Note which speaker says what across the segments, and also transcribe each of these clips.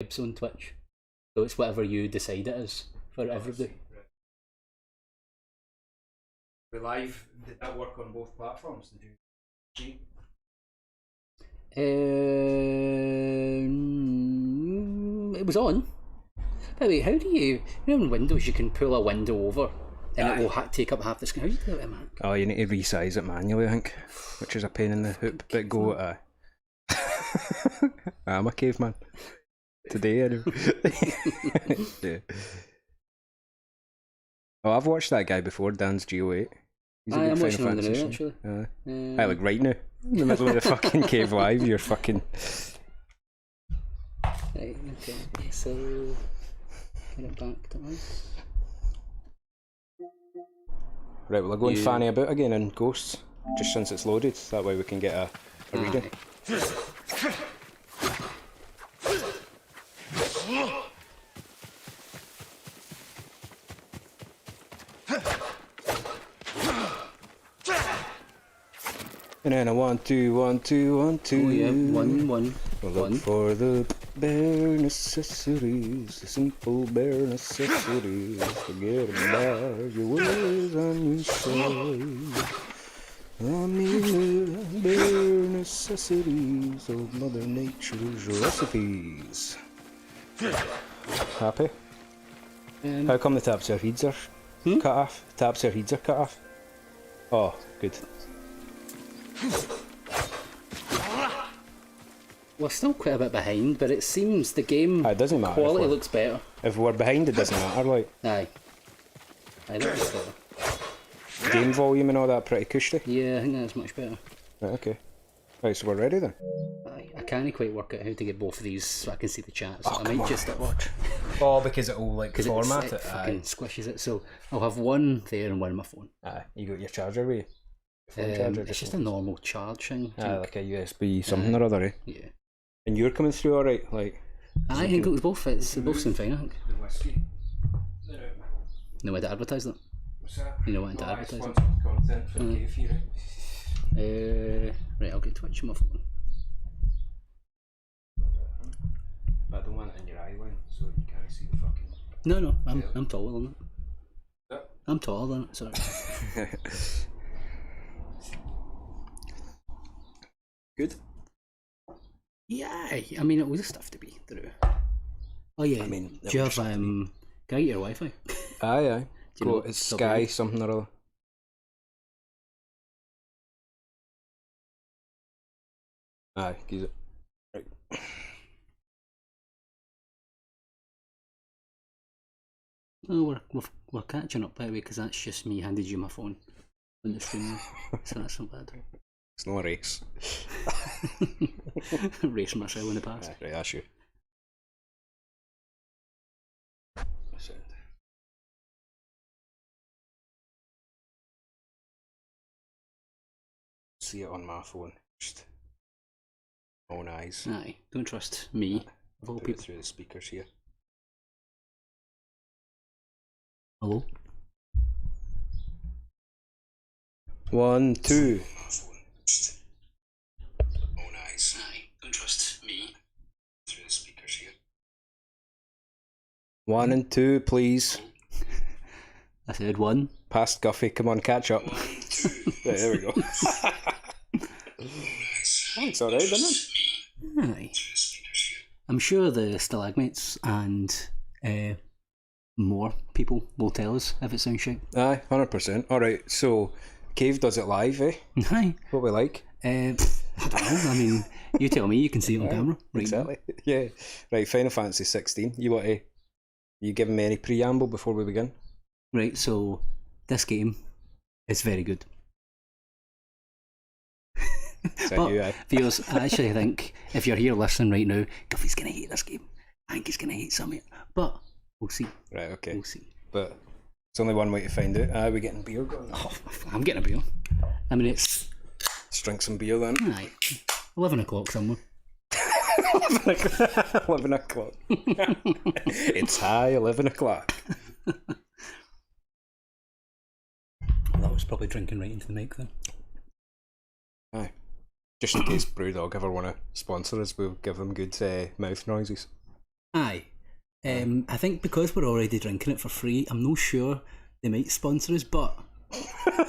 Speaker 1: on Twitch. So it's whatever you decide it is for everybody.
Speaker 2: The live, did that work on both platforms? Did you see?
Speaker 1: It was on. By the way, how do you know in Windows you can pull a window over and it will take up half the screen? How do you do it, man?
Speaker 2: Oh, you need to resize it manually, I think, which is a pain in the hoop. But go at I'm a caveman. Today, anyway. Yeah. Oh, I've watched that guy before, Dan's Geo8. He's a good
Speaker 1: I'm watching
Speaker 2: Final
Speaker 1: on the
Speaker 2: Fantasy
Speaker 1: now, actually.
Speaker 2: I like right now, in the middle of the fucking cave live. You're fucking.
Speaker 1: Right, okay, so get it back to us.
Speaker 2: Right, well, I'll go and fanny about again in Ghosts, just since it's loaded. That way we can get a reading. And then a 1, 2, 1, 2, 1, 2.
Speaker 1: Oh yeah, 1, 1.
Speaker 2: We'll look for the bare necessities, the simple bare necessities. Forget about your words and your soul. I mean the bare necessities of Mother Nature's recipes. Happy? How come the tabs or heads are cut off? Tabs or heads are cut off? Oh, good.
Speaker 1: We're still quite a bit behind, but it seems the game
Speaker 2: It doesn't matter
Speaker 1: quality looks better.
Speaker 2: If we're behind, it doesn't matter, like.
Speaker 1: Aye. Aye, that looks better.
Speaker 2: Game volume and all that pretty cushy.
Speaker 1: Yeah, I think that's much better.
Speaker 2: Right, okay. Right, so we're ready then.
Speaker 1: Aye. I can't quite work out how to get both of these so I can see the chat, so
Speaker 2: Oh,
Speaker 1: I might just
Speaker 2: watch. Oh, because it'll like format
Speaker 1: it
Speaker 2: it.
Speaker 1: fucking squishes it, so I'll have one there and one on my phone.
Speaker 2: Aye, you got your charger with you? Phone charger,
Speaker 1: it's just a normal charge thing.
Speaker 2: Like a USB something or other, eh?
Speaker 1: Yeah.
Speaker 2: And you're coming through alright, like?
Speaker 1: I think it was both fits, they both seem fine, I think.
Speaker 2: The whiskey.
Speaker 1: No way to advertise that.
Speaker 2: What's that?
Speaker 1: You know what to advertise it.
Speaker 2: Content for Guffie, right?
Speaker 1: Right, I'll get Twitch on my phone.
Speaker 2: But I don't want it in your eye line, so you can't see the fucking...
Speaker 1: No, I'm taller than it.
Speaker 2: Yeah.
Speaker 1: I'm taller than it, sorry.
Speaker 2: Good?
Speaker 1: Yeah, I mean, it was stuff to be through. Oh yeah,
Speaker 2: I mean,
Speaker 1: do you have, can I get your Wi-Fi?
Speaker 2: Aye.
Speaker 1: Do you know
Speaker 2: It's Sky something or other. Aye, use it. Right.
Speaker 1: Oh, we're catching up by the way, because that's just me handed you my phone on the stream, so that's not bad.
Speaker 2: It's not a race.
Speaker 1: Racing myself in the past.
Speaker 2: Right, that's you. See it on my phone. Just own eyes.
Speaker 1: Aye, don't trust me. Of all
Speaker 2: Put it
Speaker 1: people.
Speaker 2: through the speakers here.
Speaker 1: Hello?
Speaker 2: 1, 2.
Speaker 1: Own eyes. Aye, don't trust me.
Speaker 2: Through the speakers here. 1 and 2, please.
Speaker 1: I said 1.
Speaker 2: Past Guffie, come on, catch up. 1, 2. Right, there we go. It's alright, isn't it?
Speaker 1: Aye. I'm sure the stalagmites and more people will tell us if it sounds shit.
Speaker 2: Aye, 100%. Alright, so Cave does it live, eh?
Speaker 1: Aye.
Speaker 2: What we like?
Speaker 1: I don't know. I mean, you tell me. You can see it on camera. Right
Speaker 2: exactly. Now. Yeah. Right, Final Fantasy 16. You giving me any preamble before we begin?
Speaker 1: Right, so this game is very good. But viewers, I actually think if you're here listening right now, Guffie's going to hate this game. I think he's going to hate some of it. But we'll see.
Speaker 2: Right, okay.
Speaker 1: We'll see.
Speaker 2: But it's only one way to find out. We're getting beer going.
Speaker 1: Oh, I'm getting a beer. I mean, it's...
Speaker 2: Let's drink some beer then.
Speaker 1: Right. 11 o'clock somewhere.
Speaker 2: 11 o'clock. It's high 11 o'clock.
Speaker 1: That was probably drinking right into the mic then.
Speaker 2: Aye. Just in case Brewdog ever want to sponsor us, we'll give them good mouth noises.
Speaker 1: Aye. I think because we're already drinking it for free, I'm not sure they might sponsor us, but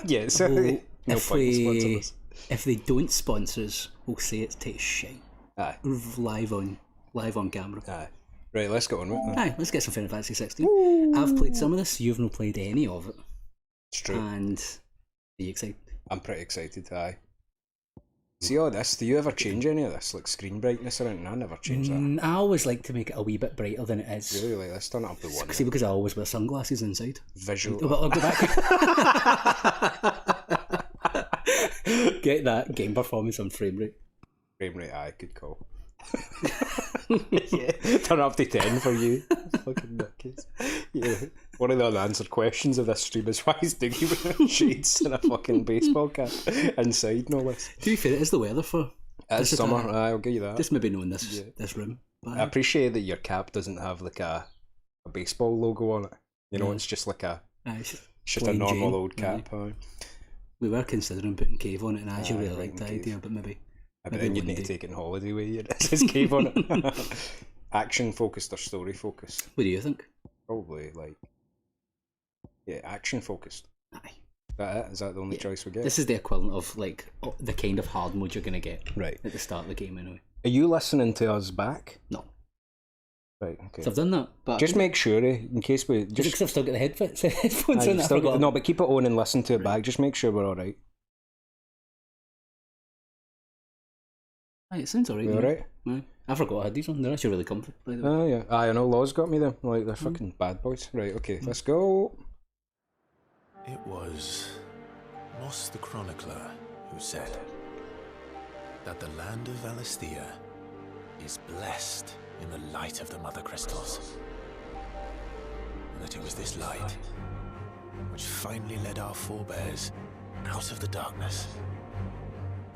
Speaker 2: Yeah, so
Speaker 1: we'll,
Speaker 2: no point in sponsoring us.
Speaker 1: if they don't sponsor us, we'll say it tastes shite.
Speaker 2: Aye.
Speaker 1: Live on camera.
Speaker 2: Aye. Right, let's get on with it.
Speaker 1: Aye, let's get some Final Fantasy 16. I've played some of this, you've not played any of it.
Speaker 2: It's true.
Speaker 1: And are you excited?
Speaker 2: I'm pretty excited, aye. See all this, do you ever change any of this, like screen brightness or anything? I never change that.
Speaker 1: I always like to make it a wee bit brighter than it is.
Speaker 2: Really, like, let's turn it up to 1.
Speaker 1: See, because I always wear sunglasses inside.
Speaker 2: Visual.
Speaker 1: Oh, I'll go back. Get that game performance on frame rate.
Speaker 2: Frame rate, aye, good call. Yeah, turn it up to 10 for you. Fucking nutcase. Yeah. One of the unanswered questions of this stream is why is Dougie wearing shades and a fucking baseball cap inside, no less.
Speaker 1: To be fair, it is the weather for
Speaker 2: It's summer, aye, I'll give you that.
Speaker 1: just maybe knowing this room. But
Speaker 2: I appreciate that your cap doesn't have like a baseball logo on it. You know,
Speaker 1: Yeah.
Speaker 2: it's just like
Speaker 1: it's
Speaker 2: just a
Speaker 1: plain
Speaker 2: normal
Speaker 1: Jane,
Speaker 2: old cap. Aye.
Speaker 1: we were considering putting cave on it, and I actually really
Speaker 2: right,
Speaker 1: liked the
Speaker 2: cave.
Speaker 1: idea, but maybe
Speaker 2: But
Speaker 1: maybe
Speaker 2: then you'd
Speaker 1: one
Speaker 2: need to
Speaker 1: day.
Speaker 2: take it in holiday with you. It says cave on it. Action focused or story focused?
Speaker 1: What do you think?
Speaker 2: Probably like action focused.
Speaker 1: Aye.
Speaker 2: Is that the only choice we get?
Speaker 1: This is the equivalent of like the kind of hard mode you're gonna get
Speaker 2: Right.
Speaker 1: at the start of the game, anyway.
Speaker 2: Are you listening to us back?
Speaker 1: No,
Speaker 2: Right. Okay.
Speaker 1: so I've done that, but
Speaker 2: Just make sure, in case we
Speaker 1: just
Speaker 2: just
Speaker 1: because I've still got the headphones
Speaker 2: Aye,
Speaker 1: on.
Speaker 2: you've
Speaker 1: I
Speaker 2: still
Speaker 1: forgot.
Speaker 2: no, but keep it on and listen to it back. Just make sure we're all right.
Speaker 1: Aye, it sounds alright.
Speaker 2: We all right?
Speaker 1: Aye. I forgot I had these on. They're actually really comfy, by the way.
Speaker 2: Oh yeah. I know. Law's got me them. Like they're fucking bad boys. Right. Okay. Let's go.
Speaker 3: It was Moss the Chronicler who said that the land of Valisthea is blessed in the light of the Mother Crystals. And that it was this light which finally led our forebears out of the darkness.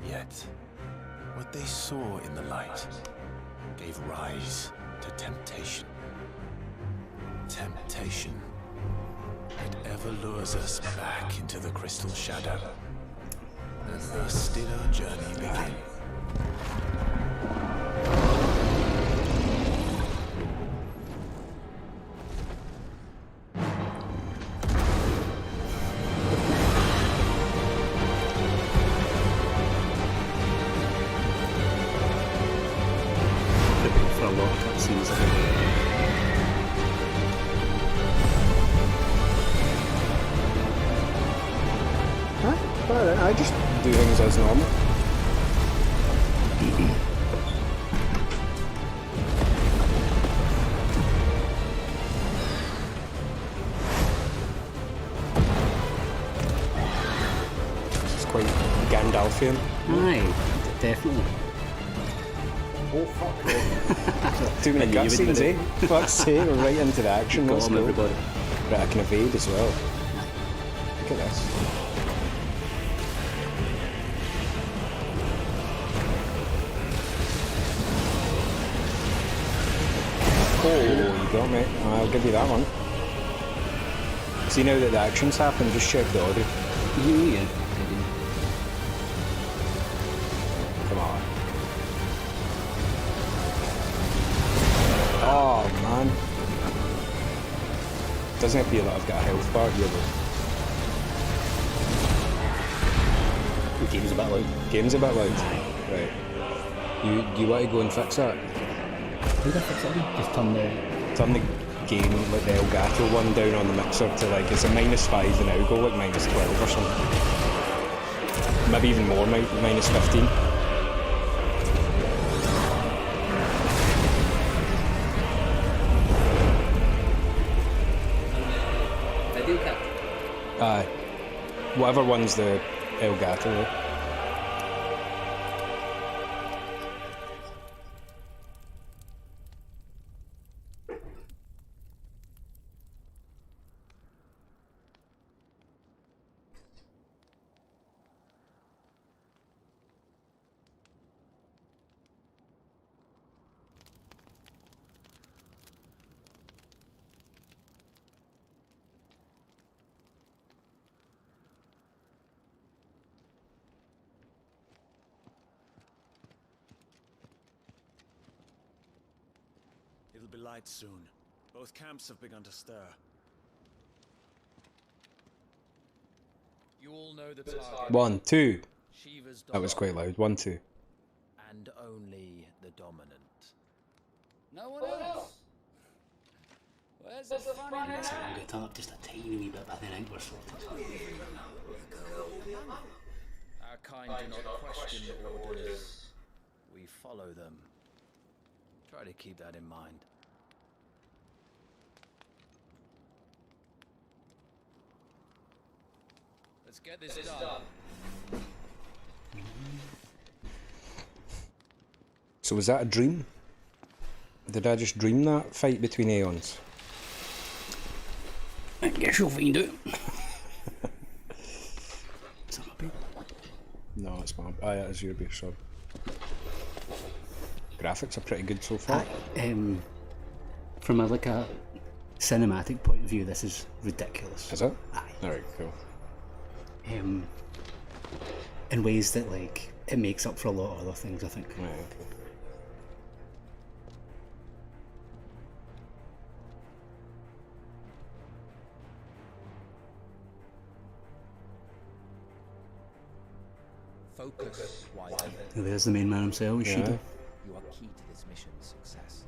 Speaker 3: Yet, what they saw in the light gave rise to temptation. Temptation that ever lures us back into the crystal shadow. And thus did our journey begin.
Speaker 1: Prepared for a lot of cutscenes, I think.
Speaker 2: Alright, I just do things as normal. This is quite Gandalfian.
Speaker 1: Aye, definitely.
Speaker 2: Oh fuck! Too many
Speaker 1: I knew you would
Speaker 2: cutscenes,
Speaker 1: do
Speaker 2: eh? Fuck's sake, we're right into the action.
Speaker 1: Got
Speaker 2: Let's
Speaker 1: on,
Speaker 2: go.
Speaker 1: everybody.
Speaker 2: Right, I can evade as well. Look at this. Oh, you got me. I'll give you that one. See, now that the action's happened, just check the audio.
Speaker 1: Yeah.
Speaker 2: Come on. Oh, man. Doesn't appear that I've got a health bar here, though.
Speaker 1: The game's a bit loud.
Speaker 2: Game's a bit loud. Right. You want to go and fix that?
Speaker 1: How did I fix it again? Just
Speaker 2: Turn the game, like the Elgato one, down on the mixer to like, it's a -5 and now go like -12 or something. Maybe even more, -15.
Speaker 1: Video cap.
Speaker 2: Aye. Whatever one's the Elgato.
Speaker 4: It'll be light soon. Both camps have begun to stir.
Speaker 5: You all know the target.
Speaker 2: 1, 2.
Speaker 5: Shiva's
Speaker 2: That was quite loud. 1, 2.
Speaker 5: And only the dominant.
Speaker 6: No one else. Where's the funny
Speaker 1: So I'm going to turn up just a tiny wee bit, but then I think we're sorted.
Speaker 5: Our kind do not question orders. We follow them. Try to keep that in mind. Let's get this done.
Speaker 2: So was that a dream? Did I just dream that fight between Aeons?
Speaker 1: I guess you'll find out. Is that my beer?
Speaker 2: No, it's my... Ah, yeah, it's your beer, sorry. Graphics are pretty good so far.
Speaker 1: From a cinematic point of view, this is ridiculous.
Speaker 2: Is it?
Speaker 1: Aye.
Speaker 2: Alright, cool.
Speaker 1: In ways that it makes up for a lot of other things, I think.
Speaker 2: Right, okay.
Speaker 5: Focus, Wiser.
Speaker 1: There's the main man himself,
Speaker 2: Yeah.
Speaker 1: Shida.
Speaker 5: You are key to this mission's success.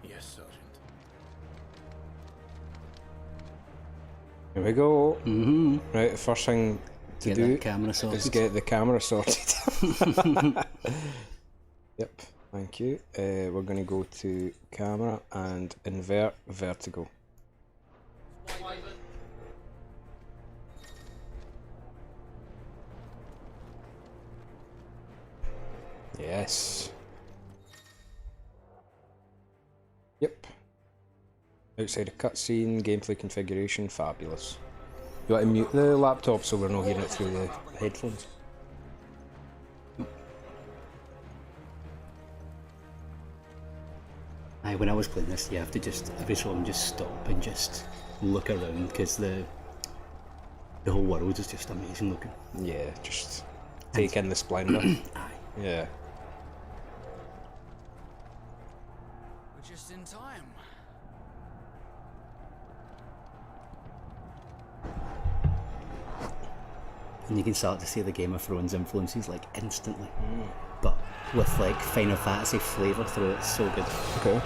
Speaker 3: Yes, Sergeant.
Speaker 2: Here we go.
Speaker 1: Mm-hmm.
Speaker 2: Right, the first thing to
Speaker 1: Get
Speaker 2: do
Speaker 1: that camera sorted.
Speaker 2: is get the camera sorted. Yep, thank you. We're going to go to camera and invert vertical. Yes. Yep. Outside a cutscene, gameplay configuration, fabulous. You want to mute the laptop so we're not hearing it through the headphones?
Speaker 1: Aye, when I was playing this, you have to just every so often just stop and just look around because the whole world is just amazing looking.
Speaker 2: Yeah, just take in the splendour.
Speaker 1: Aye.
Speaker 2: Yeah.
Speaker 6: We're just in time.
Speaker 1: And you can start to see the Game of Thrones influences instantly. But with Final Fantasy flavour through it, it's so good.
Speaker 2: Okay.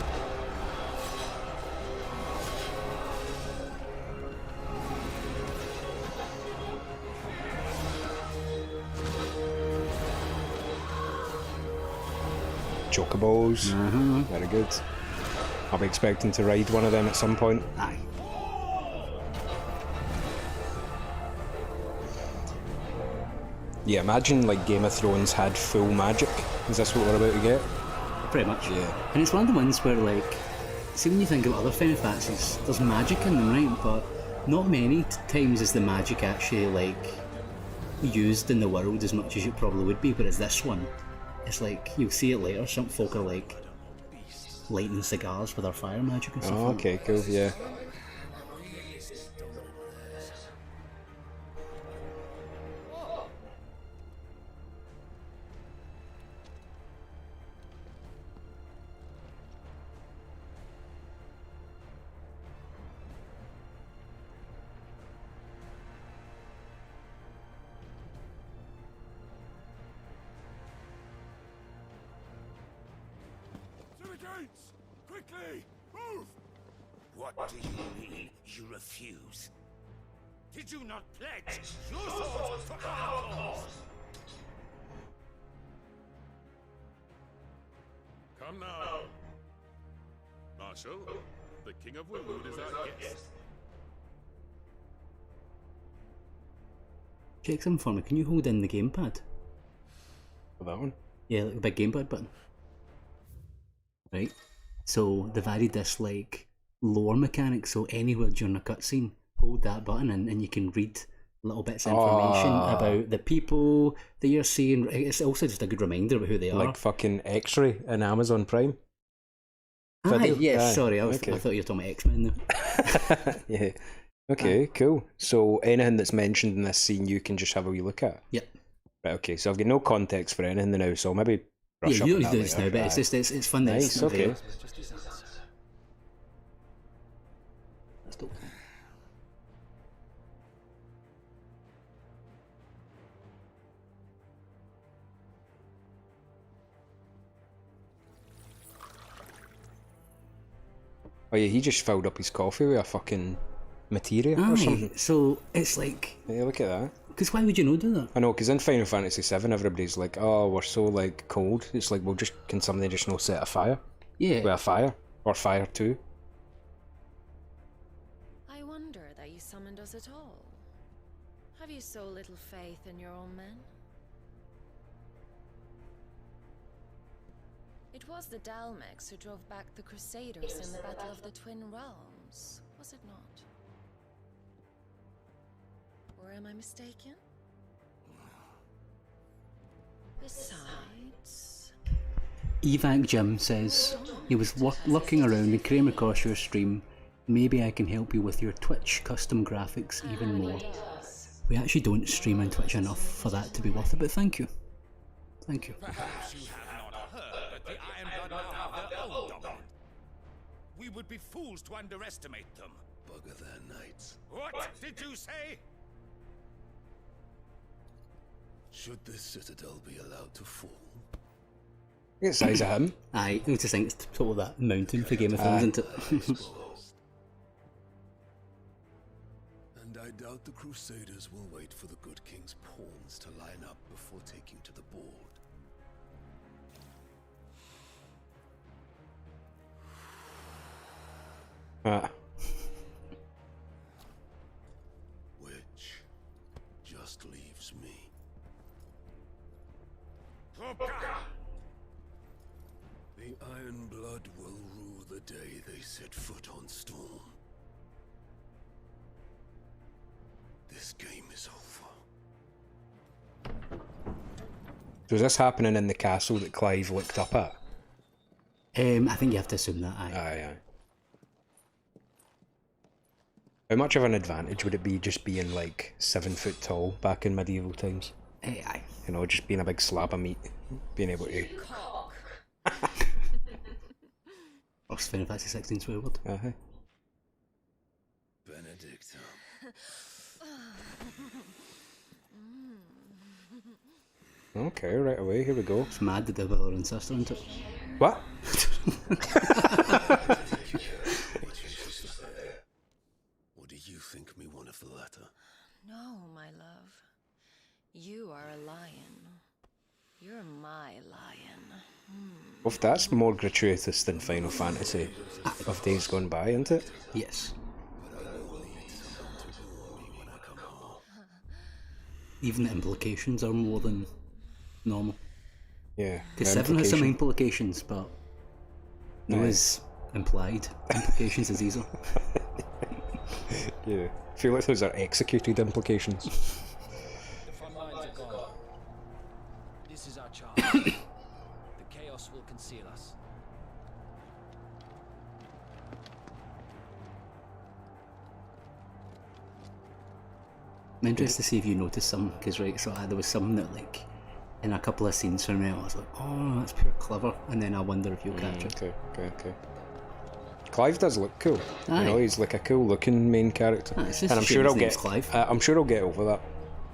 Speaker 2: Chocobos. Very good. I'll be expecting to ride one of them at some point.
Speaker 1: Aye.
Speaker 2: Yeah, imagine Game of Thrones had full magic. Is this what we're about to get?
Speaker 1: Pretty much.
Speaker 2: Yeah.
Speaker 1: And it's one of the ones where see when you think of other Final Fantasies, there's magic in them, right? But not many times is the magic actually used in the world as much as it probably would be, whereas this one, it's you'll see it later, some folk are lighting cigars with their fire magic and stuff.
Speaker 2: Oh, okay, cool, yeah.
Speaker 4: To the gates! Quickly! Move!
Speaker 7: What do you mean, you refuse? Did you not pledge your swords for our cause?
Speaker 3: Come now. Marshal, the King of Wood is our guest.
Speaker 1: Check something for me, can you hold in the gamepad?
Speaker 2: That one?
Speaker 1: Yeah, the big gamepad button. Right, so they've added this lore mechanic, so anywhere during a cutscene, hold that button and you can read little bits of information about the people that you're seeing. It's also just a good reminder about who they are.
Speaker 2: Like fucking X-Ray in Amazon Prime.
Speaker 1: Aye, yes,
Speaker 2: Aye,
Speaker 1: sorry, I
Speaker 2: okay.
Speaker 1: thought you were talking about X-Men now.
Speaker 2: Yeah. Okay, cool. So anything that's mentioned in this scene you can just have a wee look at?
Speaker 1: Yep.
Speaker 2: Right, okay, so I've got no context for anything now, so I'll maybe brush
Speaker 1: Yeah,
Speaker 2: up
Speaker 1: you
Speaker 2: on
Speaker 1: don't
Speaker 2: that
Speaker 1: do this now,
Speaker 2: later.
Speaker 1: but it's
Speaker 2: Aye.
Speaker 1: just it's fun that
Speaker 2: Nice,
Speaker 1: it's
Speaker 2: okay.
Speaker 1: there. That's dope.
Speaker 2: Oh yeah, he just filled up his coffee with a fucking materia or
Speaker 1: Aye,
Speaker 2: something.
Speaker 1: so it's like,
Speaker 2: Yeah, look at that.
Speaker 1: because why would you not do that?
Speaker 2: I know, because in Final Fantasy VII, everybody's like, "Oh, we're so like cold." It's like, well, can somebody just not set a fire
Speaker 1: Yeah.
Speaker 2: with a fire or fire too?
Speaker 8: I wonder that you summoned us at all. Have you so little faith in your own men? It was the Dalmex who drove back the Crusaders in the Battle of the Twin Realms, was it not? Or am I mistaken? Besides...
Speaker 1: Evac Jim says he was looking around and came across your stream. Maybe I can help you with your Twitch custom graphics even more. We actually don't stream on Twitch enough for that to be worth it, but thank you. Thank you.
Speaker 7: Perhaps you have not heard that the Iron Blood now have their own dominant. We would be fools to underestimate them.
Speaker 3: Bugger their knights.
Speaker 7: What did you say?
Speaker 3: Should this citadel be allowed to fall?
Speaker 2: Look at the size of him.
Speaker 1: Aye, I just think it's total that mountain for Game of Thrones, isn't it?
Speaker 3: And I doubt the Crusaders will wait for the good king's pawns to line up before taking to the board. Which just leaves me. The Iron Blood will rule the day they set foot on Storm. This game is over.
Speaker 2: So is this happening in the castle that Clive looked up at?
Speaker 1: I think you have to assume that, aye.
Speaker 2: Aye, aye. How much of an advantage would it be just being like 7 foot tall back in medieval times?
Speaker 1: Aye.
Speaker 2: You know, just being a big slab of meat, being able to.
Speaker 1: First Final Fantasy 16 swear word.
Speaker 2: Uh-huh.
Speaker 3: Benedictum.
Speaker 2: Okay, right away, here we go.
Speaker 1: It's mad to do with her and sister, isn't it?
Speaker 2: What?
Speaker 3: Or do you think me one of the latter?
Speaker 8: No, my love. You are a lion. You're my lion.
Speaker 2: Well, that's more gratuitous than Final Fantasy of days gone by, isn't it?
Speaker 1: Yes. Even the implications are more than normal.
Speaker 2: Yeah.
Speaker 1: Because
Speaker 2: the
Speaker 1: 7 has some
Speaker 2: implication.
Speaker 1: implications, but no is implied. Implications is easier.
Speaker 2: Yeah. I feel like those are executed implications.
Speaker 5: The front lines are gone. This is our charge. The chaos will conceal us.
Speaker 1: I'm interested to see if you noticed some, because right, so there was some that like, in a couple of scenes from now, I was like, oh, that's pure clever, and then I wonder if you'll catch it.
Speaker 2: Okay. Clive does look cool.
Speaker 1: Aye.
Speaker 2: You know, he's like a cool looking main character.
Speaker 1: Aye, it's just
Speaker 2: and
Speaker 1: a
Speaker 2: I'm
Speaker 1: shame
Speaker 2: sure
Speaker 1: his
Speaker 2: I'll
Speaker 1: name's
Speaker 2: get
Speaker 1: Clive.
Speaker 2: I'm sure I'll get over that.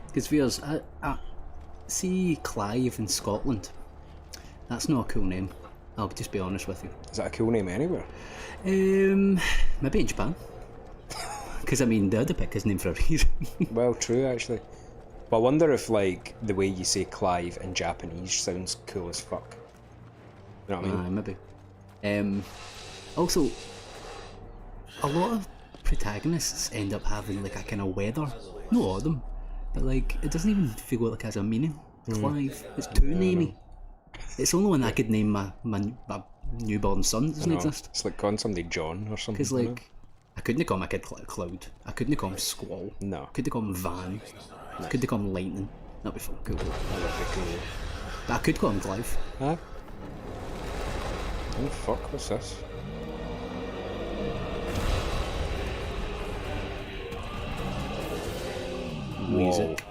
Speaker 1: Because viewers, see Clive in Scotland. That's not a cool name. I'll just be honest with you.
Speaker 2: Is that a cool name anywhere?
Speaker 1: Maybe in Japan. Because I mean, they had to pick his name for a reason.
Speaker 2: Well, true actually. But I wonder if like the way you say Clive in Japanese sounds cool as fuck. You know what I mean?
Speaker 1: Maybe. Also, a lot of protagonists end up having like a kind of weather. Not all of them, but like it doesn't even feel like it has a meaning. Clive, it's too namey. It's the only one I could name my newborn son. It doesn't exist.
Speaker 2: It's like calling somebody John or something.
Speaker 1: Because like, I couldn't call my kid Cloud. I couldn't call him Squall.
Speaker 2: No.
Speaker 1: I couldn't call him Van. I couldn't call him Lightning. That'd be fucking cool.
Speaker 2: That would be cool.
Speaker 1: But I could call him Clive.
Speaker 2: Huh? Oh fuck, what's this?
Speaker 1: Music.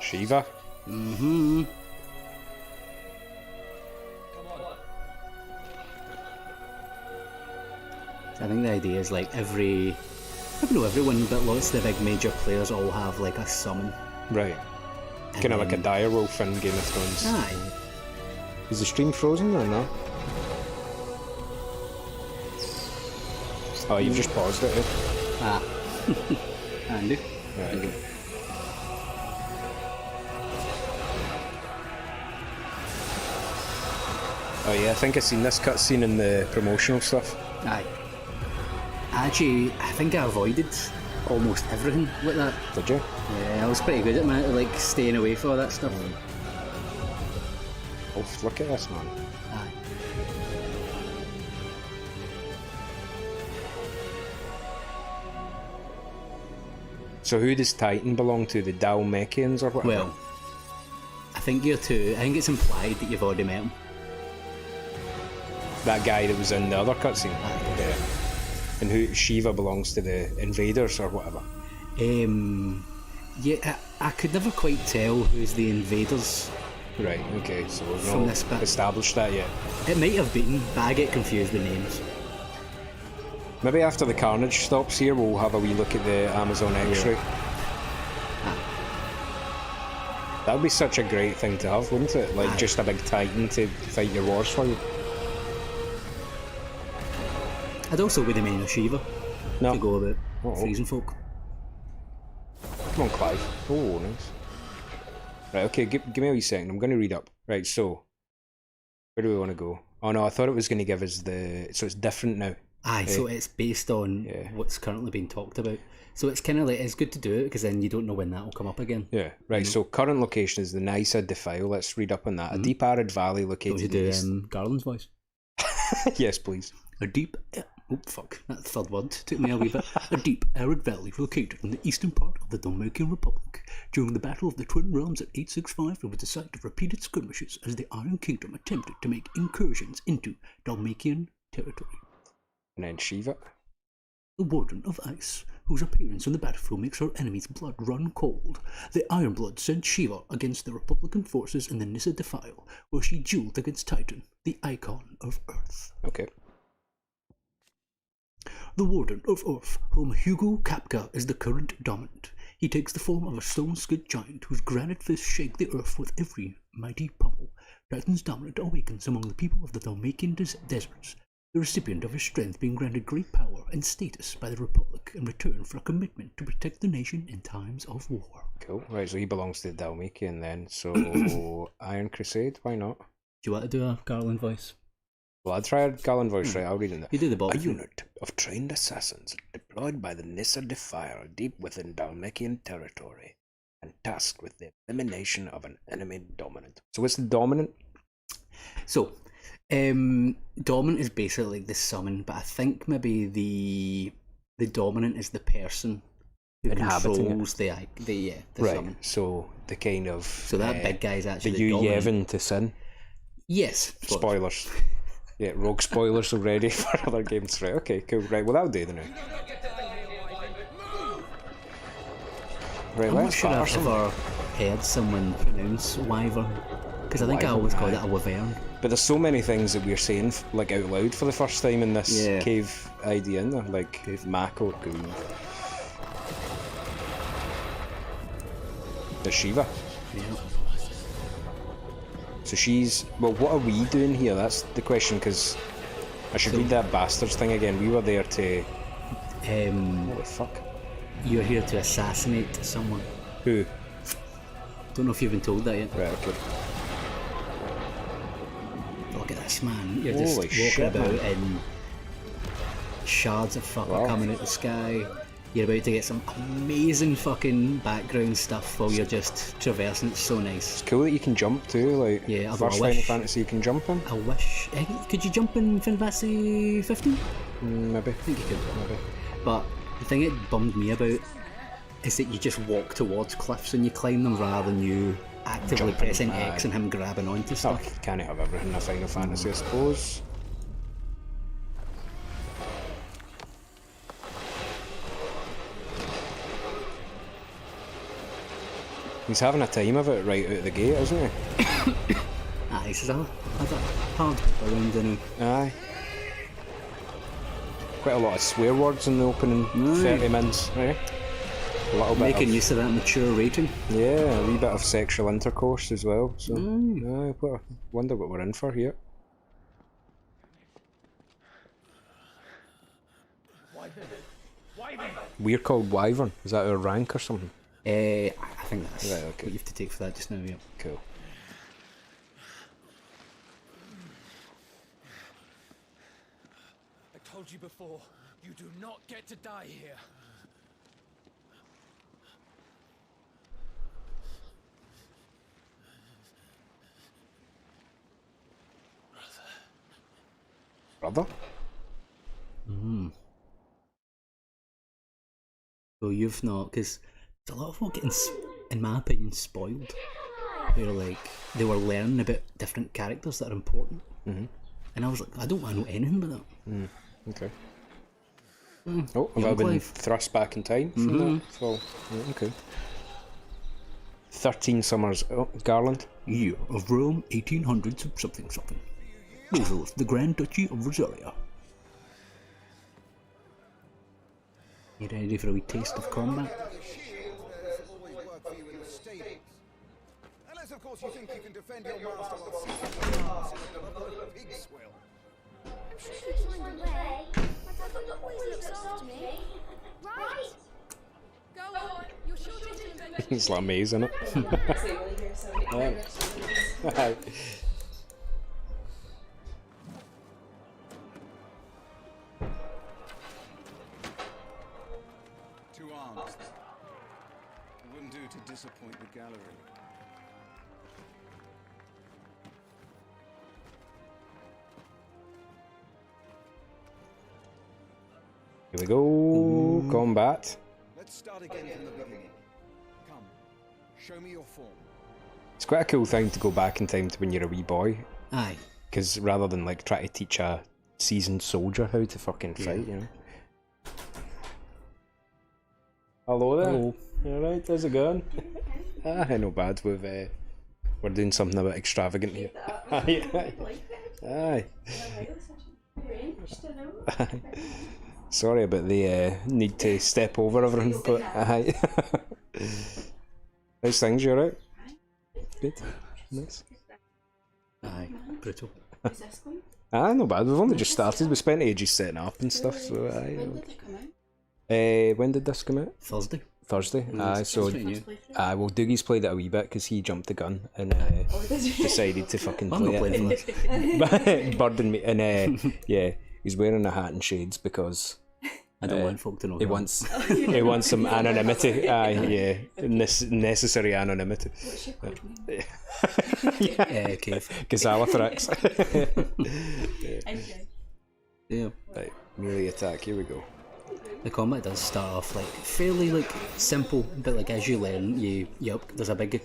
Speaker 2: Shiva.
Speaker 1: Mm-hmm. I think the idea is like everyone, but lots of the big major players all have like a summon.
Speaker 2: Right.
Speaker 1: And
Speaker 2: Kind of like a
Speaker 1: then-
Speaker 2: direwolf in Game of Thrones.
Speaker 1: Aye.
Speaker 2: Is the stream frozen or no? Oh, you've just paused it. Eh?
Speaker 1: Ah. Handy.
Speaker 2: Right, okay. Oh yeah, I think I seen this cutscene in the promotional stuff.
Speaker 1: Aye. Actually, I think I avoided almost everything like that.
Speaker 2: Did you?
Speaker 1: Yeah, I was pretty good at like staying away from all that stuff.
Speaker 2: Oh, look at this, man.
Speaker 1: Aye.
Speaker 2: So who does Titan belong to? The Dalmatians or whatever?
Speaker 1: Well, I think you're too. I think it's implied that you've already met him.
Speaker 2: That guy that was in the other cutscene.
Speaker 1: Aye.
Speaker 2: Yeah. And who Shiva belongs to the invaders or whatever.
Speaker 1: Yeah, I could never quite tell who's the invaders.
Speaker 2: Right, okay, so we've
Speaker 1: From
Speaker 2: not
Speaker 1: this bit.
Speaker 2: established that yet.
Speaker 1: It might have been, but I get confused with names.
Speaker 2: Maybe after the carnage stops here, we'll have a wee look at the Amazon X-ray. That would be such a great thing to have, wouldn't it? Like,
Speaker 1: Aye.
Speaker 2: just a big Titan to fight your wars for you.
Speaker 1: I'd also be the main of Shiva
Speaker 2: No.
Speaker 1: to go about
Speaker 2: Oh.
Speaker 1: freezing folk.
Speaker 2: Come on, Clive. Oh, nice. Right, okay, give me a wee second. I'm going to read up. Right, so, where do we want to go? Oh no, I thought it was going to give us the... So it's different now.
Speaker 1: Aye, so it's based on
Speaker 2: Yeah.
Speaker 1: what's currently being talked about. So it's kind of like, it's good to do it because then you don't know when that will come up again.
Speaker 2: Yeah, right, so current location is the Nysa Defile. Let's read up on that. A deep arid valley
Speaker 1: Don't
Speaker 2: located
Speaker 1: you
Speaker 2: in the
Speaker 1: do
Speaker 2: east...
Speaker 1: Garland's voice?
Speaker 2: Yes, please.
Speaker 1: A deep... Oh, fuck. That third word took me a wee bit. A deep, arid valley located in the eastern part of the Dalmatian Republic. During the Battle of the Twin Realms at 865, it was the site of repeated skirmishes as the Iron Kingdom attempted to make incursions into Dalmatian territory.
Speaker 2: And then Shiva.
Speaker 1: The Warden of Ice, whose appearance on the battlefield makes her enemy's blood run cold. The Ironblood sent Shiva against the Republican forces in the Nysa Defile, where she dueled against Titan, the icon of Earth.
Speaker 2: Okay.
Speaker 1: The Warden of Earth, whom Hugo Kapka is the current dominant. He takes the form of a stone-skid giant whose granite fists shake the earth with every mighty pummel. Titan's dominant awakens among the people of the Dalmatian deserts, the recipient of his strength being granted great power and status by the Republic in return for a commitment to protect the nation in times of war.
Speaker 2: Cool. Right, so he belongs to the Dalmatian then. So, Iron Crusade, why not?
Speaker 1: Do you want to do a Garland voice?
Speaker 2: Well, I'd try a Garland voice, right? I'll read it.
Speaker 1: You do the bottom.
Speaker 2: A unit of trained assassins deployed by the Nysa Defile deep within Dalmatian territory and tasked with the elimination of an enemy dominant. So what's the dominant?
Speaker 1: So, dominant is basically like the summon, but I think maybe the dominant is the person who
Speaker 2: Inhabiting
Speaker 1: controls the
Speaker 2: Right,
Speaker 1: summon.
Speaker 2: so the kind of...
Speaker 1: So that big guy is actually
Speaker 2: the
Speaker 1: the dominant.
Speaker 2: Yevon to Sin.
Speaker 1: Yes.
Speaker 2: Spoilers. Yeah, rogue spoilers already for other games. Right, okay, cool. Right, well that'll do then now. Right,
Speaker 1: I'm not
Speaker 2: let's
Speaker 1: sure
Speaker 2: batter
Speaker 1: I've
Speaker 2: some.
Speaker 1: ever heard someone pronounce wyvern, because I think I
Speaker 2: Wyvern,
Speaker 1: always called
Speaker 2: aye.
Speaker 1: it a wyvern.
Speaker 2: But there's so many things that we're saying like out loud for the first time in this
Speaker 1: Yeah.
Speaker 2: cave idea, in there, like Mako, Goon. The Shiva.
Speaker 1: Yeah.
Speaker 2: So she's... Well, what are we doing here? That's the question, because I should read that bastards thing again. We were there to... Holy fuck.
Speaker 1: You're here to assassinate someone.
Speaker 2: Who?
Speaker 1: Don't know if you've been told that yet.
Speaker 2: Right, okay.
Speaker 1: Look at this, man. You're just
Speaker 2: Holy
Speaker 1: walking
Speaker 2: shit,
Speaker 1: about
Speaker 2: man.
Speaker 1: in shards of fuck
Speaker 2: Wow.
Speaker 1: coming out the sky. You're about to get some amazing fucking background stuff while you're just traversing. It's so nice.
Speaker 2: It's cool that you can jump too, like...
Speaker 1: Yeah, although
Speaker 2: first
Speaker 1: I
Speaker 2: Final
Speaker 1: wish-
Speaker 2: Fantasy you can jump in?
Speaker 1: I wish... Could you jump in Final Fantasy 15?
Speaker 2: Maybe.
Speaker 1: I think you could. But the thing that bummed me about is that you just walk towards cliffs and you climb them rather than you actively
Speaker 2: Jumping,
Speaker 1: pressing
Speaker 2: aye.
Speaker 1: X and him grabbing onto
Speaker 2: Oh,
Speaker 1: stuff.
Speaker 2: can't have everything in a Final Fantasy, I suppose. He's having a time of it right out of the gate, isn't he?
Speaker 1: Aye, this is a hard around, isn't he?
Speaker 2: Aye. Quite a lot of swear words in the opening 30 minutes, right? A little bit
Speaker 1: Making
Speaker 2: of,
Speaker 1: use of that mature rating.
Speaker 2: yeah, a wee bit of sexual intercourse as well. So, I wonder what we're in for here. We're called Wyvern. Is that our rank or something?
Speaker 1: I think that's
Speaker 2: Right, okay.
Speaker 1: what you have to take for that just now, yeah.
Speaker 2: Cool.
Speaker 6: I told you before, you do not get to die here.
Speaker 2: Brother?
Speaker 1: So you've not, because there's a lot of folk getting, in my opinion, spoiled. Where like they were learning about different characters that are important, and I was like, I don't want to know anything about that.
Speaker 2: Okay. Oh, have I been thrust back in time from that? So, yeah, okay. 13 summers. Oh, Garland.
Speaker 1: Year of Rome, 1800s of something something. Rose, the Grand Duchy of Rosaria. You ready for a wee taste of combat?
Speaker 9: Unless, of course, you think you can defend your master while sitting on pig's swill.
Speaker 10: I'm sure you'd find a way. My dad always looks after me. Right? Go on. You're sure to invent.
Speaker 2: It's like maze, isn't it? Aye.
Speaker 9: Two arms. It wouldn't do to disappoint the gallery.
Speaker 2: Here we go. Combat.
Speaker 9: Let's start again from the beginning. Come, show me your form.
Speaker 2: It's quite a cool thing to go back in time to when you're a wee boy.
Speaker 1: Aye.
Speaker 2: Because rather than like try to teach a seasoned soldier how to fucking fight, you know. Hello there.
Speaker 1: Hello.
Speaker 2: Alright, how's it going? No bad. We're doing something a bit extravagant here. Aye. Aye. Aye. Sorry about the need to step over everything, but aye. How's things, you alright? Good. Nice.
Speaker 1: Aye. Brutal.
Speaker 2: No bad. We've only just started. We spent ages setting up and stuff, so aye.
Speaker 11: When did it come out?
Speaker 2: When did this come out?
Speaker 1: Thursday.
Speaker 2: Thursday. Aye, so well, Doogie's played it a wee bit because he jumped the gun and decided to fucking
Speaker 1: I'm not
Speaker 2: play
Speaker 1: playing
Speaker 2: it.
Speaker 1: for this.
Speaker 2: Bird and me, and yeah, he's wearing a hat and shades because
Speaker 1: I don't want folk to know.
Speaker 2: he wants some anonymity. Aye, yeah, necessary anonymity.
Speaker 11: What's your code name?
Speaker 1: Cave.
Speaker 2: Gazalathrax.
Speaker 11: Okay.
Speaker 1: Yeah.
Speaker 2: Right, melee attack. Here we go.
Speaker 1: The combat does start off like fairly like simple, but like as you learn, there's a big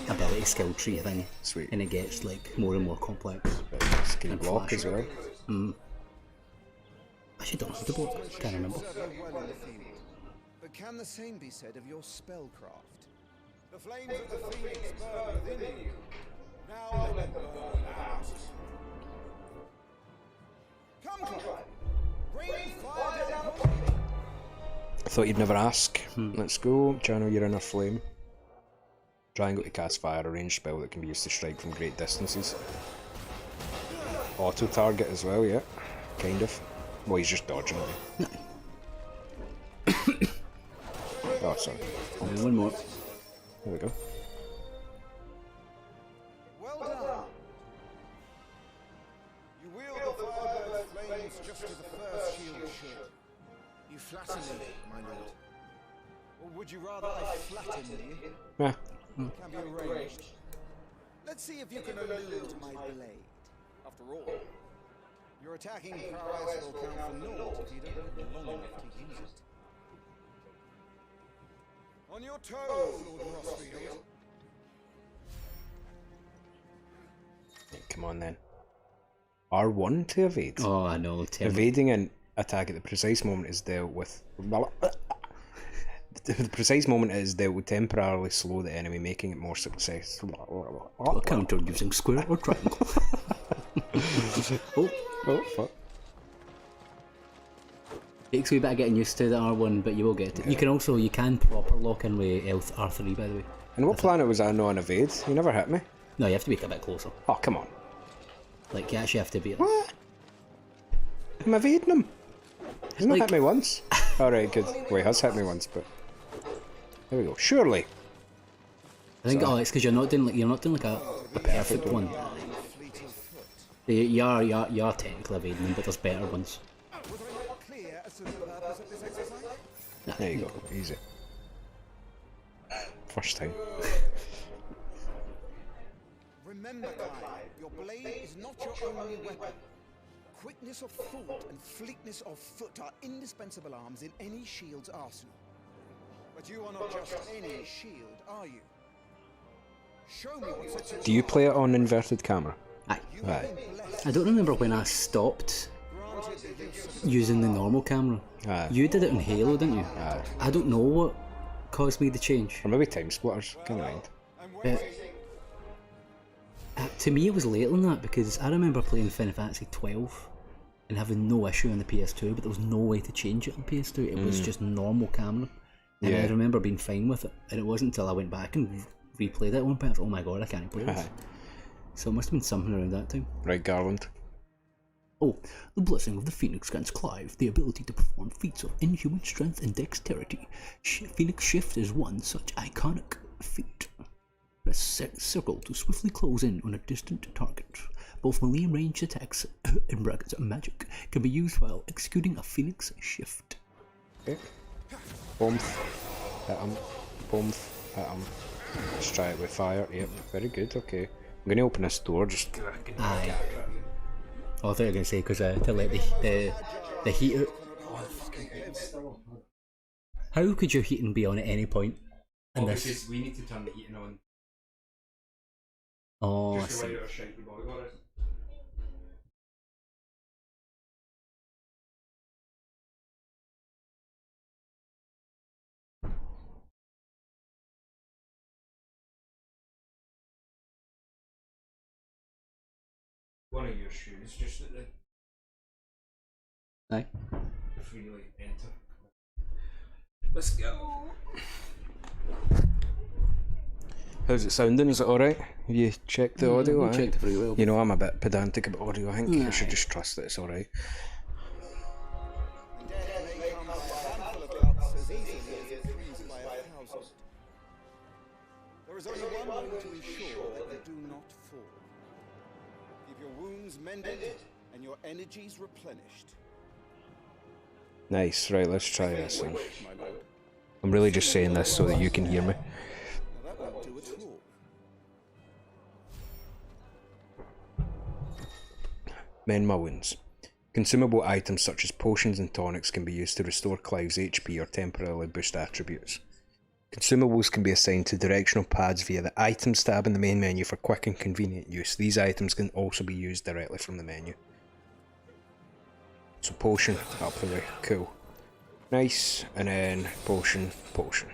Speaker 1: ability skill tree thing.
Speaker 2: Sweet.
Speaker 1: And it gets like more and more complex.
Speaker 2: Right, can you
Speaker 1: And
Speaker 2: block
Speaker 1: flash.
Speaker 2: as well?
Speaker 1: Actually, don't have to block. Can't remember.
Speaker 9: Serve you well in the field. But can the same be said of your spellcraft? The flames of the phoenix burn within you. Now let them burn out. Come, Clive. Rain fire down upon me.
Speaker 2: I thought you'd never ask. Let's go. Channel your inner flame. Triangle to cast fire, a ranged spell that can be used to strike from great distances. Auto target as well, yeah. Kind of. Well, he's just dodging it. Oh, sorry.
Speaker 1: One more.
Speaker 2: There we go.
Speaker 9: Well done. You wield the firebird's flames just as the first shield should. You flatter me, my lord. Or would you rather I flatten you?
Speaker 2: Yeah.
Speaker 9: Can be arranged. Let's see if you can elude my blade. After all, your attacking prowess will count for naught if you don't live long enough to use it. On your toes, Lord Rossfield.
Speaker 2: Come on then. R1 to evade.
Speaker 1: Oh, I know.
Speaker 2: Evading an attack at the precise moment is dealt with the precise moment is they will temporarily slow the enemy, making it more successful.
Speaker 1: A counter using square or triangle.
Speaker 2: Oh, fuck.
Speaker 1: Takes a wee bit of getting used to the R1, but you will get it. Yeah. You can proper lock in with R3, by the way.
Speaker 2: And what planet was I on evade? You never hit me?
Speaker 1: No, you have to be a bit closer.
Speaker 2: Oh, come on.
Speaker 1: Like, you actually have to be...
Speaker 2: What? I'm evading him. He's not hit me once. Alright, good. Well, he has hit me once, but... There we go. Surely.
Speaker 1: I think, it's because you're not doing like a perfect one. You are technically evading them, but there's better ones.
Speaker 2: There you go. Easy. First time.
Speaker 9: Remember, Guy, your blade is not your only weapon. Quickness of thought and fleetness of foot are indispensable arms in any shield's arsenal. But you are not just any shield, are you? Show me what sets you.
Speaker 2: Do you play it on inverted camera?
Speaker 1: Aye.
Speaker 2: Aye.
Speaker 1: I don't remember when I stopped using the normal camera.
Speaker 2: Aye.
Speaker 1: You did it in Halo, didn't you?
Speaker 2: Aye.
Speaker 1: I don't know what caused me the change.
Speaker 2: Or maybe time splitters, kind of mind.
Speaker 1: But to me it was later than that, because I remember playing Final Fantasy 12 and having no issue on the PS2, but there was no way to change it on PS2. It was just normal camera. And I remember being fine with it, and it wasn't until I went back and replayed it at one point I was like, oh my god, I can't play this. So it must have been something around that time.
Speaker 2: Right, Garland.
Speaker 1: Oh, the blessing of the Phoenix grants Clive the ability to perform feats of inhuman strength and dexterity. Phoenix Shift is one such iconic feat. Press circle to swiftly close in on a distant target. Both melee and ranged attacks, in brackets magic, can be used while executing a Phoenix Shift.
Speaker 2: Okay. Bombs. Hit him. Bombs. Hit him. Let's try it with fire. Yep, very good, okay. I'm going to open this door just...
Speaker 1: Aye. Oh, I thought you were going to say, because to let the heater... How could your heating be on at any point in this?
Speaker 2: Because we need to turn the heating on.
Speaker 1: Oh, I see.
Speaker 2: One of your shoes, just at the...
Speaker 1: Aye.
Speaker 2: Freely enter. Let's go. How's it sounding? Is it alright? Have you checked the audio?
Speaker 1: I checked it pretty well.
Speaker 2: You know, I'm a bit pedantic about audio. I think I should just trust that it's alright.
Speaker 9: There is only one way to ensure that you do not fall. Keep your wounds mended and your energies replenished.
Speaker 2: Nice, right, let's try this then. I'm really just saying this so that you can hear me.
Speaker 9: That won't do at all.
Speaker 2: Mend my wounds. Consumable items such as potions and tonics can be used to restore Clive's HP or temporarily boost attributes. Consumables can be assigned to directional pads via the Items tab in the main menu for quick and convenient use. These items can also be used directly from the menu. So potion, up there, cool. Nice, and then potion, potion.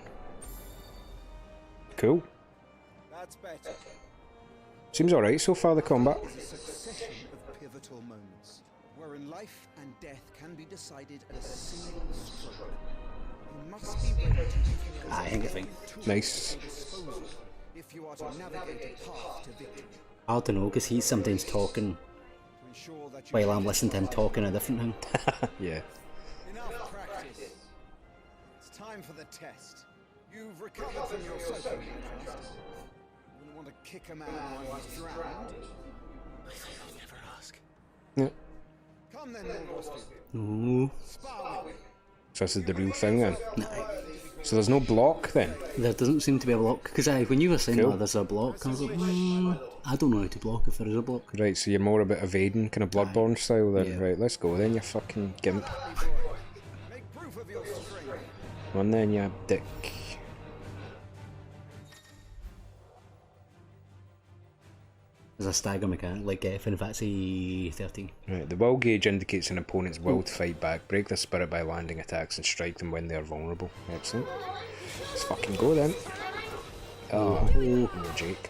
Speaker 2: Cool.
Speaker 9: That's better.
Speaker 2: Seems alright so far, the combat.
Speaker 9: It's a succession of pivotal moments, wherein life and death can be decided at a single stroke. You must be ready to
Speaker 1: I think.
Speaker 2: Nice.
Speaker 9: if you are to navigate a path to victory.
Speaker 1: I don't know, because he's sometimes talking while I'm listening to him talking a different thing.
Speaker 2: Yeah.
Speaker 9: Enough practice. It's time for the test. You've recovered from your soaking, you wouldn't want to kick a man while he's drowned.
Speaker 5: I thought I'd never ask.
Speaker 2: Yeah.
Speaker 9: Come then, Lord Westfield.
Speaker 1: Ooh.
Speaker 9: Spar with me.
Speaker 2: So this is the real thing then?
Speaker 1: Nah.
Speaker 2: So there's no block then?
Speaker 1: There doesn't seem to be a block, because when you were saying
Speaker 2: Cool.
Speaker 1: that there's a block, I was like, I don't know how to block if there is a block.
Speaker 2: Right, so you're more about evading, kind of Bloodborne style then.
Speaker 1: Yeah.
Speaker 2: Right, let's go then, you fucking gimp.
Speaker 9: Make proof of your strength.
Speaker 2: One then, you dick.
Speaker 1: There's a stagger mechanic, like Final Fantasy 13.
Speaker 2: Right, the will gauge indicates an opponent's will to fight back, break their spirit by landing attacks, and strike them when they are vulnerable. Excellent. Let's fucking go then. Oh, no, Jake.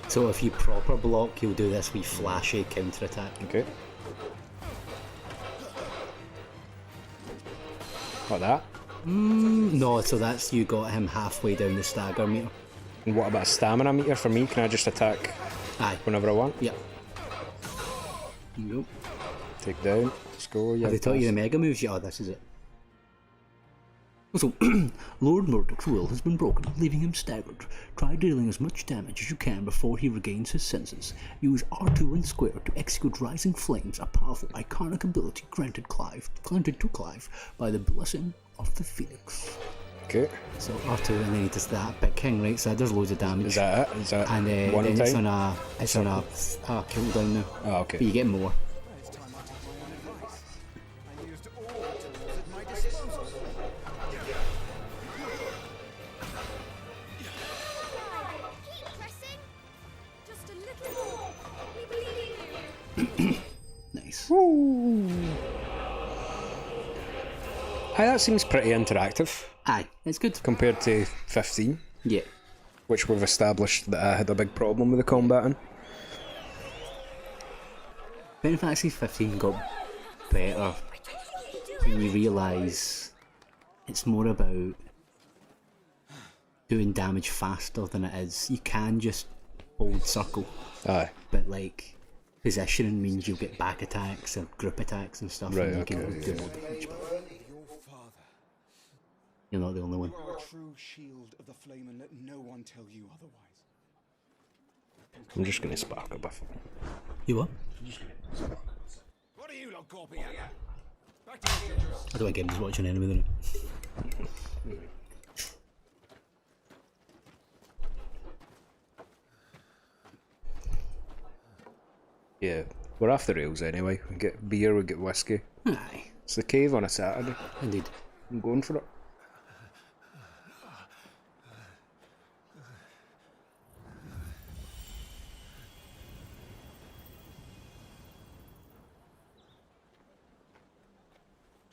Speaker 1: So if you proper block, you'll do this wee flashy counter attack.
Speaker 2: Okay. Like that?
Speaker 1: No, so that's you got him halfway down the stagger meter.
Speaker 2: And what about a stamina meter for me? Can I just attack whenever I want?
Speaker 1: Yep. Nope.
Speaker 2: Take down. Let's go. Yeah.
Speaker 1: Have they taught you the mega moves? Yeah, this is it. So, Lord Murdoch's will has been broken, leaving him staggered. Try dealing as much damage as you can before he regains his senses. Use R2 and square to execute Rising Flames, a powerful, iconic ability granted to Clive by the blessing of the Phoenix.
Speaker 2: Okay.
Speaker 1: So R2 and then he does that big king, right? So that does loads of damage.
Speaker 2: Is that it? Is that
Speaker 1: and
Speaker 2: one
Speaker 1: then
Speaker 2: time?
Speaker 1: It's on a cooldown now.
Speaker 2: Oh, okay.
Speaker 1: But you get more. Nice.
Speaker 2: Woo. Aye, that seems pretty interactive.
Speaker 1: Aye, it's good.
Speaker 2: Compared to 15.
Speaker 1: Yeah.
Speaker 2: Which we've established that I had a big problem with the combating.
Speaker 1: Final Fantasy 15 got better when you realise it's more about doing damage faster than it is. You can just hold circle.
Speaker 2: Aye.
Speaker 1: But like, positioning means you'll get back attacks or group attacks and stuff,
Speaker 2: right,
Speaker 1: and you
Speaker 2: okay,
Speaker 1: can do more damage. You're not the only one.
Speaker 9: You are a true shield of the flame, and let no one tell you otherwise.
Speaker 2: I'm just gonna spark a buff.
Speaker 1: You what?
Speaker 7: What are you lot gawping at? Back to you,
Speaker 1: I don't like games watching anyway,
Speaker 2: Yeah, we're off the rails anyway. We get beer, we get whiskey.
Speaker 1: Aye.
Speaker 2: It's the cave on a Saturday.
Speaker 1: Indeed.
Speaker 2: I'm going for it.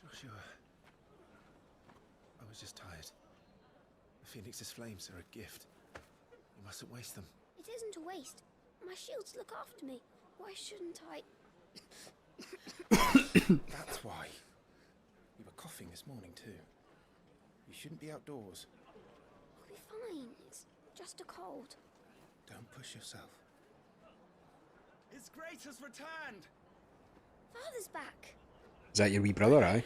Speaker 3: Joshua, I was just tired. The Phoenix's flames are a gift. You mustn't waste them.
Speaker 10: It isn't a waste. My shields look after me. Why shouldn't I?
Speaker 3: That's why. You were coughing this morning too. You shouldn't be outdoors.
Speaker 10: I'll be fine. It's just a cold.
Speaker 3: Don't push yourself.
Speaker 4: His Grace has returned!
Speaker 10: Father's back.
Speaker 2: Is that your wee brother, aye?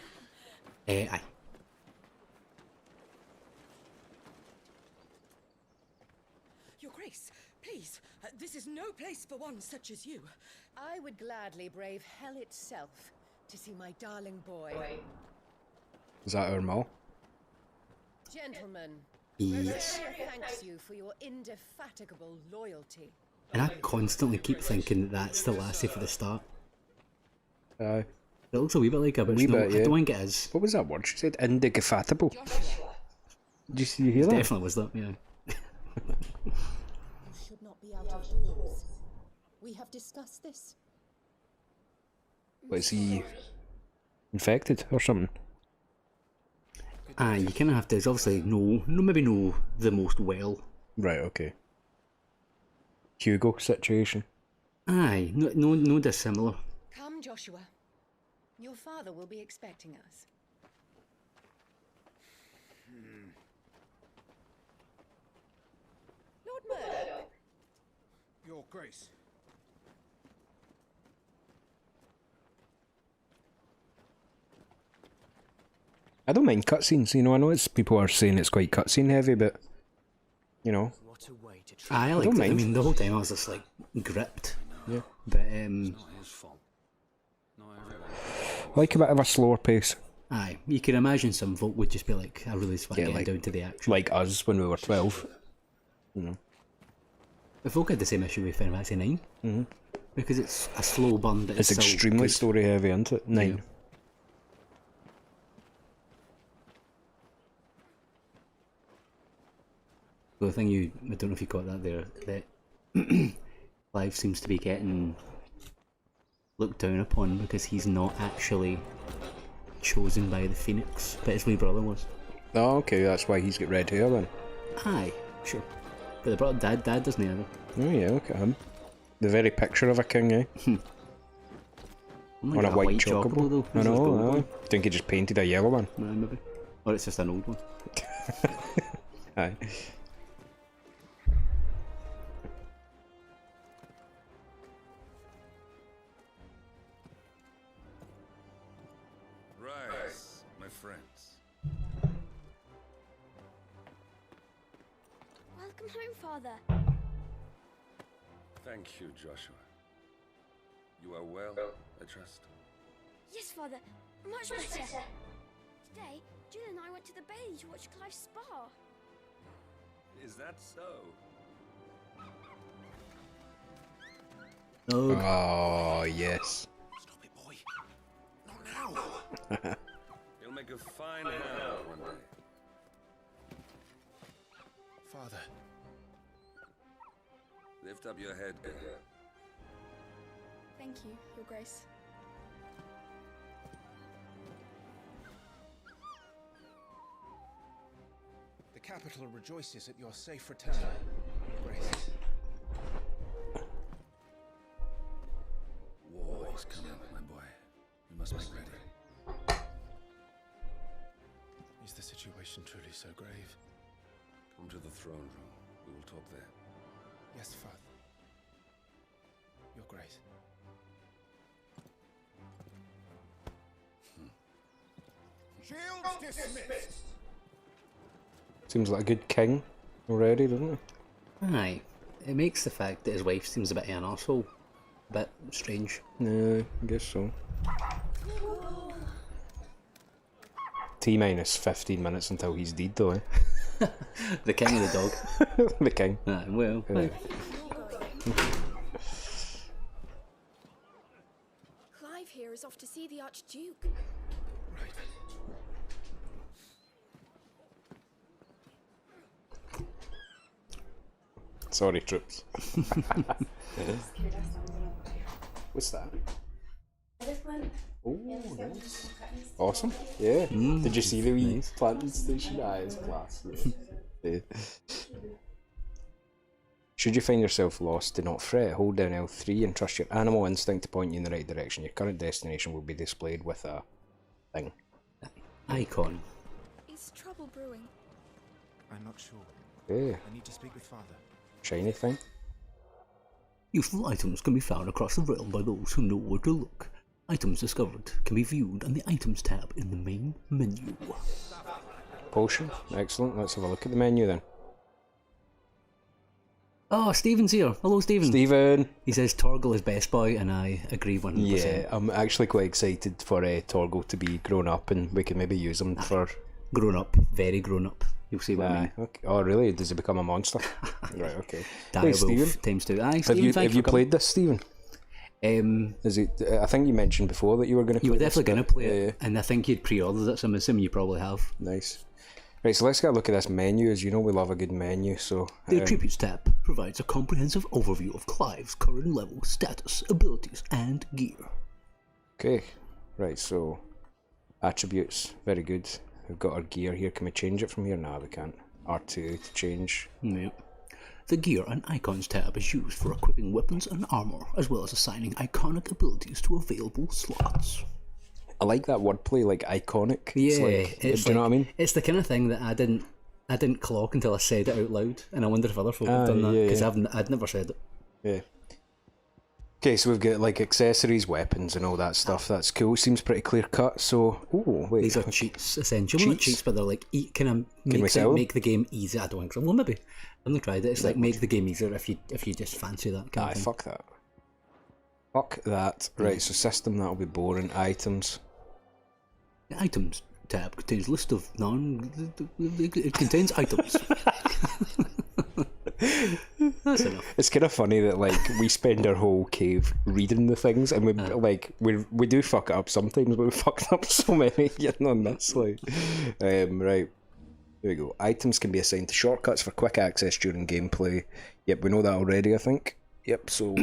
Speaker 1: Aye.
Speaker 12: Your Grace, please, this is no place for one such as you. I would gladly brave hell itself to see my darling boy.
Speaker 2: Is that our mall?
Speaker 12: Gentlemen,
Speaker 1: Yes.
Speaker 12: Reveria thanks you for your indefatigable loyalty.
Speaker 1: And I constantly keep thinking that that's the lassie for the start.
Speaker 2: Aye.
Speaker 1: It looks a wee bit like her, but
Speaker 2: Wee
Speaker 1: it's not.
Speaker 2: bit, yeah.
Speaker 1: I don't think it is.
Speaker 2: What was that word she said? Indefatigable. Did you hear
Speaker 1: It
Speaker 2: that?
Speaker 1: definitely was that, yeah.
Speaker 12: You should not be out of doors. We have discussed this.
Speaker 2: What, is he infected or something?
Speaker 1: Aye, you kind of have to. It's obviously maybe know the most well.
Speaker 2: Right, okay. Hugo situation.
Speaker 1: Aye, no dissimilar.
Speaker 12: Come, Joshua. Your father will be expecting us. Lord Murdoch.
Speaker 9: Your Grace.
Speaker 2: I don't mind cutscenes, you know, I know people are saying it's quite cutscene heavy, but, you know.
Speaker 1: Aye, I liked
Speaker 2: don't
Speaker 1: it. I
Speaker 2: mind.
Speaker 1: mean, the whole time I was just like gripped.
Speaker 2: Yeah.
Speaker 1: But
Speaker 2: I like a bit of a slower pace.
Speaker 1: aye, you can imagine some folk would just be like, I really just want to get
Speaker 2: like,
Speaker 1: down to the action.
Speaker 2: Like us when we were 12. You know.
Speaker 1: The folk had the same issue with Final Fantasy 9.
Speaker 2: Mm-hmm.
Speaker 1: Because it's a slow burn, but
Speaker 2: It's
Speaker 1: still
Speaker 2: extremely
Speaker 1: good.
Speaker 2: story heavy, isn't it? 9.
Speaker 1: other thing I don't know if you got that there, that Clive seems to be getting looked down upon because he's not actually chosen by the Phoenix, but his wee brother was.
Speaker 2: Oh, okay, that's why he's got red hair then.
Speaker 1: Aye, sure. But the brother, dad doesn't either.
Speaker 2: Oh yeah, look at him. The very picture of a king, eh? On a white chocobo.
Speaker 1: though.
Speaker 2: I know, I think he just painted a yellow one.
Speaker 1: Maybe. Or it's just an old one.
Speaker 2: Aye.
Speaker 7: Rise, my friends.
Speaker 10: Welcome home, Father.
Speaker 7: Thank you, Joshua. You are well, I trust.
Speaker 10: Yes, Father. Much better. Today, Jill and I went to the Bailey to watch Clive's spa.
Speaker 7: Is that so?
Speaker 2: Oh, yes.
Speaker 7: Stop it, boy. Not now. You'll make a fine hound one day.
Speaker 3: Father.
Speaker 7: Lift up your head, girl.
Speaker 10: Thank you, Your Grace.
Speaker 9: The capital rejoices at your safe return, Your Grace.
Speaker 7: War is coming, my boy. You must make ready.
Speaker 3: Is the situation truly so grave?
Speaker 7: Come to the throne room. We will talk there.
Speaker 6: Yes, Father. Your Grace.
Speaker 9: Shields dismissed!
Speaker 2: Seems like a good king already, doesn't he?
Speaker 1: Aye. It makes the fact that his wife seems a bit of an arsehole a bit strange.
Speaker 2: Yeah, I guess so. T-minus 15 minutes until he's dead though, eh?
Speaker 1: The king of the dog.
Speaker 2: The king.
Speaker 1: Aye, well.
Speaker 2: Yeah.
Speaker 10: Clive here is off to see the Archduke.
Speaker 6: Right.
Speaker 2: Sorry, troops. What's that? Oh, nice. Awesome. Yeah. Did you see the wee planting station? Ah, it's class. Yeah. Should you find yourself lost, do not fret. Hold down L3 and trust your animal instinct to point you in the right direction. Your current destination will be displayed with a thing.
Speaker 1: Icon.
Speaker 10: Is trouble brewing?
Speaker 6: I'm not sure.
Speaker 2: Yeah.
Speaker 6: I need to speak with Father.
Speaker 2: Shiny thing.
Speaker 1: Useful items can be found across the realm by those who know where to look. Items discovered can be viewed on the Items tab in the main menu.
Speaker 2: Potion. Excellent. Let's have a look at the menu then.
Speaker 1: Oh, Stephen's here. Hello, Stephen.
Speaker 2: Stephen!
Speaker 1: He says Torgal is best boy, and I agree 100%.
Speaker 2: Yeah, I'm actually quite excited for Torgal to be grown up and we can maybe use him for...
Speaker 1: Grown up. Very grown up. You'll see what I mean.
Speaker 2: Okay. Oh, really? Does he become a monster? Right, okay.
Speaker 1: Hey, Stephen.
Speaker 2: *2.
Speaker 1: Aye, Stephen,
Speaker 2: have you played this, Stephen? Is it? I think you mentioned before that you were going to play
Speaker 1: You were definitely going to play it,
Speaker 2: yeah.
Speaker 1: and I think you'd pre-ordered it, so I'm assuming you probably have.
Speaker 2: Nice. Right, so let's get a look at this menu. As you know, we love a good menu, so...
Speaker 1: The Attributes tab provides a comprehensive overview of Clive's current level, status, abilities, and gear.
Speaker 2: Okay, right, so... Attributes, very good. We've got our gear here. Can we change it from here? No, we can't. R2 to change.
Speaker 1: Yep. The Gear and Icons tab is used for equipping weapons and armor, as well as assigning iconic abilities to available slots.
Speaker 2: I like that wordplay, like iconic.
Speaker 1: Yeah,
Speaker 2: do you know what I mean?
Speaker 1: It's the kind of thing that I didn't clock until I said it out loud, and I wonder if other folk have done that, because I'd never said it.
Speaker 2: Yeah. Okay, so we've got like accessories, weapons, and all that stuff. That's cool. Seems pretty clear cut. So, oh wait,
Speaker 1: these are cheats essentially. Well, not cheats, but they're like can make the game easy. I don't think so. Well, maybe. I've not tried it. It's like make the game easier if you just fancy that. Kind of thing.
Speaker 2: Fuck that. Fuck that. Right. So system, that'll be boring. Items.
Speaker 1: The Items tab contains list of it contains items. That's enough.
Speaker 2: It's kind of funny that like we spend our whole cave reading the things, and we do fuck it up sometimes, but we fucked up so many getting on this. Like, right. There we go. Items can be assigned to shortcuts for quick access during gameplay. Yep, we know that already, I think. Yep, so...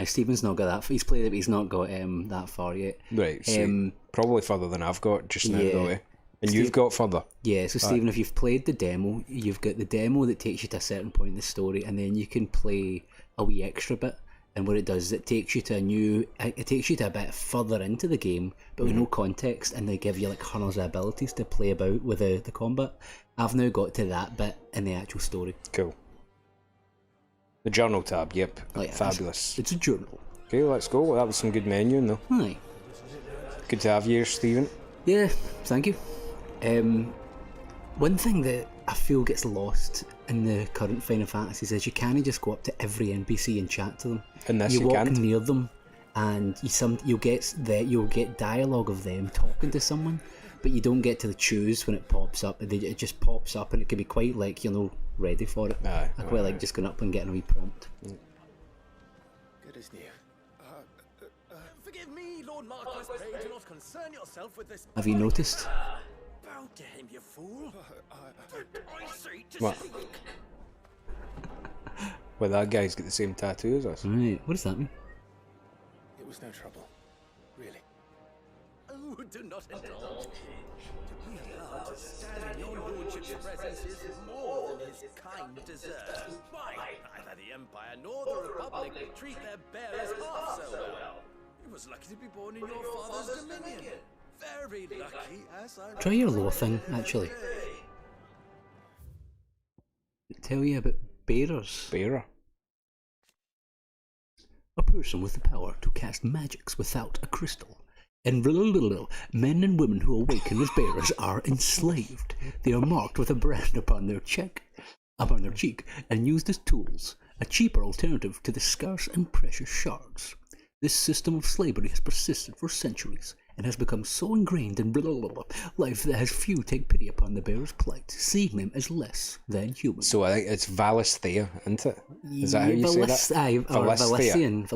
Speaker 1: Stephen's not got that. He's played it, but he's not got that far yet.
Speaker 2: Right, so probably further than I've got just now, though, eh? And you've got further.
Speaker 1: Yeah, so Stephen, if you've played the demo, you've got the demo that takes you to a certain point in the story, and then you can play a wee extra bit. And what it does is it takes you to a bit further into the game, but with no context, and they give you like hundreds of abilities to play about with the combat. I've now got to that bit in the actual story.
Speaker 2: Cool. The journal tab, yep.
Speaker 1: Oh, yeah,
Speaker 2: fabulous.
Speaker 1: It's a journal.
Speaker 2: Okay, let's go. That was some good menuing though.
Speaker 1: Aye.
Speaker 2: Good to have you here, Stephen.
Speaker 1: Yeah, thank you. One thing that I feel gets lost in the current Final Fantasies is you can't just go up to every NPC and chat to them.
Speaker 2: And this
Speaker 1: you walk
Speaker 2: can't.
Speaker 1: near them, and you'll get dialogue of them talking to someone, but you don't get to choose when it pops up. It just pops up, and it can be quite like ready for it.
Speaker 2: Aye,
Speaker 1: I quite like just going up and getting a wee prompt.
Speaker 3: Good as new. Forgive me, Lord Marquis, pray do not concern yourself with this.
Speaker 1: Have you noticed?
Speaker 3: Bow to him, you fool. I say to
Speaker 2: What?
Speaker 3: speak.
Speaker 2: Well, that guy's got the same tattoo as us.
Speaker 1: Right, what does that mean?
Speaker 3: It was no trouble, really. Oh, do not indulge. To be allowed to stand in your lordship's presence is more than his kind deserves. Why, neither the Empire nor the Republic treat their bearers half so well. You was lucky to be born in your father's dominion. Very lucky, as I...
Speaker 1: Try your law thing, actually. Tell you about bearers.
Speaker 2: Bearer.
Speaker 1: A person with the power to cast magics without a crystal. And men and women who awaken as bearers are enslaved. They are marked with a brand upon their cheek, and used as tools, a cheaper alternative to the scarce and precious shards. This system of slavery has persisted for centuries, and has become so ingrained in life that has few take pity upon the bearer's plight, seeing them as less than human.
Speaker 2: So I think it's Valisthea, isn't it? Is that how you say that?
Speaker 1: Valisthean.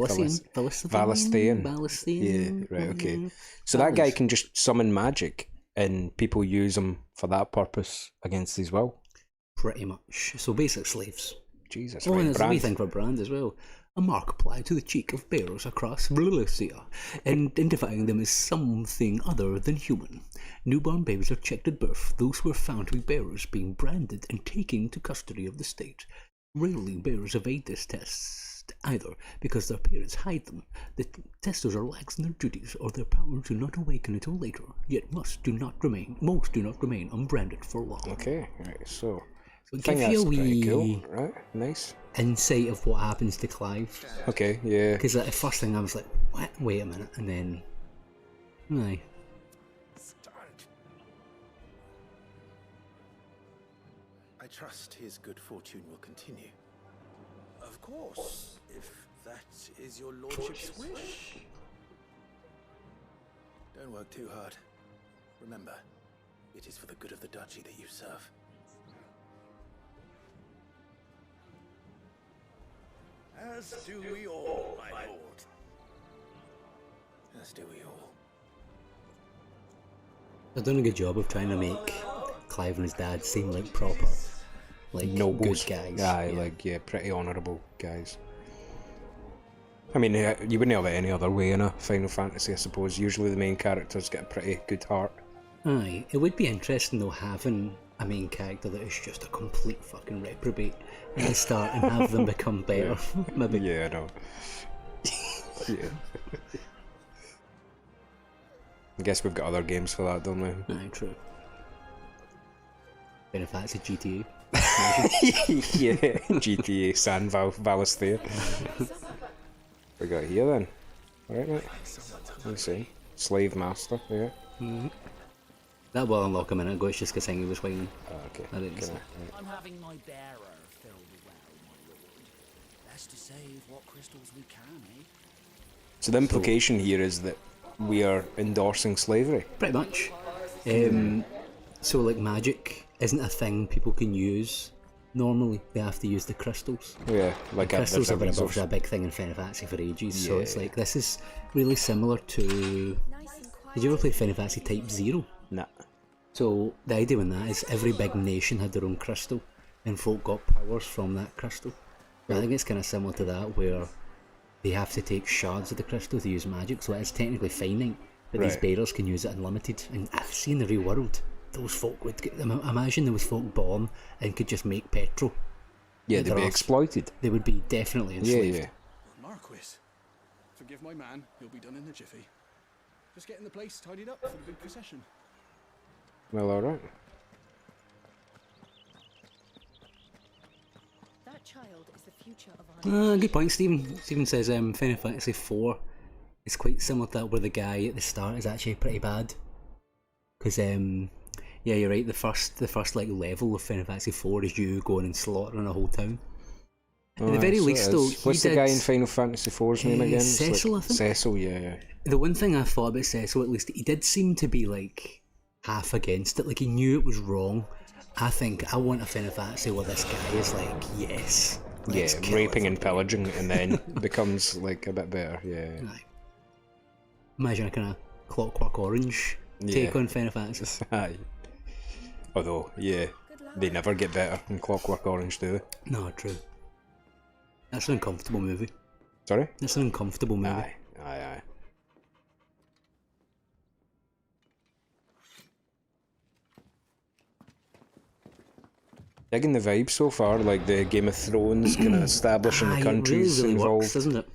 Speaker 2: Yeah, right, okay. So that guy can just summon magic, and people use him for that purpose against his will?
Speaker 1: Pretty much. So basic slaves.
Speaker 2: Jesus,
Speaker 1: Oh,
Speaker 2: right,
Speaker 1: and there's a wee
Speaker 2: brand.
Speaker 1: thing for brand as well. A mark applied to the cheek of bearers across Valisthea, identifying them as something other than human. Newborn babies are checked at birth, those who are found to be bearers being branded and taken into custody of the state. Rarely bearers evade this test, either because their parents hide them, the testers are lax in their duties, or their powers do not awaken until later, yet most do not remain unbranded for long.
Speaker 2: Okay, right, so...
Speaker 1: So
Speaker 2: I think
Speaker 1: give you a
Speaker 2: that's pretty
Speaker 1: wee
Speaker 2: cool, right? Nice.
Speaker 1: insight of what happens to Clive.
Speaker 2: Okay, yeah.
Speaker 1: Because the first thing I was like, what? Wait a minute, and then... Aye.
Speaker 3: I trust his good fortune will continue. Of course, if that is your lordship's wish. Don't work too hard. Remember, it is for the good of the duchy that you serve. As do we all, my lord. As do we all.
Speaker 1: They've done a good job of trying to make Clive and his dad seem like proper, like
Speaker 2: Nobles.
Speaker 1: good guys.
Speaker 2: Aye, pretty honourable guys. I mean, you wouldn't have it any other way in a Final Fantasy, I suppose. Usually the main characters get a pretty good heart.
Speaker 1: Aye, it would be interesting though having a main character that is just a complete fucking reprobate at the start and have them become better. Maybe.
Speaker 2: Yeah, I know. Yeah. I guess we've got other games for that, don't we?
Speaker 1: Aye, true. Final Fantasy GTA.
Speaker 2: Yeah, GTA San Valisthea. We got here then. Alright, mate. Let me see. Slave Master, yeah.
Speaker 1: Mm-hmm. That will unlock a minute ago, it's just because Hingy was whining.
Speaker 2: Oh, okay.
Speaker 1: I didn't see.
Speaker 13: I'm having my bearer filled well, my lord. Best to save what crystals we can, eh?
Speaker 2: So the implication here is that we are endorsing slavery.
Speaker 1: Pretty much. So like magic isn't a thing people can use normally. They have to use the crystals.
Speaker 2: Yeah, like
Speaker 1: crystals have been a big thing in Final Fantasy for ages. So it's like this is really similar to. Did you ever play Final Fantasy Type 0?
Speaker 2: Nah.
Speaker 1: So the idea with that is every big nation had their own crystal, and folk got powers from that crystal. But I think it's kind of similar to that, where they have to take shards of the crystal to use magic, so it is technically finite, but these bearers can use it unlimited. And I've seen the real world, those folk would imagine there was folk born and could just make petrol.
Speaker 2: Yeah, they'd be exploited.
Speaker 1: They would be definitely enslaved.
Speaker 2: Yeah.
Speaker 4: Marquis, forgive my man, he'll be done in a jiffy. Just getting the place tidied up for the big procession.
Speaker 2: Well, alright.
Speaker 12: That child is the future of our
Speaker 1: Good point, Stephen. Stephen says Final Fantasy IV is quite similar to that, where the guy at the start is actually pretty bad. Because, yeah, you're right, the first like level of Final Fantasy IV is you going and slaughtering a whole town. At the very least, though,
Speaker 2: what's the guy in Final Fantasy IV's name again?
Speaker 1: Cecil,
Speaker 2: like,
Speaker 1: I think.
Speaker 2: Cecil, yeah.
Speaker 1: The one thing I thought about Cecil, at least, he did seem to be like half against it. Like he knew it was wrong. I think I want a Final Fantasy where this guy is like, yes, let's kill
Speaker 2: raping and pillaging, and then becomes like a bit better. Yeah.
Speaker 1: Aye. Imagine a kind of Clockwork Orange take on Final Fantasy.
Speaker 2: Aye. Although, yeah, they never get better in Clockwork Orange, do they?
Speaker 1: No, true. That's an uncomfortable movie.
Speaker 2: Sorry?
Speaker 1: That's an uncomfortable movie.
Speaker 2: Aye. Digging the vibe so far, like the Game of Thrones kind of establishing the countries
Speaker 1: it really
Speaker 2: involved.
Speaker 1: Works, doesn't it?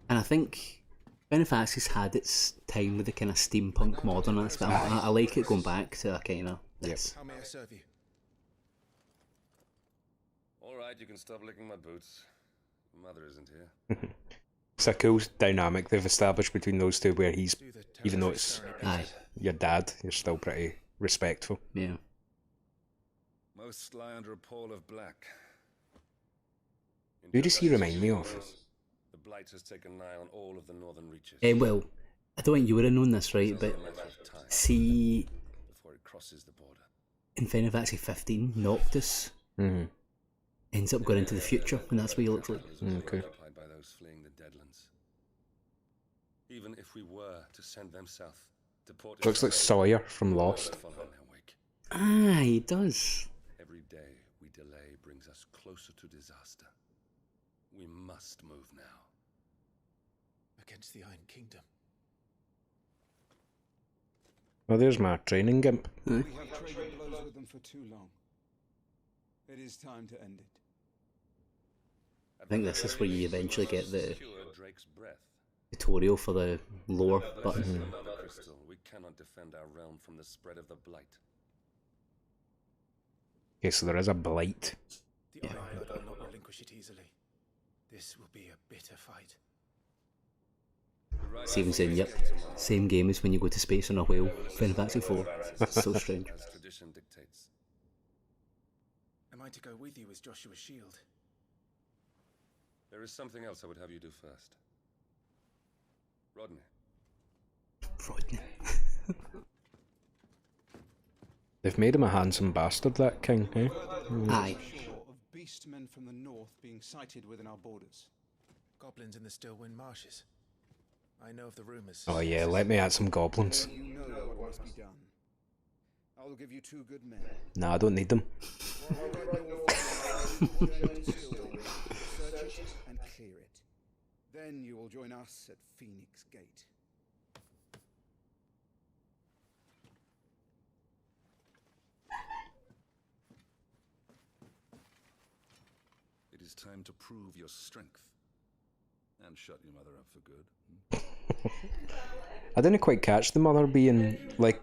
Speaker 1: And I think Final Fantasy's had its time with the kind of steampunk modern aspect. I like it going back to a kind of this.
Speaker 6: How may I serve you?
Speaker 14: Alright, you can stop licking my boots. Mother isn't here.
Speaker 2: It's a cool dynamic they've established between those two, where he's, even though it's your dad, you're still pretty respectful.
Speaker 1: Yeah.
Speaker 14: Most lie under a pall of black.
Speaker 2: Who does he remind me of?
Speaker 14: The blight has taken an eye on all of the northern reaches.
Speaker 1: Well, I don't think you would have known this, right? But see,
Speaker 14: before it crosses the border.
Speaker 1: In Final Fantasy 15, Noctis ends up going into the future, and that's what he looks like.
Speaker 2: Okay.
Speaker 14: Occupied by those fleeing the Deadlands. Even if we were to send them south, deport.
Speaker 2: Looks like Sawyer from Lost.
Speaker 1: Ah, he does.
Speaker 14: Every day we delay brings us closer to disaster. We must move now.
Speaker 6: Against the Iron Kingdom.
Speaker 2: Well, there's my training gimp.
Speaker 9: We have traded blows with them for too long. It is time to end it.
Speaker 1: I think this is where you eventually get the tutorial for the lore button.
Speaker 14: We cannot defend our realm from the spread of the blight.
Speaker 2: Okay, so there is a blight.
Speaker 6: The Iron Blood will not relinquish it easily. This will be a bitter fight.
Speaker 1: Stephen saying, yep, same game as when you go to space on a whale. Final Fantasy 4. So strange.
Speaker 14: As tradition dictates.
Speaker 6: Am I to go with you as Joshua's shield?
Speaker 14: There is something else I would have you do first. Rodney.
Speaker 1: Rodney.
Speaker 2: They've made him a handsome bastard, that king, eh?
Speaker 1: Aye.
Speaker 9: Of beastmen from the north being sighted within our borders.
Speaker 6: Goblins in the Stillwind marshes. I know of the rumors.
Speaker 2: Oh yeah, let me add some goblins.
Speaker 9: You know what must be done. I will give you 2 good men.
Speaker 2: Nah, I don't need them.
Speaker 9: Search it and clear it. Then you will join us at Phoenix Gate.
Speaker 15: It is time to prove your strength. And shut your mother up for good.
Speaker 2: I didn't quite catch the mother being, like,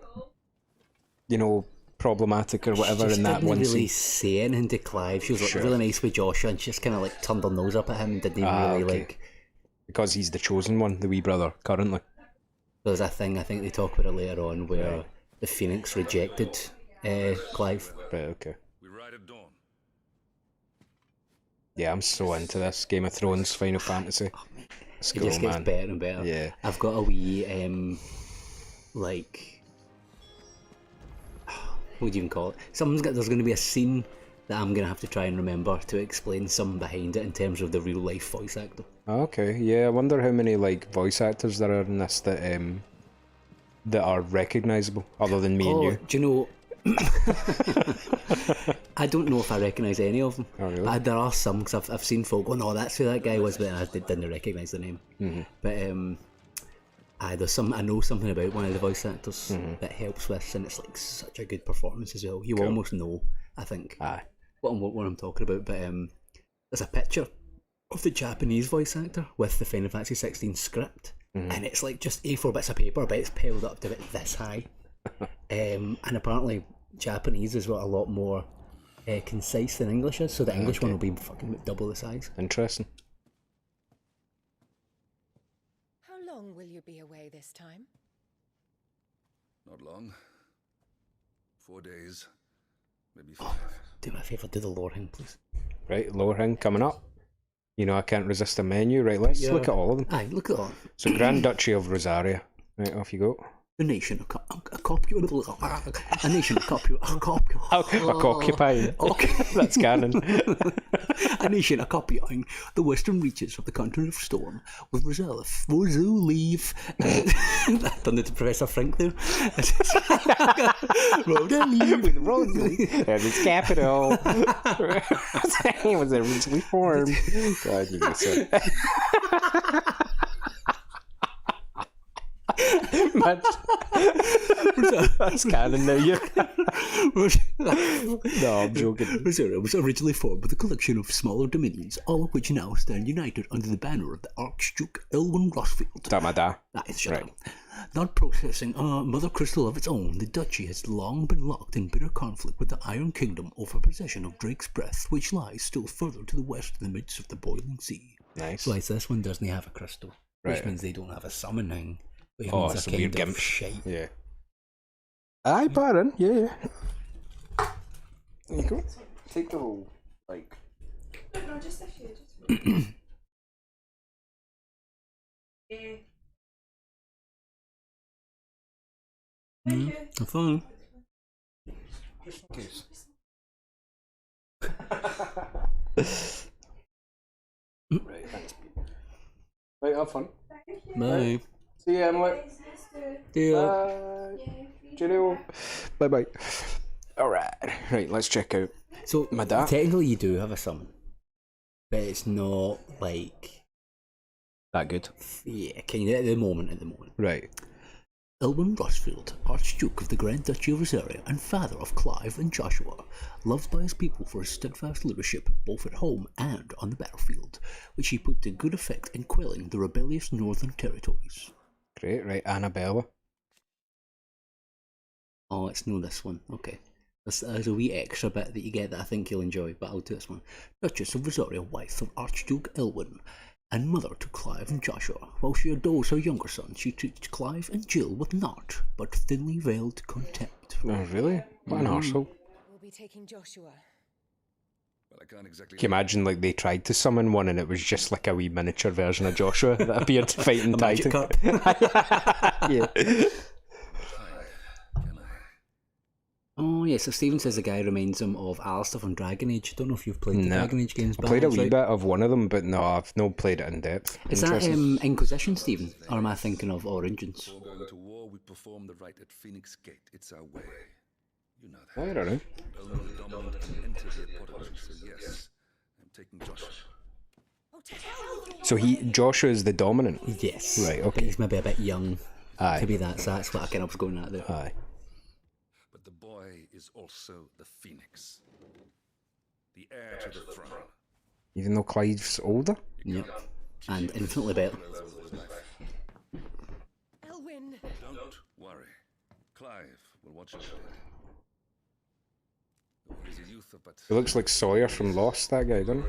Speaker 2: you know, problematic or whatever in that one
Speaker 1: scene. She didn't really
Speaker 2: scene.
Speaker 1: say anything to Clive. She was like really nice with Joshua, and she just kind of like turned her nose up at him and didn't really like.
Speaker 2: Because he's the chosen one, the wee brother, currently.
Speaker 1: There's a thing, I think they talk about it later on, where the Phoenix rejected Clive.
Speaker 2: Right, okay.
Speaker 15: We ride at dawn.
Speaker 2: Yeah, I'm so into this. Game of Thrones, Final Fantasy. It's
Speaker 1: It
Speaker 2: cool,
Speaker 1: just gets
Speaker 2: man.
Speaker 1: better and better.
Speaker 2: Yeah.
Speaker 1: I've got a wee, like, what do you even call it? There's going to be a scene that I'm going to have to try and remember to explain some behind it in terms of the real life voice actor.
Speaker 2: Okay, yeah, I wonder how many, like, voice actors there are in this that, that are recognisable, other than me and you?
Speaker 1: Do you know? I don't know if I recognise any of them.
Speaker 2: Oh, really?
Speaker 1: But there are some, because I've seen folk going, oh, that's who that guy was, but I didn't recognise the name. But there's some, I know something about one of the voice actors that helps with, and it's like such a good performance as well. You almost know, I think, what I'm talking about. But there's a picture of the Japanese voice actor with the Final Fantasy 16 script, and it's like just A4 bits of paper, but it's piled up to about this high. And apparently Japanese is a lot more concise than English is, so the English one will be fucking double the size.
Speaker 2: Interesting.
Speaker 12: How long will you be away this time?
Speaker 15: Not long. 4 days. Maybe 5.
Speaker 1: Do me a favour, do the lore thing, please.
Speaker 2: Right, lore thing coming up. You know I can't resist a menu. Right, let's look at all of them.
Speaker 1: Aye, look at all.
Speaker 2: So Grand Duchy of Rosaria. Right, off you go.
Speaker 1: A nation, a copy, a nation, a copy,
Speaker 2: occupying. That's canon.
Speaker 1: A nation occupying the western reaches of the continent of Storm, with Rosella leave. I've done it to Professor Frank there. Rhoda leave.
Speaker 2: With Rosalie and its capital. It was originally formed. God, you can say. That's canon now, you. No, I'm joking.
Speaker 1: Rosaria was originally formed with a collection of smaller dominions, all of which now stand united under the banner of the Archduke Elwyn Rossfield.
Speaker 2: Damada.
Speaker 1: That is shut up. Not possessing a mother crystal of its own, the duchy has long been locked in bitter conflict with the Iron Kingdom over possession of Drake's Breath, which lies still further to the west in the midst of the boiling sea.
Speaker 2: Nice.
Speaker 1: So this one doesn't have a crystal, which means they don't have a summoning.
Speaker 2: It's a weird gimp.
Speaker 1: Shite.
Speaker 2: Yeah. Aye, Baron. Yeah. There you go. Take the whole, like.
Speaker 11: No, just a few. Thank you.
Speaker 1: I'm fine.
Speaker 2: Right, thanks. Right, have fun.
Speaker 1: Bye.
Speaker 2: See you, Emily.
Speaker 1: See ya.
Speaker 2: Bye. Cheerio. Bye. Alright. Right, let's check out.
Speaker 1: So,
Speaker 2: my dad.
Speaker 1: Technically, you do have a summon, but it's not like
Speaker 2: that good.
Speaker 1: Yeah, kind of at the moment.
Speaker 2: Right.
Speaker 1: Elwyn Rossfield, Archduke of the Grand Duchy of Rosaria and father of Clive and Joshua, loved by his people for his steadfast leadership both at home and on the battlefield, which he put to good effect in quelling the rebellious northern territories.
Speaker 2: Great, right, Annabella.
Speaker 1: Oh, it's no this one. Okay. There's a wee extra bit that you get that I think you'll enjoy, but I'll do this one. Duchess of Rosaria, wife of Archduke Elwyn, and mother to Clive and Joshua. While she adores her younger son, she treats Clive and Jill with naught but thinly veiled contempt.
Speaker 2: Oh, really? What an arsehole.
Speaker 12: We'll be taking Joshua.
Speaker 15: Well, I can't exactly.
Speaker 2: Can you imagine, like, they tried to summon one and it was just like a wee miniature version of Joshua that appeared fighting Titan? Yeah.
Speaker 1: Oh yeah, so Stephen says the guy reminds him of Alistair from Dragon Age. Don't know if you've played the Dragon Age games.
Speaker 2: I played a wee bit of one of them, but no, I've not played it in depth.
Speaker 1: Is that Inquisition, Stephen? Or am I thinking of Origins?
Speaker 15: Before going to war, we perform the rite at Phoenix Gate. It's our way. You know that.
Speaker 2: I don't know.
Speaker 15: Only the dominant can enter the apology, so yes, I'm taking Joshua.
Speaker 2: So Joshua is the dominant?
Speaker 1: Yes.
Speaker 2: Right, okay.
Speaker 1: But he's maybe a bit young
Speaker 2: to
Speaker 1: be that, so that's what I kind of was going at there.
Speaker 2: Aye.
Speaker 15: But the boy is also the Phoenix. The heir to the throne.
Speaker 2: Even though Clive's older?
Speaker 1: Yep. And infinitely better.
Speaker 12: Elwyn!
Speaker 15: Don't worry. Clive will watch over you. He's a youth, but
Speaker 2: He looks like Sawyer from Lost, that guy, doesn't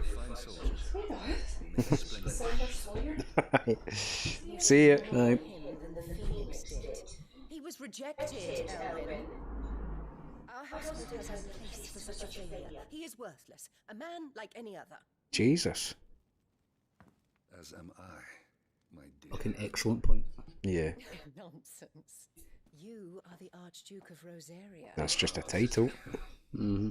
Speaker 2: he? See ya.
Speaker 1: Bye.
Speaker 12: He was rejected, Elwyn. Our household has no place for such a failure. He is worthless, a man like any other.
Speaker 2: Jesus.
Speaker 15: As am I, my dear.
Speaker 1: Fucking excellent point.
Speaker 2: Yeah.
Speaker 12: Nonsense. You are the Archduke of Rosaria.
Speaker 2: That's just a title.
Speaker 1: Mm-hmm.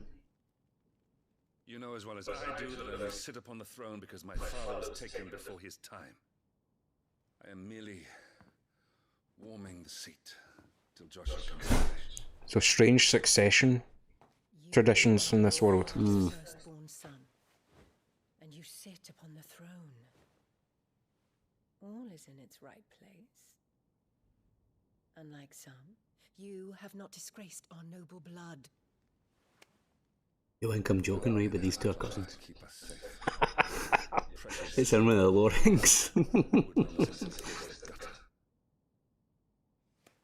Speaker 15: You know as well as I do that I only sit upon the throne because my father was taken before his time. I am merely warming the seat. till Joshua comes back.
Speaker 2: So strange succession traditions in this world.
Speaker 12: Firstborn son, and you sit upon the throne. All is in its right place. Unlike some, you have not disgraced our noble blood.
Speaker 1: You think I'm joking, right? But these two are cousins. It's in one of the lorings.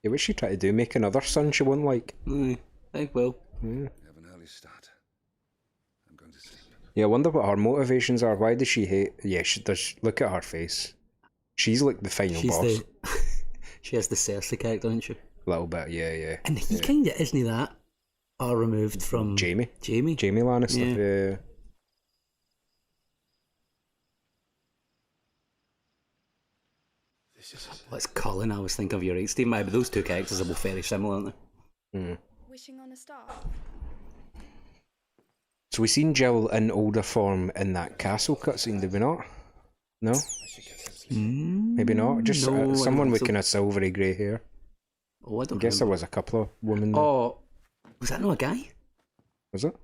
Speaker 2: Yeah, what's she trying to do? Make another son she won't like?
Speaker 1: I will.
Speaker 2: Yeah.
Speaker 15: Have an early start. I'm going to sleep.
Speaker 2: Yeah, I wonder what her motivations are. Why does she hate? Yeah, she does. Look at her face. She's like the final boss.
Speaker 1: She has the Cersei character, doesn't she?
Speaker 2: A little bit, yeah.
Speaker 1: And he kind of isn't he that? Or removed from
Speaker 2: Jaime
Speaker 1: Lannister.
Speaker 2: Yeah.
Speaker 1: What's Colin? I was thinking of, you're right, Steve. But those two characters are both very similar, aren't they?
Speaker 10: Wishing on a star.
Speaker 2: So we seen Jill in older form in that castle cutscene, did we not? No? Maybe not. Just
Speaker 1: no,
Speaker 2: someone with
Speaker 1: so.
Speaker 2: kind of silvery grey hair.
Speaker 1: Oh, I don't
Speaker 2: guess
Speaker 1: remember.
Speaker 2: there was a couple of women there.
Speaker 1: Oh, was that not a guy?
Speaker 2: Was it?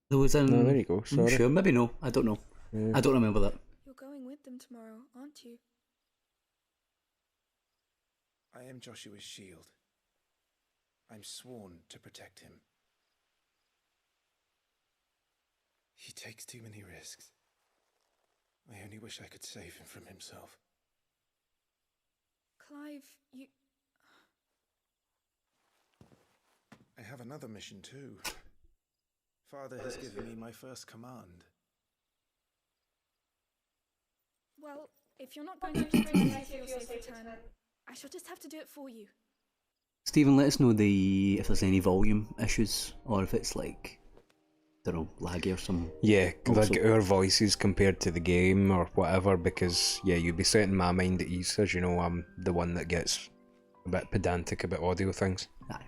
Speaker 1: There was an...
Speaker 2: No, there you go. Sorry.
Speaker 1: Sure, maybe no. I don't know.
Speaker 2: Yeah.
Speaker 1: I don't remember that.
Speaker 10: You're going with them tomorrow, aren't you?
Speaker 6: I am Joshua's shield. I'm sworn to protect him. He takes too many risks. I only wish I could save him from himself.
Speaker 10: Clive, you...
Speaker 6: I have another mission too. Father has given me my first command.
Speaker 10: Well, if you're not going to keep him alive for your safe return, I shall just have to do it for you.
Speaker 1: Stephen, let us know if there's any volume issues, or if it's like, I don't know, laggy or something.
Speaker 2: Yeah, like our voices compared to the game or whatever, because yeah, you'd be setting my mind at ease, as you know, I'm the one that gets a bit pedantic about audio things.
Speaker 1: Aye.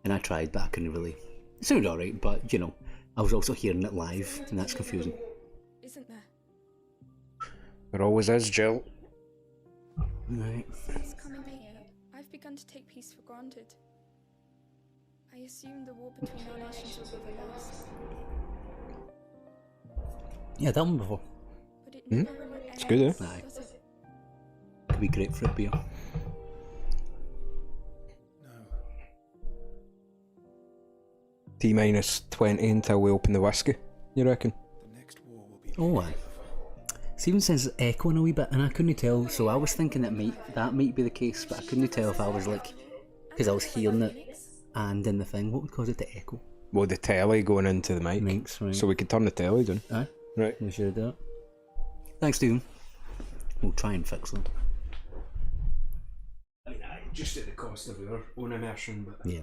Speaker 1: And I tried, but I couldn't really. It sounded alright, but you know, I was also hearing it live, and that's confusing.
Speaker 10: Isn't there?
Speaker 2: There always is, Jill.
Speaker 1: Right.
Speaker 10: Since coming here, I've begun to take peace for granted. I assumed the war between our nations would be the last.
Speaker 1: Yeah, that one before.
Speaker 10: But it never really
Speaker 2: It's good, eh?
Speaker 1: Aye.
Speaker 10: does it?
Speaker 1: Could be grapefruit beer.
Speaker 2: T-minus 20 until we open the whiskey, you reckon?
Speaker 1: Oh, aye. Stephen says echoing a wee bit, and I couldn't tell, so I was thinking that might be the case, but I couldn't tell if I was like, because I was hearing it and in the thing, what would cause it to echo?
Speaker 2: Well, the telly going into the mic.
Speaker 1: Mics, right.
Speaker 2: So we could turn the telly down.
Speaker 1: Aye.
Speaker 2: Right.
Speaker 1: We should do it. Thanks, Stephen. We'll try and fix them.
Speaker 2: I mean, just at the cost of our own immersion, but...
Speaker 1: Yeah.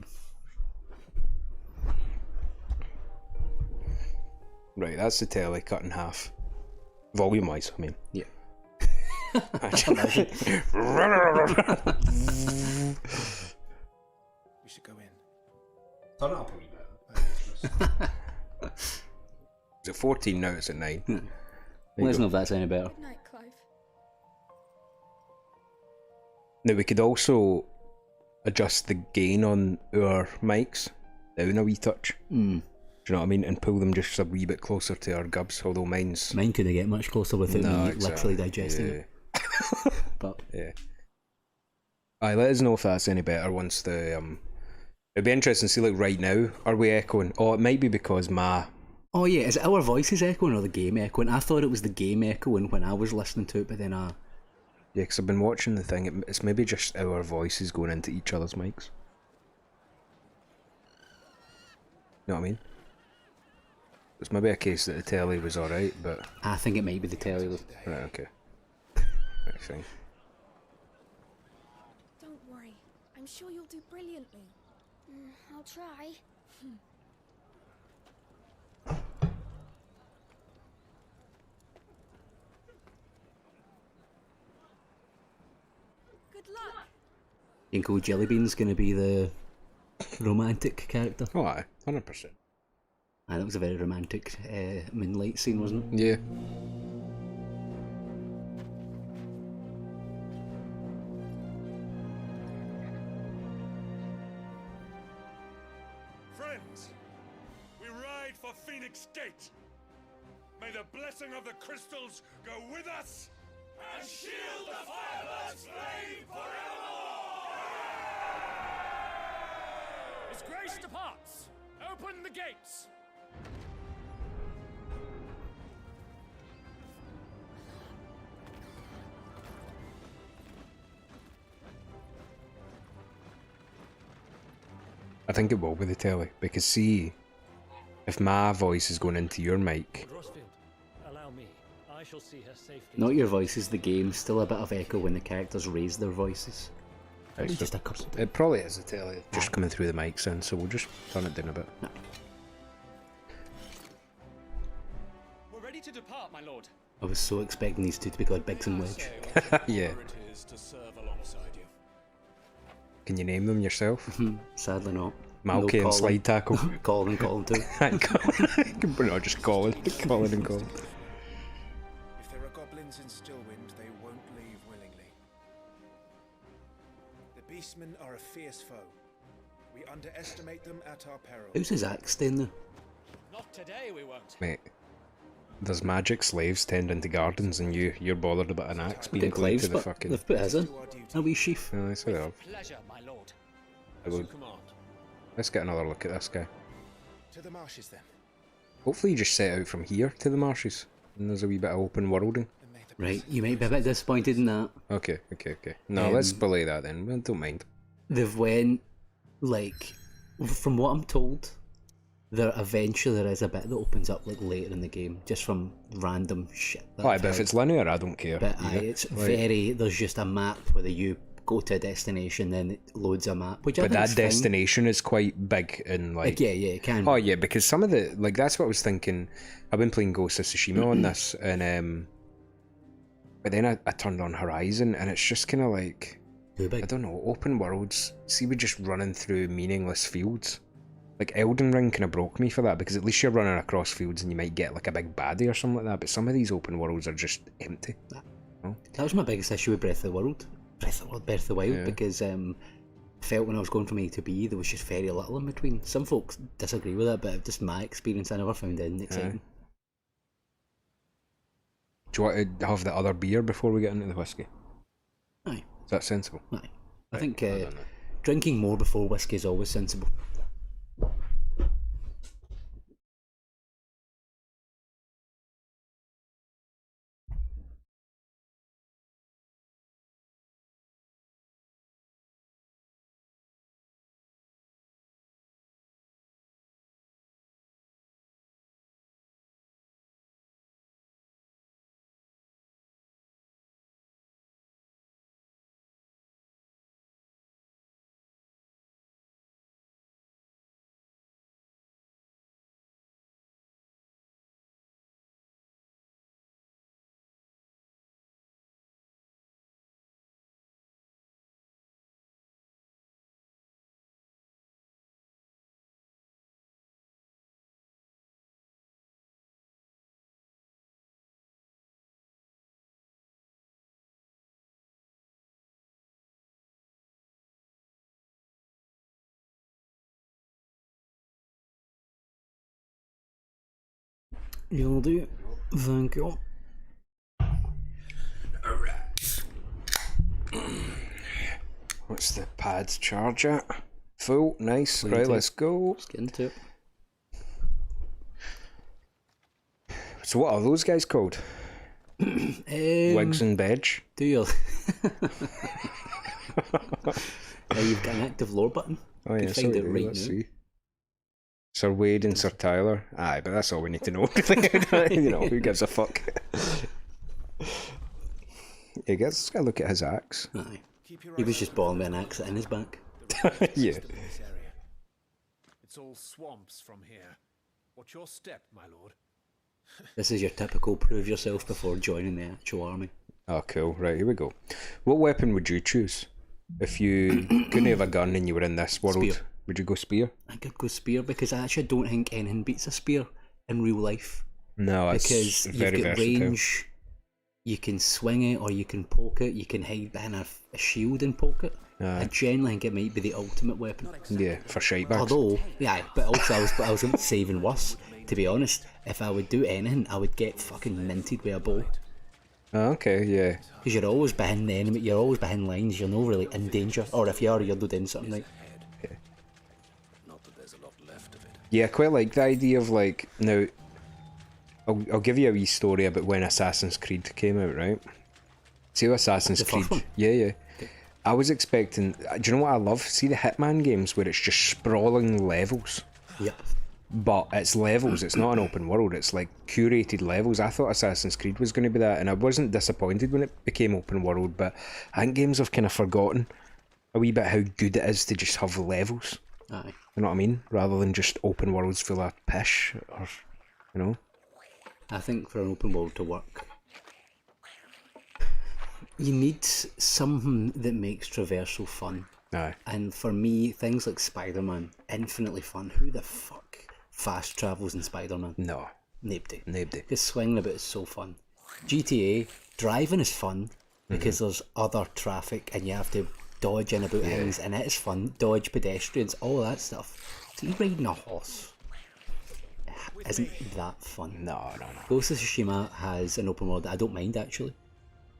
Speaker 2: Right, that's the telly cut in half. Volume-wise, I mean.
Speaker 1: Yeah.
Speaker 6: We should go in.
Speaker 2: Turn it up a wee bit. Is it 14 now? It's at 9.
Speaker 1: Let us know if that's any better.
Speaker 10: Good night, Clive.
Speaker 2: Now we could also adjust the gain on our mics down a wee touch.
Speaker 1: Mm.
Speaker 2: Do you know what I mean? And pull them just a wee bit closer to our gubs, although mine
Speaker 1: couldn't get much closer without me literally digesting it. But
Speaker 2: yeah. Aye, let us know if that's any better once the it'd be interesting to see, like, right now, are we echoing? Oh, it might be because
Speaker 1: oh yeah, is it our voices echoing or the game echoing? I thought it was the game echoing when I was listening to it, but then
Speaker 2: yeah, because I've been watching the thing, it's maybe just our voices going into each other's mics. You know what I mean? It's maybe a case that the telly was alright, but...
Speaker 1: I think it might be the telly though.
Speaker 2: Right, okay. Right, fine.
Speaker 10: Don't worry. I'm sure you'll do brilliantly.
Speaker 11: I'll try.
Speaker 10: Good luck.
Speaker 1: Uncle Jellybean's going to be the romantic character.
Speaker 2: Oh, aye, 100%.
Speaker 1: Aye, that was a very romantic moonlight scene, wasn't it?
Speaker 2: Yeah.
Speaker 7: blessing of the crystals go with us and shield the Firebird's flame forevermore!
Speaker 16: His Grace departs! Open the gates!
Speaker 2: I think it will be the telly, because see, if my voice is going into your mic...
Speaker 16: Allow me. I shall see her safely.
Speaker 1: Not your voices, the game. Still a bit of echo when the characters raise their voices.
Speaker 2: Right,
Speaker 1: Just a couple.
Speaker 2: It probably is the telly, just coming through the mics in, so we'll just turn it down a bit.
Speaker 16: We're ready to depart, my lord.
Speaker 1: I was so expecting these two to be called Biggs and Wedge.
Speaker 2: Yeah. Can you name them yourself?
Speaker 1: Sadly not.
Speaker 2: Malky
Speaker 1: No
Speaker 2: and
Speaker 1: Colin.
Speaker 2: Slide Tackle.
Speaker 1: Colin too.
Speaker 2: We're not just Colin and Colin.
Speaker 6: If there are goblins in Stillwind, they won't leave willingly. The beastmen are a fierce foe. We underestimate them at our peril.
Speaker 1: How's his axe staying there?
Speaker 16: Not today, we won't.
Speaker 2: Mate, there's magic slaves tending to gardens, and you're bothered about an axe being
Speaker 1: Big
Speaker 2: glued to
Speaker 1: claves,
Speaker 2: the
Speaker 1: but
Speaker 2: fucking...
Speaker 1: they've put his in. A wee sheaf.
Speaker 2: No, that's it.
Speaker 16: Pleasure, my lord.
Speaker 2: Let's get another look at this guy.
Speaker 6: To the marshes then.
Speaker 2: Hopefully you just set out from here to the marshes, and there's a wee bit of open worlding.
Speaker 1: Right, you might be a bit disappointed in that.
Speaker 2: Okay. No, let's belay that then. I don't mind.
Speaker 1: They've went, like, from what I'm told, there is a bit that opens up like later in the game, just from random shit.
Speaker 2: But if it's linear, I don't care.
Speaker 1: But
Speaker 2: either.
Speaker 1: it's
Speaker 2: Like-
Speaker 1: very, there's just a map where you go to a destination, then it loads a map, which I
Speaker 2: But
Speaker 1: think
Speaker 2: that
Speaker 1: is fine.
Speaker 2: destination is quite big and like...
Speaker 1: Yeah, it can.
Speaker 2: Oh yeah, because some of the... Like, that's what I was thinking. I've been playing Ghost of Tsushima on this, and... But then I turned on Horizon, and it's just kind of like...
Speaker 1: Too big.
Speaker 2: I don't know, open worlds. See, we're just running through meaningless fields. Like, Elden Ring kind of broke me for that, because at least you're running across fields and you might get like a big baddie or something like that, but some of these open worlds are just empty.
Speaker 1: That was my biggest issue with Breath of the Wild,
Speaker 2: Yeah.
Speaker 1: because I felt when I was going from A to B, there was just very little in between. Some folks disagree with that, but just my experience, I never found it exciting.
Speaker 2: Do you want to have the other beer before we get into the whiskey?
Speaker 1: Aye.
Speaker 2: Is that sensible?
Speaker 1: Aye. I think drinking more before whiskey is always sensible. You'll do. Thank you.
Speaker 2: What's the pads charge at? Full, nice.
Speaker 1: Plenty.
Speaker 2: Right, let's go.
Speaker 1: Let's get into it.
Speaker 2: So what are those guys called? Wigs and Bedge?
Speaker 1: Do you? You've got an active lore button.
Speaker 2: Oh
Speaker 1: You
Speaker 2: yeah,
Speaker 1: can find
Speaker 2: so
Speaker 1: it right
Speaker 2: let's
Speaker 1: now.
Speaker 2: see. Sir Wade and Sir Tyler. Aye, but that's all we need to know. You know, who gives a fuck? He gets a look at his axe.
Speaker 1: Aye. He was just born with an axe in his back.
Speaker 2: Yeah.
Speaker 3: It's all swamps from here. What's your step, my lord?
Speaker 1: This is your typical prove yourself before joining the actual army.
Speaker 2: Oh, cool. Right, here we go. What weapon would you choose? If you couldn't have a gun and you were in this world,
Speaker 1: Spear.
Speaker 2: would you go spear?
Speaker 1: I think I'd go spear because I actually don't think anything beats a spear in real life.
Speaker 2: No, it's
Speaker 1: because
Speaker 2: very
Speaker 1: you've got
Speaker 2: versatile.
Speaker 1: range, you can swing it or you can poke it, you can hide behind a shield and poke it.
Speaker 2: Aye.
Speaker 1: I genuinely think it might be the ultimate weapon.
Speaker 2: Yeah, for shite bags.
Speaker 1: Although, yeah, but also I was saving worse. to be honest, if I would do anything, I would get fucking minted with a bow.
Speaker 2: Oh, okay, yeah.
Speaker 1: Because you're always behind the enemy, you're always behind lines, you're not really in danger. Or if you are, you're not doing something right.
Speaker 2: Yeah, I quite like the idea of like, now, I'll give you a wee story about when Assassin's Creed came out, right? See Assassin's Creed, yeah. I was expecting, do you know what I love? See the Hitman games where it's just sprawling levels.
Speaker 1: Yep.
Speaker 2: But it's levels, it's not an open world, it's like curated levels. I thought Assassin's Creed was going to be that, and I wasn't disappointed when it became open world, but I think games have kind of forgotten a wee bit how good it is to just have levels.
Speaker 1: Aye.
Speaker 2: You know what I mean? Rather than just open worlds full of pish, or, you know?
Speaker 1: I think for an open world to work, you need something that makes traversal fun.
Speaker 2: Aye.
Speaker 1: And for me, things like Spider-Man, infinitely fun. Who the fuck fast travels in Spider-Man?
Speaker 2: No.
Speaker 1: Nobody.
Speaker 2: Nobody.
Speaker 1: Just swinging about is so fun. GTA, driving is fun because there's other traffic and you have to dodge in about things, and it is fun. Dodge pedestrians, all that stuff. See, riding a horse isn't that fun.
Speaker 2: No.
Speaker 1: Ghost of Tsushima has an open world that I don't mind actually,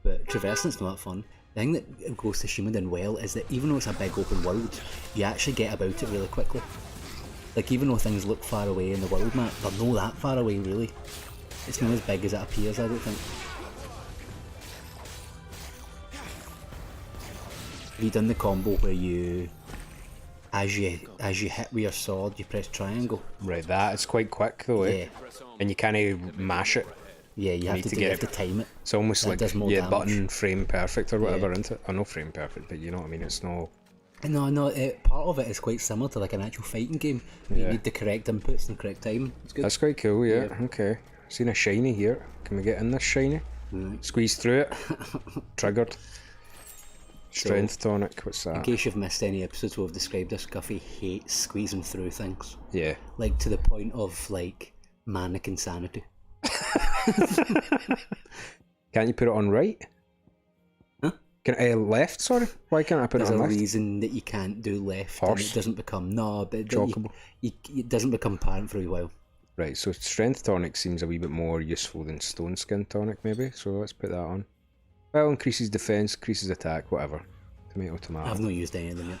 Speaker 1: but traversing's not that fun. The thing that Ghost of Tsushima done well is that even though it's a big open world, you actually get about it really quickly. Like, even though things look far away in the world map, they're not that far away really. It's not as big as it appears, I don't think. Have you done the combo where you, as you hit with your sword, you press triangle?
Speaker 2: Right, that is quite quick though, eh?
Speaker 1: Yeah.
Speaker 2: And you can't mash it.
Speaker 1: Yeah, you have to time it.
Speaker 2: It's almost
Speaker 1: That
Speaker 2: like,
Speaker 1: does more damage.
Speaker 2: button frame perfect or whatever, isn't it? Or no frame perfect, but you know what I mean, it's no...
Speaker 1: No, part of it is quite similar to like an actual fighting game. You
Speaker 2: Yeah.
Speaker 1: need the correct inputs and the correct time. It's good.
Speaker 2: That's quite cool, yeah. Okay. Seen a shiny here. Can we get in this shiny? Squeeze through it. Triggered. Strength tonic, what's that?
Speaker 1: In case you've missed any episodes we've described this, Guffie hates squeezing through things.
Speaker 2: Yeah.
Speaker 1: Like to the point of like manic insanity.
Speaker 2: Can't you put it on right?
Speaker 1: Huh?
Speaker 2: Can left, sorry? Why can't I put
Speaker 1: There's
Speaker 2: it on
Speaker 1: a
Speaker 2: left?
Speaker 1: reason that you can't do left.
Speaker 2: Horse?
Speaker 1: And it doesn't become
Speaker 2: Chockable.
Speaker 1: It doesn't become apparent for a while.
Speaker 2: Right, so strength tonic seems a wee bit more useful than stone skin tonic maybe, so let's put that on. Well, increases defense, increases attack, whatever. Tomato.
Speaker 1: I've not used any of them yet.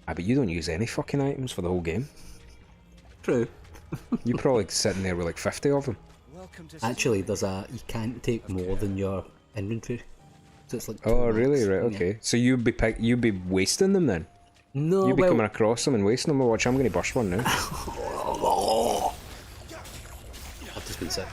Speaker 2: But you don't use any fucking items for the whole game.
Speaker 1: True.
Speaker 2: You're probably sitting there with like 50 of them.
Speaker 1: Actually, you can't take more than your inventory. So it's like
Speaker 2: Oh,
Speaker 1: 2
Speaker 2: really?
Speaker 1: max.
Speaker 2: Right,
Speaker 1: Yeah.
Speaker 2: okay. So you'd be wasting them then?
Speaker 1: No,
Speaker 2: You'd be coming across them and wasting them. Well, watch, I'm going to burst one now.
Speaker 1: I've just been sick.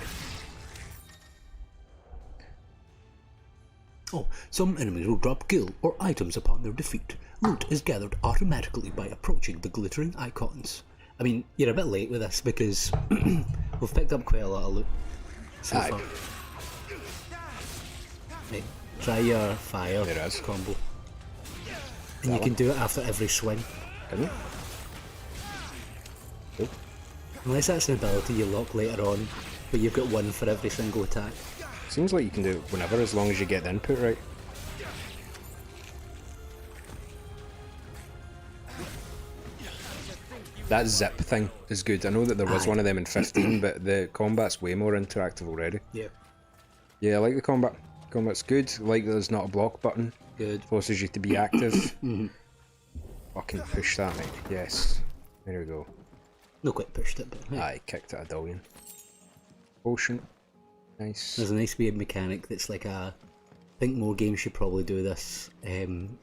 Speaker 1: Oh, some enemies will drop gil or items upon their defeat. Loot is gathered automatically by approaching the glittering icons. I mean, you're a bit late with this because we've picked up quite a lot of loot so far. Right, try your fire combo. And you can do it after every swing.
Speaker 2: Can you? Cool.
Speaker 1: Unless that's an ability you lock later on, but you've got one for every single attack.
Speaker 2: Seems like you can do it whenever, as long as you get the input right. That zip thing is good. I know that there was one of them in 15, but the combat's way more interactive already.
Speaker 1: Yeah.
Speaker 2: Yeah, I like the combat. Combat's good. I like that there's not a block button.
Speaker 1: Good.
Speaker 2: Forces you to be active. Fucking push that, mate. Yes. There we go.
Speaker 1: No quite pushed it, but hey.
Speaker 2: Aye, kicked it a billion. Potion. Nice.
Speaker 1: There's a nice weird mechanic that's like I think more games should probably do this.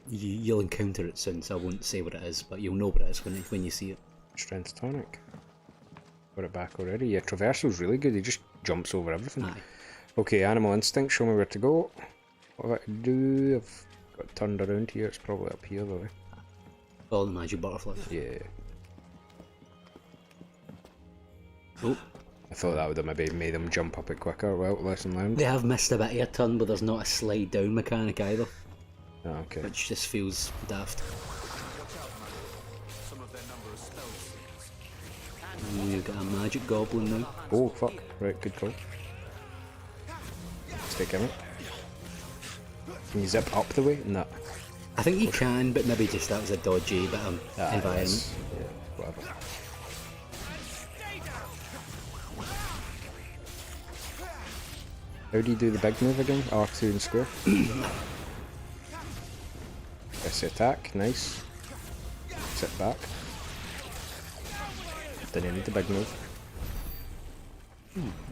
Speaker 1: You'll encounter it soon, so I won't say what it is, but you'll know what it is when you see it.
Speaker 2: Strength tonic. Got it back already. Yeah, traversal's really good. He just jumps over everything.
Speaker 1: Aye.
Speaker 2: Okay, animal instinct. Show me where to go. What have I to do? I've got turned around here. It's probably up here though.
Speaker 1: All the magic butterflies.
Speaker 2: Yeah.
Speaker 1: Oh.
Speaker 2: I thought that would have maybe made them jump up it quicker. Well, lesson learned.
Speaker 1: They have missed a bit of a turn, but there's not a slide down mechanic either.
Speaker 2: Oh, okay.
Speaker 1: Which just feels daft. And you've got a magic goblin now.
Speaker 2: Oh, fuck. Right, good call. Stick in it. Can you zip up the way? No.
Speaker 1: I think you can, but maybe just that was a dodgy bit of environment.
Speaker 2: Yeah, whatever. How do you do the big move again? R2 and square. Press the attack, nice. Sit back. Didn't need the big move.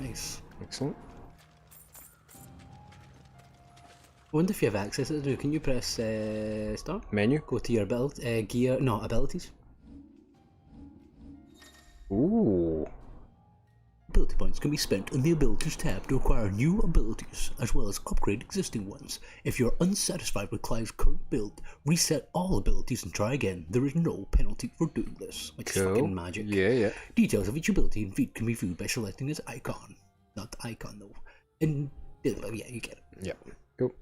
Speaker 1: Nice.
Speaker 2: Excellent.
Speaker 1: I wonder if you have access to it. Can you press start?
Speaker 2: Menu?
Speaker 1: Go to your gear, no, abilities.
Speaker 2: Ooh.
Speaker 1: Ability points can be spent in the abilities tab to acquire new abilities, as well as upgrade existing ones. If you're unsatisfied with Clive's current build, reset all abilities and try again. There is no penalty for doing this. Which is fucking magic.
Speaker 2: Yeah.
Speaker 1: Details of each ability and feat can be viewed by selecting this icon. Not the icon though. And yeah, you get it.
Speaker 2: Yeah. Cool.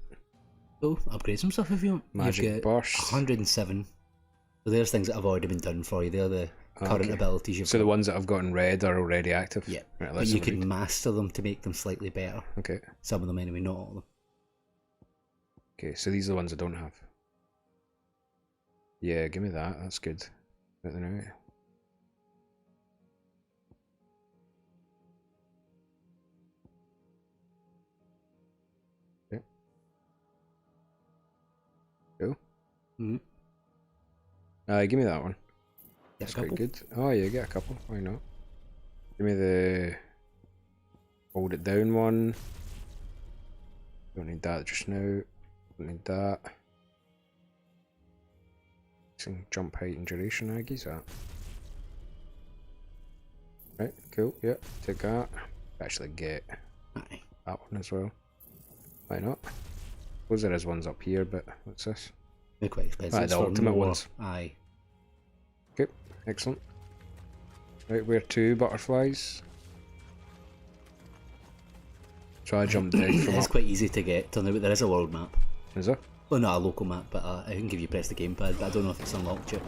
Speaker 1: So upgrade some stuff if you want.
Speaker 2: Magic burst.
Speaker 1: 107. So there's things that have already been done for you. They're the current abilities you've got.
Speaker 2: So the ones that I've got in red are already active?
Speaker 1: Yeah.
Speaker 2: Right,
Speaker 1: but you can master them to make them slightly better.
Speaker 2: Okay.
Speaker 1: Some of them anyway, not all of them.
Speaker 2: Okay, so these are the ones I don't have. Yeah, give me that. That's good. Right then, right. Okay. Cool. Give me that one. That's quite good. Oh yeah, get a couple. Why not? Give me the hold it down one. Don't need that just now. Don't need that. Some jump height and duration, I guess that. Right, cool. Yeah, take that. Actually get that one as well. Why not? Suppose there is ones up here, but what's this?
Speaker 1: They're quite expensive.
Speaker 2: The ultimate ones.
Speaker 1: Aye.
Speaker 2: Okay, excellent. Right, where to butterflies? So I jumped down from
Speaker 1: It's
Speaker 2: up.
Speaker 1: quite easy to get. There is a world map.
Speaker 2: Is there?
Speaker 1: Well, not a local map, but I can give you press the gamepad, but I don't know if it's unlocked yet.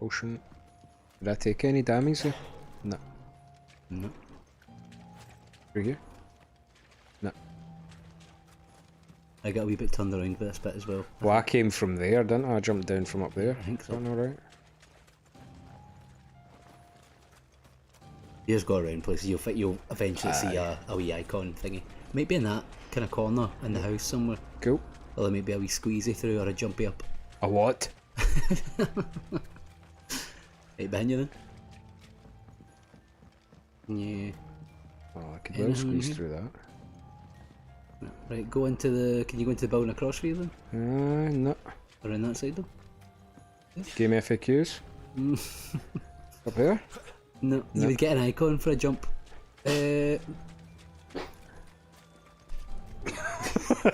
Speaker 2: Ocean. Did I take any damage here? No.
Speaker 1: No.
Speaker 2: Through here? No.
Speaker 1: I got a wee bit turned around with this bit as well.
Speaker 2: Well, I came from there, didn't I? I jumped down from up there.
Speaker 1: I think so.
Speaker 2: Alright.
Speaker 1: You just go around places, you'll eventually see a wee icon thingy. Might be in that kind of corner in the house somewhere.
Speaker 2: Cool.
Speaker 1: Or there might be a wee squeezy through or a jumpy up.
Speaker 2: A what?
Speaker 1: Right behind you then. Yeah.
Speaker 2: Oh, I could well squeeze through that.
Speaker 1: Right, go into the... Can you go into the building across for you then?
Speaker 2: No.
Speaker 1: Around that side though?
Speaker 2: Game FAQs? Up there?
Speaker 1: No, you would get an icon for a jump.
Speaker 2: Were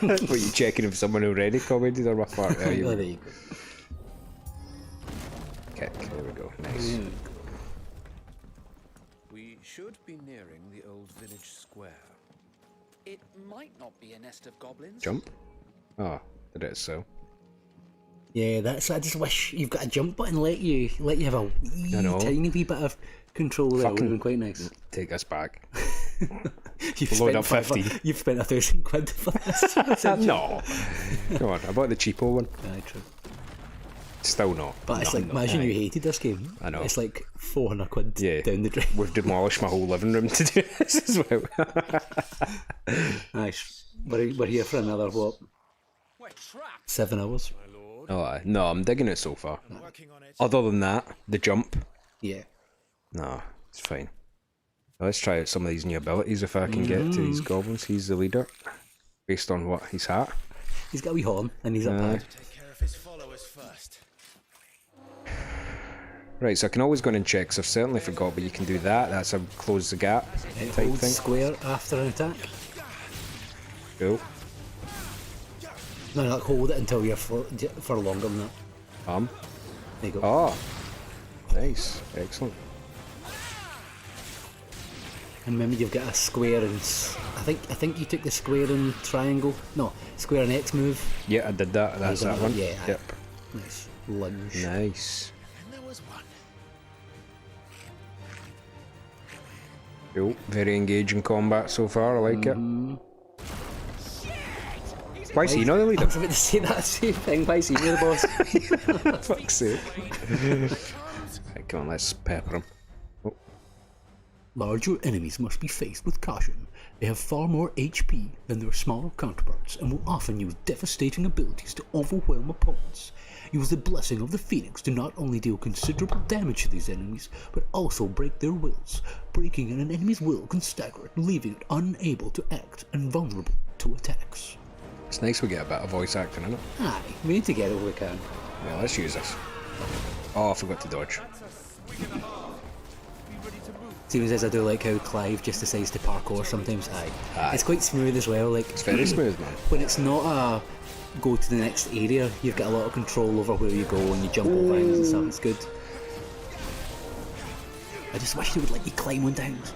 Speaker 2: you checking if someone already commented or what part?
Speaker 1: There you go.
Speaker 2: Kick, there we go, nice.
Speaker 13: We should be nearing the old village square. It might not be a nest of goblins.
Speaker 2: Jump? Oh, it is so.
Speaker 1: Yeah, I just wish you've got a jump button, let you have a wee tiny wee bit of control there. It would have been quite nice.
Speaker 2: Take us back.
Speaker 1: You've
Speaker 2: Load up
Speaker 1: spent
Speaker 2: 50.
Speaker 1: You've spent 1,000 quid for this.
Speaker 2: No. Come on, I bought the cheapo one.
Speaker 1: Aye, true.
Speaker 2: Still not.
Speaker 1: But it's like, imagine you hated this game.
Speaker 2: I know.
Speaker 1: It's like 400 quid down the drain.
Speaker 2: We've demolished my whole living room to do this as well.
Speaker 1: Nice. We're here for another, what? 7 hours.
Speaker 2: Oh, no, I'm digging it so far. Other than that, the jump.
Speaker 1: Yeah.
Speaker 2: No, it's fine. Let's try out some of these new abilities if I can get to these goblins. He's the leader. Based on what? His hat?
Speaker 1: He's got a wee horn and he's up high.
Speaker 6: Take care of his followers first.
Speaker 2: Right, so I can always go in and check, because I've certainly forgot, but you can do that. That's a close the gap type
Speaker 1: Hold
Speaker 2: thing.
Speaker 1: square after an attack.
Speaker 2: Cool.
Speaker 1: No, like hold it until you're for longer than that. There you go.
Speaker 2: Oh, nice, excellent.
Speaker 1: And remember, you've got a square and I think you took the square and triangle. No, square and X move.
Speaker 2: Yeah, I did that. That's that one.
Speaker 1: Yeah.
Speaker 2: Yep.
Speaker 1: Nice lunge.
Speaker 2: Nice.
Speaker 6: And there was one.
Speaker 2: Cool. Very engaging combat so far. I like it. Why is he not the leader?
Speaker 1: I was about to say that same thing. Why is he the boss?
Speaker 2: Fuck's sake. Right, come on, let's pepper him. Oh.
Speaker 1: Larger enemies must be faced with caution. They have far more HP than their smaller counterparts and will often use devastating abilities to overwhelm opponents. Use the blessing of the Phoenix to not only deal considerable damage to these enemies, but also break their wills. Breaking an enemy's will can stagger it, leaving it unable to act and vulnerable to attacks.
Speaker 2: It's nice we get a bit of voice acting in it.
Speaker 1: Aye, we need to get it if we can.
Speaker 2: Yeah, let's use this. Oh, I forgot to dodge.
Speaker 1: Seems as I do like how Clive just decides to parkour sometimes. Aye. It's quite smooth as well. Like
Speaker 2: it's very smooth, man.
Speaker 1: When it's not a go to the next area, you've got a lot of control over where you go and you jump over things and stuff. It's good. I just wish they would let you climb on things.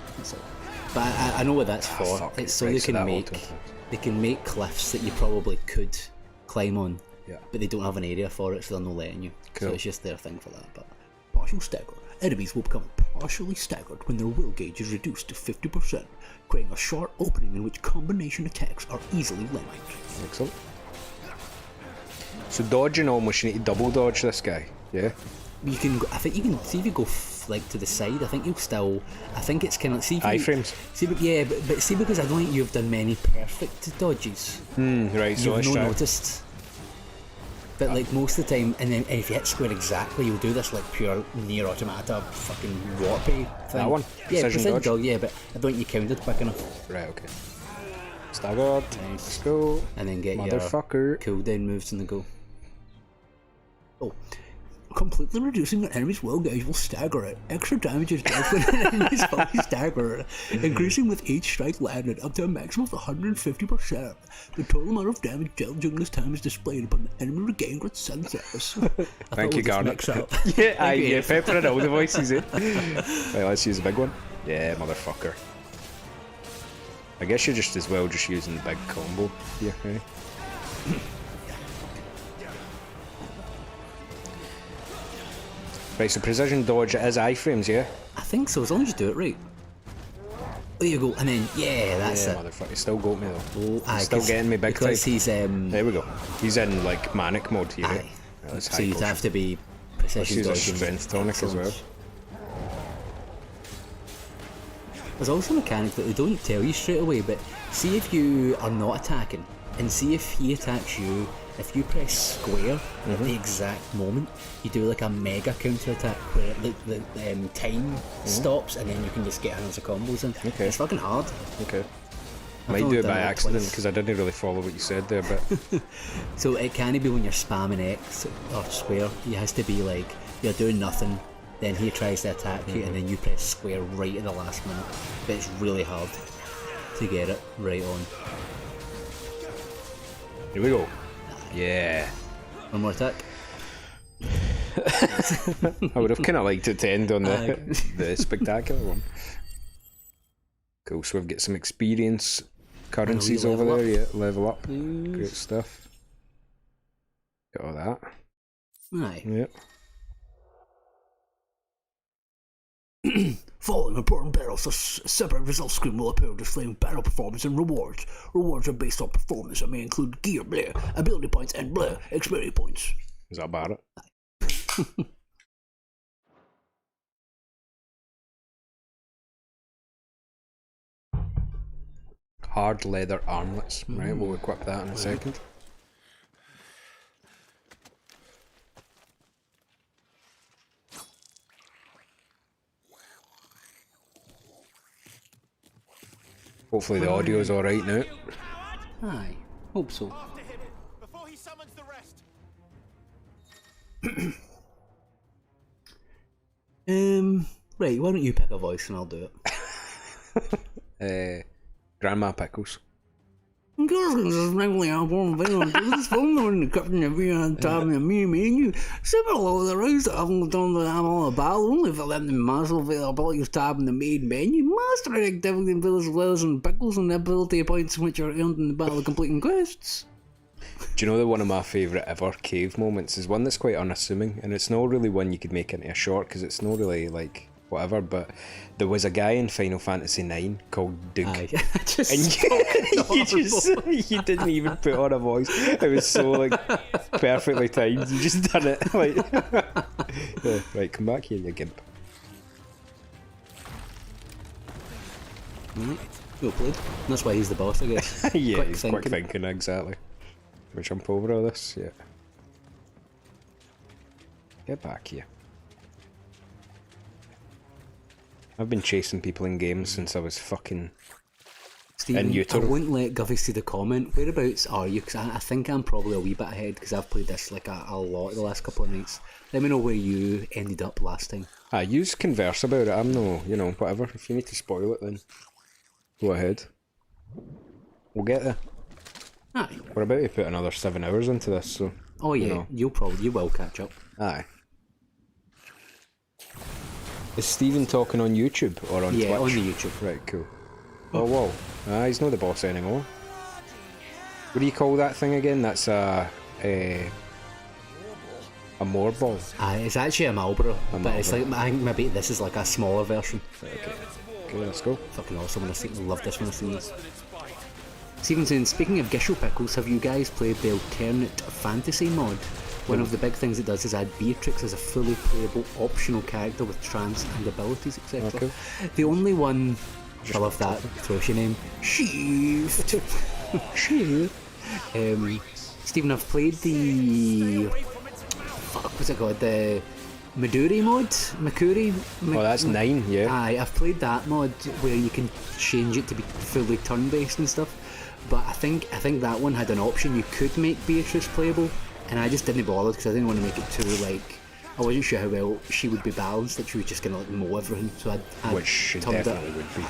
Speaker 1: But I know what that's for. It's so they can make cliffs that you probably could climb on.
Speaker 2: Yeah.
Speaker 1: But they don't have an area for it, so they're not letting you.
Speaker 2: Cool.
Speaker 1: So it's just their thing for that. But partial stagger. Enemies will become partially staggered when their will gauge is reduced to 50%, creating a short opening in which combination attacks are easily landed.
Speaker 2: Excellent. So dodging almost, you need to double dodge this guy, yeah?
Speaker 1: You can. I think you can see if you go like to the side. I think you'll still. I think it's kind of see.
Speaker 2: Iframes.
Speaker 1: See, but yeah, but see because I don't think you've done many perfect dodges.
Speaker 2: Right. So
Speaker 1: you've not noticed. But like most of the time, and then if you hit square exactly, you'll do this like pure near automata fucking warpy thing.
Speaker 2: That one?
Speaker 1: Yeah, precision
Speaker 2: dodge?
Speaker 1: yeah, but I don't think you counted quick enough.
Speaker 2: Right, okay. Staggered.
Speaker 1: Nice.
Speaker 2: Let's go.
Speaker 1: And then get
Speaker 2: Motherfucker.
Speaker 1: your cooldown moves in the go. Oh. Completely reducing an enemy's will gauge will stagger it. Extra damage is dealt when an enemy's fully staggered, increasing with each strike landed up to a maximum of 150%. The total amount of damage dealt during this time is displayed upon the enemy regaining its senses.
Speaker 2: Thank you, Garnet. Yeah, peppering all the voices in. Right, let's use the big one. Yeah, motherfucker. I guess you're just as well just using the big combo here, right? Right, so precision dodge is iframes, yeah?
Speaker 1: I think so, as long as you do it right. There you go, and then, yeah, that's it.
Speaker 2: Motherfucker, he still got me though.
Speaker 1: Oh,
Speaker 2: He's still getting me big time.
Speaker 1: Because he's,
Speaker 2: there we go. He's in, like, manic mode here.
Speaker 1: Aye. Right, so you'd have to be precision dodging.
Speaker 2: Let's use a strength tonic as well.
Speaker 1: There's also a mechanic that they don't tell you straight away, but see if you are not attacking, and see if he attacks you. If you press square at the exact moment, you do like a mega counter attack where the time stops and then you can just get hands of combos in.
Speaker 2: Okay.
Speaker 1: It's fucking hard.
Speaker 2: Okay. Might do it by accident because I didn't really follow what you said there, but.
Speaker 1: So it can be when you're spamming X or square, it has to be like you're doing nothing, then he tries to attack you and then you press square right at the last minute. But it's really hard to get it right on.
Speaker 2: Here we go. Yeah.
Speaker 1: One more attack.
Speaker 2: I would have kind of liked it to end on the spectacular one. Cool, so we've got some experience currencies over there. Yeah, level up. Great stuff. Got all that.
Speaker 1: Aye.
Speaker 2: Yep.
Speaker 1: Following important battles, a separate results screen will appear displaying battle performance and rewards. Rewards are based on performance and may include gear, bleh, ability points, and bleh, experience points.
Speaker 2: Is that about it? Hard leather armlets, right? We'll equip that in a second. Hopefully the audio's alright now.
Speaker 1: Aye, hope so.
Speaker 16: After him, before he summons the rest.
Speaker 1: Right, why don't you pick a voice and I'll do
Speaker 2: it. Grandma Pickles.
Speaker 1: Me and you similar the rest of them done the animal about only for them the muscle availability tab in the main menu. Master activity in village wells and pickles and ability points which are earned in the battle of completing quests.
Speaker 2: Do you know that one of my favourite ever cave moments is one that's quite unassuming, and it's not really one you could make into a short because it's not really like whatever, but there was a guy in Final Fantasy IX called Doug. And you didn't even put on a voice. It was so like perfectly timed. You just done it like right, come back here, you gimp.
Speaker 1: Right. Well played. That's why he's the boss, I guess.
Speaker 2: Yeah,
Speaker 1: Quick
Speaker 2: he's
Speaker 1: thinking.
Speaker 2: quick thinking, exactly. Can we jump over all this? Yeah. Get back here. I've been chasing people in games since I was fucking
Speaker 1: Stephen,
Speaker 2: in
Speaker 1: I
Speaker 2: utero.
Speaker 1: won't let Guffie see the comment. Whereabouts are you? Because I think I'm probably a wee bit ahead because I've played this like a lot the last couple of nights. Let me know where you ended up last time.
Speaker 2: Use converse about it. I'm no, whatever. If you need to spoil it, then go ahead. We'll get there.
Speaker 1: Aye.
Speaker 2: We're about to put another 7 hours into this, so.
Speaker 1: Oh yeah, you will catch up.
Speaker 2: Aye. Is Stephen talking on YouTube or on Twitch?
Speaker 1: Yeah, on the YouTube.
Speaker 2: Right, cool. Oh, whoa. He's not the boss anymore. What do you call that thing again? That's a moorball.
Speaker 1: Aye, it's actually a Marlboro, but it's like, I think maybe this is like a smaller version.
Speaker 2: Okay, let's go.
Speaker 1: Fucking awesome when I love this when I see this. Stephen saying, speaking of Gisho Pickles, have you guys played the alternate fantasy mod? One of the big things it does is add Beatrix as a fully playable optional character with trance and abilities, etc.
Speaker 2: Okay.
Speaker 1: The only one, I love that Throshi name, Shift. Stephen, I've played the, what's it called, the Midori mod? Makuri?
Speaker 2: Oh, that's 9, yeah.
Speaker 1: Aye, I've played that mod where you can change it to be fully turn-based and stuff, but I think that one had an option you could make Beatrice playable, and I just didn't bother because I didn't want to make it too, like, I wasn't sure how well she would be balanced, that she was just going to like mow everything, so I
Speaker 2: Which she
Speaker 1: turned
Speaker 2: definitely
Speaker 1: it.
Speaker 2: would be.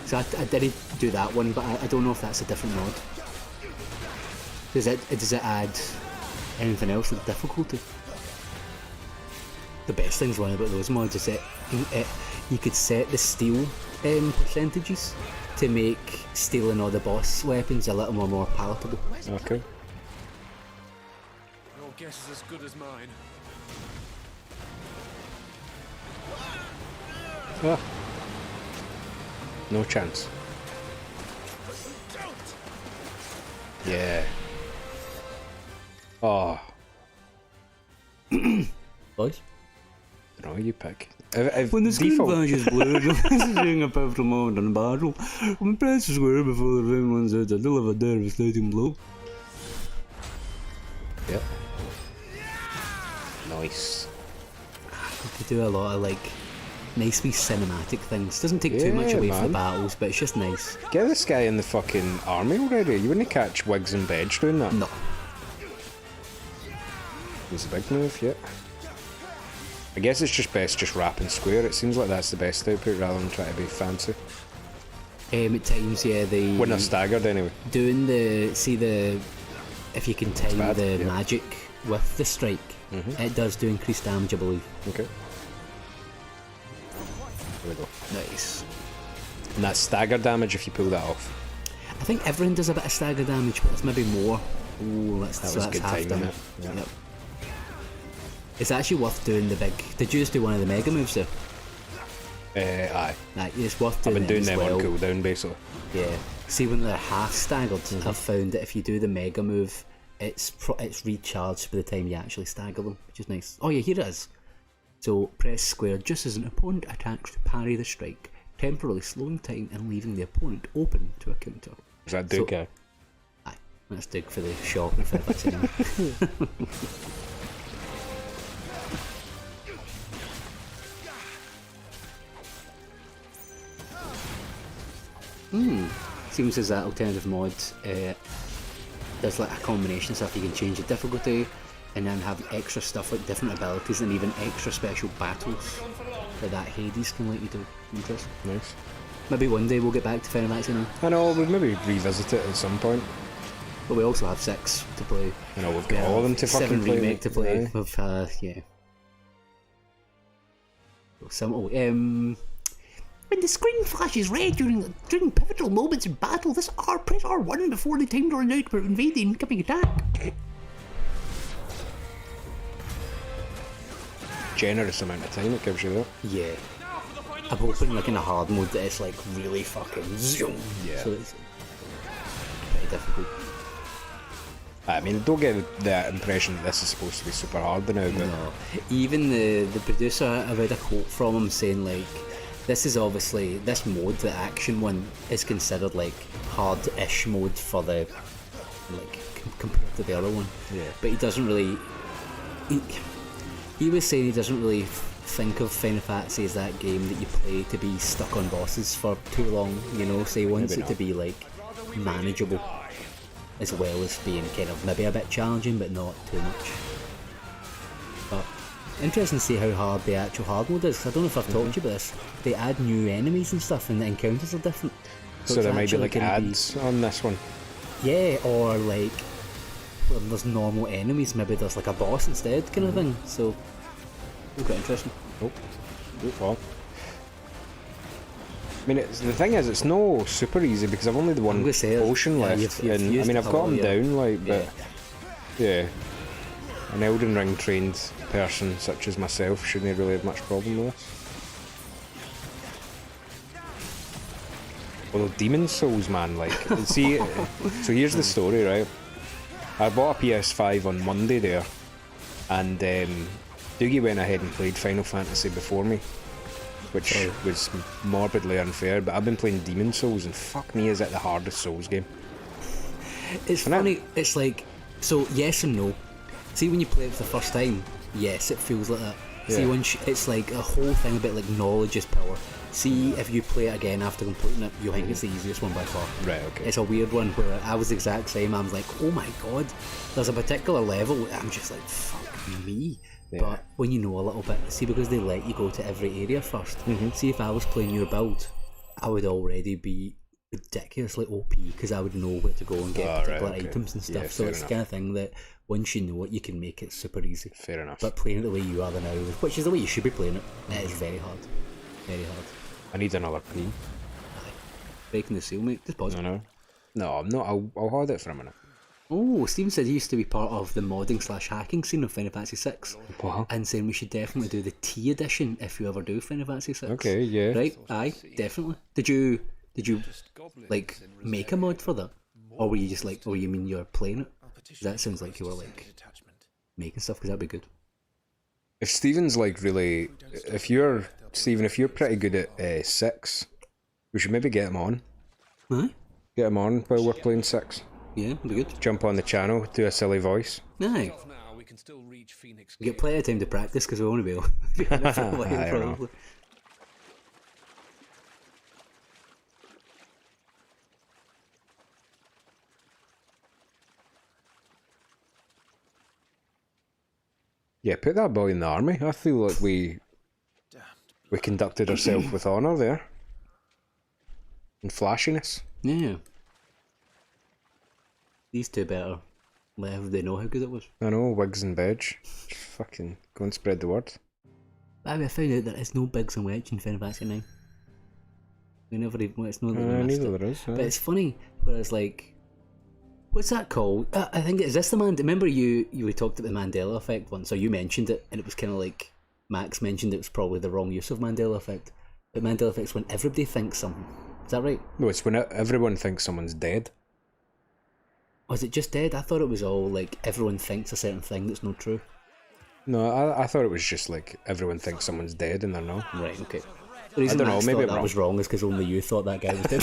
Speaker 1: So I didn't do that one, but I don't know if that's a different mod. Does it add anything else with difficulty? The best things one about those mods is that you could set the steal percentages to make stealing all the boss weapons a little more palatable.
Speaker 2: Okay.
Speaker 4: Your guess is as good as mine.
Speaker 2: Ah. No chance. Yeah. Oh.
Speaker 1: Boys?
Speaker 2: No, you pick.
Speaker 1: When the screen
Speaker 2: default-
Speaker 1: flashes blue, seeing a pivotal moment in battle, when press square before the ring runs out, I deliver a devastating blow.
Speaker 2: Yep. Nice.
Speaker 1: You do a lot of like nice wee cinematic things. Doesn't take too much
Speaker 2: Yeah,
Speaker 1: away from the
Speaker 2: man.
Speaker 1: battles, but it's just nice.
Speaker 2: Get this guy in the fucking army already. You wouldn't catch Wiggs and Bedge doing that.
Speaker 1: No.
Speaker 2: It's a big move, yeah. I guess it's just best just wrapping square. It seems like that's the best output rather than trying to be fancy.
Speaker 1: At times, yeah, they
Speaker 2: When they're staggered anyway.
Speaker 1: doing if you can time
Speaker 2: bad,
Speaker 1: the
Speaker 2: yeah.
Speaker 1: magic with the strike, it does do increased damage, I believe.
Speaker 2: Okay. There we go.
Speaker 1: Nice.
Speaker 2: And that's stagger damage if you pull that off.
Speaker 1: I think everyone does a bit of stagger damage, but it's maybe more. Ooh,
Speaker 2: That was good
Speaker 1: half
Speaker 2: timing,
Speaker 1: damage.
Speaker 2: yeah.
Speaker 1: Yep. It's actually worth doing the big. Did you just do one of the mega moves there?
Speaker 2: Aye.
Speaker 1: Nah, it's worth
Speaker 2: I've
Speaker 1: doing
Speaker 2: been doing
Speaker 1: as
Speaker 2: them
Speaker 1: well.
Speaker 2: on cooldown basically.
Speaker 1: Yeah. See, when they're half staggered, I've found that if you do the mega move, it's recharged by the time you actually stagger them, which is nice. Oh yeah, here it is. So press square just as an opponent attacks to parry the strike, temporarily slowing time and leaving the opponent open to a counter.
Speaker 2: Is that Duke?
Speaker 1: So, aye, that's Duke for the shop in Fairfax anyway. Seems as that alternative mod there's like a combination of stuff. You can change the difficulty and then have extra stuff like different abilities and even extra special battles that Hades can let you do. Interesting.
Speaker 2: Nice.
Speaker 1: Maybe one day we'll get back to Final Fantasy now.
Speaker 2: I know, we'll maybe revisit it at some point.
Speaker 1: But we also have 6 to play.
Speaker 2: I know, we've got all of them to
Speaker 1: 7
Speaker 2: fucking play.
Speaker 1: remake to play.
Speaker 2: Aye.
Speaker 1: We've yeah. When the screen flashes red during pivotal moments in battle, press R1 before the time runs out for invading incoming attack.
Speaker 2: Generous amount of time it gives you though.
Speaker 1: Yeah. I'm hoping like in a hard mode that it's like really fucking zoom.
Speaker 2: Yeah.
Speaker 1: So it's pretty difficult.
Speaker 2: I mean, don't get the impression that this is supposed to be super hard now, but
Speaker 1: No. Even the producer, I read a quote from him saying like, This is obviously, this mode, the action one, is considered like hard-ish mode for the, like, compared to the other one.
Speaker 2: Yeah.
Speaker 1: But he doesn't really, he was saying he doesn't really think of Final Fantasy as that game that you play to be stuck on bosses for too long, you know, so he wants it to be like manageable, as well as being kind of maybe a bit challenging but not too much. But interesting to see how hard the actual hard mode is. I don't know if I've talked to you about this. They add new enemies and stuff and the encounters are different.
Speaker 2: So there might be like ads on this one?
Speaker 1: Yeah, or like when there's normal enemies, maybe there's like a boss instead kind of thing. So it's quite interesting.
Speaker 2: Oh, good well. I mean, the thing is, it's no super easy because I've only the one potion left,
Speaker 1: you've
Speaker 2: and I mean, I've got them down, like, but yeah, an Elden Ring trained person such as myself shouldn't really have much problem with this. Although Demon Souls, man, like, see, so here's the story, right? I bought a PS5 on Monday there, and Doogie went ahead and played Final Fantasy before me, which was morbidly unfair, but I've been playing Demon Souls, and fuck me, is it the hardest Souls game.
Speaker 1: It's funny, it's like, so yes and no. See, when you play it for the first time, yes, it feels like that.
Speaker 2: Yeah.
Speaker 1: See, when it's like a whole thing about like knowledge is power. See, if you play it again after completing it, you'll think it's the easiest one by far.
Speaker 2: Right, okay.
Speaker 1: It's a weird one where I was the exact same. I was like, oh my god, there's a particular level, I'm just like, fuck me.
Speaker 2: Yeah.
Speaker 1: But when you know a little bit, see, because they let you go to every area first, see, if I was playing your build, I would already be ridiculously OP because I would know where to go and get particular items and stuff.
Speaker 2: Yeah,
Speaker 1: so it's the kind of thing that once you know it, you can make it super easy.
Speaker 2: Fair enough.
Speaker 1: But playing it the way you are now, which is the way you should be playing it, it is very hard. Very hard.
Speaker 2: I need another pee.
Speaker 1: Breaking the seal, mate. Just pause.
Speaker 2: No, I'm not. I'll hold it for a minute.
Speaker 1: Oh, Stephen said he used to be part of the modding / hacking scene of Final Fantasy VI.
Speaker 2: What?
Speaker 1: And saying we should definitely do the T edition if you ever do Final Fantasy VI.
Speaker 2: Okay, yeah.
Speaker 1: Right? Aye, definitely. Did you like make a mod for that, or were you just like, or you mean you're playing it? That sounds like you were like making stuff, because that'd be good.
Speaker 2: If Stephen's like really, if you're pretty good at 6, we should maybe get him on.
Speaker 1: Aye.
Speaker 2: Get him on while we're playing 6.
Speaker 1: Yeah, that'd be good.
Speaker 2: Jump on the channel, do a silly voice.
Speaker 1: Aye. Get plenty of time to practice because we want to be able to be on it for a while, probably.
Speaker 2: Yeah, put that boy in the army. I feel like we conducted ourselves with honour there. And flashiness.
Speaker 1: Yeah. These two better let everybody know how good it was.
Speaker 2: I know, wigs and Bedge. Just fucking go and spread the word.
Speaker 1: By the way, I found out there is no Biggs and Wedge in Final Fantasy 9. We never even, it's not that we missed
Speaker 2: neither
Speaker 1: it.
Speaker 2: there is.
Speaker 1: But it's funny, whereas like, what's that called? I think, is this the remember we talked about the Mandela effect once, so you mentioned it, and it was kind of like, Max mentioned it was probably the wrong use of Mandela effect. But Mandela effect's when everybody thinks something. Is that right?
Speaker 2: No, it's when everyone thinks someone's dead.
Speaker 1: Was it just dead? I thought it was all like everyone thinks a certain thing that's not true.
Speaker 2: No, I thought it was just like everyone thinks someone's dead and they're not.
Speaker 1: Right, okay. The reason
Speaker 2: I don't know, maybe I'm
Speaker 1: that
Speaker 2: wrong.
Speaker 1: was wrong is because only you thought that guy was dead.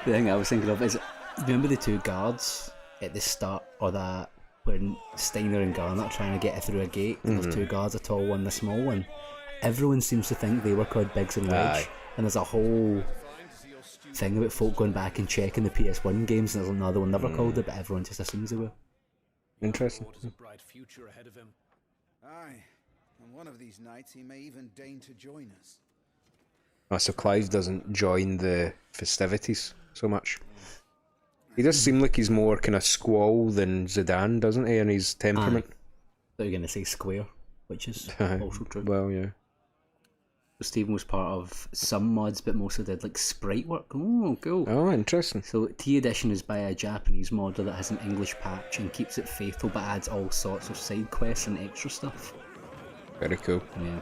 Speaker 1: The thing I was thinking of is, remember the two guards at the start, or that when Steiner and Garnet are trying to get through a gate, and there's two guards, a tall one and a small one. Everyone seems to think they were called Biggs and Wedge, and there's a whole thing about folk going back and checking the PS1 games, and there's another one never called it, but everyone just assumes they were.
Speaker 2: Interesting.
Speaker 9: Aye, and one of these nights he may even deign to join us.
Speaker 2: Oh, so Clive doesn't join the festivities so much. He does seem like he's more kind of squall than Zidane, doesn't he, in his temperament?
Speaker 1: I thought you were going to say square, which is also true.
Speaker 2: Well, yeah.
Speaker 1: So Stephen was part of some mods, but mostly did like sprite work. Oh, cool.
Speaker 2: Oh, interesting.
Speaker 1: So T Edition is by a Japanese modder that has an English patch and keeps it faithful, but adds all sorts of side quests and extra stuff.
Speaker 2: Very cool.
Speaker 1: Yeah.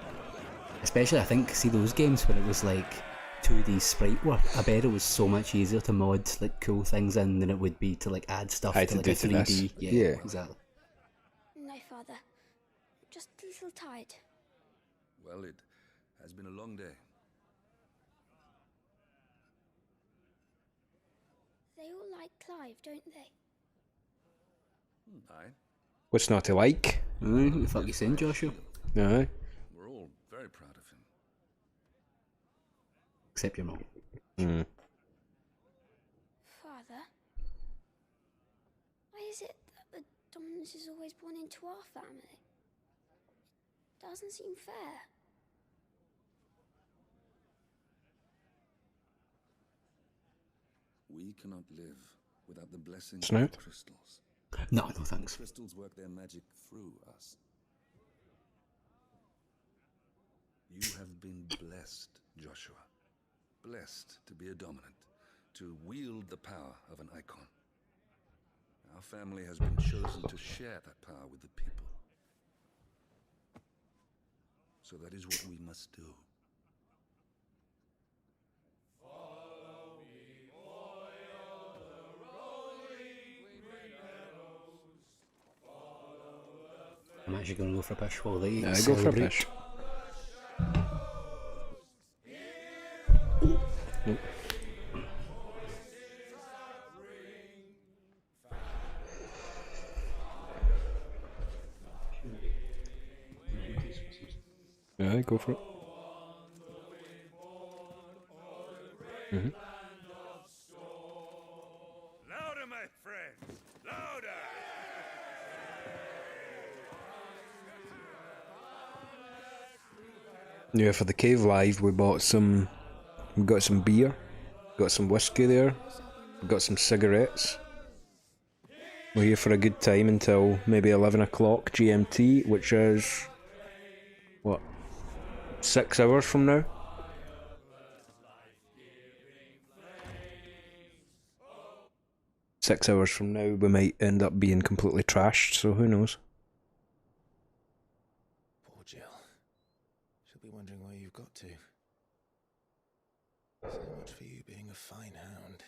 Speaker 1: Especially, I think, see those games where it was like, 2D sprite work, I bet it was so much easier to mod like cool things in than it would be to like add stuff
Speaker 2: How
Speaker 1: to
Speaker 2: to
Speaker 1: like
Speaker 2: do
Speaker 1: a
Speaker 2: to
Speaker 1: 3D.
Speaker 2: this.
Speaker 1: Yeah,
Speaker 2: Yeah.
Speaker 1: exactly.
Speaker 11: No, Father. Just a little tired.
Speaker 15: Well, it has been a long day.
Speaker 11: They all like Clive, don't they?
Speaker 15: Aye.
Speaker 2: What's not to like?
Speaker 1: What the fuck you saying, Joshua?
Speaker 2: Aye.
Speaker 15: We're all very proud of him.
Speaker 1: Except your mom.
Speaker 11: Father? Why is it that the dominance is always born into our family? It doesn't seem fair.
Speaker 15: We cannot live without the blessing
Speaker 2: Snout?
Speaker 15: of crystals.
Speaker 1: No, no thanks.
Speaker 15: The crystals work their magic through us. You have been blessed, Joshua. Blessed to be a dominant, to wield the power of an icon. Our family has been chosen to share that power with the people. So that is what we must do.
Speaker 1: I'm actually going to go for a pish while they
Speaker 2: Yeah, go for a
Speaker 1: celebrate.
Speaker 2: pish. Nope. Yeah, go for it.
Speaker 7: Louder, my friends! Louder!
Speaker 2: Yeah, for the cave live, we got some beer, got some whiskey there, got some cigarettes. We're here for a good time until maybe 11 o'clock GMT, which is, what, 6 hours from now? Six hours from now, we might end up being completely trashed, so who knows?
Speaker 6: Poor Jill. She'll be wondering where you've got to. So much for you being a fine hound.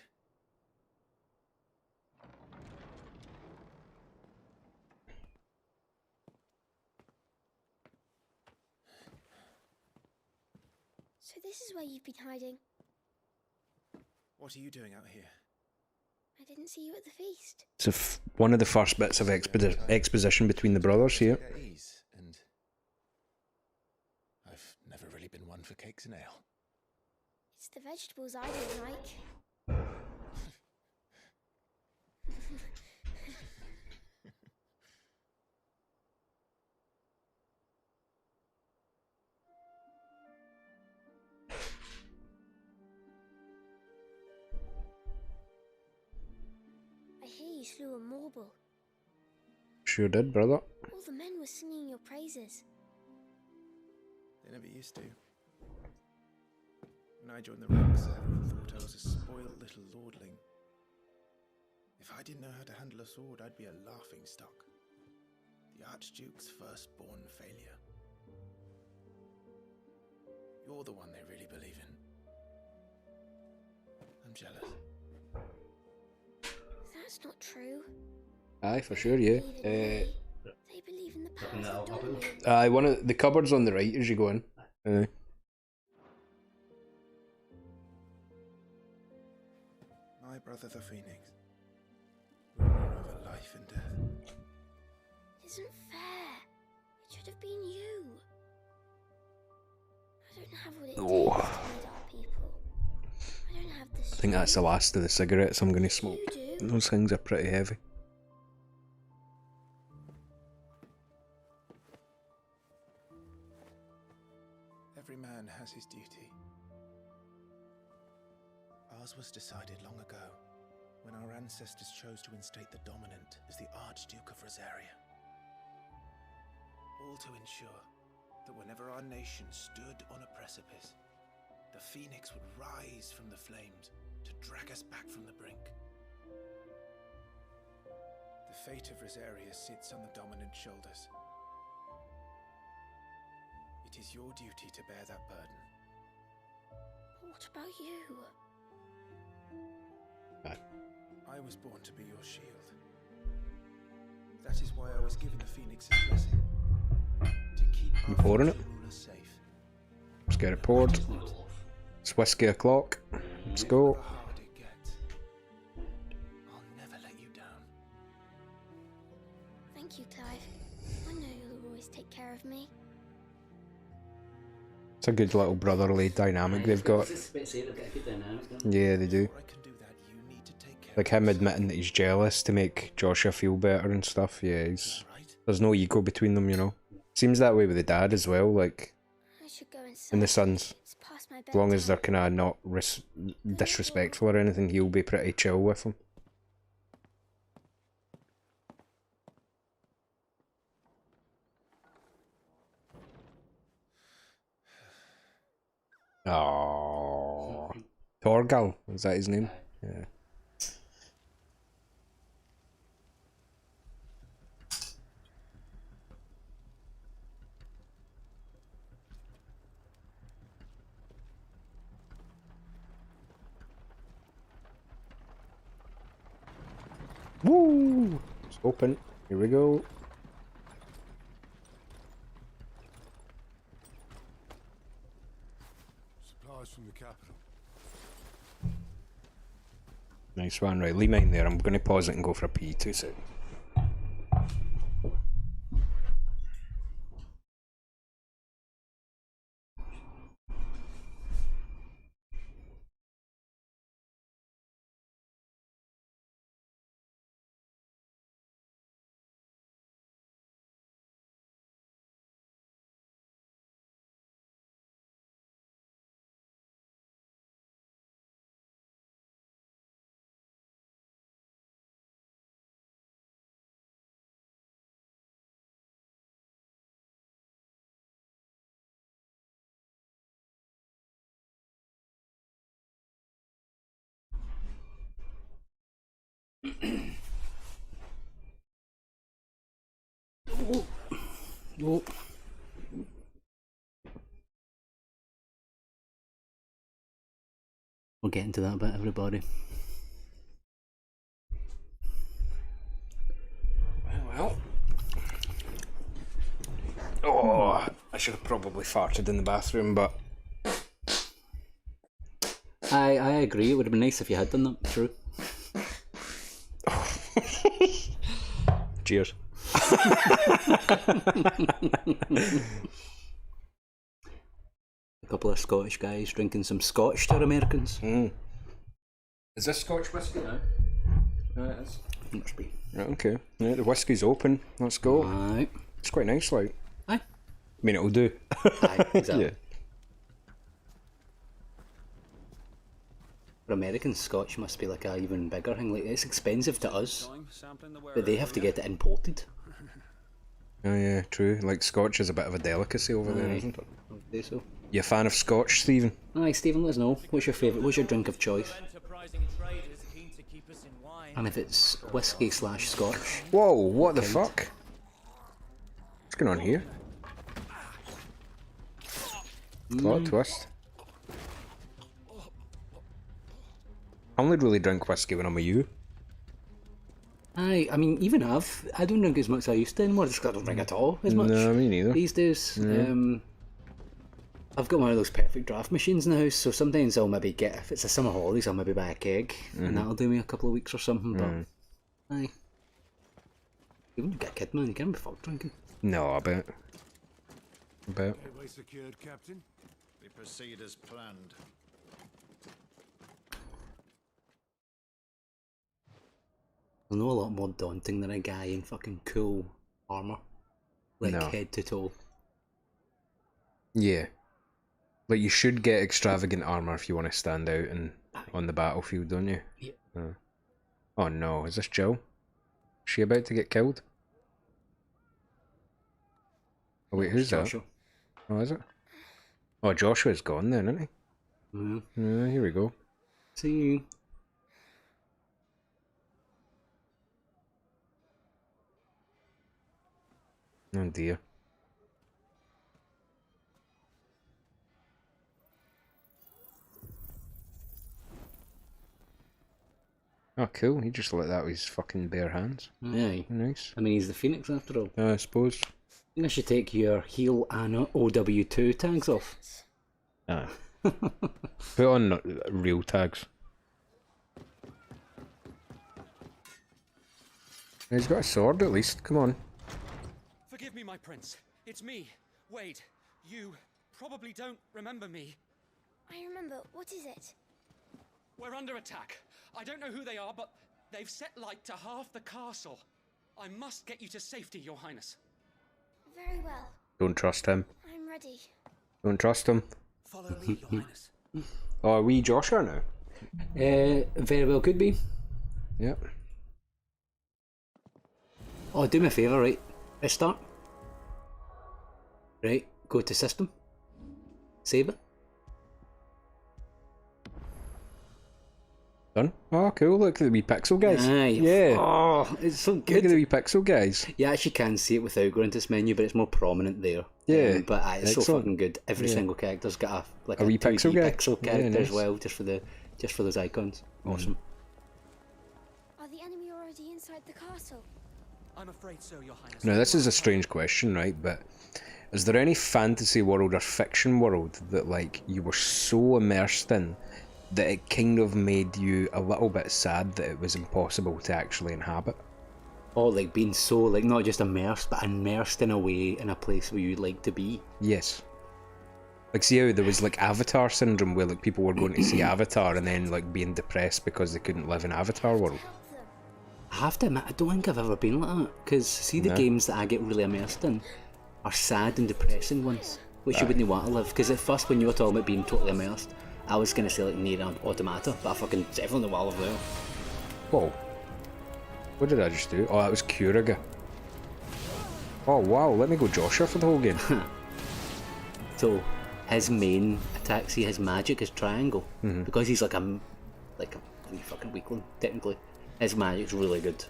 Speaker 11: So this is where you've been hiding.
Speaker 6: What are you doing out here?
Speaker 11: I didn't see you at the feast.
Speaker 2: It's one of the first bits of exposition between the brothers here.
Speaker 6: At ease, and I've never really been one for cakes and ale.
Speaker 11: It's the vegetables I don't like. I hear you slew a marble.
Speaker 2: Sure did, brother.
Speaker 11: All the men were singing your praises.
Speaker 6: They never used to. When I joined the ranks, everyone thought I was a spoiled little lordling. If I didn't know how to handle a sword, I'd be a laughing stock. The Archduke's firstborn failure. You're the one they really believe in. I'm jealous.
Speaker 11: That's not true.
Speaker 2: Aye, for sure, yeah.
Speaker 11: They believe in the power of the dominant.
Speaker 2: Aye, one of the cupboard's on the right as you go in. Aye.
Speaker 6: My brother the Phoenix. Ruler over life and death.
Speaker 11: It isn't fair. It should have been you. I don't have what it takes to lead our people. I don't have the
Speaker 2: I think that's the last of the cigarettes I'm going to smoke. Those things are pretty heavy.
Speaker 6: Every man has his duty. Ours was decided long ago, when our ancestors chose to instate the dominant as the Archduke of Rosaria. All to ensure that whenever our nation stood on a precipice, the Phoenix would rise from the flames to drag us back from the brink. The fate of Rosaria sits on the dominant's shoulders. It is your duty to bear that burden.
Speaker 11: What about you?
Speaker 6: I was born to be your shield. That is why I was given the Phoenix's blessing. To keep
Speaker 2: I'm
Speaker 6: our
Speaker 2: pouring it.
Speaker 6: future rulers safe.
Speaker 2: Let's get it poured. It's whiskey o'clock. Let's go.
Speaker 6: Hard it gets. I'll never let you down.
Speaker 11: Thank you, Clive. I know you'll always take care of me.
Speaker 2: It's a good little brotherly dynamic they've got. Yeah, they do. Like him admitting that he's jealous to make Joshua feel better and stuff. Yeah, there's no ego between them, you know. Seems that way with the dad as well, like,
Speaker 11: I should go inside.
Speaker 2: and the sons.
Speaker 11: It's past my
Speaker 2: As long as
Speaker 11: bedtime.
Speaker 2: they're kind of not disrespectful or anything, he'll be pretty chill with them. Oh, Torgal, is that his name? Yeah. Woo! It's open. Here we go.
Speaker 14: Supplies from the capital.
Speaker 2: Nice one, right, leave mine there. I'm going to pause it and go for a pee. 2 seconds.
Speaker 1: Oh. We'll get into that bit, everybody.
Speaker 2: Well. Oh, I should have probably farted in the bathroom, but...
Speaker 1: I agree, it would have been nice if you had done that, true.
Speaker 2: Cheers.
Speaker 1: A couple of Scottish guys drinking some Scotch to Americans.
Speaker 2: Is this Scotch whiskey now?
Speaker 1: It is. Must be.
Speaker 2: Right, okay. Yeah, the whiskey's open. Let's go.
Speaker 1: Aye.
Speaker 2: It's quite nice, like.
Speaker 1: Aye.
Speaker 2: I mean, it'll do.
Speaker 1: Aye, exactly.
Speaker 2: Yeah.
Speaker 1: For Americans, Scotch must be like a even bigger thing. Like, it's expensive to us, but they have to get it imported.
Speaker 2: Oh yeah, true. Like Scotch is a bit of a delicacy over there, isn't it?
Speaker 1: I would say so.
Speaker 2: You a fan of Scotch, Stephen?
Speaker 1: Aye, Stephen, let us know. What's your favourite? What's your drink of choice? And if it's whiskey / Scotch.
Speaker 2: Whoa, what the fuck? What's going on here? Plot twist. I only really drink whiskey when I'm with you.
Speaker 1: Aye, I mean, even I don't drink as much as I used to anymore. Just 'cause I don't drink at all as much.
Speaker 2: No, me neither.
Speaker 1: These days.
Speaker 2: Yeah.
Speaker 1: I've got one of those perfect draft machines in the house, so sometimes I'll maybe get, if it's a summer holidays, I'll maybe buy a keg, and that'll do me a couple of weeks or something, but aye. Even when you get a kid, man, you can't be fucked drinking.
Speaker 2: No, I bet.
Speaker 14: Gateway secured, Captain.
Speaker 5: We proceed as planned.
Speaker 1: I know a lot more daunting than a guy in fucking cool armour. Like,
Speaker 2: No.
Speaker 1: head to toe.
Speaker 2: Yeah. Like, you should get extravagant armour if you want to stand out on the battlefield, don't you?
Speaker 1: Yeah.
Speaker 2: Oh no, is this Jill? Is she about to get killed? Oh wait, who's
Speaker 1: Joshua.
Speaker 2: that? Oh, is it? Oh, Joshua's gone then, isn't he? Yeah, here we go.
Speaker 1: See you.
Speaker 2: Oh dear. Oh, cool. He just let that with his fucking bare hands.
Speaker 1: Aye.
Speaker 2: Nice.
Speaker 1: I mean, he's the Phoenix after all.
Speaker 2: I suppose.
Speaker 1: I think I should take your heal and OW2 tags off.
Speaker 2: Ah. Put on real tags. He's got a sword at least, come on.
Speaker 16: Forgive me, my prince. It's me, Wade. You probably don't remember me.
Speaker 11: I remember. What is it?
Speaker 16: We're under attack. I don't know who they are, but they've set light to half the castle. I must get you to safety, Your Highness.
Speaker 11: Very well.
Speaker 2: Don't trust him.
Speaker 11: I'm ready.
Speaker 2: Don't trust him.
Speaker 13: Follow me, Your Highness.
Speaker 2: Oh, are we Joshua now?
Speaker 1: Very well could be.
Speaker 2: Yep.
Speaker 1: Oh, do me a favour, right? Let's start. Right, go to system. Save it.
Speaker 2: Done. Oh, cool. Look at the wee pixel guys.
Speaker 1: Aye.
Speaker 2: Yeah.
Speaker 1: Oh, it's so good.
Speaker 2: Look at the wee pixel guys.
Speaker 1: You actually can see it without going to this menu, but it's more prominent there.
Speaker 2: Yeah.
Speaker 1: But it's so
Speaker 2: Excellent.
Speaker 1: fucking good. Every
Speaker 2: Yeah.
Speaker 1: single character's got a
Speaker 2: wee
Speaker 1: 2D
Speaker 2: pixel guy.
Speaker 1: pixel
Speaker 2: Yeah,
Speaker 1: character as
Speaker 2: nice.
Speaker 1: well, just for those icons. Awesome.
Speaker 11: Are the enemy already inside the castle?
Speaker 16: I'm afraid so, Your Highness.
Speaker 2: Now, this is a strange question, right? But is there any fantasy world or fiction world that, like, you were so immersed in that it kind of made you a little bit sad that it was impossible to actually inhabit?
Speaker 1: Oh, like being so, like, not just immersed, but immersed in a way in a place where you'd like to be.
Speaker 2: Yes. Like, see how there was, like, Avatar syndrome, where, like, people were going to see Avatar and then, like, being depressed because they couldn't live in Avatar world?
Speaker 1: I have to admit, I don't think I've ever been like that. Because, see, the
Speaker 2: No.
Speaker 1: games that I get really immersed in are sad and depressing ones, which you wouldn't want to live. Because at first, when you were talking about being totally immersed, I was going to say, like, Nier Automata, but I fucking definitely want to live there.
Speaker 2: Whoa. What did I just do? Oh, that was Curiga. Oh, wow. Let me go Joshua for the whole game.
Speaker 1: So, his main attack, see, his magic is triangle.
Speaker 2: Mhm.
Speaker 1: Because he's like a wee fucking weakling, technically. His magic's really good.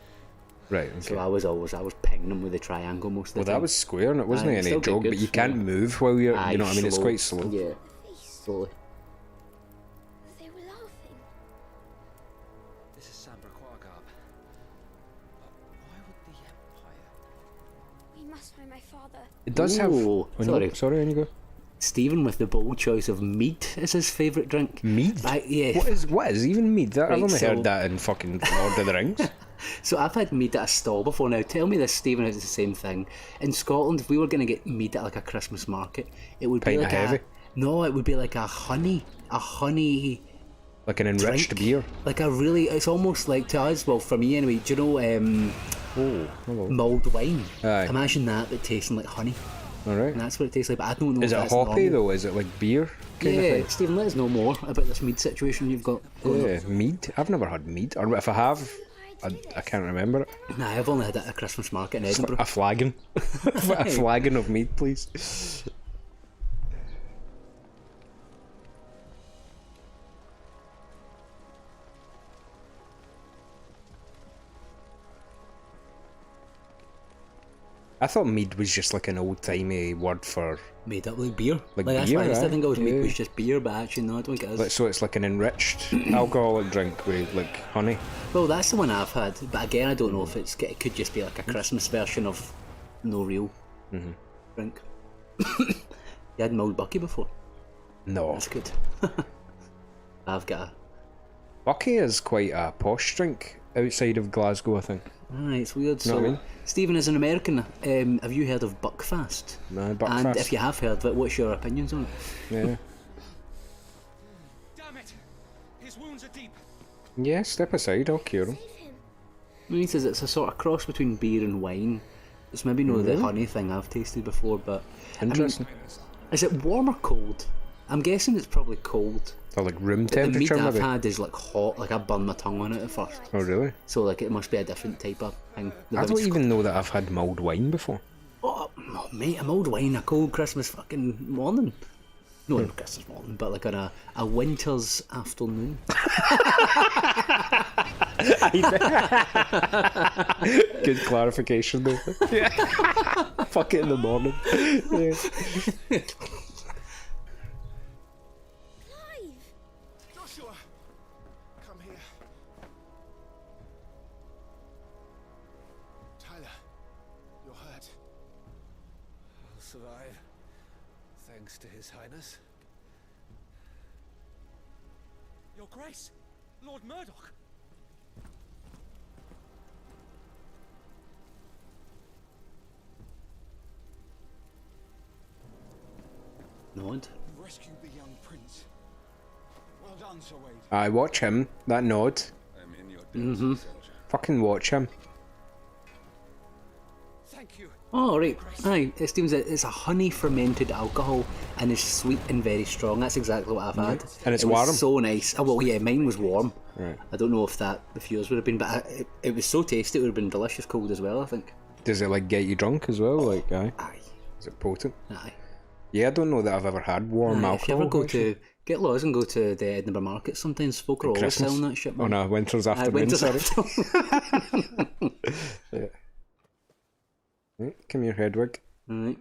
Speaker 2: Right, okay.
Speaker 1: So I was pinging him with the triangle most of the
Speaker 2: Well,
Speaker 1: time.
Speaker 2: that was square and it wasn't
Speaker 1: Aye,
Speaker 2: any
Speaker 1: still
Speaker 2: joke,
Speaker 1: good,
Speaker 2: but you
Speaker 1: yeah.
Speaker 2: can't move while you're,
Speaker 1: Aye,
Speaker 2: you know what I mean? It's
Speaker 1: slow.
Speaker 2: quite slow.
Speaker 1: Yeah, slowly.
Speaker 11: They were laughing.
Speaker 13: This is Sambra Quagarb. But why would the Empire?
Speaker 11: We must find my father.
Speaker 2: It does have...
Speaker 1: Ooh,
Speaker 2: Oh, no,
Speaker 1: sorry.
Speaker 2: sorry, on you go.
Speaker 1: Stephen with the bold choice of mead is his favourite drink.
Speaker 2: Mead?
Speaker 1: Yeah.
Speaker 2: What is even mead? I've
Speaker 1: Right,
Speaker 2: only
Speaker 1: so-
Speaker 2: heard that in fucking Lord of the Rings.
Speaker 1: So I've had mead at a stall before. Now tell me this, Stephen, is the same thing. In Scotland, if we were going to get mead at like a Christmas market, it would be
Speaker 2: Pint of
Speaker 1: like
Speaker 2: heavy?
Speaker 1: No, it would be like a honey
Speaker 2: Like an enriched
Speaker 1: drink.
Speaker 2: beer.
Speaker 1: Like a really, it's almost like to us, well for me anyway, do you know
Speaker 2: hello.
Speaker 1: mulled wine?
Speaker 2: Aye.
Speaker 1: Imagine that, but tasting like honey.
Speaker 2: Alright.
Speaker 1: And that's what it tastes like, but I don't know
Speaker 2: Is
Speaker 1: if
Speaker 2: it
Speaker 1: that's
Speaker 2: hoppy
Speaker 1: normal.
Speaker 2: though? Is it like beer kind of
Speaker 1: Yeah,
Speaker 2: thing?
Speaker 1: Stephen, let us know more about this mead situation you've got going
Speaker 2: Yeah, mead? I've never had mead. Or if I have, I can't remember it.
Speaker 1: on. Nah, I've only had it at a Christmas market in
Speaker 2: Just
Speaker 1: Edinburgh.
Speaker 2: a flagon. A flagon of mead, please. I thought mead was just like an old-timey word for...
Speaker 1: Made up like beer.
Speaker 2: Like
Speaker 1: That's
Speaker 2: beer,
Speaker 1: why I used to
Speaker 2: aye.
Speaker 1: think it was mead
Speaker 2: Yeah.
Speaker 1: was just beer, but actually no, I don't think it is.
Speaker 2: Like, so it's like an enriched alcoholic drink with like honey.
Speaker 1: Well, that's the one I've had, but again, I don't know if it could just be like a Christmas version of no real drink. You had mulled bucky before?
Speaker 2: No.
Speaker 1: That's good. I've got a...
Speaker 2: Bucky is quite a posh drink outside of Glasgow, I think.
Speaker 1: Aye, it's weird.
Speaker 2: Know
Speaker 1: So,
Speaker 2: what I mean?
Speaker 1: Stephen, as an American, have you heard of Buckfast?
Speaker 2: No,
Speaker 1: And
Speaker 2: Buckfast.
Speaker 1: if you have heard of it, what's your opinions on it?
Speaker 2: Yeah.
Speaker 16: Damn it! His wounds are deep.
Speaker 2: Yeah, step aside, I'll cure him.
Speaker 1: I mean, he says it's a sort of cross between beer and wine. It's maybe not the
Speaker 2: Really?
Speaker 1: honey thing I've tasted before, but...
Speaker 2: Interesting.
Speaker 1: I mean, is it warm or cold? I'm guessing it's probably cold.
Speaker 2: Or like room
Speaker 1: But the meat
Speaker 2: temperature,
Speaker 1: I've
Speaker 2: maybe?
Speaker 1: had is like hot, like I burned my tongue on it at first.
Speaker 2: Oh, really?
Speaker 1: So like it must be a different type of thing.
Speaker 2: I don't even know that I've had mulled wine before.
Speaker 1: Oh, mate, a mulled wine, a cold Christmas fucking morning. No, not Christmas morning, but like on a winter's afternoon.
Speaker 2: Good clarification though. Fuck it in the morning. Yeah.
Speaker 6: Joshua! Come here.
Speaker 17: survive, thanks to His Highness.
Speaker 16: Your Grace, Lord Murdoch.
Speaker 1: Nod.
Speaker 9: You rescued the young prince. Well done, Sir Wade.
Speaker 2: I watch him. That nod.
Speaker 14: I'm in your
Speaker 1: Mm-hmm.
Speaker 2: Fucking watch him.
Speaker 9: Thank you.
Speaker 1: Oh, right. Aye, it seems that it's a honey fermented alcohol and it's sweet and very strong. That's exactly what I've had.
Speaker 2: And it's
Speaker 1: it was
Speaker 2: warm?
Speaker 1: so nice. Oh, well, yeah, mine was warm.
Speaker 2: Right.
Speaker 1: I don't know if yours would have been, but it was so tasty. It would have been delicious cold as well, I think.
Speaker 2: Does it like get you drunk as well? Like, aye. Is it potent?
Speaker 1: Aye.
Speaker 2: Yeah, I don't know that I've ever had warm alcohol.
Speaker 1: If you ever go to get lost and go to the Edinburgh market, sometimes folk are always
Speaker 2: Christmas?
Speaker 1: selling that shit. Man.
Speaker 2: On a winter's afternoon,
Speaker 1: Winter's
Speaker 2: sorry.
Speaker 1: afternoon.
Speaker 2: Yeah. Right, come here, Hedwig.
Speaker 1: Right.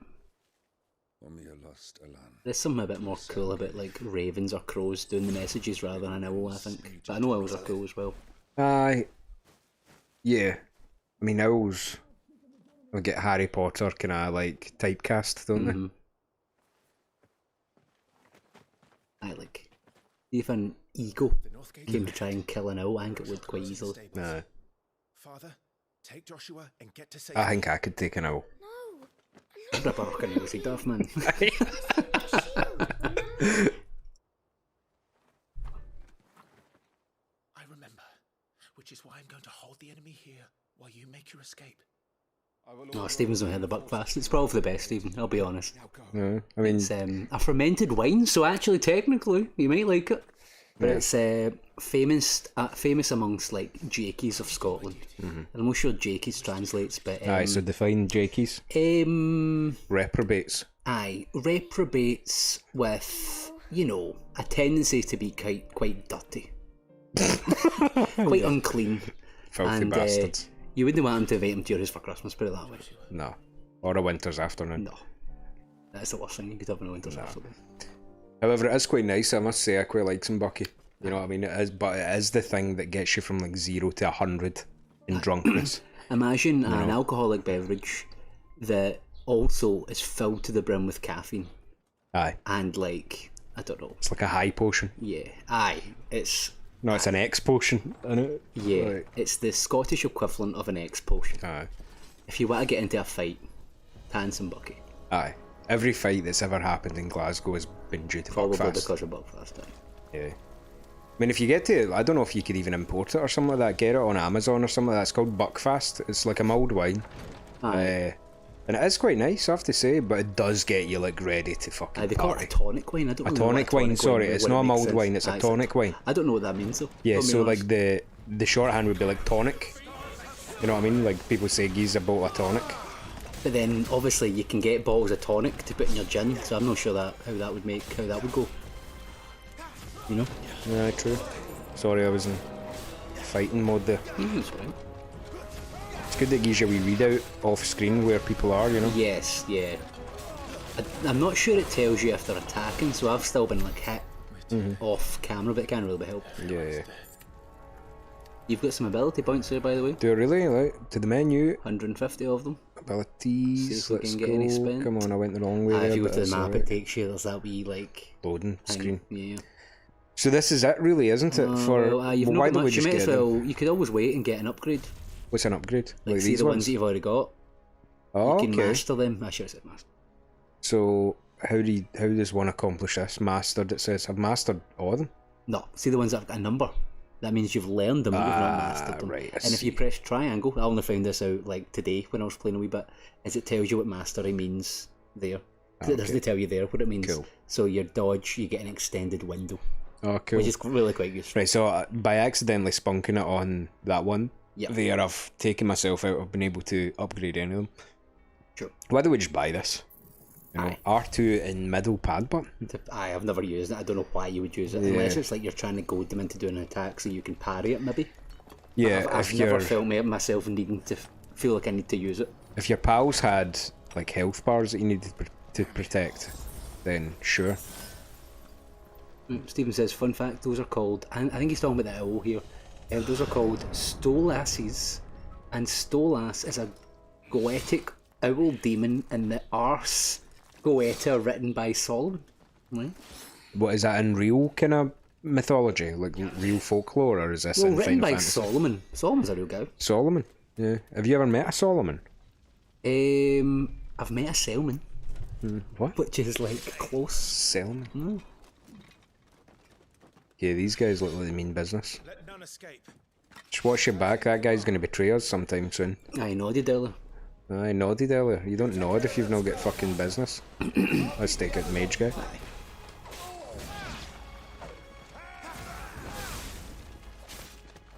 Speaker 14: lost Alan.
Speaker 1: There's something a bit more cool about like ravens or crows doing the messages rather than an owl, I think. But I know owls are cool as well.
Speaker 2: Yeah. I mean, owls will get Harry Potter kind of like typecast, don't they?
Speaker 1: I like, if an eagle came to try and kill an owl, I think it would quite easily.
Speaker 2: Nah.
Speaker 6: Father, take Joshua and get to
Speaker 2: I think I could take an owl.
Speaker 1: I'd rip a fucking nosy duff, man.
Speaker 6: I remember, which is why I'm going to hold the enemy here while you make your escape.
Speaker 1: No, Stephen's not had the buckfast. It's probably the best, Stephen, I'll be honest.
Speaker 2: No, I mean...
Speaker 1: It's a fermented wine, so actually, technically, you might like it. But it's famous amongst, like, Jakies of Scotland. And I'm not sure Jakies translates, but...
Speaker 2: aye, so define Jakies. Reprobates.
Speaker 1: Aye, reprobates with, you know, a tendency to be quite dirty. Quite unclean.
Speaker 2: Filthy bastards.
Speaker 1: You wouldn't want him to invite him to your house for Christmas, put it that way.
Speaker 2: No. Or a winter's afternoon.
Speaker 1: No. That's the worst thing you could have in a winter's afternoon.
Speaker 2: However, it is quite nice, I must say. I quite like some Bucky. You know what I mean? It is, but it is the thing that gets you from like 0 to 100 in drunkenness.
Speaker 1: Imagine an alcoholic beverage that also is filled to the brim with caffeine.
Speaker 2: Aye.
Speaker 1: And like, I don't know.
Speaker 2: It's like a high potion.
Speaker 1: Yeah. Aye. It's...
Speaker 2: No, it's an X potion, isn't it?
Speaker 1: Yeah.
Speaker 2: Like...
Speaker 1: It's the Scottish equivalent of an X potion.
Speaker 2: Aye.
Speaker 1: If you want to get into a fight, pan some Bucky.
Speaker 2: Aye. Every fight that's ever happened in Glasgow has been due to
Speaker 1: Probably
Speaker 2: Buckfast.
Speaker 1: because of Buckfast, aye.
Speaker 2: Yeah. I mean, if you get to, I don't know if you could even import it or something like that, get it on Amazon or something like that. It's called Buckfast. It's like a mulled wine.
Speaker 1: Aye.
Speaker 2: And it is quite nice, I have to say, but it does get you like ready to fucking
Speaker 1: they call it a tonic wine. I don't
Speaker 2: a
Speaker 1: know
Speaker 2: tonic wine, sorry. It's not a mulled wine, it's a tonic wine.
Speaker 1: I don't know what that means though.
Speaker 2: Yeah, so like the shorthand would be like tonic. You know what I mean? Like people say gives a bottle of tonic.
Speaker 1: But then obviously you can get bottles of tonic to put in your gin, so I'm not sure how that would go. You know?
Speaker 2: Yeah, true. Sorry, I was in fighting mode there.
Speaker 1: That's fine.
Speaker 2: It's good that it gives you a wee readout off screen where people are, you know?
Speaker 1: Yes, yeah. I'm not sure it tells you if they're attacking, so I've still been like hit off camera, but it can't really be helped.
Speaker 2: Yeah.
Speaker 1: You've got some ability points there, by the way.
Speaker 2: Do I really? Like, to the menu.
Speaker 1: 150 of them.
Speaker 2: Abilities,
Speaker 1: see if we
Speaker 2: let's
Speaker 1: can get any
Speaker 2: go.
Speaker 1: spent.
Speaker 2: Come on, I went the wrong way there.
Speaker 1: If you go
Speaker 2: but
Speaker 1: to the
Speaker 2: that's
Speaker 1: map,
Speaker 2: alright.
Speaker 1: it takes you, there's that wee, like...
Speaker 2: Loading screen.
Speaker 1: Yeah.
Speaker 2: So this is it, really, isn't it?
Speaker 1: You've
Speaker 2: why
Speaker 1: not got
Speaker 2: don't we
Speaker 1: much, you
Speaker 2: just
Speaker 1: might
Speaker 2: get
Speaker 1: as well... You could always wait and get an upgrade.
Speaker 2: What's an upgrade?
Speaker 1: Like see
Speaker 2: these
Speaker 1: the ones that you've already got.
Speaker 2: Oh,
Speaker 1: you can
Speaker 2: okay.
Speaker 1: master them. I should have said master.
Speaker 2: So how does one accomplish this? Mastered, it says. I've mastered all of them.
Speaker 1: No, see the ones that have got a number. That means you've learned them, but you've not mastered them.
Speaker 2: Right,
Speaker 1: and if you press triangle, I only found this out like today when I was playing a wee bit, is it tells you what mastery means there. It doesn't tell you there what it means.
Speaker 2: Cool.
Speaker 1: So your dodge, you get an extended window.
Speaker 2: Oh, cool.
Speaker 1: Which is really quite useful.
Speaker 2: Right, so by accidentally spunking it on that one, there I've taken myself out of being able to upgrade any of them.
Speaker 1: Sure.
Speaker 2: Why don't we just buy this? You know, R2 in middle pad button.
Speaker 1: I've never used it. I don't know why you would use it. Unless it's like you're trying to goad them into doing an attack so you can parry it, maybe.
Speaker 2: Yeah,
Speaker 1: I've never felt myself needing to feel like I need to use it.
Speaker 2: If your pals had like health bars that you needed to protect, then sure.
Speaker 1: Stephen says, fun fact, those are called, I think he's talking about the owl here, those are called stolasses, and stolas is a goetic owl demon in the arse Goethe written by Solomon. Right.
Speaker 2: What is that in real kind of mythology, like real folklore, or is this in
Speaker 1: written
Speaker 2: Final
Speaker 1: by
Speaker 2: Fantasy?
Speaker 1: Solomon. Solomon's a real guy.
Speaker 2: Solomon. Yeah. Have you ever met a Solomon?
Speaker 1: I've met a Selman.
Speaker 2: What?
Speaker 1: Which is like close.
Speaker 2: Selman. Yeah, these guys look like they mean business.
Speaker 6: Let none escape.
Speaker 2: Just watch your back. That guy's going to betray us sometime soon.
Speaker 1: I nodded earlier.
Speaker 2: I nodded earlier. You don't nod if you've not got fucking business. Let's take out the mage guy.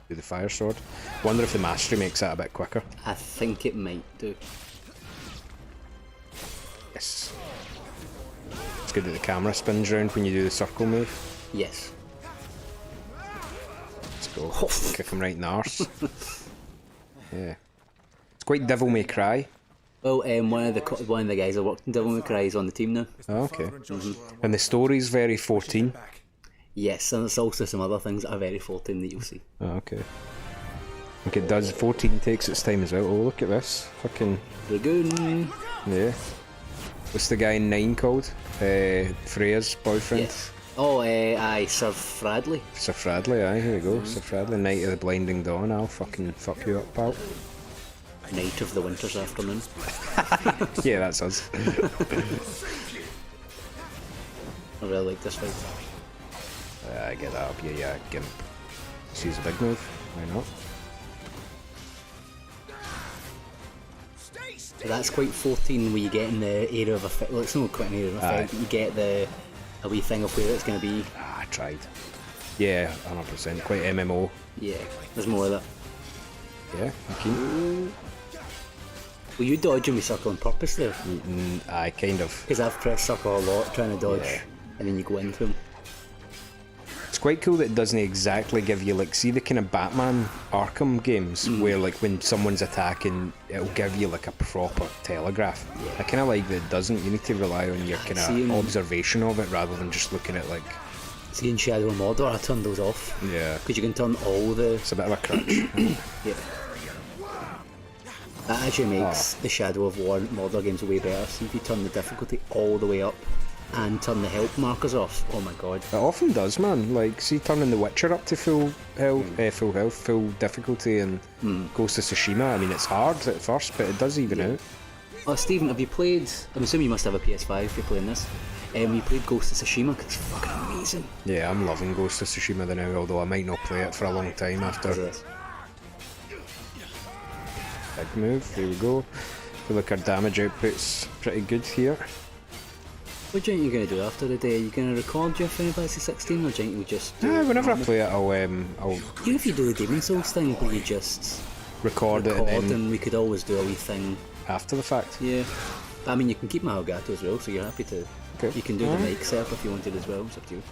Speaker 2: Do the fire sword. Wonder if the mastery makes that a bit quicker.
Speaker 1: I think it might do.
Speaker 2: Yes. It's good that the camera spins round when you do the circle move.
Speaker 1: Yes.
Speaker 2: Let's go. Kick him right in the arse. Yeah. It's quite Devil May Cry.
Speaker 1: Well, one of the guys that worked in Devil May Cry is on the team now.
Speaker 2: Oh, okay. And the story's very 14.
Speaker 1: Yes, and there's also some other things that are very 14 that you'll see.
Speaker 2: Oh, okay. Look, it does. 14 takes its time as well. Oh, look at this. Fucking...
Speaker 1: Dragoon!
Speaker 2: Yeah. What's the guy in 9 called? Freya's boyfriend?
Speaker 1: Yes. Oh, aye, Sir Fradley.
Speaker 2: Sir Fradley, aye, here we go. Sir Fradley, Night of the Blinding Dawn. I'll fucking fuck you up, pal.
Speaker 1: Night of the Winter's Afternoon.
Speaker 2: Yeah, that's us.
Speaker 1: I really like this fight.
Speaker 2: Get that up, yeah, gimp. She's a big move, why not?
Speaker 1: So that's quite 14 where you get in the area of effect. Well, it's not quite an area of effect, but you get a wee thing of where it's going to be.
Speaker 2: I tried. Yeah, 100%. Quite MMO.
Speaker 1: Yeah, there's more of that.
Speaker 2: Yeah, okay.
Speaker 1: Were you dodging with circle on purpose there?
Speaker 2: Aye, kind of.
Speaker 1: Because I've pressed circle a lot trying to dodge,
Speaker 2: Yeah.
Speaker 1: and then you go into them.
Speaker 2: It's quite cool that it doesn't exactly give you, like, see the kind of Batman Arkham games where, like, when someone's attacking, it'll give you, like, a proper telegraph.
Speaker 1: Yeah.
Speaker 2: I kind of like that it doesn't. You need to rely on your kind of observation of it rather than just looking at, like...
Speaker 1: See, in Shadow of Mordor, I turned those off.
Speaker 2: Yeah.
Speaker 1: Because you can turn all the...
Speaker 2: It's a bit of a crutch.
Speaker 1: Yeah. That actually makes the Shadow of Mordor games way better. See, if you turn the difficulty all the way up and turn the health markers off, oh my god.
Speaker 2: It often does, man. Like, see, turning The Witcher up to full health, full difficulty, and Ghost of Tsushima. I mean, it's hard at first, but it does even out.
Speaker 1: Oh, Stephen, have you played... I'm assuming you must have a PS5 if you're playing this. You played Ghost of Tsushima, because it's fucking amazing.
Speaker 2: Yeah, I'm loving Ghost of Tsushima now, although I might not play it for a long time after. Big move, there we go. Feel like our damage output's pretty good here.
Speaker 1: What do you think you're going to do after the day? Are you going to record your Final Fantasy 16, or do you think you'll just do it
Speaker 2: Whenever I
Speaker 1: normal?
Speaker 2: play it, I'll
Speaker 1: Even if you do the Demon Souls thing, where you just
Speaker 2: record it and then
Speaker 1: we could always do a wee thing
Speaker 2: after the fact.
Speaker 1: Yeah. I mean, you can keep Mahagato as well, so you're happy to...
Speaker 2: Okay.
Speaker 1: You can do the mic setup if you wanted as well, it's up to you.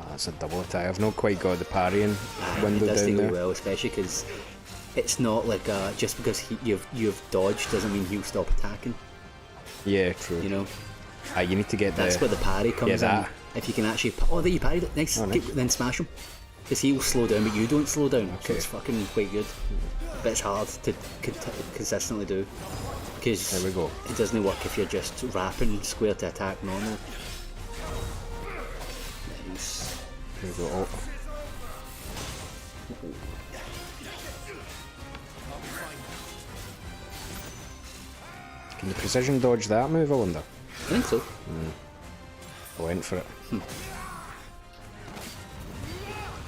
Speaker 2: That's a double attack. I've not quite got the parrying
Speaker 1: It
Speaker 2: window
Speaker 1: does
Speaker 2: down
Speaker 1: take
Speaker 2: there.
Speaker 1: a well, especially because it's not like just because you've dodged doesn't mean he'll stop attacking.
Speaker 2: Yeah, true.
Speaker 1: You know?
Speaker 2: You need to get
Speaker 1: That's where the parry comes in.
Speaker 2: that.
Speaker 1: If you can actually... Oh, there you parried it. Nice.
Speaker 2: Oh, nice.
Speaker 1: Then smash him. Because he'll slow down, but you don't slow down. So
Speaker 2: Okay.
Speaker 1: it's fucking quite good. But it's hard to consistently do. Because
Speaker 2: there we go.
Speaker 1: It doesn't work if you're just wrapping square to attack normal. Nice.
Speaker 2: There we go. Can you precision dodge that move, I wonder?
Speaker 1: I think so.
Speaker 2: I went for it.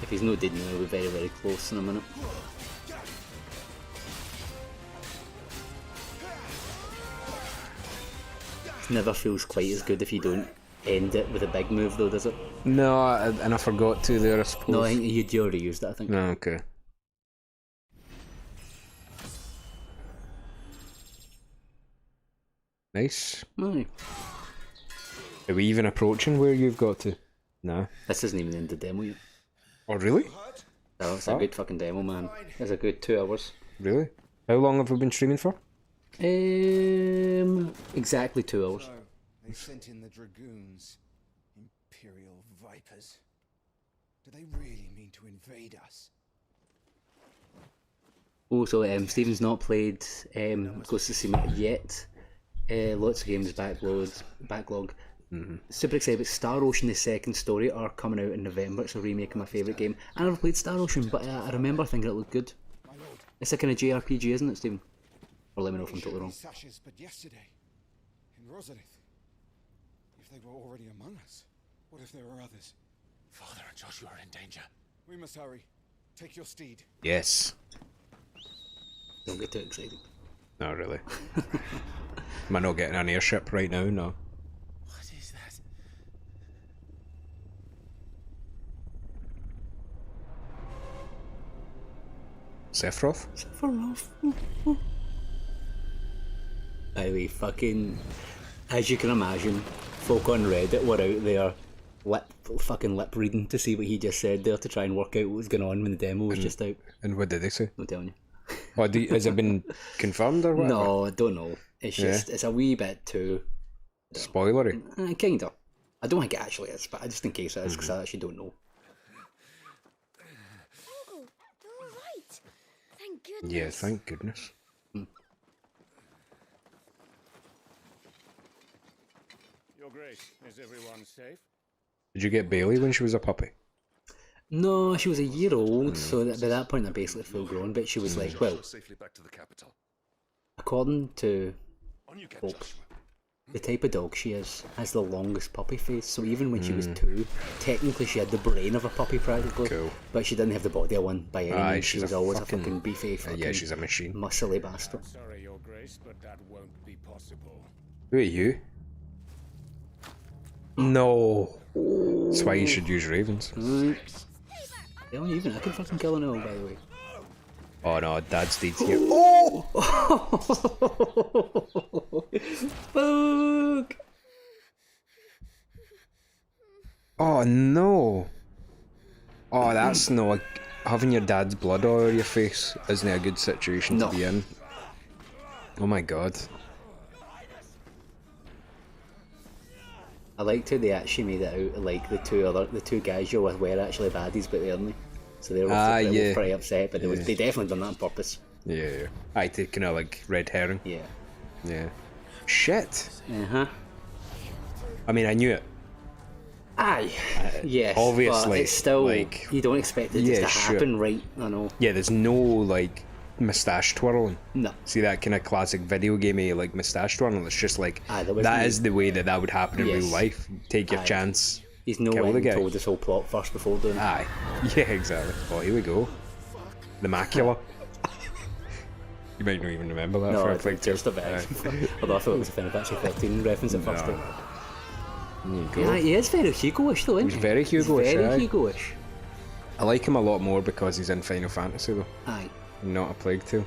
Speaker 1: If he's not dead now, we'll be very, very close in a minute. It never feels quite as good if you don't end it with a big move though, does it?
Speaker 2: No, and I forgot to there, I suppose.
Speaker 1: No, I think you already used that, I think.
Speaker 2: No, okay. Nice.
Speaker 1: Aye.
Speaker 2: Are we even approaching where you've got to? No.
Speaker 1: This isn't even in the demo yet.
Speaker 2: Oh, really?
Speaker 1: No, it's a good fucking demo, man. It's a good 2 hours.
Speaker 2: Really? How long have we been streaming for?
Speaker 1: Exactly 2 hours.
Speaker 9: They sent in the dragoons. Imperial vipers. Do they really mean to invade us?
Speaker 1: Oh, so Stephen's not played Ghost of Tsushima yet. Lots of games backlog. Super excited about Star Ocean, the second story arc coming out in November. It's a remake of my favourite game. I never played Star Ocean, but I remember thinking it looked good. It's a kind of JRPG, isn't it, Stephen? Or let me know if I'm totally wrong.
Speaker 9: Sashes, but yesterday, in Rosalith. If they were already among us, what if there were others?
Speaker 3: Father and Joshua are in danger.
Speaker 9: We must hurry. Take your steed.
Speaker 2: Yes.
Speaker 1: Don't get too excited.
Speaker 2: Not really. Am I not getting an airship right now? No.
Speaker 3: What is that?
Speaker 2: Sephiroth?
Speaker 1: Sephiroth. Anyway, fucking... As you can imagine, folk on Reddit were out there lip reading to see what he just said there to try and work out what was going on when the demo was just out.
Speaker 2: And what did they say?
Speaker 1: I'm telling you.
Speaker 2: Oh, has it been confirmed or whatever?
Speaker 1: No, I don't know. It's just, it's a wee bit too...
Speaker 2: Spoilery?
Speaker 1: Kinda. I don't think it actually is, but just in case it is, because I actually don't know.
Speaker 11: Oh, they're all right. Thank goodness.
Speaker 2: Yeah, thank goodness.
Speaker 7: Your Grace, is everyone safe?
Speaker 2: Did you get Bailey when she was a puppy?
Speaker 1: No, she was a year old, so by that point they're basically full grown, but she was like, well,
Speaker 15: Safely back to the capital.
Speaker 1: according to
Speaker 15: On you get,
Speaker 1: folk,
Speaker 15: Joshua.
Speaker 1: the type of dog she is has the longest puppy face, so even when she was 2, technically she had the brain of a puppy practically, but she didn't have the body of one by any means. She was always a fucking beefy,
Speaker 2: yeah, she's a machine.
Speaker 1: muscly bastard.
Speaker 7: Sorry, Your Grace, but that won't be possible.
Speaker 2: Who are you? No. That's why you should use ravens.
Speaker 1: Yeah, even I can fucking kill an owl, by the way.
Speaker 2: Oh no, Dad's deed here.
Speaker 1: Oh! Fuck!
Speaker 2: Oh no. Oh, that's no. Having your dad's blood all over your face isn't a good situation to be in. Oh my god.
Speaker 1: I liked how they actually made it out like the two guys you're with were actually baddies, but they aren't. So they were pretty upset, but they definitely done that on purpose.
Speaker 2: Yeah. I take kind of like red herring.
Speaker 1: Yeah.
Speaker 2: Yeah. Shit.
Speaker 1: Uh-huh.
Speaker 2: I mean, I knew it.
Speaker 1: Aye. Yes.
Speaker 2: Obviously.
Speaker 1: But it's still
Speaker 2: like,
Speaker 1: you don't expect it just to happen, right? I know.
Speaker 2: Yeah, there's no like moustache twirling.
Speaker 1: No.
Speaker 2: See that kind of classic video gamey like moustache twirling? It's just like that is the way that would happen in real life. Take your chance.
Speaker 1: He's no way told this whole plot first before doing it.
Speaker 2: Aye. Yeah, exactly. Oh, here we go. The macula. You might not even remember that.
Speaker 1: No,
Speaker 2: for
Speaker 1: it's like just a bit. Although I thought it was a Final Fantasy 15 reference at first. Yeah, he is very Hugo-ish though, isn't he?
Speaker 2: He's very Hugo-ish.
Speaker 1: Very Hugo-ish.
Speaker 2: I like him a lot more because he's in Final Fantasy though.
Speaker 1: Aye.
Speaker 2: Not a Plague Tale.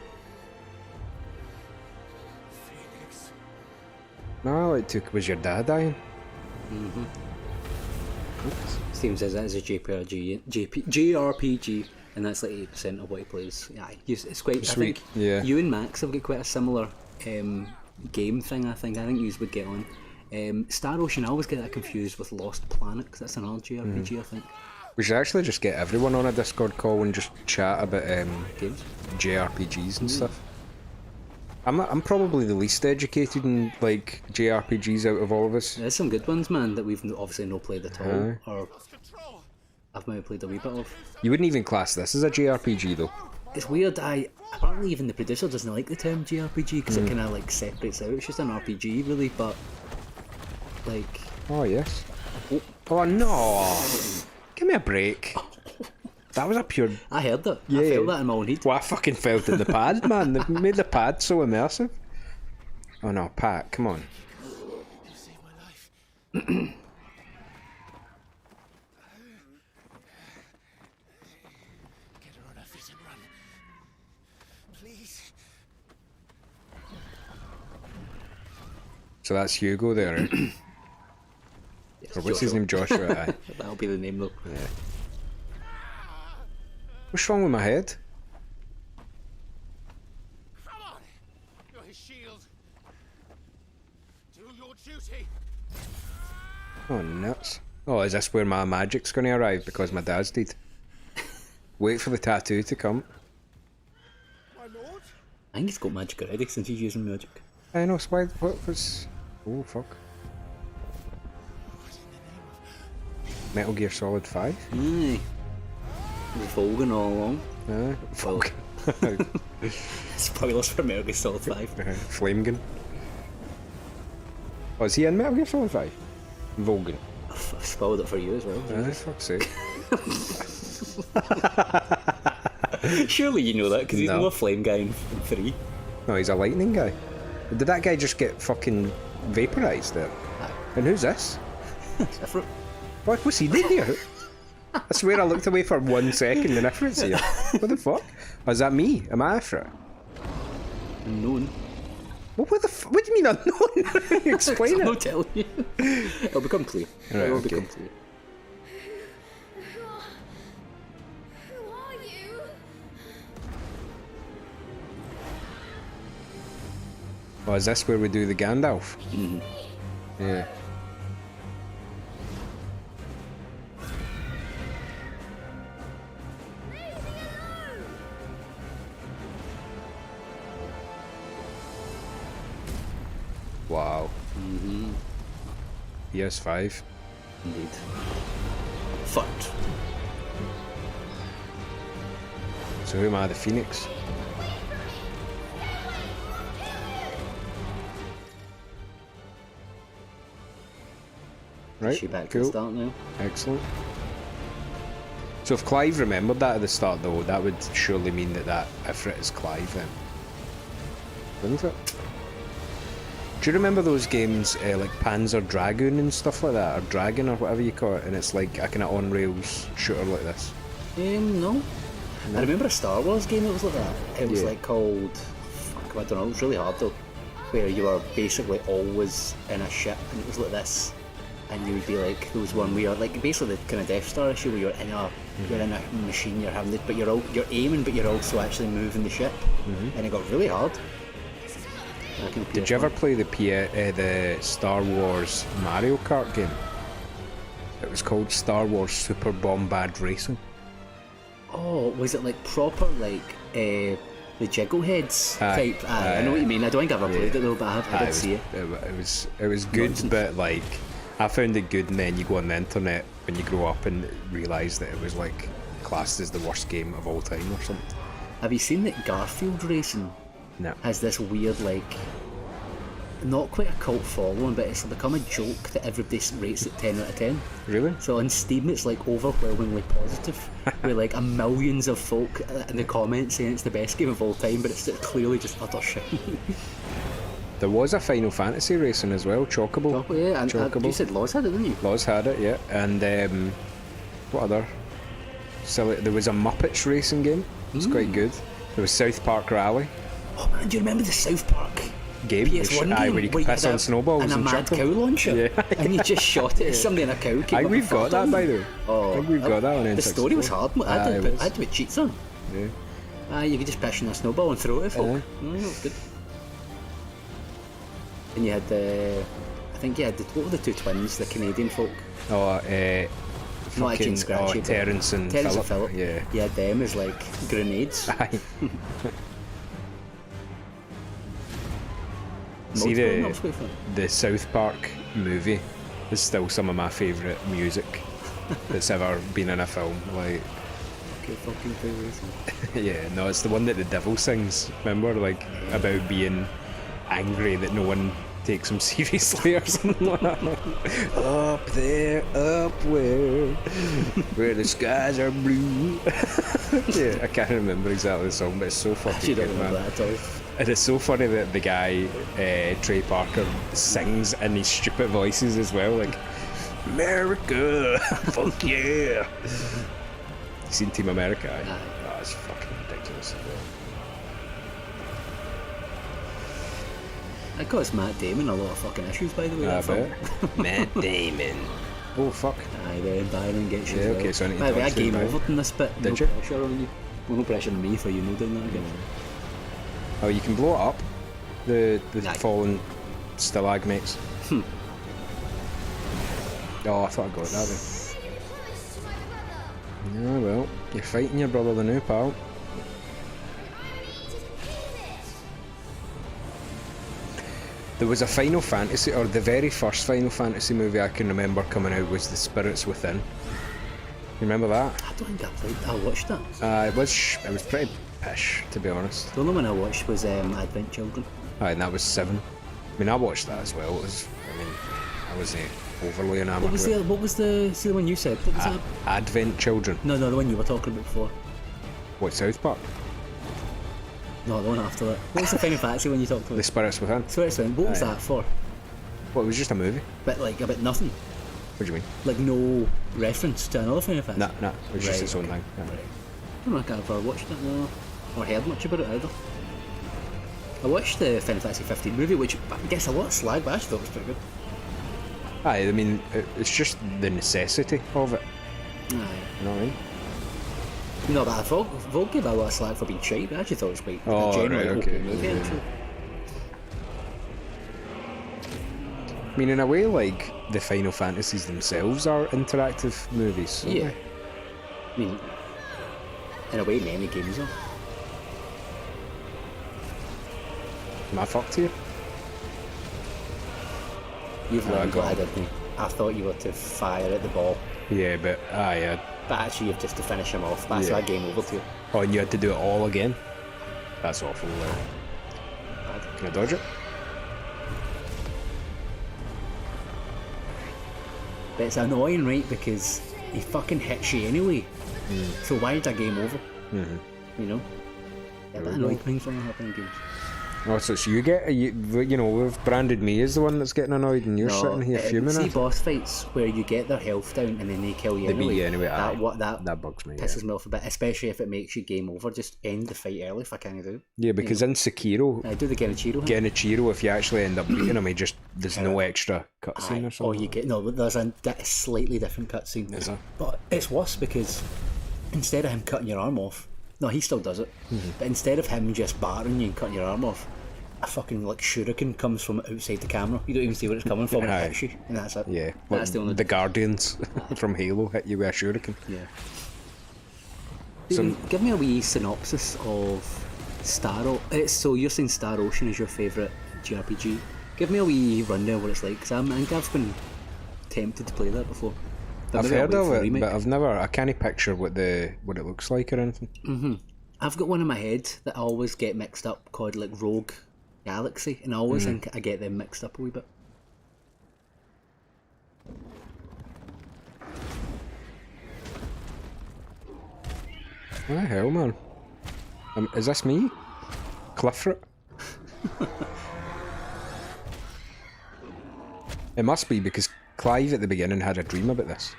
Speaker 2: No, it was your dad dying.
Speaker 1: Steven says that is a JRPG, and that's like 8% of what he plays. Yeah, it's quite
Speaker 2: Sweet.
Speaker 1: I think
Speaker 2: Yeah.
Speaker 1: you and Max have got quite a similar game thing. I think you would get on. Star Ocean, I always get that confused with Lost Planet because that's another JRPG. I think
Speaker 2: We should actually just get everyone on a Discord call and just chat about
Speaker 1: games,
Speaker 2: JRPGs and stuff. I'm probably the least educated in like JRPGs out of all of us.
Speaker 1: There's some good ones, man, that we've obviously not played at all,
Speaker 2: Aye.
Speaker 1: or I've maybe played a wee bit of.
Speaker 2: You wouldn't even class this as a JRPG though.
Speaker 1: It's weird. Apparently even the producer doesn't like the term JRPG because it kind of like separates out. It's just an RPG really, but like.
Speaker 2: Oh yes. Oh no! Give me a break. That was a pure.
Speaker 1: I heard that.
Speaker 2: Yeah.
Speaker 1: I felt that in my own head.
Speaker 2: Well, I fucking felt it in the pad, man. They've made the pad so immersive. Oh no, Pat, come on.
Speaker 7: You saved my life. Get her on her feet and run. Please.
Speaker 2: So that's Hugo there, right?
Speaker 1: Yes,
Speaker 2: Or what's his name? Joshua. Aye.
Speaker 1: That'll be the name though.
Speaker 2: Yeah. What's wrong with my head?
Speaker 7: Come on. You're his shield. Do your duty.
Speaker 2: Oh, nuts. Oh, is this where my magic's going to arrive because my dad's dead? Wait for the tattoo to come.
Speaker 9: My lord?
Speaker 1: I think he's got magic already since he's using magic.
Speaker 2: I know, why, what was... Oh, fuck. Metal Gear Solid 5?
Speaker 1: Aye. With Volgan all along.
Speaker 2: Aye. Volgan.
Speaker 1: Spoilers for Metal Gear Solid 5.
Speaker 2: Flame gun. Oh, is he in Metal Gear Solid 5? Volgan.
Speaker 1: I've spoiled it for you as well.
Speaker 2: Aye, fuck's sake.
Speaker 1: Surely you know that, because he's
Speaker 2: No.
Speaker 1: not a flame guy in 3.
Speaker 2: No, he's a lightning guy. Did that guy just get fucking vaporised there? And who's this?
Speaker 1: Different.
Speaker 2: What was he doing here? I swear I looked away for 1 second and Ifrit's here. What the fuck? Oh, is that me? Am I Ifrit?
Speaker 1: Unknown.
Speaker 2: Well, what do you mean unknown? Explain it.
Speaker 1: I'll tell you. It'll become clear.
Speaker 2: Right,
Speaker 1: It'll
Speaker 2: okay.
Speaker 1: become clear.
Speaker 10: Who are you?
Speaker 2: Oh, is this where we do the Gandalf?
Speaker 1: Mm-hmm.
Speaker 2: Yeah. Wow.
Speaker 1: Mm-hmm.
Speaker 2: PS5.
Speaker 1: Indeed. Fucked.
Speaker 2: So who am I, the Phoenix? Right,
Speaker 1: Is she back to
Speaker 2: cool.
Speaker 1: the start now?
Speaker 2: Excellent. So if Clive remembered that at the start though, that would surely mean that Ifrit is Clive then. Wouldn't it? Do you remember those games like Panzer Dragoon and stuff like that? Or Dragon or whatever you call it, and it's like a kind of on-rails shooter like this?
Speaker 1: No. I remember a Star Wars game that was like that. It was
Speaker 2: Yeah.
Speaker 1: like called... Fuck, I don't know, it was really hard though. Where you were basically always in a ship and it was like this. And you would be like, there was one where you're like, basically the kind of Death Star issue where you're in a machine, you're having but you're aiming, but you're also actually moving the ship. And it got really hard.
Speaker 2: Did you ever play the Star Wars Mario Kart game? It was called Star Wars Super Bombard Racing.
Speaker 1: Oh, was it like proper like the Jiggleheads type? I know what you mean. I don't think I ever played it though, but I did see it.
Speaker 2: It was good,
Speaker 1: Nonsense.
Speaker 2: but like I found it good, and then you go on the internet when you grow up and realise that it was like classed as the worst game of all time or something.
Speaker 1: Have you seen that Garfield Racing
Speaker 2: No.
Speaker 1: has this weird like, not quite a cult following, but it's become a joke that everybody rates it 10 out of 10.
Speaker 2: Really?
Speaker 1: So on Steam it's like overwhelmingly positive, with like millions of folk in the comments saying it's the best game of all time, but it's clearly just utter shit.
Speaker 2: There was a Final Fantasy Racing as well, Chocobo.
Speaker 1: Yeah, and
Speaker 2: Chocobo.
Speaker 1: you said Loz had it, didn't you?
Speaker 2: Loz had it, yeah. And what other? So there was a Muppets racing game. It's quite good. There was South Park Rally.
Speaker 1: Oh man, do you remember the South Park
Speaker 2: Game,
Speaker 1: PS1 game?
Speaker 2: where you could piss on snowballs
Speaker 1: and a mad
Speaker 2: chuck
Speaker 1: cow
Speaker 2: them.
Speaker 1: launcher,
Speaker 2: Yeah.
Speaker 1: and you just shot it at somebody in a cow.
Speaker 2: I think we've got that, by the way.
Speaker 1: Oh,
Speaker 2: I think we've got that on N64.
Speaker 1: The story was hard. I
Speaker 2: it
Speaker 1: had
Speaker 2: was.
Speaker 1: to put cheats on.
Speaker 2: Yeah.
Speaker 1: You could just piss in a snowball and throw it at folk. That was good. And you had I think you had what were the two twins, the Canadian folk?
Speaker 2: Oh,
Speaker 1: Not Itchy and Scratchy, but
Speaker 2: Terence and Philip. Yeah.
Speaker 1: You had them as like grenades.
Speaker 2: Aye. See
Speaker 1: Multiple, that was quite fun.
Speaker 2: the South Park movie is still some of my favourite music that's ever been in a film. Like,
Speaker 1: Okay, fucking crazy.
Speaker 2: yeah, no, it's the one that the devil sings. Remember, like about being angry that no one takes him seriously or something like that. Up there, up where the skies are blue. Yeah, I can't remember exactly the song, but it's so fucking
Speaker 1: You don't
Speaker 2: good,
Speaker 1: remember
Speaker 2: man.
Speaker 1: that at all.
Speaker 2: And it's so funny that the guy, Trey Parker, sings in these stupid voices as well, like, America, fuck yeah. You seen Team America? Oh, it's fucking ridiculous.
Speaker 1: That caused Matt Damon a lot of fucking issues, by the way.
Speaker 2: I
Speaker 1: that film.
Speaker 2: bet. Matt Damon. Oh, fuck.
Speaker 1: Aye, then Byron gets you.
Speaker 2: Yeah,
Speaker 1: as
Speaker 2: okay,
Speaker 1: well.
Speaker 2: so I need to
Speaker 1: By the way, I
Speaker 2: talk to you
Speaker 1: game
Speaker 2: about it.
Speaker 1: over in this bit.
Speaker 2: Did
Speaker 1: no
Speaker 2: you?
Speaker 1: pressure on you. Well, no pressure on me for you not doing that again.
Speaker 2: Oh, you can blow it up. The
Speaker 1: Aye.
Speaker 2: fallen stalagmates. Oh, I thought I got that then. Yeah, well, you're fighting your brother the new pal. There was a Final Fantasy, or the very first Final Fantasy movie I can remember coming out was The Spirits Within. You remember that?
Speaker 1: I don't think I played. I watched that.
Speaker 2: It was pretty pish, to be honest.
Speaker 1: The only one I watched was Advent Children.
Speaker 2: And that was 7. I mean, I watched that as well. I wasn't overly enamored.
Speaker 1: What was the one you said? What was that?
Speaker 2: Advent Children.
Speaker 1: No, the one you were talking about before.
Speaker 2: What, South Park?
Speaker 1: No, the one after that. What was the Final Fantasy one you talked about?
Speaker 2: The Spirits Within.
Speaker 1: Spirits Within. What was that for?
Speaker 2: Well, it was just a movie.
Speaker 1: But about nothing.
Speaker 2: What do you mean?
Speaker 1: Like no reference to another Final Fantasy?
Speaker 2: No, it was just its own thing. Yeah.
Speaker 1: Right. I don't know if I've ever watched it or heard much about it either. I watched the Final Fantasy 15 movie, which gets a lot of slag, but I actually thought it was pretty good.
Speaker 2: I mean, it's just the necessity of it.
Speaker 1: Aye.
Speaker 2: You know what I mean?
Speaker 1: No, but I thought Vogue gave a lot of slag for being shite, but I actually thought it was quite
Speaker 2: a
Speaker 1: generally
Speaker 2: okay.
Speaker 1: movie, actually.
Speaker 2: I mean, in a way, like, the Final Fantasies themselves are interactive movies.
Speaker 1: Yeah. I mean, in a way, many games are.
Speaker 2: Am I fucked here?
Speaker 1: You've learned what I didn't. I thought you were to fire at the ball.
Speaker 2: Yeah, but
Speaker 1: But actually, you've just to finish him off. That's that game over to you.
Speaker 2: Oh, and you had to do it all again? That's awful. Can I dodge it?
Speaker 1: But it's annoying, right? Because he fucking hits you anyway. So why is that game over? You know? Yeah, that annoyed me when it happened in games.
Speaker 2: Oh, so it's you we've branded me as the one that's getting annoyed, and you're sitting here fuming.
Speaker 1: See boss fights where you get their health down and then they kill you anyway.
Speaker 2: Beat you anyway.
Speaker 1: That
Speaker 2: bugs me.
Speaker 1: Pisses me off a bit, especially if it makes you game over. Just end the fight early if I can't do.
Speaker 2: Yeah, because in Sekiro,
Speaker 1: I do the
Speaker 2: Genichiro, if you actually end up beating him, there's no extra cutscene or something.
Speaker 1: Or you get there's a slightly different cutscene.
Speaker 2: Is there?
Speaker 1: But it's worse because instead of him cutting your arm off, no, he still does it. But instead of him just battering you and cutting your arm off, a fucking shuriken comes from outside the camera. You don't even see where it's coming from. And it hits you, and that's it.
Speaker 2: Yeah,
Speaker 1: that's the only.
Speaker 2: The Guardians from Halo hit you with a shuriken.
Speaker 1: Yeah. So, give me a wee synopsis of so you're saying Star Ocean is your favourite JRPG. Give me a wee rundown of what it's like, because I think I've been tempted to play that before.
Speaker 2: I've heard of it, but I can't picture what it looks like or anything.
Speaker 1: I've got one in my head that I always get mixed up called Rogue Galaxy, and I always think I get them mixed up a wee bit.
Speaker 2: What the hell, man? Is this me? Clifford? It must be, because Clive at the beginning had a dream about this.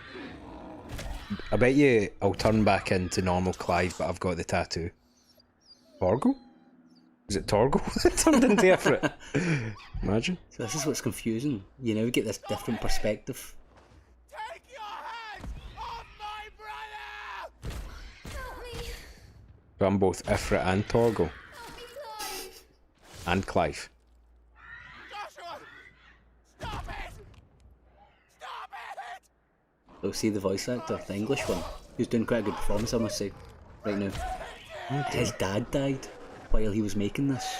Speaker 2: I bet you I'll turn back into normal Clive, but I've got the tattoo. Torgo? Is it Torgo that turned into Ifrit? Imagine.
Speaker 1: So this is what's confusing. You now get this different perspective.
Speaker 7: Take your hands off my brother! Help me.
Speaker 2: But I'm both Ifrit and Torgo. And Clive.
Speaker 7: Joshua! Stop it! Stop it!
Speaker 1: So see the voice actor, the English one, who's doing quite a good performance, I must say, right now. His dad died while he was making this,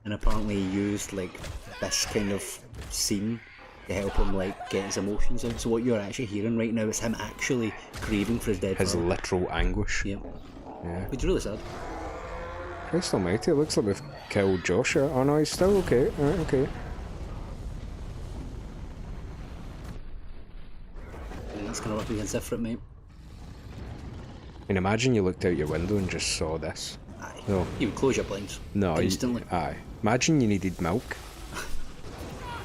Speaker 1: and apparently he used this kind of scene to help him get his emotions out. So what you're actually hearing right now is him actually grieving for his dead
Speaker 2: His
Speaker 1: father.
Speaker 2: literal anguish.
Speaker 1: Yeah.
Speaker 2: Yeah.
Speaker 1: Which is really sad.
Speaker 2: Christ almighty, it looks like we've killed Joshua. Oh no, he's still okay. Alright, okay.
Speaker 1: That's gonna work against Ifrit, mate.
Speaker 2: I mean, imagine you looked out your window and just saw this.
Speaker 1: Aye.
Speaker 2: No.
Speaker 1: You would close your blinds.
Speaker 2: No,
Speaker 1: instantly.
Speaker 2: Aye. Imagine you needed milk.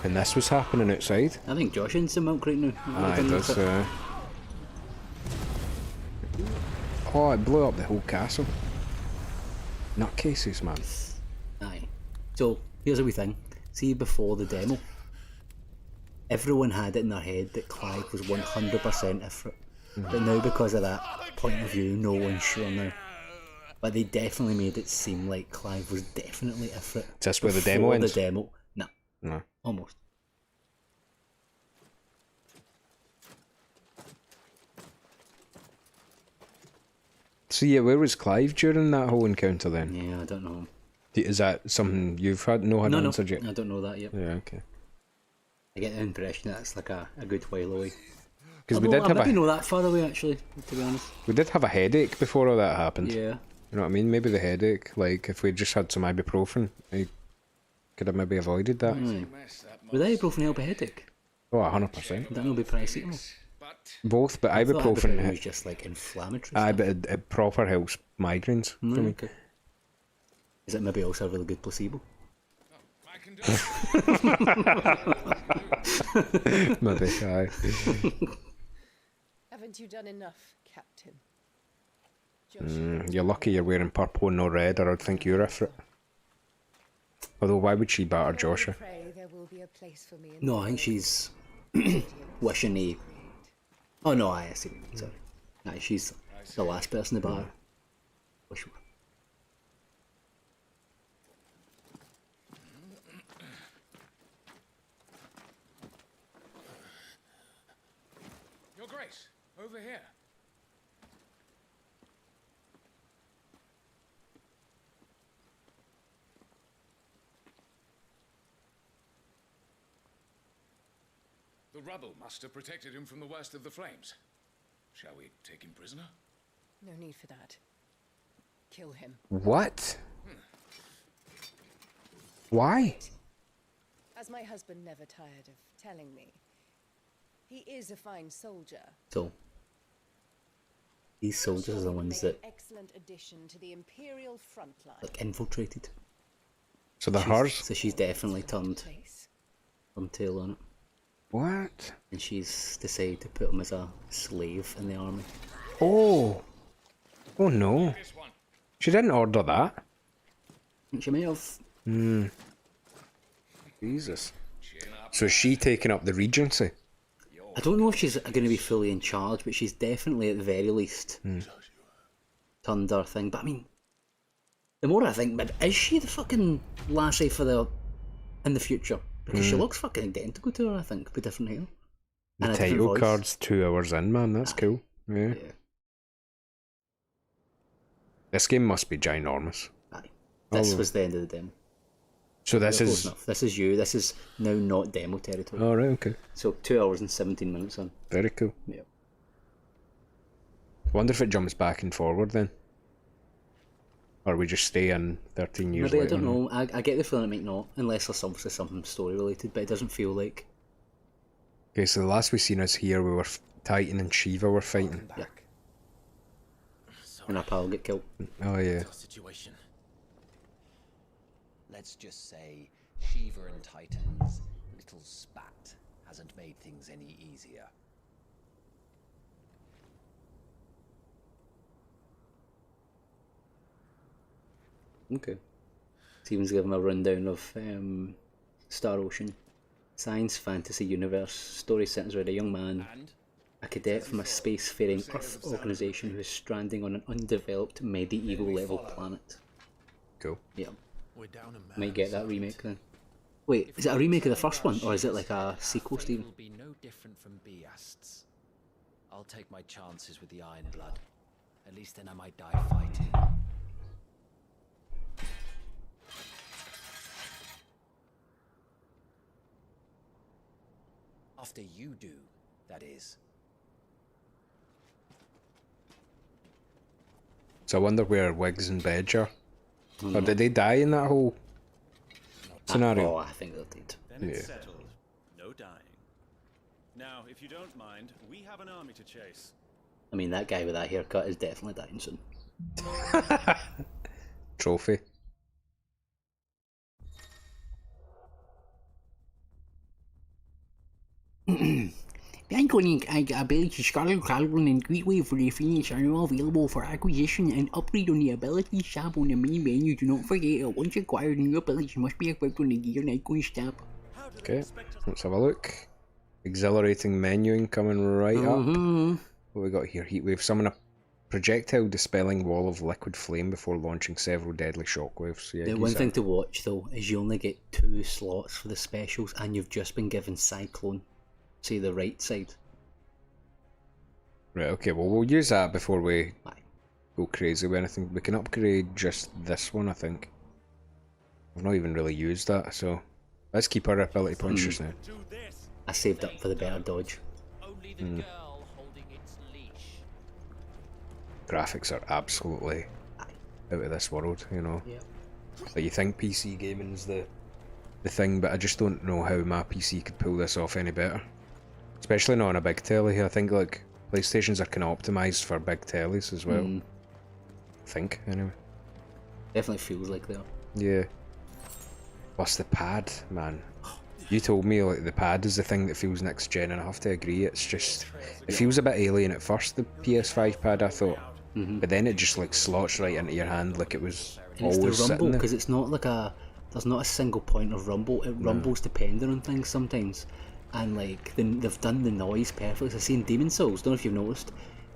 Speaker 2: And this was happening outside.
Speaker 1: I think Josh needs some milk right now.
Speaker 2: Aye, it does. Oh, it blew up the whole castle. Nutcases, man.
Speaker 1: Aye. So, here's a wee thing. See, before the demo, everyone had it in their head that Clive was 100% Ifrit. But now, because of that point of view, no one's sure now. But they definitely made it seem like Clive was definitely Ifrit.
Speaker 2: Just where the demo ends?
Speaker 1: The demo, no.
Speaker 2: No.
Speaker 1: Almost.
Speaker 2: So yeah, where was Clive during that whole encounter then?
Speaker 1: Yeah, I don't know.
Speaker 2: Is that something you've had had answered yet?
Speaker 1: I don't know that yet.
Speaker 2: Yeah, okay.
Speaker 1: I get the impression that it's like a good while away.
Speaker 2: Because we did have
Speaker 1: maybe not that far away actually, to be honest.
Speaker 2: We did have a headache before all that happened.
Speaker 1: Yeah.
Speaker 2: You know what I mean? Maybe the headache, like if we just had some ibuprofen, I could have maybe avoided that.
Speaker 1: Would ibuprofen help a headache?
Speaker 2: Oh, 100%.
Speaker 1: Would that not be paracetamol?
Speaker 2: Both, but
Speaker 1: I thought
Speaker 2: ibuprofen
Speaker 1: was just like inflammatory.
Speaker 2: But it proper helps migraines for me.
Speaker 1: Okay. Is it maybe also a really good placebo?
Speaker 2: Maybe, aye.
Speaker 12: Haven't you done enough, Captain?
Speaker 2: You're lucky you're wearing purple and no red, or I'd think you're ifrit. Although, why would she batter Joshua?
Speaker 1: No, I think she's wishing he... Oh no, I see. Sorry. Nah, she's the last person to batter. Wish.
Speaker 17: Your Grace, over here. The rubble must have protected him from the worst of the flames. Shall we take him prisoner?
Speaker 12: No need for that. Kill him.
Speaker 2: What? Why?
Speaker 12: As my husband never tired of telling me, he is a fine soldier.
Speaker 1: So, these soldiers are the ones that
Speaker 12: excellent addition to the Imperial front line.
Speaker 1: like infiltrated.
Speaker 2: So they're hers?
Speaker 1: So she's definitely turned some tail on it.
Speaker 2: What?
Speaker 1: And she's decided to put him as a slave in the army.
Speaker 2: Oh! Oh no. She didn't order that.
Speaker 1: I think she may have.
Speaker 2: Jesus. So is she taking up the regency?
Speaker 1: I don't know if she's going to be fully in charge, but she's definitely at the very least turned her thing. But I mean, the more I think, but is she the fucking lassie for in the future? Because she looks fucking identical to her, I think, with different hair.
Speaker 2: The
Speaker 1: And a different
Speaker 2: title
Speaker 1: voice.
Speaker 2: card's 2 hours in, man. That's cool. Yeah. This game must be ginormous.
Speaker 1: Aye. This was the end of the demo.
Speaker 2: So this
Speaker 1: You're
Speaker 2: is...
Speaker 1: close enough. This is you. This is now not demo territory.
Speaker 2: Oh, right, okay.
Speaker 1: So 2 hours and 17 minutes on.
Speaker 2: Very cool.
Speaker 1: Yeah.
Speaker 2: Wonder if it jumps back and forward then. Or we just stay in 13 years
Speaker 1: Maybe,
Speaker 2: later.
Speaker 1: I don't know. I get the feeling it might not, unless there's obviously something story related, but it doesn't feel like...
Speaker 2: Okay, so the last we seen us here, we were Titan and Shiva were fighting.
Speaker 1: Yeah. And our pal get killed.
Speaker 2: Oh, yeah.
Speaker 5: Situation. Let's just say Shiva and Titan's little spat hasn't made things any easier.
Speaker 1: Okay. Steven's giving a rundown of Star Ocean. Science fantasy universe. Story centers around a young man, a cadet from a spacefaring Earth organization who is stranding on an undeveloped medieval level planet.
Speaker 2: Cool.
Speaker 1: Yeah. Might get that remake then. Wait, is it a remake of the first one, or is it like a sequel, Steven?
Speaker 5: Will be no different from Beasts. I'll take my chances with the Iron Blood. At least then I might die fighting. After you do, that is.
Speaker 2: So I wonder where Wiggs and Bedge are. Or did they die in that whole scenario?
Speaker 1: Oh, I think they did.
Speaker 18: Then it's settled. No dying. Now, if you don't mind, we have an army to chase.
Speaker 1: I mean, that guy with that haircut is definitely dying soon.
Speaker 2: Trophy.
Speaker 19: Bionic ability Scarlet Carbon and Great Wave for the Phoenix are now available for acquisition and upgrade on the abilities tab on the main menu. Do not forget that once acquired, new abilities must be equipped on the gear and icons tab.
Speaker 2: Okay, let's have a look. Exhilarating menuing coming right up. What we got here? Heatwave. Summon a projectile dispelling wall of liquid flame before launching several deadly shockwaves. So yeah,
Speaker 1: The one thing to watch though is you only get 2 slots for the specials, and you've just been given Cyclone. See the right side.
Speaker 2: Right, okay, well we'll use that before we go crazy with anything. We can upgrade just this one, I think. I've not even really used that, so let's keep our ability points just now.
Speaker 1: I saved up for the better dodge.
Speaker 2: Graphics are absolutely out of this world, you know.
Speaker 1: Yep.
Speaker 2: Like, you think PC gaming's the thing, but I just don't know how my PC could pull this off any better. Especially not on a big telly. I think like PlayStations are kind of optimised for big tellies as well. I think, anyway.
Speaker 1: Definitely feels like that.
Speaker 2: Yeah. Plus the pad, man. You told me like the pad is the thing that feels next gen, and I have to agree. It's just, it feels a bit alien at first, the PS5 pad, I thought. But then it just like slots right into your hand like it was
Speaker 1: And it's
Speaker 2: always
Speaker 1: the rumble,
Speaker 2: sitting there.
Speaker 1: because it's not like there's not a single point of rumble. It rumbles depending on things sometimes. And like, they've done the noise perfectly. As I say in Demon Souls, don't know if you've noticed,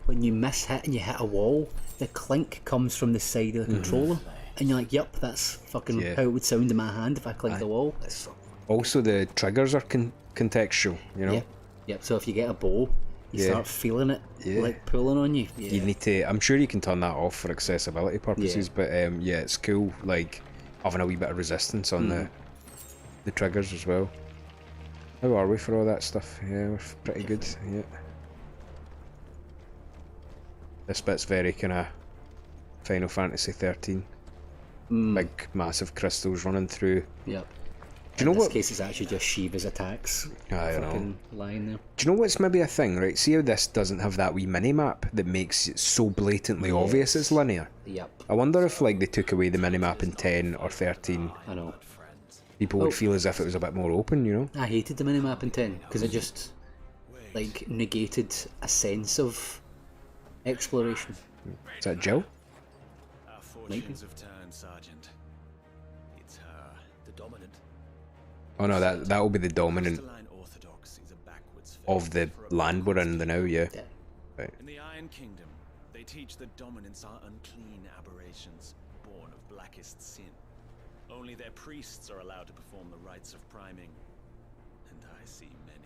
Speaker 1: when you miss hit and you hit a wall, the clink comes from the side of the controller. And you're like, yep, that's fucking how it would sound in my hand if I clinked the wall.
Speaker 2: Also, the triggers are contextual, you know?
Speaker 1: Yep, so if you get a bow, you start feeling it, like pulling on you.
Speaker 2: You need to, I'm sure you can turn that off for accessibility purposes, but yeah, it's cool, like, having a wee bit of resistance on the triggers as well. How are we for all that stuff? Yeah, we're pretty good, yeah. This bit's very kind of Final Fantasy 13. Big, massive crystals running through.
Speaker 1: Yep.
Speaker 2: Do you know
Speaker 1: in
Speaker 2: what?
Speaker 1: this case, it's actually just Shiva's attacks.
Speaker 2: I know.
Speaker 1: Fucking lying there.
Speaker 2: Do you know what's maybe a thing, right? See how this doesn't have that wee mini-map that makes it so blatantly obvious it's linear?
Speaker 1: Yep.
Speaker 2: I wonder if like they took away the mini-map in 10 or 13.
Speaker 1: I know.
Speaker 2: People would feel as if it was a bit more open, you know?
Speaker 1: I hated the minimap in 10 because it just like negated a sense of exploration.
Speaker 2: Is that Jill?
Speaker 18: Our fortunes have turned, Sergeant. It's her, the dominant.
Speaker 2: Oh no, that will be the dominant of the land we're in now, yeah. Right.
Speaker 18: In the Iron Kingdom, they teach that dominants are unclean aberrations, born of blackest sin. Only their priests are allowed to perform the rites of priming, and I see many.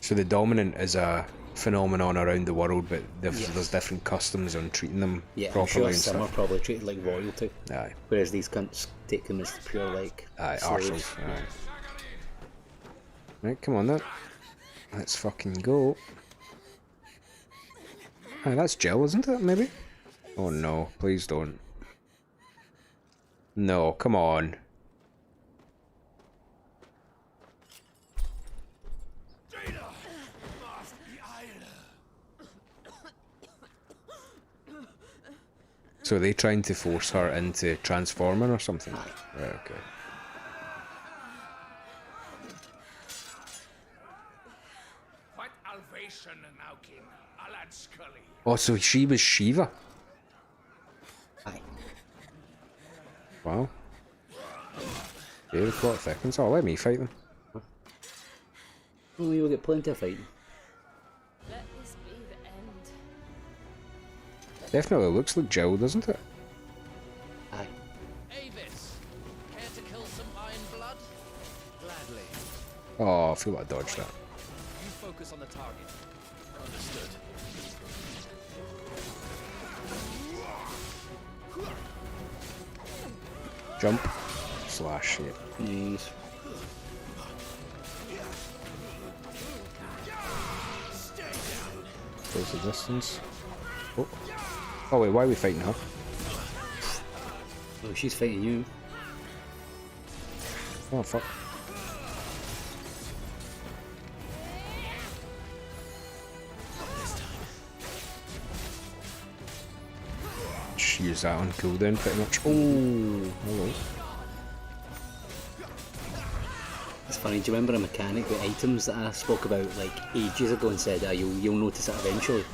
Speaker 2: So the dominant is a phenomenon around the world, but there's different customs on treating them properly.
Speaker 1: I'm sure
Speaker 2: and
Speaker 1: some
Speaker 2: stuff.
Speaker 1: are probably treated like royalty.
Speaker 2: Aye.
Speaker 1: Whereas these cunts take them as pure like slaves.
Speaker 2: Arseholes. Aye. Right, come on then. Let's fucking go. Aye, that's Jill, isn't it, maybe? Oh no, please don't. No, come on. So are they trying to force her into transforming or something? Right, okay. Oh, so she was Shiva?
Speaker 1: Aye.
Speaker 2: Wow. Yeah, the plot thickens. Oh, let me fight them.
Speaker 1: Oh, you'll get plenty of fighting.
Speaker 8: Let this be the end.
Speaker 2: Definitely looks like Jill, doesn't it?
Speaker 1: Aye.
Speaker 5: Avis, care to kill some iron blood? Gladly.
Speaker 2: Oh, I feel like I dodged that.
Speaker 5: You focus on the target. Understood.
Speaker 2: Jump. Slash, yeah.
Speaker 1: Nice.
Speaker 2: Close the distance. Oh. Oh wait, why are we fighting her?
Speaker 1: Oh, she's fighting you.
Speaker 2: Oh fuck. Just use that on cooldown pretty much. Oh, hello.
Speaker 1: It's funny, do you remember a mechanic with items that I spoke about like ages ago and said, you'll notice it eventually?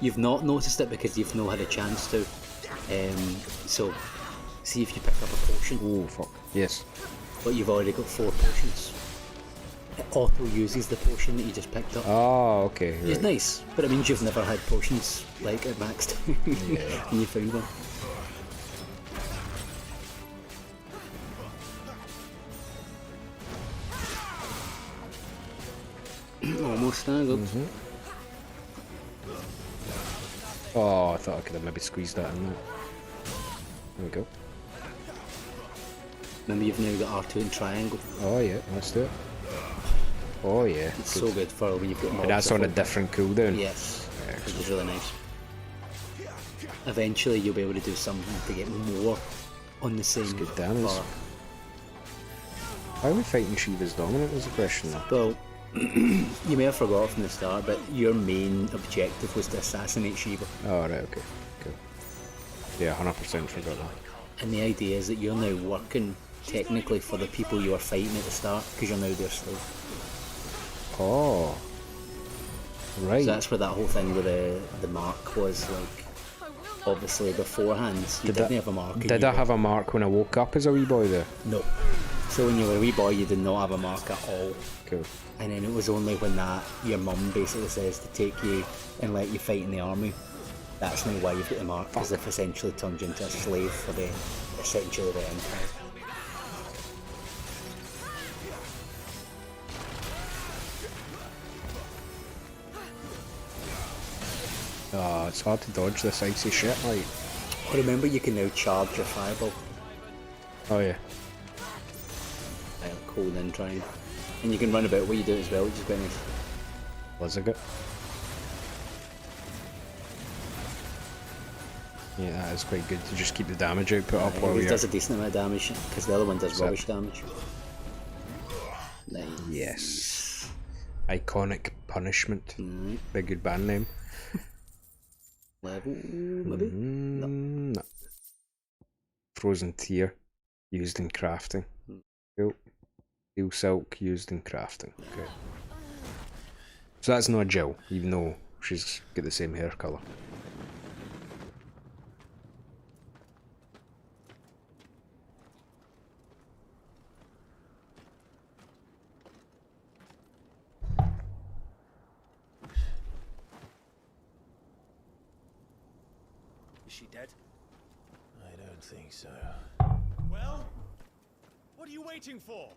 Speaker 1: You've not noticed it because you've not had a chance to. So, see if you pick up a potion.
Speaker 2: Oh fuck, yes.
Speaker 1: But you've already got 4 potions. It auto uses the potion that you just picked up.
Speaker 2: Oh, okay. Right.
Speaker 1: It's nice, but it means you've never had potions like at maxed and you found one. Almost staggered.
Speaker 2: Oh, I thought I could have maybe squeezed that in there. There we go.
Speaker 1: Remember, you've now got R2 and triangle.
Speaker 2: Oh yeah, let's do it. Oh yeah.
Speaker 1: It's so good for when you've got mobs.
Speaker 2: And that's on a different cooldown.
Speaker 1: Yes, which is really nice. Eventually, you'll be able to do something to get more on the same
Speaker 2: good damage.
Speaker 1: bar.
Speaker 2: Why are we fighting Shiva's dominant is the question though.
Speaker 1: Well, you may have forgot from the start, but your main objective was to assassinate Shiva.
Speaker 2: Oh right, okay, cool. Yeah, 100% forgot that.
Speaker 1: And the idea is that you're now working technically for the people you were fighting at the start, because you're now their slave.
Speaker 2: Oh. Right.
Speaker 1: So that's where that whole thing with the mark was, like, obviously beforehand, you didn't have a mark.
Speaker 2: Did I have a mark when I woke up as a wee boy there?
Speaker 1: No. So when you were a wee boy, you did not have a mark at all.
Speaker 2: Cool.
Speaker 1: And then it was only when your mum basically says to take you and let you fight in the army, that's now why you've got the mark, because they've essentially turned you into a slave for essentially the Empire.
Speaker 2: Oh, it's hard to dodge this icy shit, like.
Speaker 1: Oh, remember, you can now charge your fireball.
Speaker 2: Oh yeah.
Speaker 1: I'll hold in trying. And you can run about what you do as well, which is quite nice.
Speaker 2: Was it good? Yeah, that is quite good to just keep the damage output up while
Speaker 1: It
Speaker 2: you're...
Speaker 1: does a decent amount of damage, because the other one does rubbish damage. Nice.
Speaker 2: Yes. Iconic Punishment. Big good band name.
Speaker 1: Level, maybe?
Speaker 2: No. Frozen Tear, used in crafting. Cool. Steel Silk, used in crafting. Okay. So that's not Jill, even though she's got the same hair colour.
Speaker 5: Is she dead?
Speaker 3: I don't think so.
Speaker 18: Well, what are you waiting for?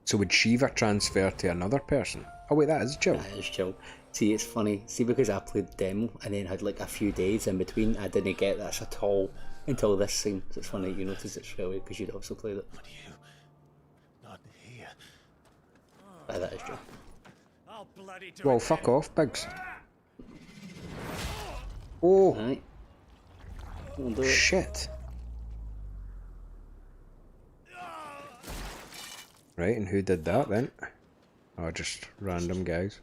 Speaker 2: So would Shiva transfer to another person? Oh wait, that is Jill.
Speaker 1: That is Jill. See, it's funny. See, because I played the demo and then had like a few days in between, I didn't get this at all until this scene. So it's funny you notice it straight away because you'd also played it.
Speaker 3: But you, not here.
Speaker 1: That is Jill.
Speaker 18: I'll bloody do
Speaker 2: Well,
Speaker 18: it
Speaker 2: fuck
Speaker 18: then.
Speaker 2: off, Biggs. Oh.
Speaker 1: Right. We'll do it.
Speaker 2: Shit. Right, and who did that then? Oh, just random guys.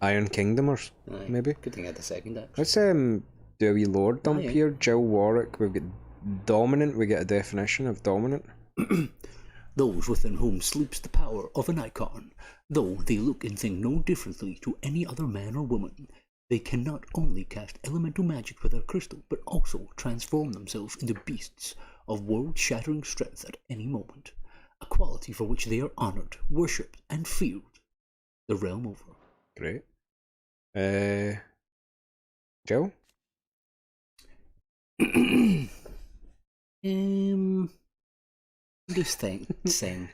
Speaker 2: Iron Kingdomers,
Speaker 1: Aye.
Speaker 2: maybe?
Speaker 1: Good thing I had the second act.
Speaker 2: Let's do a wee lord dump
Speaker 1: yeah.
Speaker 2: here. Jill Warwick, we've got dominant, we get a definition of dominant.
Speaker 19: Those within whom sleeps the power of an icon, though they look and think no differently to any other man or woman. They can not only cast elemental magic with their crystal, but also transform themselves into beasts of world-shattering strength at any moment, a quality for which they are honoured, worshipped, and feared the realm over.
Speaker 2: Great. Jill?
Speaker 19: Just saying.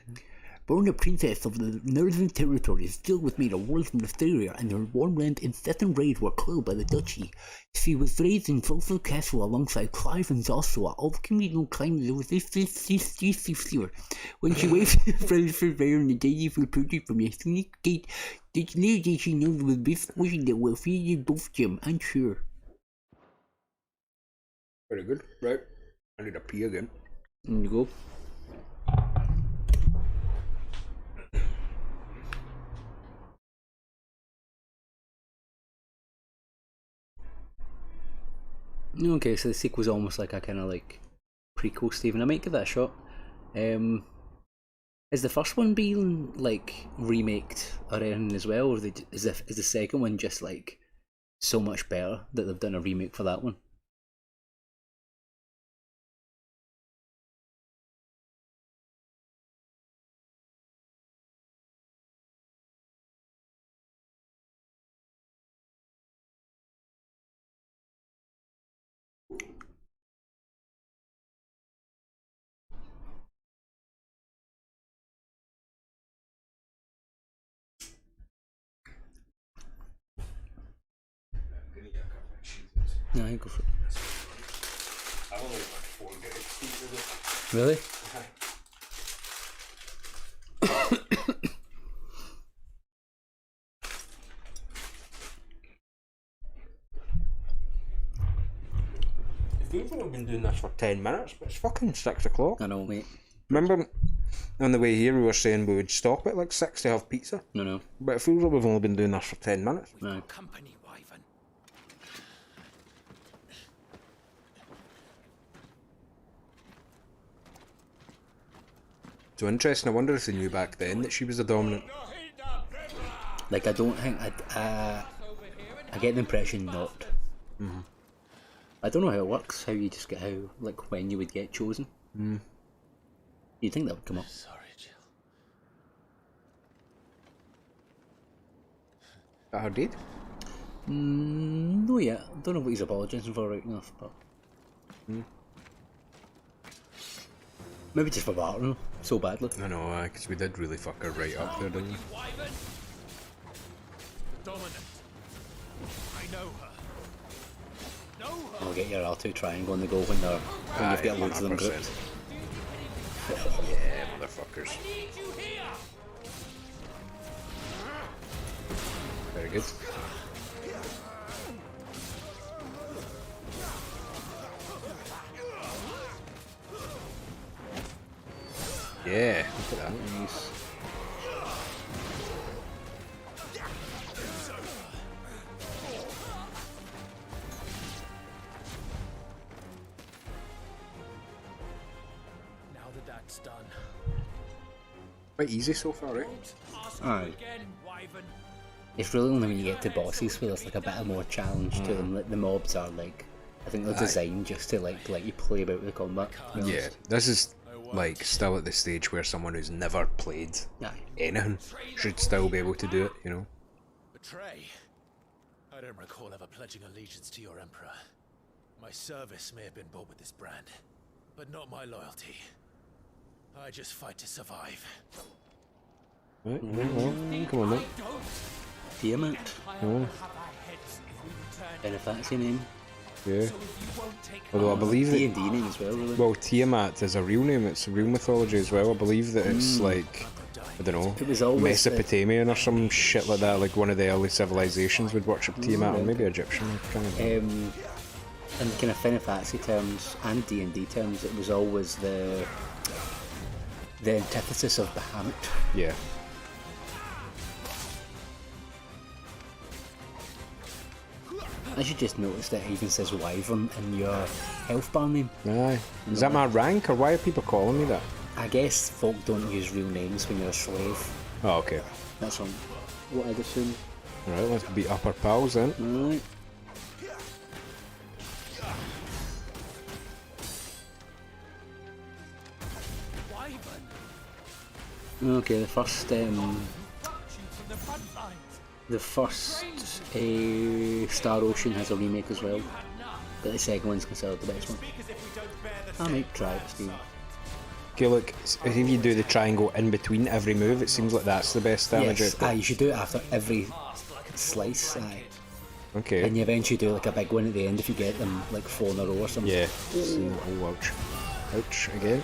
Speaker 19: Born a princess of the Northern Territories, still with made a war from Australia, and her warmland and Southern raids were killed by the Duchy. She was raised in Fulford Castle alongside Clive and Joshua, all communal claims of this when she waves friends for bear in the daily for purchase from a scenic gate, it's near that she knows with this wishing that will feed you both Jim, I'm sure.
Speaker 2: Very good. Right. I need a pee again.
Speaker 1: There you go. Okay, so the sequel's almost like a kind of like prequel, Stephen. I might give that a shot. Is the first one being like remaked or anything as well, or is the second one just like so much better that they've done a remake for that one? No, I go for it.
Speaker 2: I've only got 4 grapes to do.
Speaker 1: Really?
Speaker 2: It feels like I've been doing this for 10 minutes, but it's fucking 6 o'clock.
Speaker 1: I know, mate.
Speaker 2: Remember on the way here we were saying we would stop at like 6 to have pizza?
Speaker 1: No.
Speaker 2: But it feels like we've only been doing this for 10 minutes.
Speaker 1: No.
Speaker 7: Company, Wyvern.
Speaker 2: So interesting, I wonder if they knew back then that she was the dominant.
Speaker 1: Like, I don't think... I get the impression not.
Speaker 2: Mm-hmm.
Speaker 1: I don't know how it works, how you just get like, when you would get chosen.
Speaker 2: Mm.
Speaker 1: You'd think that would come up.
Speaker 5: Sorry, Jill.
Speaker 2: That her deed?
Speaker 1: No yet. I don't know what he's apologising for right enough, but... Maybe just for battering her so badly.
Speaker 2: I know, because we did really fuck her right up there, didn't we?
Speaker 7: Dominant. I know her.
Speaker 1: I'll get your R2 triangle on the go when you've got loads of them
Speaker 2: 100%.
Speaker 1: gripped.
Speaker 2: Yeah, motherfuckers. Very good. Yeah, look at that. Nice.
Speaker 5: Now that that's done.
Speaker 2: Quite easy so far, right?
Speaker 1: Aye. It's really only when you get to bosses where there's like a bit of more challenge to them. Like the mobs are like, I think they're designed just to like let you play about with the combat. to be
Speaker 2: Yeah,
Speaker 1: honest.
Speaker 2: this is like still at the stage where someone who's never played anything should still be able to do it, you know?
Speaker 3: Betray? I don't recall ever pledging allegiance to your emperor. My service may have been bought with this brand, but not my loyalty. I just fight to survive.
Speaker 2: Right, well, come on, mate.
Speaker 1: Tiamat.
Speaker 2: Oh.
Speaker 1: And if that's your name.
Speaker 2: Yeah. Although I believe that...
Speaker 1: D&D name as well, really.
Speaker 2: Well, Tiamat is a real name, it's a real mythology as well. I believe that it's like, I don't know,
Speaker 1: It was always
Speaker 2: Mesopotamian or some shit like that, like one of the early civilizations would worship Tiamat, or maybe Egyptian. Kind of.
Speaker 1: In kind of Final Fantasy terms and D&D terms, it was always the antithesis of Bahamut.
Speaker 2: Yeah.
Speaker 1: I should just notice that it even says Wyvern in your health bar name.
Speaker 2: Aye. Is that my rank, or why are people calling me that?
Speaker 1: I guess folk don't use real names when you're a slave.
Speaker 2: Oh, okay.
Speaker 1: That's what I'd assume.
Speaker 2: Alright, let's beat up our pals then.
Speaker 1: Alright. Okay, the first Star Ocean has a remake as well, but the second one's considered the best one. I might try it, Steve.
Speaker 2: Okay, look, if you do the triangle in between every move, it seems like that's the best damage
Speaker 1: Yes,
Speaker 2: output.
Speaker 1: you should do it after every slice,
Speaker 2: Okay.
Speaker 1: and you eventually do like a big one at the end if you get them like 4 in a row or something.
Speaker 2: Yeah. Oh, ouch. Ouch, again.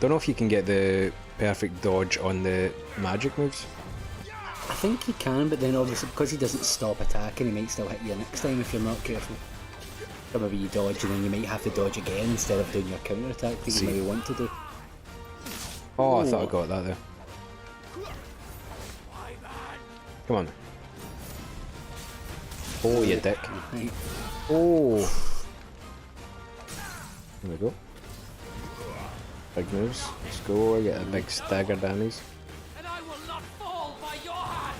Speaker 2: Don't know if you can get the perfect dodge on the magic moves.
Speaker 1: I think he can, but then obviously because he doesn't stop attacking, he might still hit you next time if you're not careful. Or maybe you dodge and then you might have to dodge again instead of doing your counter attack that you maybe want to do.
Speaker 2: Oh, I thought I got that there. Come on. Oh, you dick.
Speaker 1: Right.
Speaker 2: Oh. There we go. Big moves. Let's go. I get a big stagger damage.
Speaker 7: And I will not fall by your hand.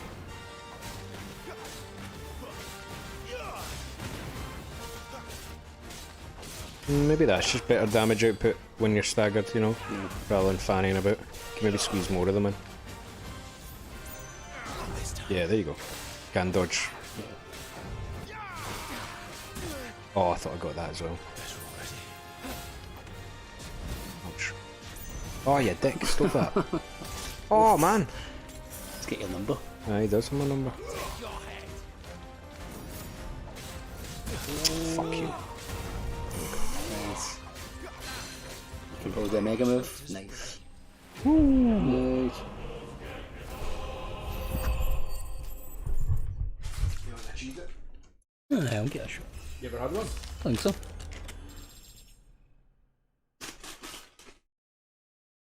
Speaker 2: Maybe that's just better damage output when you're staggered, you know, rather than fanning about. Can maybe squeeze more of them in. Yeah, there you go. Can dodge. Oh, I thought I got that as well. Ouch. Oh, you dick, stop that. Oh, man.
Speaker 1: Let's get your number.
Speaker 2: He does have my number. Fuck you.
Speaker 1: Nice. You can probably do a mega move. Nice.
Speaker 2: Woo.
Speaker 1: Nice. I'll get a shot.
Speaker 2: You ever had one?
Speaker 1: I think so.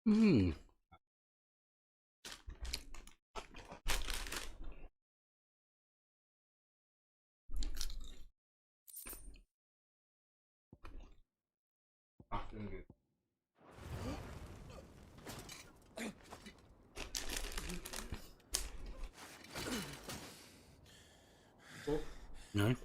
Speaker 1: Hmm. No.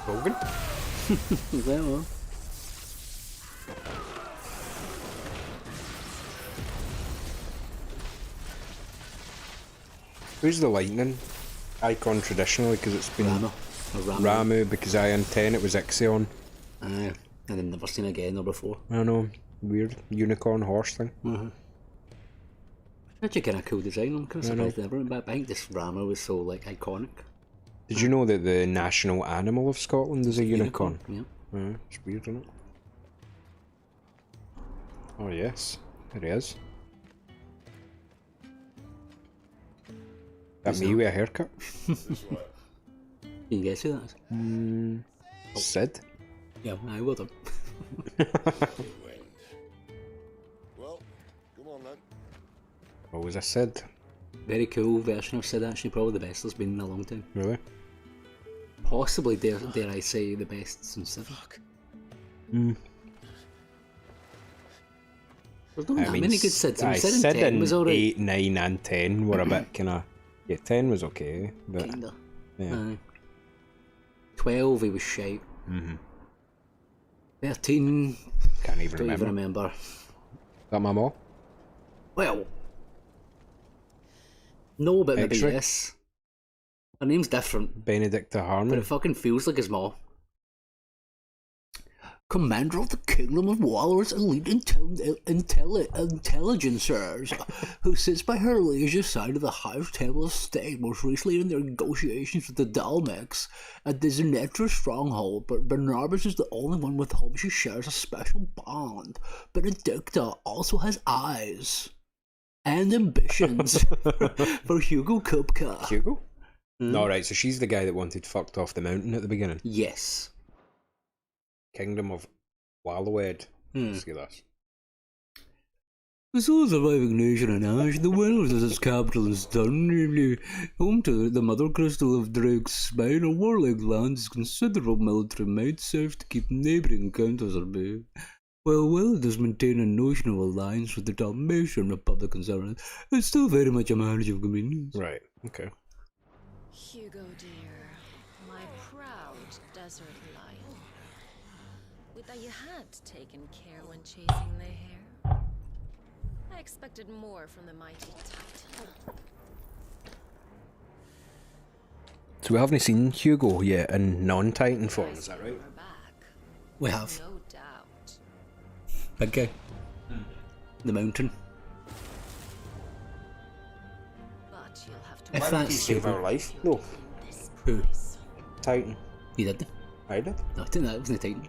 Speaker 2: Hogan?
Speaker 1: Well.
Speaker 2: Who's the lightning icon traditionally? Because it's been
Speaker 1: Ramu.
Speaker 2: Ramu, because I in 10 it was Ixion.
Speaker 1: Aye. And then never seen again or before.
Speaker 2: I know. Weird. Unicorn horse thing.
Speaker 1: Actually kind of cool design. I'm kind of
Speaker 2: I know.
Speaker 1: surprised they never went back. I think this Ramu was so like iconic.
Speaker 2: Did you know that the national animal of Scotland is a unicorn?
Speaker 1: Yeah.
Speaker 2: It's weird, isn't it? Oh yes, it is. That me with a haircut?
Speaker 1: Can you guess who that is?
Speaker 2: Sid?
Speaker 1: Yeah, I will do.
Speaker 20: Well, come on then.
Speaker 2: What was I Sid?
Speaker 1: Very cool version of Sid, actually. Probably the best there's been in a long time.
Speaker 2: Really?
Speaker 1: Possibly, dare I say, the best since Sid. There's not that many good Sids. I mean, Sid in 10 was alright.
Speaker 2: 8, 9 and 10 were a bit kinda... Yeah, 10 was okay, but...
Speaker 1: Kinda.
Speaker 2: Yeah.
Speaker 1: 12, he was shite. 13...
Speaker 2: Can't even
Speaker 1: don't
Speaker 2: remember.
Speaker 1: even remember.
Speaker 2: Got my mom?
Speaker 1: Well... No, but maybe
Speaker 2: X-ray?
Speaker 1: yes. Her name's different.
Speaker 2: Benedicta Harmon.
Speaker 1: But it fucking feels like his mom. Commander of the Kingdom of Waller's elite intelligencers, who sits by her leisure side of the highest table of state, most recently in their negotiations with the Dalmecs at the Zenetra stronghold, but Barnabas is the only one with whom she shares a special bond. Benedicta also has eyes and ambitions for Hugo Kupka.
Speaker 2: Hugo? No, right, so she's the guy that wanted fucked off the mountain at the beginning.
Speaker 1: Yes.
Speaker 2: Kingdom of Wallowed. Let's get this.
Speaker 1: The sole surviving nation in Ash, the Wells is its capital in Stirling, home to the mother crystal of Drake's spine, a warlike land is considerable military might serve to keep neighbouring countries at bay. While Wales does maintain a notional alliance with the Dalmatian Republicans, it's still very much a marriage of convenience.
Speaker 2: Right, okay.
Speaker 8: Hugo dear, my proud desert lion. Would that you had taken care when chasing the hare. I expected more from the mighty Titan.
Speaker 2: So we haven't seen Hugo yet in non-Titan form, is that right?
Speaker 1: We have.
Speaker 8: No doubt.
Speaker 1: Big guy. The mountain.
Speaker 8: But you'll have to
Speaker 1: If that's
Speaker 2: Save our life? No.
Speaker 1: Who?
Speaker 2: Titan.
Speaker 1: You did?
Speaker 2: I did.
Speaker 1: No, I think that wasn't a Titan.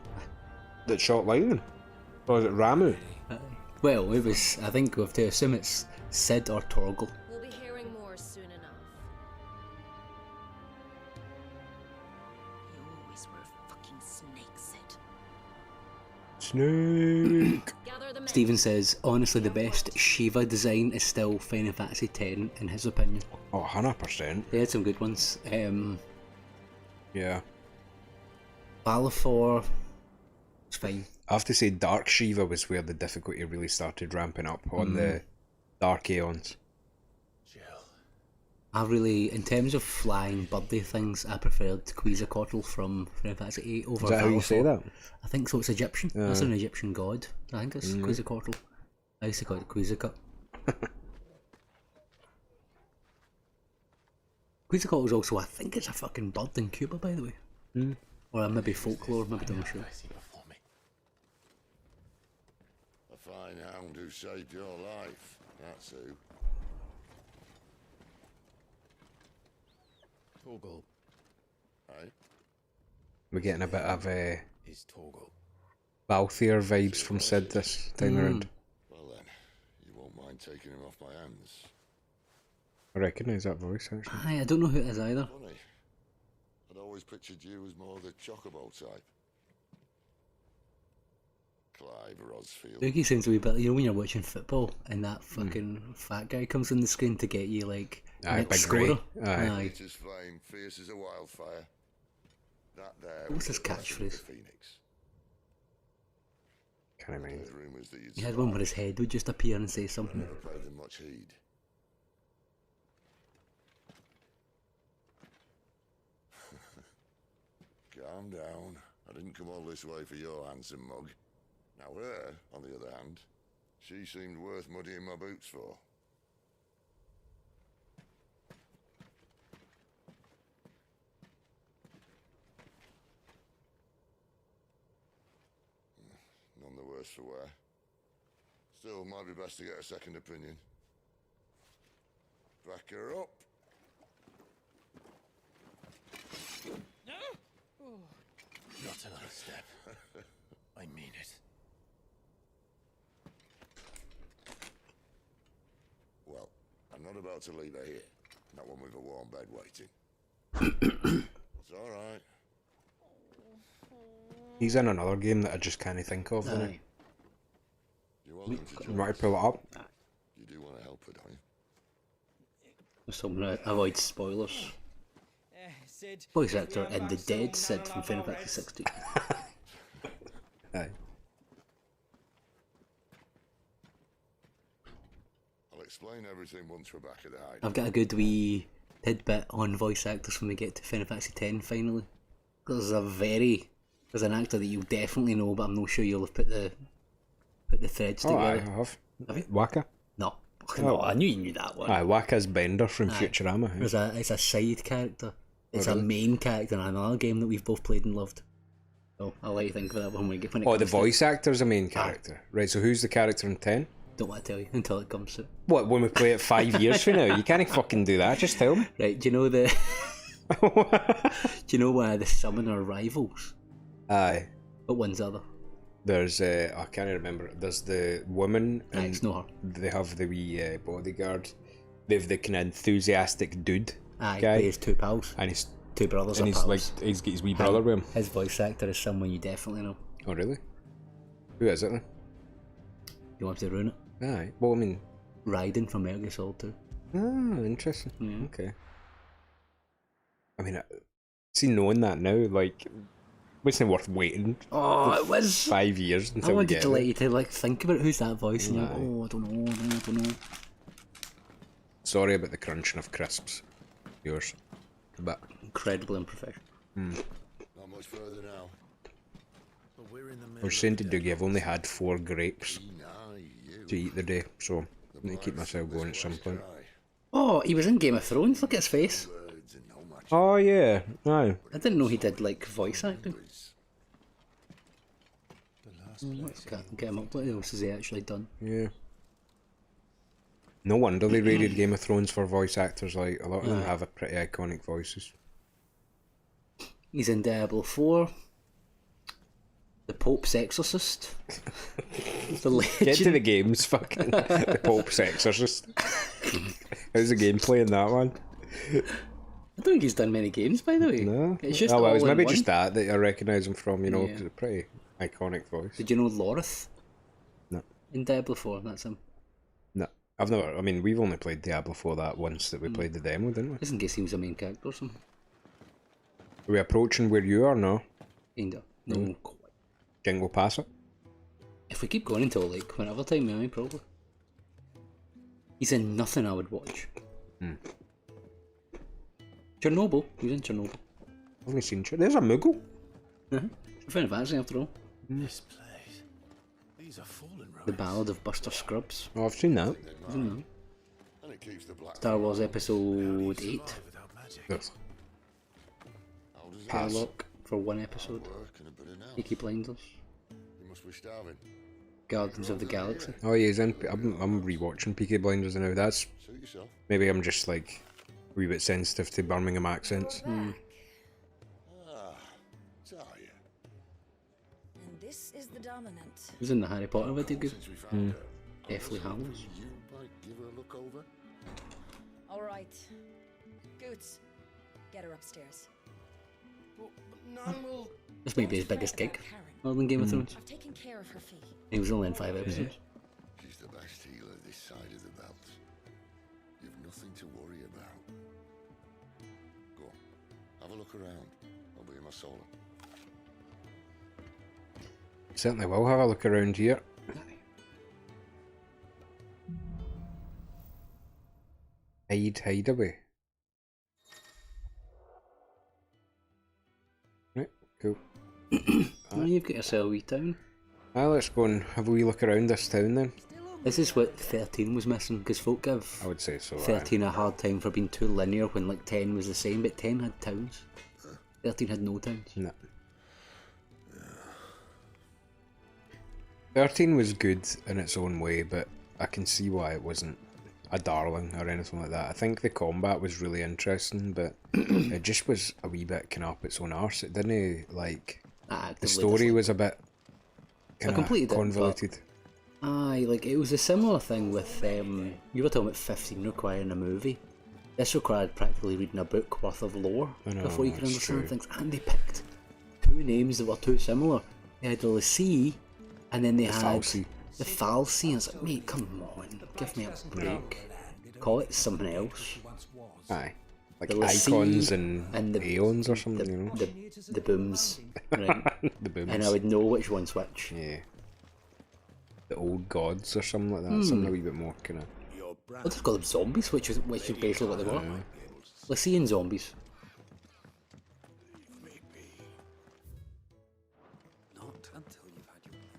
Speaker 2: That shot lightning? Or was it Ramu?
Speaker 1: Well, it was, I think we have to assume it's Sid or Torgal.
Speaker 8: We'll be hearing more soon enough. You always were a fucking snake, Sid.
Speaker 2: Snake.
Speaker 1: Stephen says, honestly, the best Shiva design is still Final Fantasy X, in his opinion.
Speaker 2: Oh, 100%.
Speaker 1: They had some good ones.
Speaker 2: Yeah.
Speaker 1: Balfour. It's fine.
Speaker 2: I have to say, Dark Shiva was where the difficulty really started ramping up on the Dark Aeons.
Speaker 1: I really, in terms of flying birdie things, I preferred Quetzalcoatl from Final Fantasy VIII over
Speaker 2: Is that how you say that?
Speaker 1: I think so, it's Egyptian. That's an Egyptian god. I think it's Quetzalcoatl. I used to call it Quetzalcoatl. Quetzalcoatl is also, I think it's a fucking bird in Cuba, by the way. Or maybe folklore, maybe I'm not sure.
Speaker 20: A fine hound who saved your life, that's who.
Speaker 3: Torgal.
Speaker 20: Right?
Speaker 2: We're getting a bit of
Speaker 3: Is Torgal.
Speaker 2: Balthier vibes from Sid this time around.
Speaker 20: Well then, you won't mind taking him off my hands.
Speaker 2: I recognise that voice, actually.
Speaker 1: Aye, I don't know who it is either.
Speaker 20: Funny. I'd always pictured you as more the Chocobo type. Clive Rosfield.
Speaker 1: Doogie sounds a wee bit, you know when you're watching football and that fucking fat guy comes on the screen to get you like next
Speaker 2: Big
Speaker 1: scorer.
Speaker 2: Ray. Aye.
Speaker 20: Fleet as flame, fierce as a wildfire. That there
Speaker 1: What's
Speaker 20: was
Speaker 1: his
Speaker 20: the legend of
Speaker 1: catchphrase?
Speaker 20: the Phoenix.
Speaker 2: Can't mind.
Speaker 20: There's rumours that you'd
Speaker 1: He had one where his head would just appear and say something.
Speaker 20: never paid them much heed. Calm down. I didn't come all this way for your handsome mug. Now her, on the other hand, she seemed worth muddying my boots for. None the worse for wear. Still, might be best to get a second opinion. Back her up.
Speaker 3: Not another step. I mean it.
Speaker 20: Well, I'm not about to leave her here. Not one with a warm bed waiting. It's alright.
Speaker 2: He's in another game that I just can't think of. Isn't he?
Speaker 20: You're welcome to join
Speaker 2: Right,
Speaker 20: us.
Speaker 2: pull it up.
Speaker 20: You do want to help her, don't you?
Speaker 1: Someone avoid spoilers.
Speaker 12: Sid,
Speaker 1: Voice actor in the dead Sid from Final Fantasy 16.
Speaker 2: Aye.
Speaker 20: I'll explain everything once we're back at the hide.
Speaker 1: I've got a good wee tidbit on voice actors when we get to Final Fantasy 10 finally. There's an actor that you'll definitely know, but I'm not sure you'll have put the threads
Speaker 2: Oh, I
Speaker 1: together.
Speaker 2: have.
Speaker 1: Have you?
Speaker 2: Waka.
Speaker 1: No. No, I knew you knew that one.
Speaker 2: Aye, Waka's Bender from
Speaker 1: Aye.
Speaker 2: Futurama. Aye.
Speaker 1: It's a side character. It's
Speaker 2: really?
Speaker 1: a main character in another game that we've both played and loved. So I'll let you think of that when it
Speaker 2: Oh,
Speaker 1: comes
Speaker 2: the
Speaker 1: to
Speaker 2: voice actor's a main character. Right, so who's the character in 10?
Speaker 1: it. Don't want to tell you until it comes to it.
Speaker 2: What, when we play it 5 years from now? You can't fucking do that, just tell me.
Speaker 1: Right, do you know the... do you know the summoner rivals?
Speaker 2: Aye.
Speaker 1: What one's the other?
Speaker 2: There's, I can't remember, there's the woman,
Speaker 1: Aye,
Speaker 2: and
Speaker 1: it's not her.
Speaker 2: they have the wee bodyguard. They have the kind of enthusiastic dude
Speaker 1: Aye,
Speaker 2: guy.
Speaker 1: but his two pals.
Speaker 2: And his
Speaker 1: Two brothers
Speaker 2: and
Speaker 1: are
Speaker 2: he's
Speaker 1: pals.
Speaker 2: like, he's got his wee brother with him.
Speaker 1: His voice actor is someone you definitely know.
Speaker 2: Oh, really? Who is it then?
Speaker 1: You want to ruin it?
Speaker 2: Aye. Well, I mean...
Speaker 1: Raiden from Metal Gear Solid 2.
Speaker 2: Ah, interesting.
Speaker 1: Yeah.
Speaker 2: Okay. I mean, see, knowing that now, like, wasn't it worth waiting?
Speaker 1: Oh, it was
Speaker 2: 5 years
Speaker 1: I
Speaker 2: until we
Speaker 1: wanted
Speaker 2: get
Speaker 1: to let
Speaker 2: it.
Speaker 1: you to like think about who's that voice, and you're like,
Speaker 2: Aye.
Speaker 1: oh, I don't know.
Speaker 2: Sorry about the crunching of crisps. Yours. But
Speaker 1: Incredibly unprofessional.
Speaker 20: Not much further now.
Speaker 3: But we're in the
Speaker 2: I
Speaker 3: middle
Speaker 2: was saying to Dougie, I've only had 4 grapes
Speaker 20: You.
Speaker 2: to eat the day, so I need to keep myself going at some point.
Speaker 1: Oh, he was in Game of Thrones. Look at his face.
Speaker 2: Oh yeah, aye.
Speaker 1: I didn't know he did like voice acting. Let's get him up. What else has he actually done?
Speaker 2: Yeah. No wonder they rated Game of Thrones for voice actors. Like a lot of them
Speaker 1: Aye.
Speaker 2: have a pretty iconic voices.
Speaker 1: He's in Diablo 4. The Pope's Exorcist. The Legend.
Speaker 2: Get to the games, fucking the Pope's Exorcist. How's the gameplay in that one?
Speaker 1: I don't think he's done many games, by the way.
Speaker 2: No.
Speaker 1: It's just
Speaker 2: oh, well,
Speaker 1: all
Speaker 2: it was
Speaker 1: in
Speaker 2: maybe
Speaker 1: one.
Speaker 2: just that I recognise him from. You know,
Speaker 1: Yeah.
Speaker 2: 'cause it's a pretty iconic voice.
Speaker 1: Did you know Lorith?
Speaker 2: No.
Speaker 1: In Diablo 4, that's him.
Speaker 2: No, I've never. I mean, we've only played Diablo 4 that once
Speaker 1: Hmm.
Speaker 2: that we played the demo, didn't we?
Speaker 1: Just in case he was a main character or something.
Speaker 2: Are we approaching where you are now?
Speaker 1: Kinda. No,
Speaker 2: Mm.
Speaker 1: quite.
Speaker 2: think we'll pass it?
Speaker 1: If we keep going until like whenever time, maybe, probably. He's in nothing I would watch. Chernobyl. He's in Chernobyl.
Speaker 2: I haven't seen There's a Moogle.
Speaker 1: Final Fantasy after all.
Speaker 3: This place. These are fallen ruins.
Speaker 1: The Ballad of Buster Scruggs.
Speaker 2: Oh, I've seen that.
Speaker 20: And it keeps the black
Speaker 1: Star Wars Episode 8.
Speaker 2: Yes.
Speaker 1: Parlock for one episode. Peaky Blinders.
Speaker 20: You must be starving.
Speaker 1: Guardians of the Galaxy.
Speaker 2: Oh yeah, he's in. I'm rewatching Peaky Blinders now. That's
Speaker 20: Suit yourself.
Speaker 2: maybe I'm just like a wee bit sensitive to Birmingham accents.
Speaker 20: Ah, Talia.
Speaker 12: And this is the dominant.
Speaker 1: He was in the Harry Potter video game.
Speaker 20: Since we found her,
Speaker 1: Deathly Hallows.
Speaker 20: you might give her a look over.
Speaker 12: All right. Goots, get her upstairs.
Speaker 9: None will.
Speaker 1: This might be his biggest gig, other than Game of Thrones.
Speaker 12: I've taken care of her fee.
Speaker 1: He was only in 5 episodes.
Speaker 20: She's the best healer this side of the belt. You've nothing to worry about. Go on, have a look around. I'll be in my solar.
Speaker 2: Certainly will have a look around here. Hide away. Right, cool.
Speaker 1: Oh, you've got yourself a wee town.
Speaker 2: Let's go and have a wee look around this town then.
Speaker 1: This is what 13 was missing, because folk give
Speaker 2: I would say so.
Speaker 1: 13 a hard time for being too linear when like 10 was the same, but 10 had towns. 13 had no towns.
Speaker 2: No. 13 was good in its own way, but I can see why it wasn't a darling or anything like that. I think the combat was really interesting, but it just was a wee bit kind of up its own arse. It didn't, like, the story was a bit kind of convoluted.
Speaker 1: Aye, like it was a similar thing with, you were talking about 15 requiring a movie. This required practically reading a book worth of lore before you could understand things, and they picked two names that were too similar. They had the Lassie, and then they had
Speaker 2: Falsey.
Speaker 1: the Falsey, and it's like, mate, come on, give me a break. Call it something else.
Speaker 2: Aye. Like
Speaker 1: The Lassie
Speaker 2: icons and
Speaker 1: the
Speaker 2: aeons or something, you know?
Speaker 1: The booms, right?
Speaker 2: The booms.
Speaker 1: And I would know which one's which.
Speaker 2: Yeah. The old gods or something like that. Something a wee bit more kind of.
Speaker 1: I'll just call them zombies, which is basically what they were. Lycian zombies.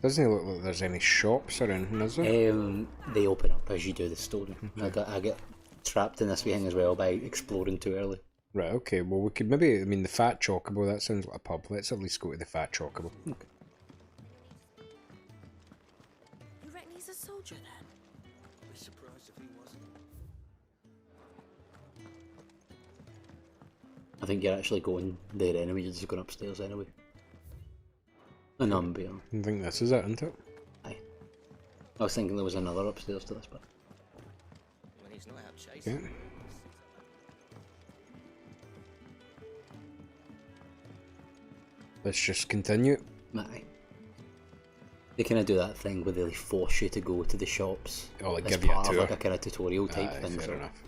Speaker 2: Doesn't it look like there's any shops or anything, is there?
Speaker 1: They open up as you do the story. I get trapped in this wee thing as well by exploring too early.
Speaker 2: Right, okay, well we could maybe, I mean the Fat Chocobo, that sounds like a pub. Let's at least go to the Fat Chocobo.
Speaker 1: Okay.
Speaker 12: You reckon he's a soldier then?
Speaker 13: I'd be surprised if he wasn't.
Speaker 1: I think you're actually going there anyway, you're just going upstairs anyway. And I'm being.
Speaker 2: I think this is it, isn't it?
Speaker 1: Aye. I was thinking there was another upstairs to this, but.
Speaker 5: When he's not out chasing.
Speaker 2: Yeah. Let's just continue.
Speaker 1: Aye. They kind of do that thing where they force you to go to the shops.
Speaker 2: Oh, like
Speaker 1: as
Speaker 2: give you a
Speaker 1: part of
Speaker 2: tour.
Speaker 1: like a kind of tutorial type
Speaker 2: Aye,
Speaker 1: thing.
Speaker 2: fair
Speaker 1: So.
Speaker 2: enough.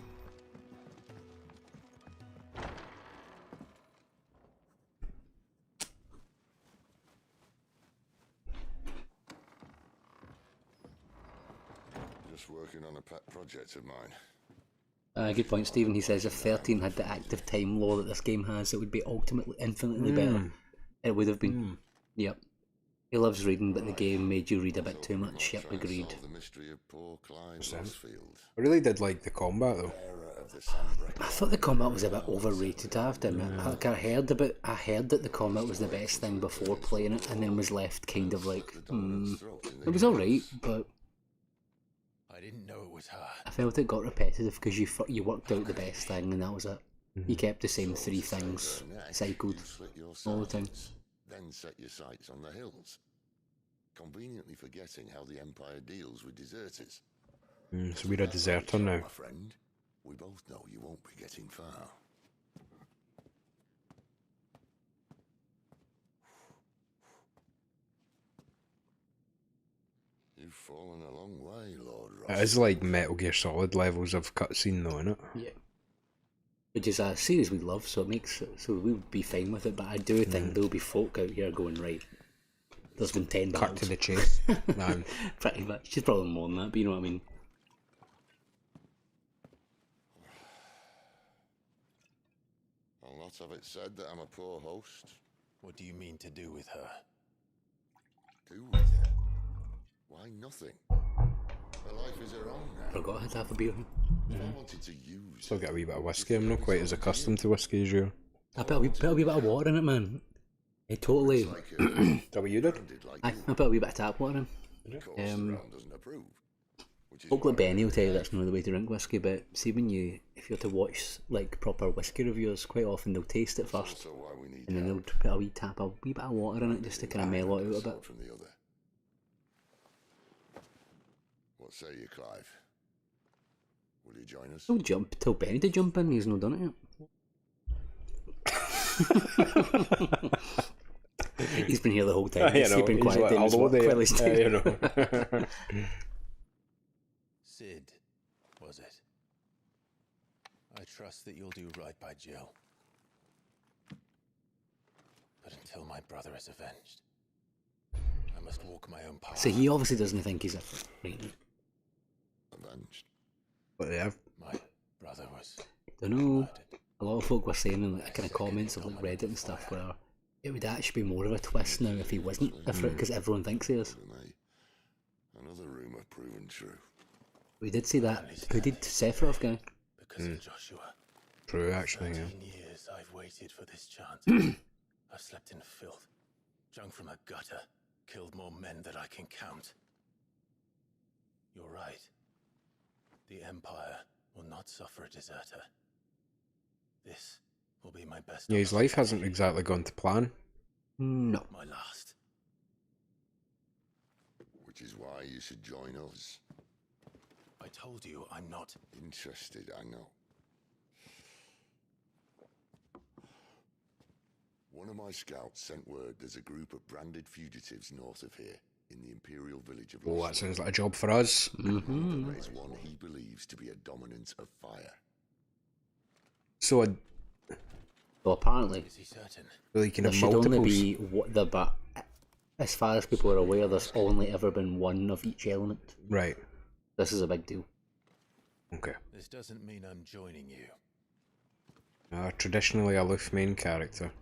Speaker 20: Just working on a pet project of mine.
Speaker 1: Good point, Stephen. He says if 13 had the active time law that this game has, it would be ultimately infinitely better. It would have been. Yep. He loves reading, but the game made you read a bit too much. Yep, agreed.
Speaker 20: The mystery of poor Clyde Losfield.
Speaker 2: I really did like the combat though.
Speaker 1: I thought the combat was a bit overrated, I have to admit. Like I heard that the combat was the best thing before playing it, and then was left kind of like, it was alright, but
Speaker 3: I didn't know it was her.
Speaker 1: I felt it got repetitive because you worked out the best thing and that was it. You kept the same three things cycled all the time.
Speaker 20: Then set your sights on the hills, conveniently forgetting how the Empire deals with deserters.
Speaker 2: So we're a deserter now.
Speaker 20: My friend, we both know you won't be getting far. You've fallen a long way, Lord Ross.
Speaker 2: It is like Metal Gear Solid levels of cutscene though, innit?
Speaker 1: Yeah. Which is a series we love, so it makes so we would be fine with it. But I do think there'll be folk out here going, right, there's been 10 battles.
Speaker 2: Cut to the chase. Man.
Speaker 1: Pretty much. She's probably more than that, but you know what I mean.
Speaker 20: I'll not have it said that I'm a poor host.
Speaker 3: What do you mean to do with her?
Speaker 20: Do with her? Why, nothing. Her life is her own now.
Speaker 1: Forgot I had to have a beer.
Speaker 20: If I wanted to use
Speaker 2: Still get a wee bit of whiskey. I'm not quite as accustomed to whiskey as you.
Speaker 1: I put a wee bit of water in it, man. It totally.
Speaker 2: Is that what you did?
Speaker 1: I put a wee bit of tap water in. Folk like Benny will tell you that's not the way to drink whiskey, but see if you're to watch like proper whiskey reviewers, quite often they'll taste it first, and then they'll put a wee bit of water in it just to kind of mellow it out a bit.
Speaker 20: What say you, Clive? Will you join us?
Speaker 1: Don't jump. Tell Benny to jump in. He's not done it yet. He's been here the whole time. He's keeping quiet.
Speaker 2: Like,
Speaker 1: doing his work while he's doing
Speaker 2: you know.
Speaker 3: Sid, was it? I trust that you'll do right by Jill. But until my brother is avenged, I must walk my own path.
Speaker 1: So he obviously doesn't think he's avenged.
Speaker 2: But yeah.
Speaker 3: My brother was.
Speaker 1: I know. A lot of folk were saying in like kind of comments of like Reddit and stuff where it would actually be more of a twist now if he wasn't, because everyone thinks he is.
Speaker 20: Another rumour proven true.
Speaker 1: We did see that. Who did Sephiroth guy?
Speaker 3: Because of Joshua.
Speaker 2: True, actually, yeah.
Speaker 3: 13 years I've waited for this chance. I've slept in filth, drunk from a gutter, killed more men than I can count. You're right. The Empire will not suffer a deserter. This will be my best.
Speaker 2: Yeah, his life hasn't exactly gone to plan.
Speaker 1: No.
Speaker 3: My last.
Speaker 20: Which is why you should join us.
Speaker 3: I told you I'm not
Speaker 20: interested, I know. One of my scouts sent word there's a group of branded fugitives north of here, in the Imperial village of
Speaker 2: Oh, that sounds like a job for us.
Speaker 20: There is one he believes to be a dominant of fire.
Speaker 2: So,
Speaker 1: well, apparently,
Speaker 3: Is he certain?
Speaker 2: Well, you can
Speaker 1: there
Speaker 2: have
Speaker 1: should only
Speaker 2: multiples.
Speaker 1: be but as far as people are aware, there's only ever been one of each element.
Speaker 2: Right.
Speaker 1: This is a big deal.
Speaker 2: Okay.
Speaker 3: This doesn't mean I'm joining you.
Speaker 2: Traditionally aloof main character.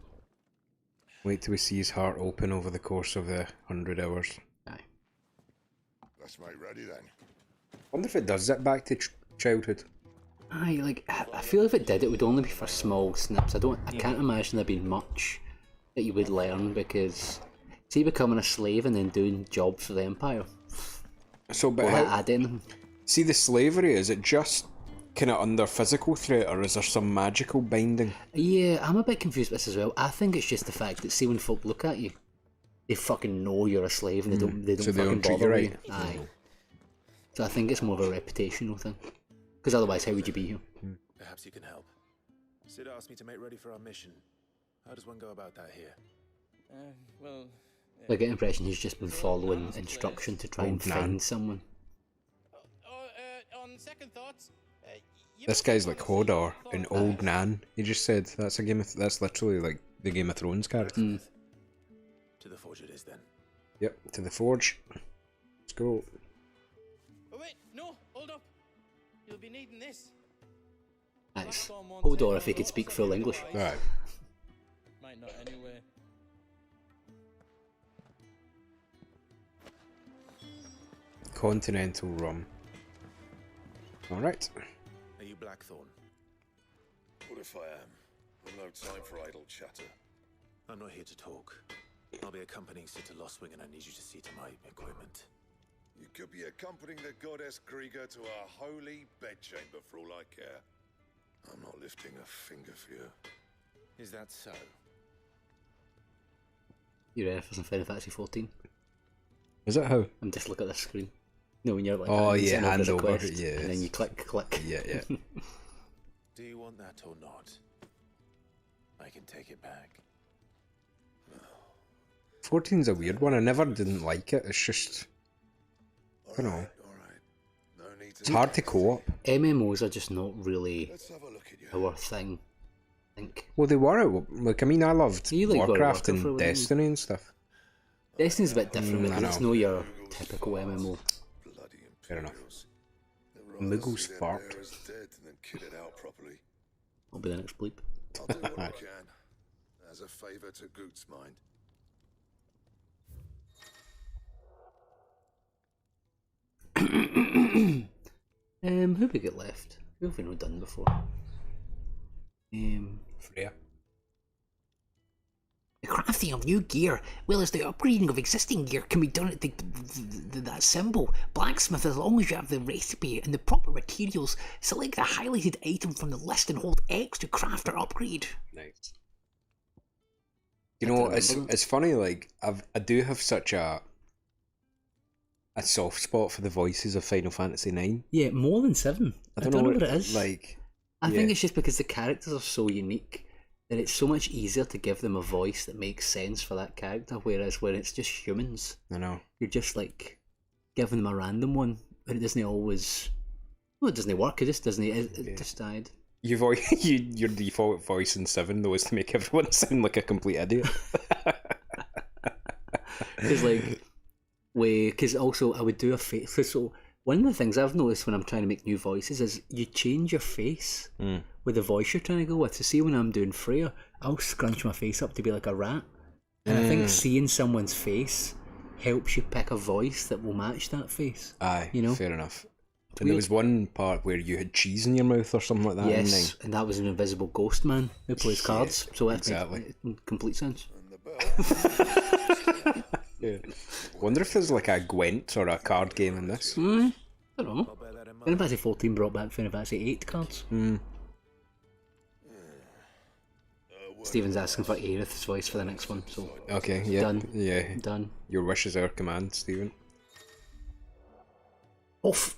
Speaker 2: Wait till we see his heart open over the course of the 100 hours.
Speaker 1: Aye.
Speaker 20: Let's make ready then.
Speaker 2: Wonder if it does it back to childhood.
Speaker 1: Aye, like I feel if it did, it would only be for small snips. I can't imagine there being much that you would learn, because see, becoming a slave and then doing jobs for the Empire.
Speaker 2: So, but
Speaker 1: will
Speaker 2: how,
Speaker 1: that add in?
Speaker 2: See, the slavery, is it just kind of under physical threat, or is there some magical binding?
Speaker 1: Yeah, I'm a bit confused with this as well. I think it's just the fact that, see, when folk look at you, they fucking know you're a slave and they don't
Speaker 2: So they
Speaker 1: fucking
Speaker 2: don't treat you
Speaker 1: bother
Speaker 2: right.
Speaker 1: you. Aye. So I think it's more of a reputational thing. Because otherwise, how would you be here?
Speaker 6: Perhaps you can help. Sid asked me to make ready for our mission. How does one go about that here?
Speaker 5: Well...
Speaker 1: I get the impression he's just been following instruction to try and find someone.
Speaker 5: On second thoughts...
Speaker 2: This guy's like Hodor in Old Nan. He just said that's a that's literally like the Game of Thrones character.
Speaker 6: To the forge it is then.
Speaker 2: Yep, to the forge. Let's go.
Speaker 5: Oh wait, no, hold up. You'll be needing this.
Speaker 1: Nice. Hodor if he could speak full English.
Speaker 2: Right.
Speaker 5: Might not anyway.
Speaker 2: Continental rum. Alright.
Speaker 6: Are you Blackthorn?
Speaker 14: What if I am? I've no time for idle chatter.
Speaker 6: I'm not here to talk. I'll be accompanying Sid to Lostwing, and I need you to see to my equipment.
Speaker 14: You could be accompanying the goddess Krieger to our holy bedchamber for all I care. I'm not lifting a finger for you.
Speaker 6: Is that so?
Speaker 1: You ready for some Final Fantasy 14?
Speaker 2: Is it how?
Speaker 1: I'm just looking at the screen. No, when you're like,
Speaker 2: oh yeah, hand
Speaker 1: over,
Speaker 2: over,
Speaker 1: quest,
Speaker 2: yeah.
Speaker 1: and then you click.
Speaker 2: Yeah, yeah.
Speaker 6: Do you want that or not? I can take it back.
Speaker 2: 14's a weird one. I never didn't like it. It's just, I don't know. It's hard to co-op.
Speaker 1: MMOs are just not really our thing, I think.
Speaker 2: Well, they were. Like, I mean, I loved
Speaker 1: You like
Speaker 2: Warcraft
Speaker 1: World of
Speaker 2: and
Speaker 1: Warcraft,
Speaker 2: Destiny and stuff.
Speaker 1: Destiny's a bit different
Speaker 2: I
Speaker 1: because it's
Speaker 2: know.
Speaker 1: not your typical MMO.
Speaker 2: Fair enough. Muggles fart.
Speaker 14: Dead and then kid it out properly.
Speaker 1: I'll be the next bleep.
Speaker 14: I'll do what I can. As a favour to Goot's mind.
Speaker 1: Who we got left? Who have we not done before?
Speaker 2: Freya.
Speaker 19: The crafting of new gear, well as the upgrading of existing gear, can be done at that symbol. Blacksmith, as long as you have the recipe and the proper materials, select a highlighted item from the list and hold X to craft or upgrade.
Speaker 2: Nice. You know, it's funny. Like I do have such a soft spot for the voices of Final Fantasy IX.
Speaker 1: Yeah, more than 7. I don't know what it is.
Speaker 2: Like,
Speaker 1: I think it's just because the characters are so unique that it's so much easier to give them a voice that makes sense for that character, whereas when it's just humans,
Speaker 2: I know,
Speaker 1: you're just like giving them a random one, but it doesn't always. Well, it doesn't work. It just doesn't. It just died.
Speaker 2: Your default voice in 7 though is to make everyone sound like a complete idiot.
Speaker 1: Because also I would do a face. So one of the things I've noticed when I'm trying to make new voices is you change your face with the voice you're trying to go with. So see, when I'm doing Freya, I'll scrunch my face up to be like a rat, and I think seeing someone's face helps you pick a voice that will match that face.
Speaker 2: Aye,
Speaker 1: you know,
Speaker 2: fair enough. And there was one part where you had cheese in your mouth or something like that.
Speaker 1: Yes, and that was an invisible ghost man who plays cards. So
Speaker 2: exactly,
Speaker 1: it made complete sense.
Speaker 2: Yeah. Wonder if there's like a Gwent or a card game in this.
Speaker 1: I don't know. Final Fantasy 14 brought back Final Fantasy 8 cards. Steven's asking for Aerith's voice for the next one, so
Speaker 2: okay, yeah,
Speaker 1: done.
Speaker 2: Yeah,
Speaker 1: done.
Speaker 2: Your wish is our command, Steven.
Speaker 19: Off.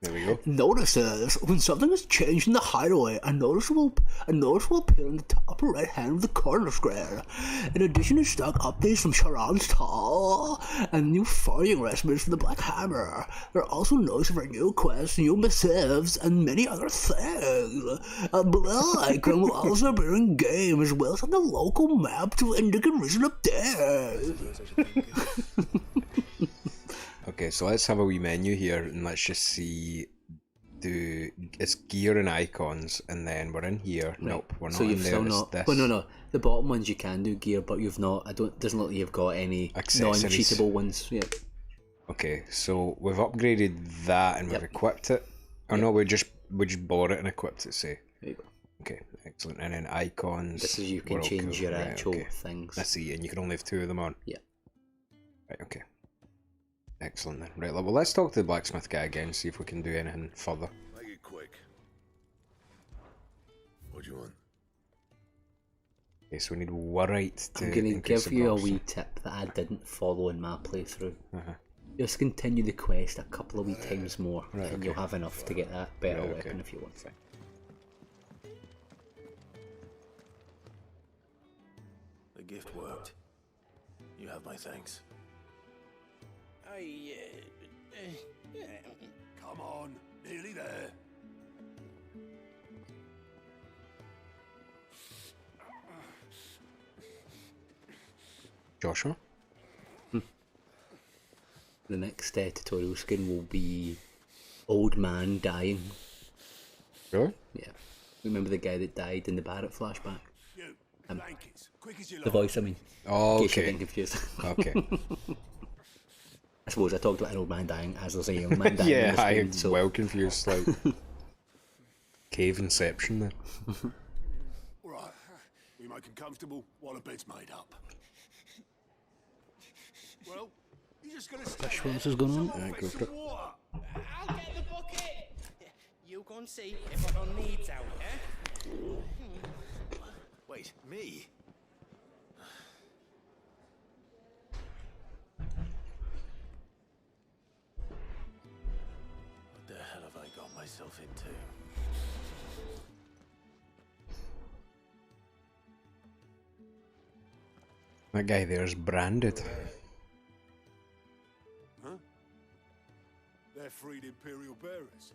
Speaker 2: There we go.
Speaker 19: Notices when something is changed in the hideaway, a notice will appear in the top right hand of the corner square. In addition to stock updates from Sharon's Tower and new fighting recipes for the Black Hammer, there are also notes for new quests, new missives, and many other things. A bell icon will also appear in game as well as on the local map to indicate recent updates.
Speaker 2: Okay, so let's have a wee menu here and let's just see. It's gear and icons, and then we're in here. Right. Nope, we're not
Speaker 1: so
Speaker 2: in
Speaker 1: you've
Speaker 2: there.
Speaker 1: still not.
Speaker 2: This.
Speaker 1: Well, no. The bottom ones you can do gear, but you've not. Doesn't look like you've got any non-cheatable ones yet.
Speaker 2: Okay, so we've upgraded that and we've equipped it. Or no, we just bought it and equipped it. Say.
Speaker 1: There you go.
Speaker 2: Okay, excellent. And then icons.
Speaker 1: This is you can change your actual things.
Speaker 2: I see, and you can only have 2 of them on.
Speaker 1: Yeah.
Speaker 2: Right. Okay. Excellent then. Right, well, let's talk to the blacksmith guy again, see if we can do anything further.
Speaker 14: Make it quick. What do you want?
Speaker 2: Okay, so we need Warite to
Speaker 1: I'm going to
Speaker 2: increase
Speaker 1: give you a
Speaker 2: the
Speaker 1: wee tip that I didn't follow in my playthrough. Just continue the quest a couple of wee times more, and you'll have enough to get that better weapon if you want.
Speaker 6: The gift worked. You have my thanks.
Speaker 14: Come on, nearly there.
Speaker 2: Joshua?
Speaker 1: The next tutorial skin will be old man dying.
Speaker 2: Really?
Speaker 1: Yeah. Remember the guy that died in the Barrett flashback?
Speaker 14: Blankets, quick as you
Speaker 1: The voice, I mean.
Speaker 2: Oh,
Speaker 1: in case you're
Speaker 2: okay.
Speaker 1: getting confused.
Speaker 2: Okay.
Speaker 1: I suppose I talked about an old man dying as there's a young man dying.
Speaker 2: Yeah,
Speaker 1: in the
Speaker 2: I
Speaker 1: screen,
Speaker 2: am
Speaker 1: so.
Speaker 2: well confused. Like cave inception there.
Speaker 14: Right, we make him comfortable while the bed's made up. Well, you're just gonna stay
Speaker 1: What else is going on?
Speaker 14: there.
Speaker 2: Go for it.
Speaker 13: I'll get the bucket. You go and see if I got needs out, eh?
Speaker 6: Wait, me? What the hell have I got myself into?
Speaker 2: That guy there's branded.
Speaker 14: Huh? They're freed Imperial bearers.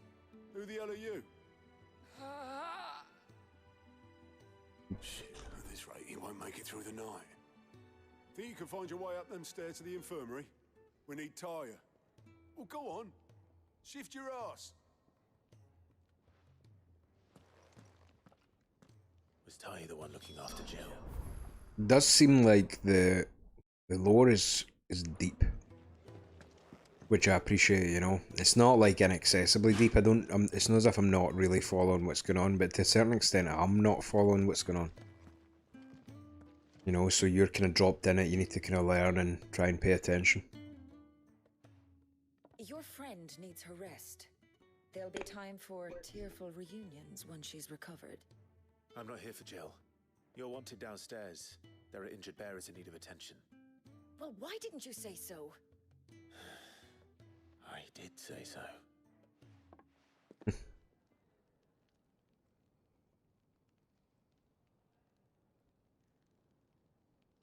Speaker 14: Who the hell are you? Shit, at this rate he won't make it through the night. Think you can find your way up them stairs to the infirmary? We need Tyre. Well, go on. Shift your ass.
Speaker 3: Was Ty the one looking after Jill?
Speaker 2: Does seem like the lore is deep, which I appreciate. You know, it's not like inaccessibly deep. It's not as if I'm not really following what's going on, but to a certain extent, I'm not following what's going on. You know, so you're kind of dropped in it. You need to kind of learn and try and pay attention.
Speaker 12: Your friend needs her rest. There'll be time for tearful reunions once she's recovered.
Speaker 3: I'm not here for Jill. You're wanted downstairs. There are injured bearers in need of attention.
Speaker 12: Well, why didn't you say so?
Speaker 3: I did say so.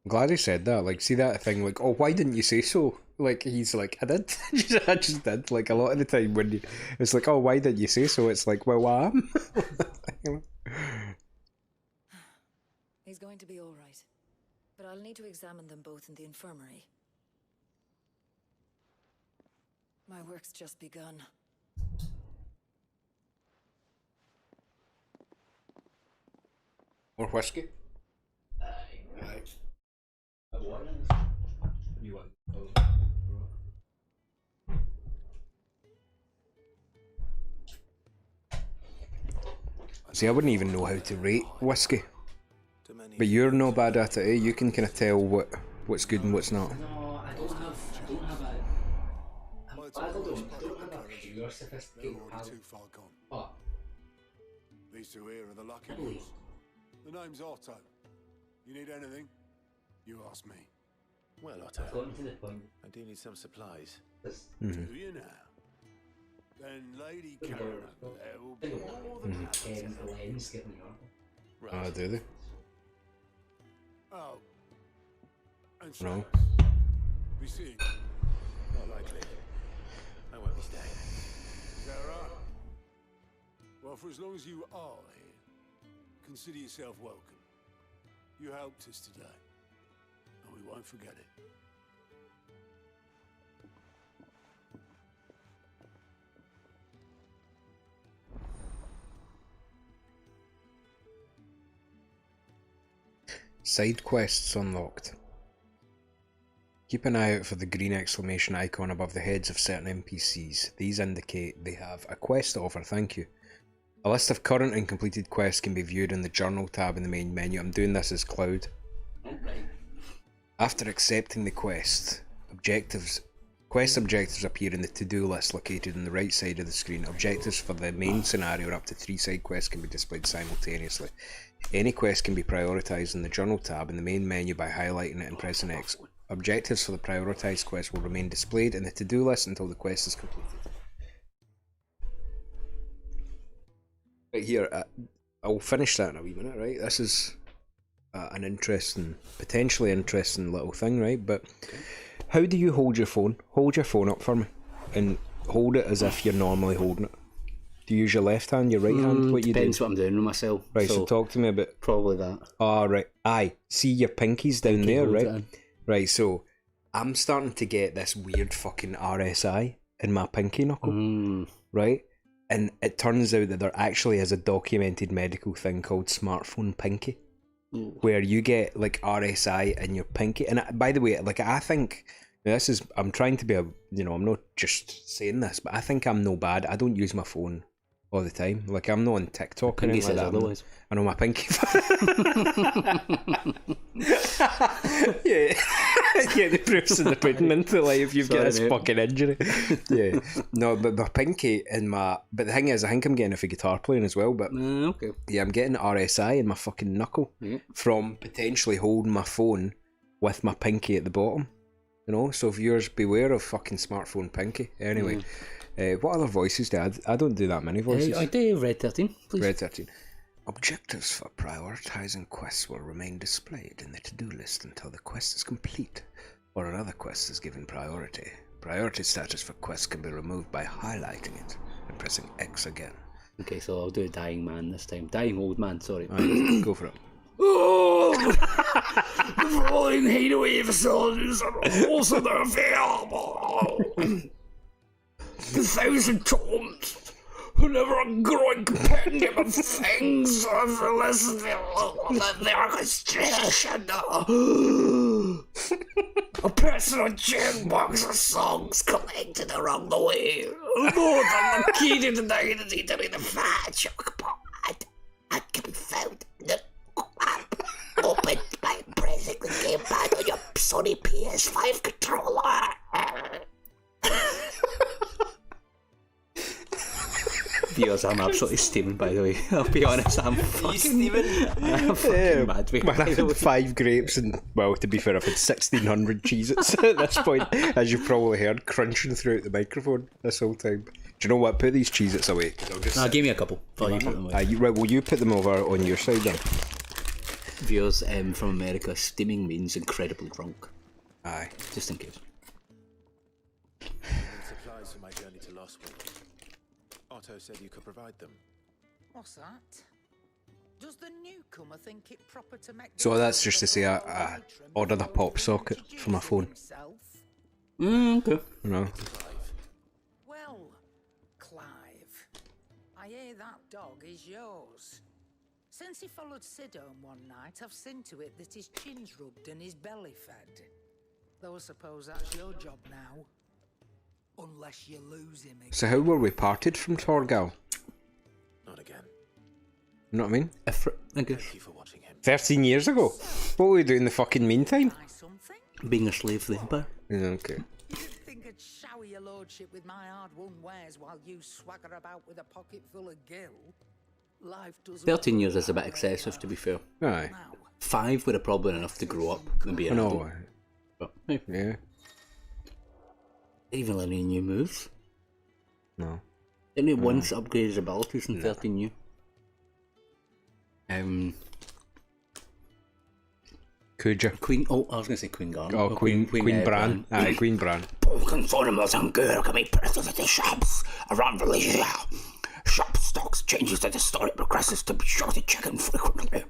Speaker 2: I'm glad he said that. Like, see that thing, like, oh, why didn't you say so? Like, he's like, I did. I just did. Like, a lot of the time when it's like, oh, why didn't you say so? It's like, well, I am.
Speaker 12: He's going to be all right. But I'll need to examine them both in the infirmary. My work's just begun.
Speaker 2: More whiskey?
Speaker 1: Aye. You want?
Speaker 2: See, I wouldn't even know how to rate whiskey. But you're no bad at it, eh? You can kind of tell what's good and what's not.
Speaker 1: No, I don't have a pure sophisticated palate. But
Speaker 14: These two here are the lucky ones. The name's Otto. You need anything? You ask me.
Speaker 3: Well, Otto,
Speaker 1: gotten to the point.
Speaker 3: I do need some supplies.
Speaker 14: Do you now? Then Lady Karen over there will be more than happy to help.
Speaker 1: Lens give me
Speaker 2: Ah, do they?
Speaker 14: Oh. And so,
Speaker 2: No.
Speaker 14: we see.
Speaker 3: Not likely. I won't be staying.
Speaker 14: Is that right? Well, for as long as you are here, consider yourself welcome. You helped us today, and we won't forget it.
Speaker 2: Side quests unlocked. Keep an eye out for the green exclamation icon above the heads of certain NPCs. These indicate they have a quest to offer, thank you. A list of current and completed quests can be viewed in the Journal tab in the main menu. I'm doing this as Cloud. After accepting the quest objectives appear in the to-do list located on the right side of the screen. Objectives for the main scenario or up to 3 side quests can be displayed simultaneously. Any quest can be prioritised in the Journal tab in the main menu by highlighting it and pressing X. Objectives for the prioritised quest will remain displayed in the to-do list until the quest is completed. Right here, I'll finish that in a wee minute, right? This is an interesting, potentially interesting little thing, right? But how do you hold your phone? Hold your phone up for me and hold it as if you're normally holding it. Do you use your left hand, your right hand? What you do?
Speaker 1: Depends what I'm doing with myself.
Speaker 2: Right, so talk to me about...
Speaker 1: Probably that.
Speaker 2: Ah, right. Aye, see your pinkies down there, right? Right, so I'm starting to get this weird fucking RSI in my pinky knuckle, right? And it turns out that there actually is a documented medical thing called smartphone pinky, where you get like RSI in your pinky. And by the way, like I think this is, I'm trying to be a, you know, I'm not just saying this, but I think I'm no bad. I don't use my phone all the time. Like I'm not on TikTok or anything like that. Otherwise. I know my pinky. Yeah. Yeah, the proof's in the pudding until like if you've got this fucking injury. Yeah. No, but my pinky and my, but the thing is I think I'm getting it for guitar playing as well, but
Speaker 1: okay.
Speaker 2: Yeah, I'm getting RSI in my fucking knuckle from potentially holding my phone with my pinky at the bottom. You know, so viewers beware of fucking smartphone pinky. Anyway, what other voices do I don't do that many voices.
Speaker 1: I do Red 13, please.
Speaker 2: Red 13. Objectives for prioritising quests will remain displayed in the to-do list until the quest is complete or another quest is given priority. Priority status for quests can be removed by highlighting it and pressing X again.
Speaker 1: Okay, so I'll do Dying Man this time. Dying Old Man, sorry.
Speaker 2: Right, go for it.
Speaker 19: The following hideaway facilities are also available. The 1,000 tomes. Whenever a growing compendium of things of the orchestration. A personal jukebox of songs collected along the way. More than the key to the dignity during the fat jukebox. And can be found in the opened by pressing the gamepad on your Sony PS5 controller.
Speaker 1: Viewers, I'm absolutely steaming, by the way. I'll be honest, I'm fucking mad.
Speaker 2: Man, I've had 5 grapes and, well, to be fair, I've had 1,600 Cheez-Its at this point, as you've probably heard, crunching throughout the microphone this whole time. Do you know what? Put these Cheez-Its away.
Speaker 1: Give me a couple. You put them away.
Speaker 2: Right, will you put them over on your side then?
Speaker 1: Viewers from America, steaming means incredibly drunk.
Speaker 2: Aye.
Speaker 1: Just in case.
Speaker 6: Supplies for my journey to Lostwood. Otto said you could provide them.
Speaker 13: What's that? Does the newcomer think it proper to make...
Speaker 2: So that's just to say I ordered a pop socket for my phone.
Speaker 1: Okay.
Speaker 2: No.
Speaker 13: Well, Clive, I hear that dog is yours. Since he followed Sid home one night, I've seen to it that his chin's rubbed and his belly fed. Though I suppose that's your job now. Unless you lose him again.
Speaker 2: So how were we parted from Torgal?
Speaker 6: Not again.
Speaker 2: You know what I mean?
Speaker 1: I guess.
Speaker 2: 13 years ago? What were we doing in the fucking meantime?
Speaker 1: Being a slave to the Empire.
Speaker 2: Okay.
Speaker 13: You'd think I'd shower your lordship with my hard-won wares while you swagger about with a pocket full of gil. Life doesn't...
Speaker 1: 13 years is a bit excessive, to be fair.
Speaker 2: Aye.
Speaker 1: 5 would have probably been enough to grow up and be an
Speaker 2: I know.
Speaker 1: adult. But, hey.
Speaker 2: Yeah.
Speaker 1: Even learning new moves.
Speaker 2: No.
Speaker 1: Didn't he once upgrade his abilities in 13 new?
Speaker 2: Kuja.
Speaker 1: Queen. Oh, I was going to say Queen Garnet.
Speaker 2: Oh, Queen Bran. Aye, Queen Bran.
Speaker 19: Poking foreigners and girl can make purchases at the shops around Valencia. Shop stocks changes as the story progresses to be sure to check in frequently.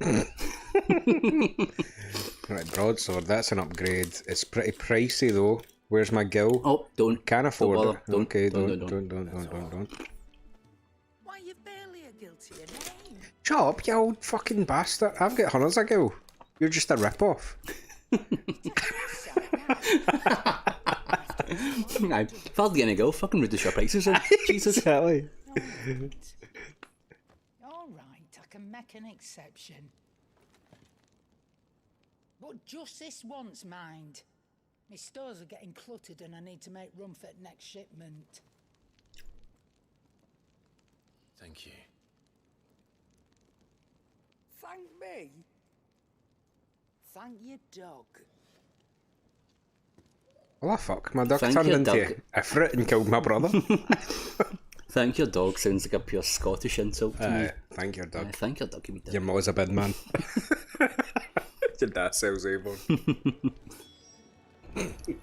Speaker 2: Right, broadsword, that's an upgrade. It's pretty pricey though. Where's my gil?
Speaker 1: Oh, don't.
Speaker 2: Can't afford
Speaker 1: bother.
Speaker 2: it.
Speaker 1: Don't.
Speaker 2: Okay,
Speaker 1: Don't.
Speaker 2: don't.
Speaker 13: Why, you're barely a guilty name.
Speaker 2: Shut up, you old fucking bastard. I've got hundreds of gil. You're just a rip-off.
Speaker 1: Aye. If I was gonna go, fucking reduce your prices then. Jesus.
Speaker 2: Exactly.
Speaker 13: Alright, I can make an exception. But just this once, mind. My stores are getting cluttered and I need to make room for the next shipment.
Speaker 6: Thank you.
Speaker 13: Thank me? Thank your dog.
Speaker 2: Well, fuck. My dog
Speaker 1: Thank
Speaker 2: turned
Speaker 1: your
Speaker 2: into
Speaker 1: dog.
Speaker 2: a Ifrit and killed my brother.
Speaker 1: Thank your dog sounds like a pure Scottish insult to me.
Speaker 2: Thank your dog.
Speaker 1: Thank your dog, you mean.
Speaker 2: Your mother's a bad man. Your dad sells Avon.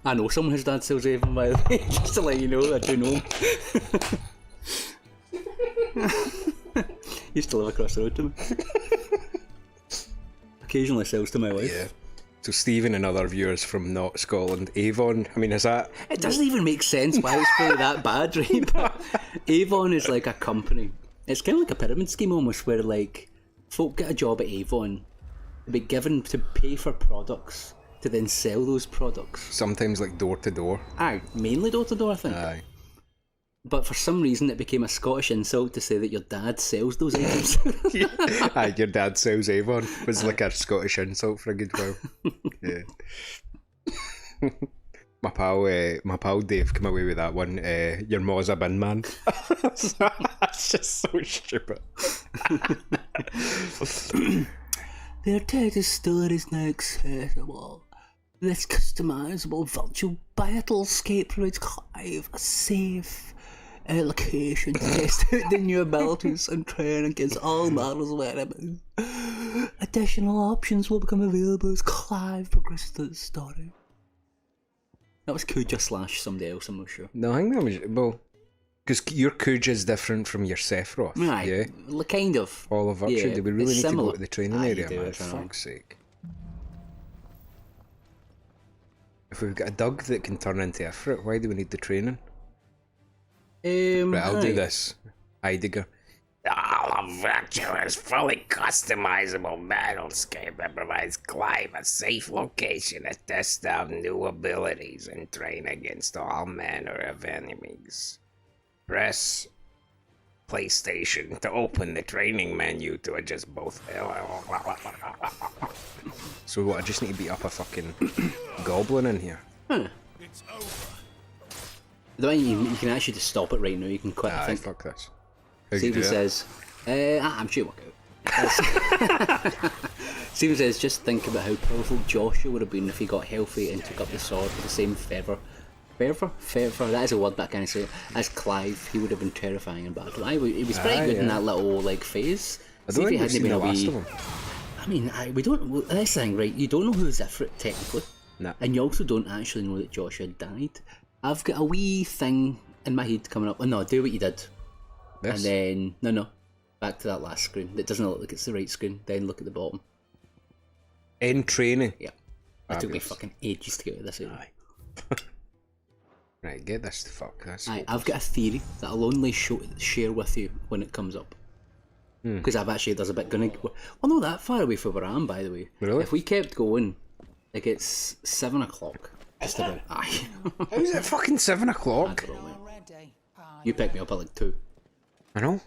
Speaker 1: I know someone whose dad sells Avon, by the way, just to let you know, I do know. Used to live across the road to me. Occasionally sells to my wife.
Speaker 2: Yeah. So Stephen and other viewers from not Scotland, Avon, I mean, is that...
Speaker 1: It doesn't even make sense why it's really that bad, right? But Avon is like a company. It's kind of like a pyramid scheme almost, where like folk get a job at Avon, be given to pay for products to then sell those products.
Speaker 2: Sometimes like door to door.
Speaker 1: Aye, mainly door to door, I think.
Speaker 2: Aye.
Speaker 1: But for some reason it became a Scottish insult to say that your dad sells those items.
Speaker 2: Aye, your dad sells Avon was like a Scottish insult for a good while. Yeah. my pal Dave came away with that one. Your ma's a bin man. That's just so stupid.
Speaker 19: Their data store is now accessible. This customizable virtual battlescape provides Clive a safe location to test out the new abilities and train against all models of enemies. Additional options will become available as Clive progresses through the story.
Speaker 1: That was Kuja / somebody else, I'm not sure.
Speaker 2: No, I think that was... Well, Because your Kuj is different from your Sephiroth.
Speaker 1: Right.
Speaker 2: Yeah.
Speaker 1: Kind of.
Speaker 2: All of Virtue.
Speaker 1: Yeah,
Speaker 2: Do we really
Speaker 1: it's
Speaker 2: need
Speaker 1: similar.
Speaker 2: to go to the training
Speaker 1: You
Speaker 2: area,
Speaker 1: do,
Speaker 2: man?
Speaker 1: I don't know.
Speaker 2: Fuck's sake. If we've got a dog that can turn into Ifrit, why do we need the training? Right, I'll do this. Heidegger.
Speaker 7: All of Virtue is fully customizable battlescape that provides Clive a safe location to test out new abilities and train against all manner of enemies. Press PlayStation to open the training menu to adjust both.
Speaker 2: So what, I just need to beat up a fucking goblin in here?
Speaker 14: It's over.
Speaker 1: The way you can actually just stop it right now. You can quit. I think.
Speaker 2: Fuck this.
Speaker 1: Steven says, I'm sure it'll work out. Steven says, just think about how powerful Joshua would have been if he got healthy and took up the sword with the same fervour, that is a word that I can't say, as Clive. He would have been terrifying in battle. He was pretty good in that little like phase.
Speaker 2: I don't think we've seen the last of him.
Speaker 1: I mean, we don't, that's the thing, right, you don't know who's Ifrit technically, and you also don't actually know that Joshua died. I've got a wee thing in my head coming up. Oh no, do what you did.
Speaker 2: This?
Speaker 1: And then, no, back to that last screen. That doesn't look like it's the right screen. Then look at the bottom.
Speaker 2: In training?
Speaker 1: Yeah. It took me fucking ages to get to this area.
Speaker 2: Right, get this the fuck.
Speaker 1: I've got a theory that I'll only share with you when it comes up. Because I've actually, there's a bit going to... Well, not that far away from where I am, by the way.
Speaker 2: Really?
Speaker 1: If we kept going, like it's 7 o'clock. Just about. Aye.
Speaker 2: How is it fucking 7 o'clock?
Speaker 1: You picked me up at like 2.
Speaker 2: I know.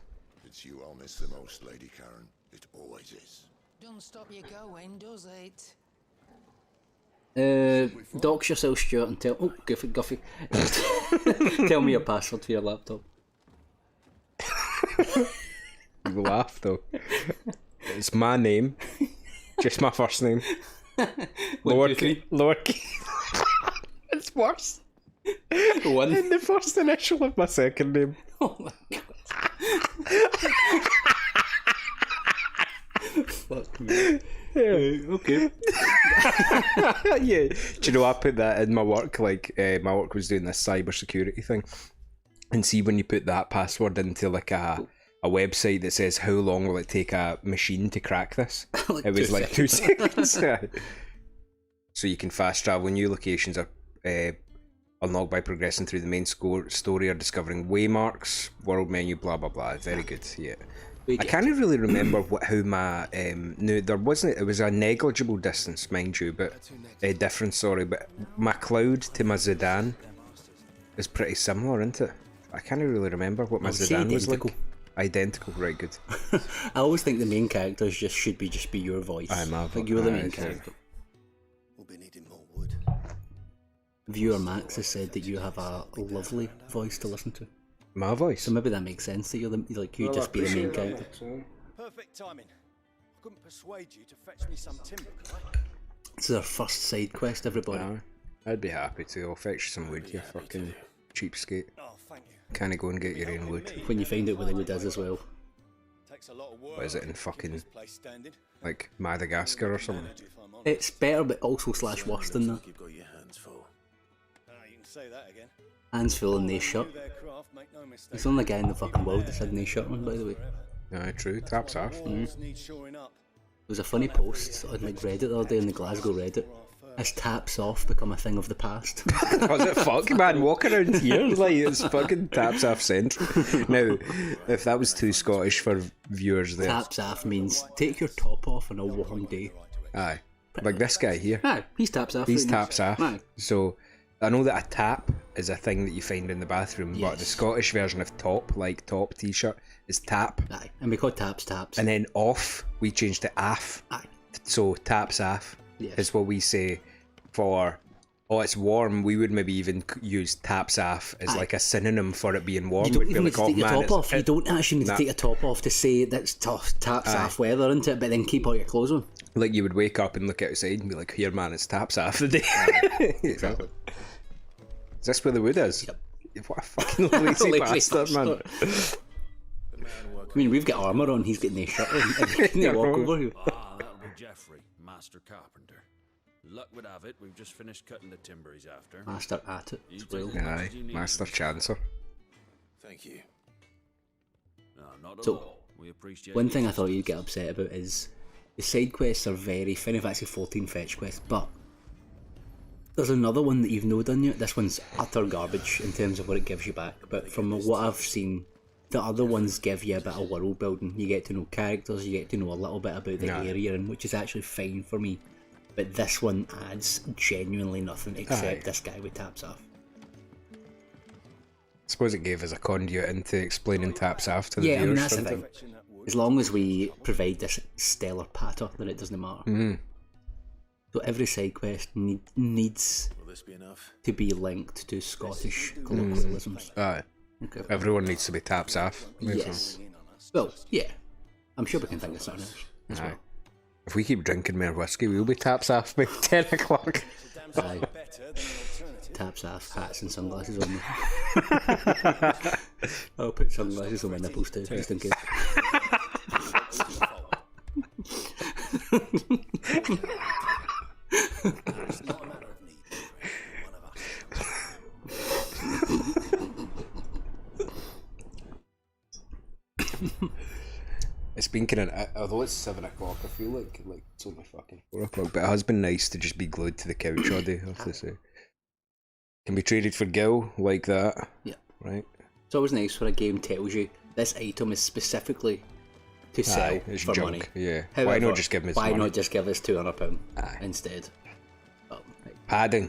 Speaker 20: It's you I'll miss the most, Lady Karen. It always is.
Speaker 13: Don't stop you going, does it?
Speaker 1: Dox yourself, Stuart, and tell... Oh, Guffie. Tell me your password to your laptop.
Speaker 2: You laugh though. It's my name. Just my first name. Lowercase. It's worse.
Speaker 1: One.
Speaker 2: And the first initial of my second name.
Speaker 1: Oh my god. Fuck me.
Speaker 2: Yeah. Okay. Yeah. Do you know I put that in my work? Like my work was doing this cyber security thing, and see when you put that password into like a website that says how long will it take a machine to crack this?
Speaker 1: Like
Speaker 2: it was
Speaker 1: 2
Speaker 2: like 2 seconds. So you can fast travel. New locations are unlocked by progressing through the main story or discovering waymarks, world menu, blah blah blah. Very good. Yeah. I can't really remember how my no, there wasn't. It was a negligible distance, mind you, but a difference. Sorry, but my cloud to my Zidane is pretty similar, isn't it? I can't really remember what my Zidane was like. Identical, right? Good.
Speaker 1: I always think the main characters should be your voice. Like you're the main character.
Speaker 14: We'll be needing more wood.
Speaker 1: Viewer Max has said that you have a lovely voice to listen to.
Speaker 2: My voice.
Speaker 1: So maybe that makes sense that you're you just be the main character.
Speaker 14: Perfect timing. I couldn't persuade you to fetch me some timber, could I?
Speaker 1: This is our first side quest, everybody.
Speaker 2: I'd be happy to. I'll fetch some wood, you fucking cheapskate.
Speaker 14: Oh, thank you.
Speaker 2: Can't go and get your own wood.
Speaker 1: When you find out where the wood is as well.
Speaker 14: Takes a lot of work.
Speaker 2: What is it in fucking like Madagascar or something?
Speaker 1: It's better, but also / worse than that.
Speaker 14: You've got your hands full. You can say that again.
Speaker 1: Hands full and they shut. He's the only guy in the fucking world that's had no shut on, by the way.
Speaker 2: Aye, true. Taps off.
Speaker 1: There was a funny post on like Reddit the other day in the Glasgow Reddit. Has taps off become a thing of the past?
Speaker 2: Was it fuck, man? Walk around here like it's fucking taps off central. Now, if that was too Scottish for viewers there.
Speaker 1: Taps off means take your top off on a warm day.
Speaker 2: Aye. Like this guy here.
Speaker 1: Aye, he's taps off.
Speaker 2: He's taps off.
Speaker 1: Aye.
Speaker 2: So, I know that a tap is a thing that you find in the bathroom, but the Scottish version of top, like top t-shirt, is tap.
Speaker 1: Aye, and we call taps.
Speaker 2: And then off, we changed to aff.
Speaker 1: Aye.
Speaker 2: So, taps off is what we say for, it's warm. We would maybe even use taps off as like a synonym for it being warm.
Speaker 1: You don't even need to take your top off. You don't actually need to take your top off to say that's tough, taps off weather, isn't it? But then keep all your clothes on.
Speaker 2: Like you would wake up and look outside and be like, here man, it's taps off the day. Exactly. Is this where the wood is?
Speaker 1: Yep.
Speaker 2: What a fucking lazy bastard, man.
Speaker 1: I mean, we've got armour on, he's getting a shirt on. Can you walk over here?
Speaker 21: That'll be Geoffrey, Master Carpenter. Luck would have it, we've just finished cutting the timber he's after.
Speaker 1: Master at it as well.
Speaker 2: Aye, Master Chancer.
Speaker 6: Thank you.
Speaker 21: No, not at
Speaker 1: So,
Speaker 21: all. We appreciate
Speaker 1: one
Speaker 21: it.
Speaker 1: thing I thought you'd get upset about is the side quests are very Final Fantasy 14 fetch quests, but there's another one that you've no done yet. This one's utter garbage in terms of what it gives you back, but from what I've seen, the other ones give you a bit of world building. You get to know characters, you get to know a little bit about the area, and which is actually fine for me. But this one adds genuinely nothing except this guy with taps off.
Speaker 2: I suppose it gave us a conduit into explaining taps off to the viewers.
Speaker 1: Yeah, I mean, that's the
Speaker 2: something.
Speaker 1: thing. As long as we provide this stellar patter, then it doesn't matter.
Speaker 2: Mhm.
Speaker 1: So every side quest needs
Speaker 6: Will this be enough?
Speaker 1: to be linked to Scottish colloquialisms.
Speaker 2: Aye.
Speaker 1: Okay.
Speaker 2: Everyone needs to be taps off.
Speaker 1: Yes. Well, yeah. I'm sure we can think of something else as
Speaker 2: Aye.
Speaker 1: well.
Speaker 2: If we keep drinking more whiskey, we'll be taps off by 10 o'clock.
Speaker 1: Aye. Taps off, hats and sunglasses on me. I'll put sunglasses on my nipples too, just in case.
Speaker 2: It's been kind of, although it's 7 o'clock, I feel like it's only fucking 4 o'clock, but it has been nice to just be glued to the couch all day, I have to say. Can be traded for gil like that.
Speaker 1: Yeah.
Speaker 2: Right?
Speaker 1: It's always nice when a game tells you this item is specifically to sell
Speaker 2: it's
Speaker 1: for
Speaker 2: junk,
Speaker 1: money.
Speaker 2: yeah.
Speaker 1: However,
Speaker 2: Why not just give us
Speaker 1: Why
Speaker 2: money?
Speaker 1: not just give us £200 instead? Oh, right.
Speaker 2: Padding.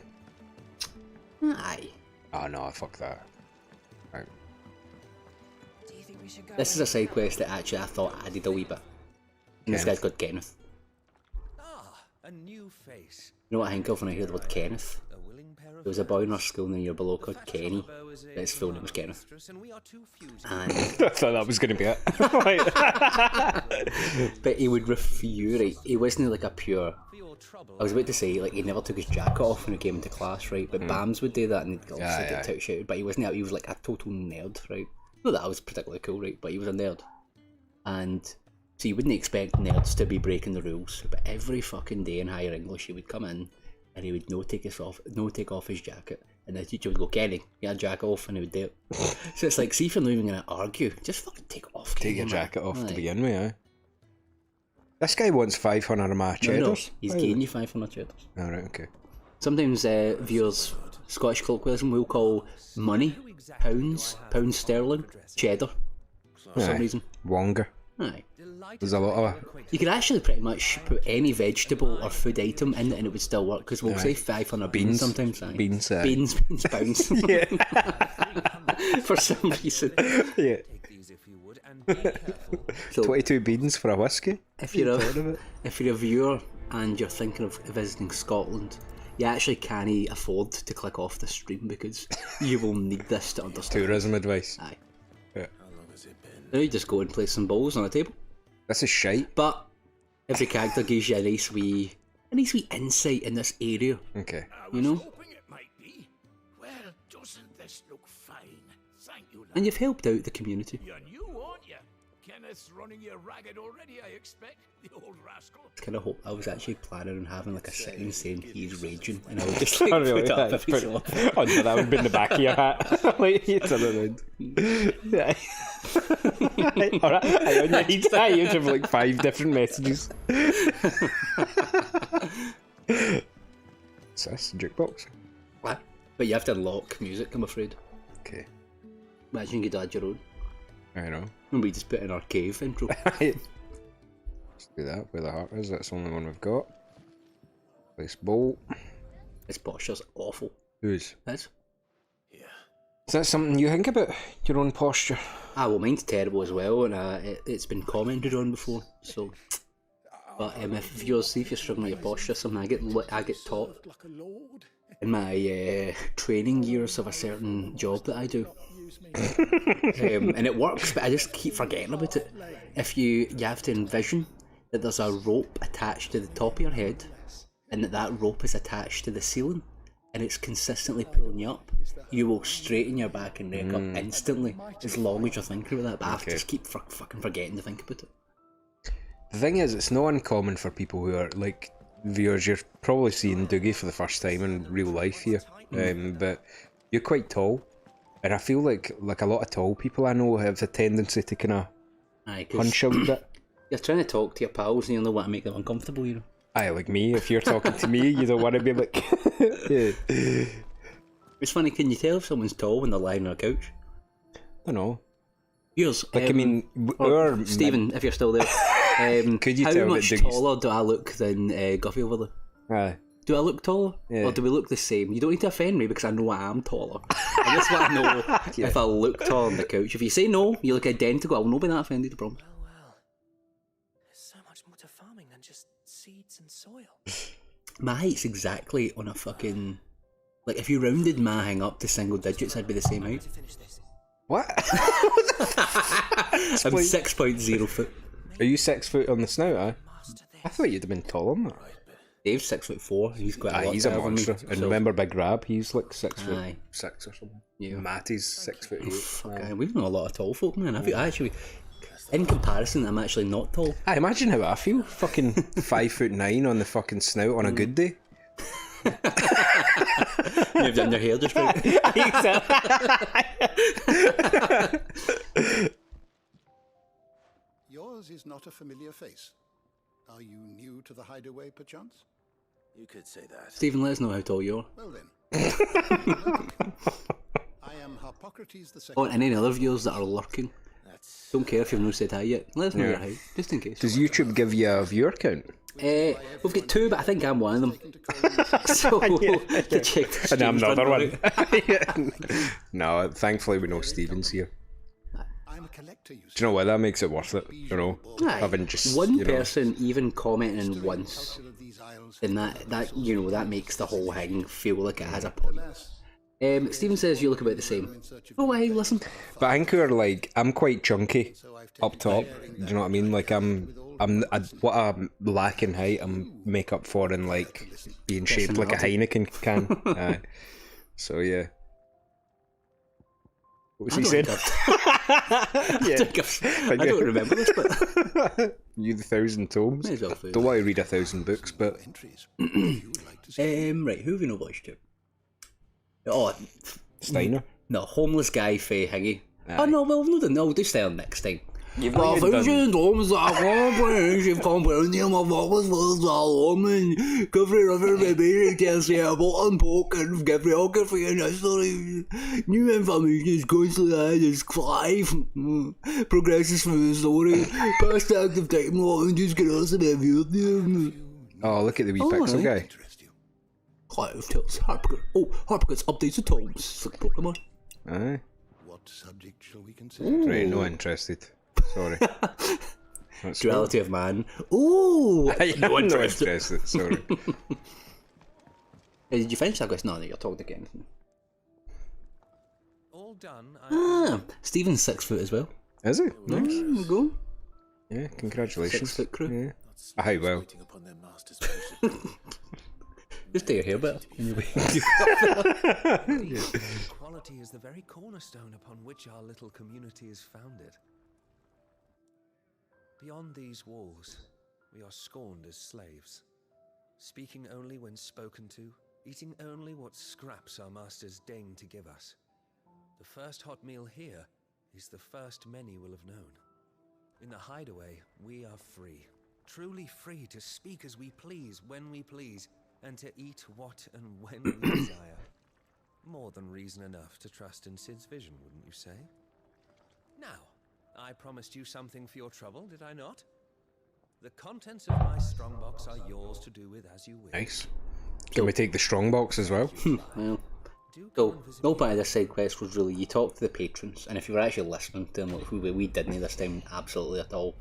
Speaker 1: Aye.
Speaker 2: Oh no, fuck that. Right.
Speaker 1: This is a side quest that actually I thought added a wee bit. And this guy's called Kenneth.
Speaker 21: A new face.
Speaker 1: You know what I think of when I hear the word Kenneth? There was a boy in our school in year below called Kenny, but his full name was Kenneth. And
Speaker 2: I thought that was going to be it.
Speaker 1: but he would refuse, right? He wasn't like a pure... I was about to say, like, he never took his jacket off when he came into class, right? But Bams would do that and he'd obviously get out shouted, but he wasn't, he was like a total nerd, right? Not that I was particularly cool, right? But he was a nerd. And so you wouldn't expect nerds to be breaking the rules, but every fucking day in higher English he would come in and he would no take off his jacket, and the teacher would go, Kenny, get your jacket off, and he would do it. So it's like, see if you're not even going to argue, just fucking take it off.
Speaker 2: Take your jacket off to begin with, aye. This guy wants 500 of my cheddars.
Speaker 1: No, he's getting you 500 cheddars.
Speaker 2: Alright, okay.
Speaker 1: Sometimes viewers, Scottish colloquialism, will call money, pounds sterling, cheddar, for some reason.
Speaker 2: Wonga.
Speaker 1: Aye.
Speaker 2: There's a lot of it.
Speaker 1: You could actually pretty much put any vegetable or food item in it and it would still work, because we'll say 500 beans sometimes. Aye.
Speaker 2: Beans,
Speaker 1: beans, pounds.
Speaker 2: Yeah.
Speaker 1: For some reason.
Speaker 2: Yeah.
Speaker 1: So,
Speaker 2: 22 beans for a whiskey?
Speaker 1: If you're a viewer and you're thinking of visiting Scotland, you actually can't afford to click off the stream because you will need this to understand.
Speaker 2: Tourism advice.
Speaker 1: Aye.
Speaker 2: Yeah.
Speaker 1: Now you just go and place some balls on a table.
Speaker 2: This is shite.
Speaker 1: But every character gives you a nice wee insight in this area.
Speaker 2: Okay.
Speaker 1: You know?
Speaker 14: Hoping it might be. Well, doesn't this look fine? Thank you, lad.
Speaker 1: And you've helped out the community.
Speaker 14: You're new, aren't you? Kenneth's running you ragged already, I expect. The old rascal.
Speaker 1: I was actually planning on having like a setting saying he's raging, and I would just like
Speaker 2: Oh, really?
Speaker 1: put up
Speaker 2: Yeah,
Speaker 1: every so often.
Speaker 2: Oh no, that would be in the back of your hat. Like, you turn around. Yeah. Alright, on your head, you'd have like 5 different messages. What's this? Jukebox?
Speaker 1: What? But you have to unlock music, I'm afraid.
Speaker 2: Okay.
Speaker 1: Imagine you could add your own.
Speaker 2: I know.
Speaker 1: And we just put in our cave intro.
Speaker 2: Let's do that. Where the heart is, that's the only one we've got. Place bolt.
Speaker 1: This posture's awful.
Speaker 2: Whose?
Speaker 1: His.
Speaker 2: Is that something you think about? Your own posture?
Speaker 1: Ah, well, mine's terrible as well, and it's been commented on before. So, but if viewers see if you're struggling with your posture, something I get taught in my training years of a certain job that I do, and it works. But I just keep forgetting about it. If you have to envision that there's a rope attached to the top of your head, and that rope is attached to the ceiling, and it's consistently pulling you up, you will straighten your back and neck up instantly, as long as you're thinking about that. But I have to just keep fucking forgetting to think about it.
Speaker 2: The thing is, it's not uncommon for people who are, like, viewers, you're probably seeing Doogie for the first time in real life here, but you're quite tall. And I feel like a lot of tall people I know have a tendency to kind of hunch a wee bit.
Speaker 1: You're trying to talk to your pals and you don't want to make them uncomfortable, you know.
Speaker 2: Aye, like me, if you're talking to me, you don't want to be like... Yeah.
Speaker 1: It's funny, can you tell if someone's tall when they're lying on a couch?
Speaker 2: I don't know.
Speaker 1: Yours,
Speaker 2: like, I mean,
Speaker 1: Stephen, if you're still there,
Speaker 2: could you
Speaker 1: how
Speaker 2: tell
Speaker 1: much taller do I look than Guffie over there?
Speaker 2: Aye.
Speaker 1: Do I look taller?
Speaker 2: Yeah.
Speaker 1: Or do we look the same? You don't need to offend me because I know I am taller. I just want to know if I look taller on the couch. If you say no, you look identical, I will not be that offended, I promise.
Speaker 4: There's so much more to farming than just seeds and soil.
Speaker 1: My height's exactly on a fucking... Like, if you rounded my hang up to single digits, I'd be the same height.
Speaker 2: What?
Speaker 1: I'm 6.0 foot.
Speaker 2: Are you 6 foot on the snout, eh? I thought you'd have been taller than that.
Speaker 1: Dave's 6'4". He's got a lot
Speaker 2: he's a
Speaker 1: taller than me,
Speaker 2: monster. And
Speaker 1: so-
Speaker 2: remember Big Rab, he's like 6 foot
Speaker 1: Aye.
Speaker 2: 6 or something.
Speaker 1: Yeah.
Speaker 2: Matty's 6 foot 8.
Speaker 1: Fuck, aye, we've known a lot of tall folk, man. I actually, in comparison, I'm actually not tall.
Speaker 2: I imagine how I feel. Fucking 5'9" on the fucking snout on a good day.
Speaker 1: You've done your hair just right.
Speaker 22: Yours is not a familiar face. Are you new to the hideaway, perchance?
Speaker 4: You could say that.
Speaker 1: Stephen, let us know how tall you are.
Speaker 22: Well then. I am Harpocrates the Second.
Speaker 1: Oh, and any other viewers that are lurking. Don't care if you've not said hi yet. Let us know your height, just in case.
Speaker 2: Does YouTube give you a viewer count?
Speaker 1: We've got 2, but I think I'm one of them. So, you check the
Speaker 2: And I'm the other
Speaker 1: streams
Speaker 2: one. No, thankfully we know Stephen's here.
Speaker 22: I'm a collector, you
Speaker 2: Do you know what? That makes it worth it, you know?
Speaker 1: Aye.
Speaker 2: Having just,
Speaker 1: one
Speaker 2: you know,
Speaker 1: person even commenting once, then that you know, that makes the whole thing feel like it has a point. Stephen says you look about the same. Oh, hey, listen.
Speaker 2: But I think I'm quite chunky up top. Do you know what I mean? Like what I'm lacking in height, I'm make up for in like being shaped like a Heineken can. Aye. So yeah. What was he saying?
Speaker 1: I don't remember this, but
Speaker 2: you the 1,000 tomes.
Speaker 1: May as well
Speaker 2: Don't want to read 1,000 books, but
Speaker 1: right, who have we no voiced to? Oh,
Speaker 2: Steiner.
Speaker 1: No, homeless guy Faye Higgy.
Speaker 2: Aye.
Speaker 1: Oh no, well, no, we'll do Steiner next time.
Speaker 2: You've not even done...
Speaker 1: homes are comprehensive comprehensive of always was all woman. Every other baby can say about unpoken, geography and history. New information is constantly added as Clive progresses through the story. Past active technologies can also be viewed.
Speaker 2: Oh, look at the wee pixel guy.
Speaker 1: Clive tells Harpagos updates the tomes. It's like Pokemon.
Speaker 2: Aye.
Speaker 22: What subject shall we consider?
Speaker 2: Right, no interested. Sorry.
Speaker 1: Duality of man. Ooh!
Speaker 2: No interested. Sorry.
Speaker 1: Hey, did you finish that quest? No, you're talking again.
Speaker 4: All done.
Speaker 1: Stephen's 6 foot as well.
Speaker 2: Is he?
Speaker 1: Nice. There we go.
Speaker 2: Yeah, congratulations.
Speaker 1: 6 foot crew.
Speaker 2: Yeah. Aye, well.
Speaker 1: Just do your hair better.
Speaker 4: Equality is the very cornerstone upon which our little community is founded. Beyond these walls, we are scorned as slaves, speaking only when spoken to, eating only what scraps our masters deign to give us. The first hot meal here is the first many will have known. In the hideaway, we are free, truly free to speak as we please, when we please, and to eat what and when we desire. More than reason enough to trust in Sid's vision, wouldn't you say? Now, I promised you something for your trouble, did I not? The contents of my strongbox are yours to do with as you wish.
Speaker 2: Nice. Can we take the strongbox as well?
Speaker 1: Well, so, no part of this side quest was really you talk to the patrons, and if you were actually listening to them, like we didn't this time absolutely at all.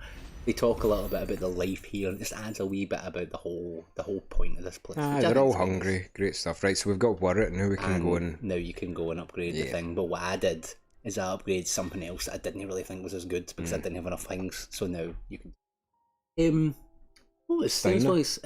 Speaker 1: They talk a little bit about the life here, and it just adds a wee bit about the whole point of this place.
Speaker 2: They're all hungry. Great stuff. Right, so we've got Warwick, now we can go and...
Speaker 1: Now you can go and upgrade the thing, but what I did is I upgraded something else that I didn't really think was as good, because I didn't have enough things, so now you can... What was Steve's voice?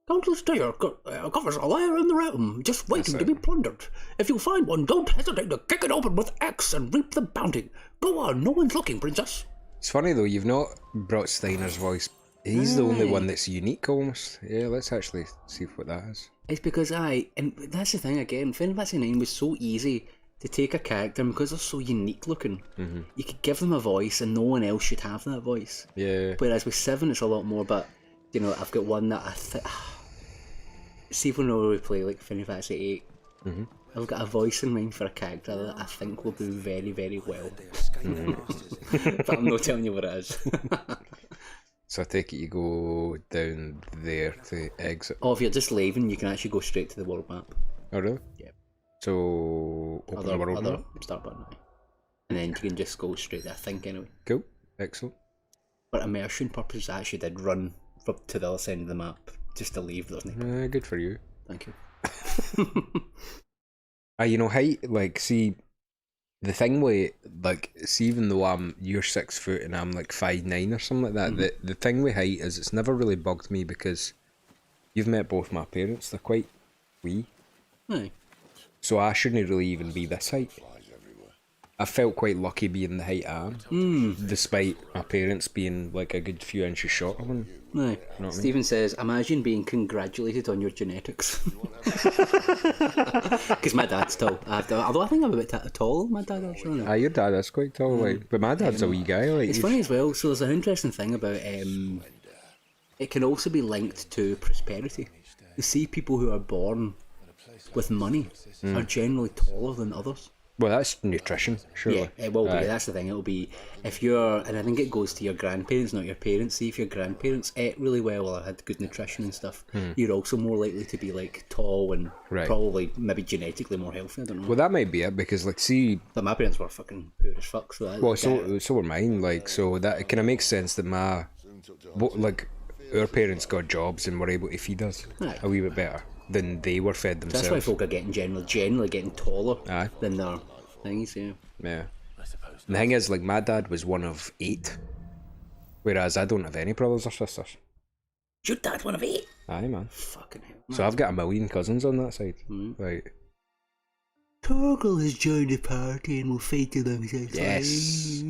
Speaker 1: Countless deer covers a lair in the realm, just waiting to be plundered. If you find one, don't hesitate to kick it open with axe and reap the bounty. Go on, no one's looking, princess.
Speaker 2: It's funny though, you've not brought Steiner's voice. He's the only one that's unique almost. Yeah, let's actually see what that is.
Speaker 1: It's because and that's the thing again, Final Fantasy 9 was so easy to take a character, and because they're so unique looking, you could give them a voice and no one else should have that voice.
Speaker 2: Yeah.
Speaker 1: Whereas with 7 it's a lot more, but, you know, I've got one that I think... See when we play like Final Fantasy 8, I've got a voice in mind for a character that I think will do very, very well. But I'm not telling you what it is.
Speaker 2: So I take it you go down there to exit.
Speaker 1: Oh, if you're just leaving, you can actually go straight to the world map.
Speaker 2: Oh really?
Speaker 1: Yeah.
Speaker 2: So open the world map.
Speaker 1: Start button. And then you can just go straight there, I think, anyway.
Speaker 2: Cool. Excellent.
Speaker 1: For immersion purposes, I actually did run up to the other side of the map just to leave, doesn't it?
Speaker 2: Good for you.
Speaker 1: Thank you.
Speaker 2: You know, height, like, see, the thing with, like, see, even though you're 6 foot and I'm like 5'9" or something like that, the thing with height is it's never really bugged me because you've met both my parents, they're quite wee.
Speaker 1: Aye.
Speaker 2: So I shouldn't really even be this height. I felt quite lucky being the height I am, despite my parents being like a good few inches shorter than me.
Speaker 1: No.
Speaker 2: You know what I mean?
Speaker 1: Stephen says, imagine being congratulated on your genetics. Because my dad's tall. Although I think I'm a bit tall, my dad actually.
Speaker 2: Your dad is quite tall, like, but my dad's a wee guy. Like,
Speaker 1: it's funny as well, so there's an interesting thing about it can also be linked to prosperity. You see people who are born with money are generally taller than others.
Speaker 2: Well, that's nutrition, surely.
Speaker 1: Yeah, it will be. That's the thing. It'll be if you're, and I think it goes to your grandparents, not your parents. See, if your grandparents ate really well or had good nutrition and stuff, you're also more likely to be like tall and probably maybe genetically more healthy. I don't know.
Speaker 2: Well, that might be it because, like, see,
Speaker 1: but my parents were fucking poor as fuck. So
Speaker 2: so were mine. Like, so that it kind of makes sense that our parents got jobs and were able to feed us a wee bit better than they were fed themselves.
Speaker 1: That's why folk are getting generally getting taller than their things, yeah.
Speaker 2: And the thing is, like, my dad was one of 8, whereas I don't have any brothers or sisters.
Speaker 1: Your dad's one of 8?
Speaker 2: Aye, man.
Speaker 1: Fucking hell.
Speaker 2: So I've got a million cousins on that side. Like,
Speaker 19: Torgal has joined the party and will fight alongside.
Speaker 2: Yes.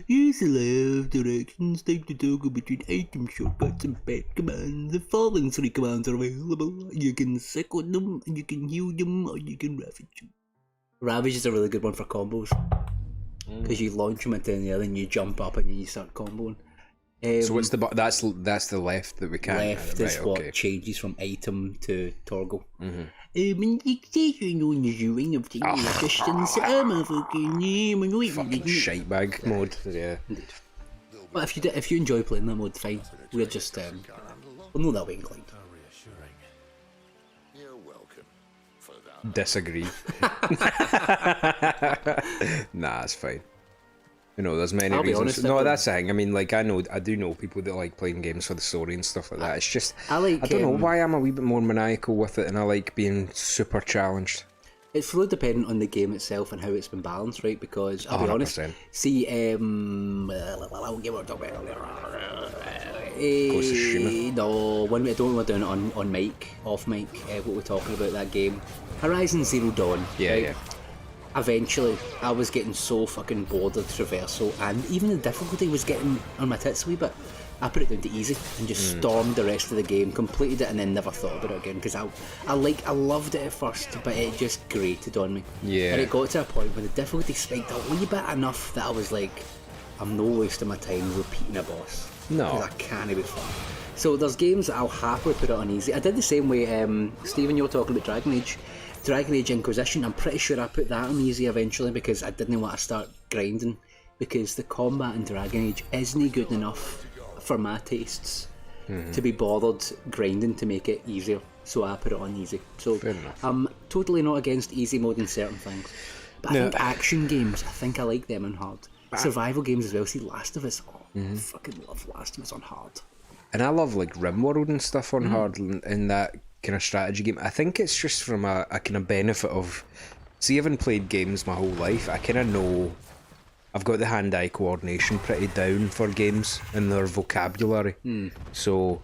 Speaker 19: Use the left directions, type the toggle between item shortcuts and pet commands. The following 3 commands are available. You can sick on them, you can heal them, or you can ravage them.
Speaker 1: Ravage is a really good one for combos. Because you launch them into the other and you jump up and then you start comboing.
Speaker 2: So what's that's the left that we can't...
Speaker 1: Left is what changes from item to toggle.
Speaker 19: Fucking
Speaker 2: shite bag mode, yeah.
Speaker 1: But if you enjoy playing that mode, fine. We're just we'll know that way inclined.
Speaker 20: You're welcome for that.
Speaker 2: Disagree. Nah, it's fine. You know, there's many reasons. No, that's the thing. I mean, like, I do know people that like playing games for the story and stuff like that. It's just, I don't know why I'm a wee bit more maniacal with it, and I like being super challenged.
Speaker 1: It's really dependent on the game itself and how it's been balanced, right? Because I'll be honest, see, no, when we don't want to do it on mic, off mic, what we're talking about that game, Horizon Zero Dawn.
Speaker 2: Yeah.
Speaker 1: Eventually, I was getting so fucking bored of the traversal, and even the difficulty was getting on my tits a wee bit. I put it down to easy and just stormed the rest of the game, completed it, and then never thought about it again because I loved it at first, but it just grated on me.
Speaker 2: Yeah.
Speaker 1: And it got to a point where the difficulty spiked a wee bit enough that I was like, I'm no wasting my time repeating a boss.
Speaker 2: No.
Speaker 1: Because I can't be fun. So there's games that I'll happily put it on easy. I did the same way, Stephen, you were talking about Dragon Age Inquisition. I'm pretty sure I put that on easy eventually because I didn't want to start grinding, because the combat in Dragon Age isn't good enough for my tastes to be bothered grinding to make it easier, so I put it on easy. So I'm totally not against easy mode in certain things, but I think action games, I think I like them on hard. Survival games as well. See, Last of Us, I fucking love Last of Us on hard.
Speaker 2: And I love like RimWorld and stuff on hard, and that kind of strategy game. I think it's just from a kind of benefit of, see, having played games my whole life, I kind of know I've got the hand-eye coordination pretty down for games and their vocabulary. So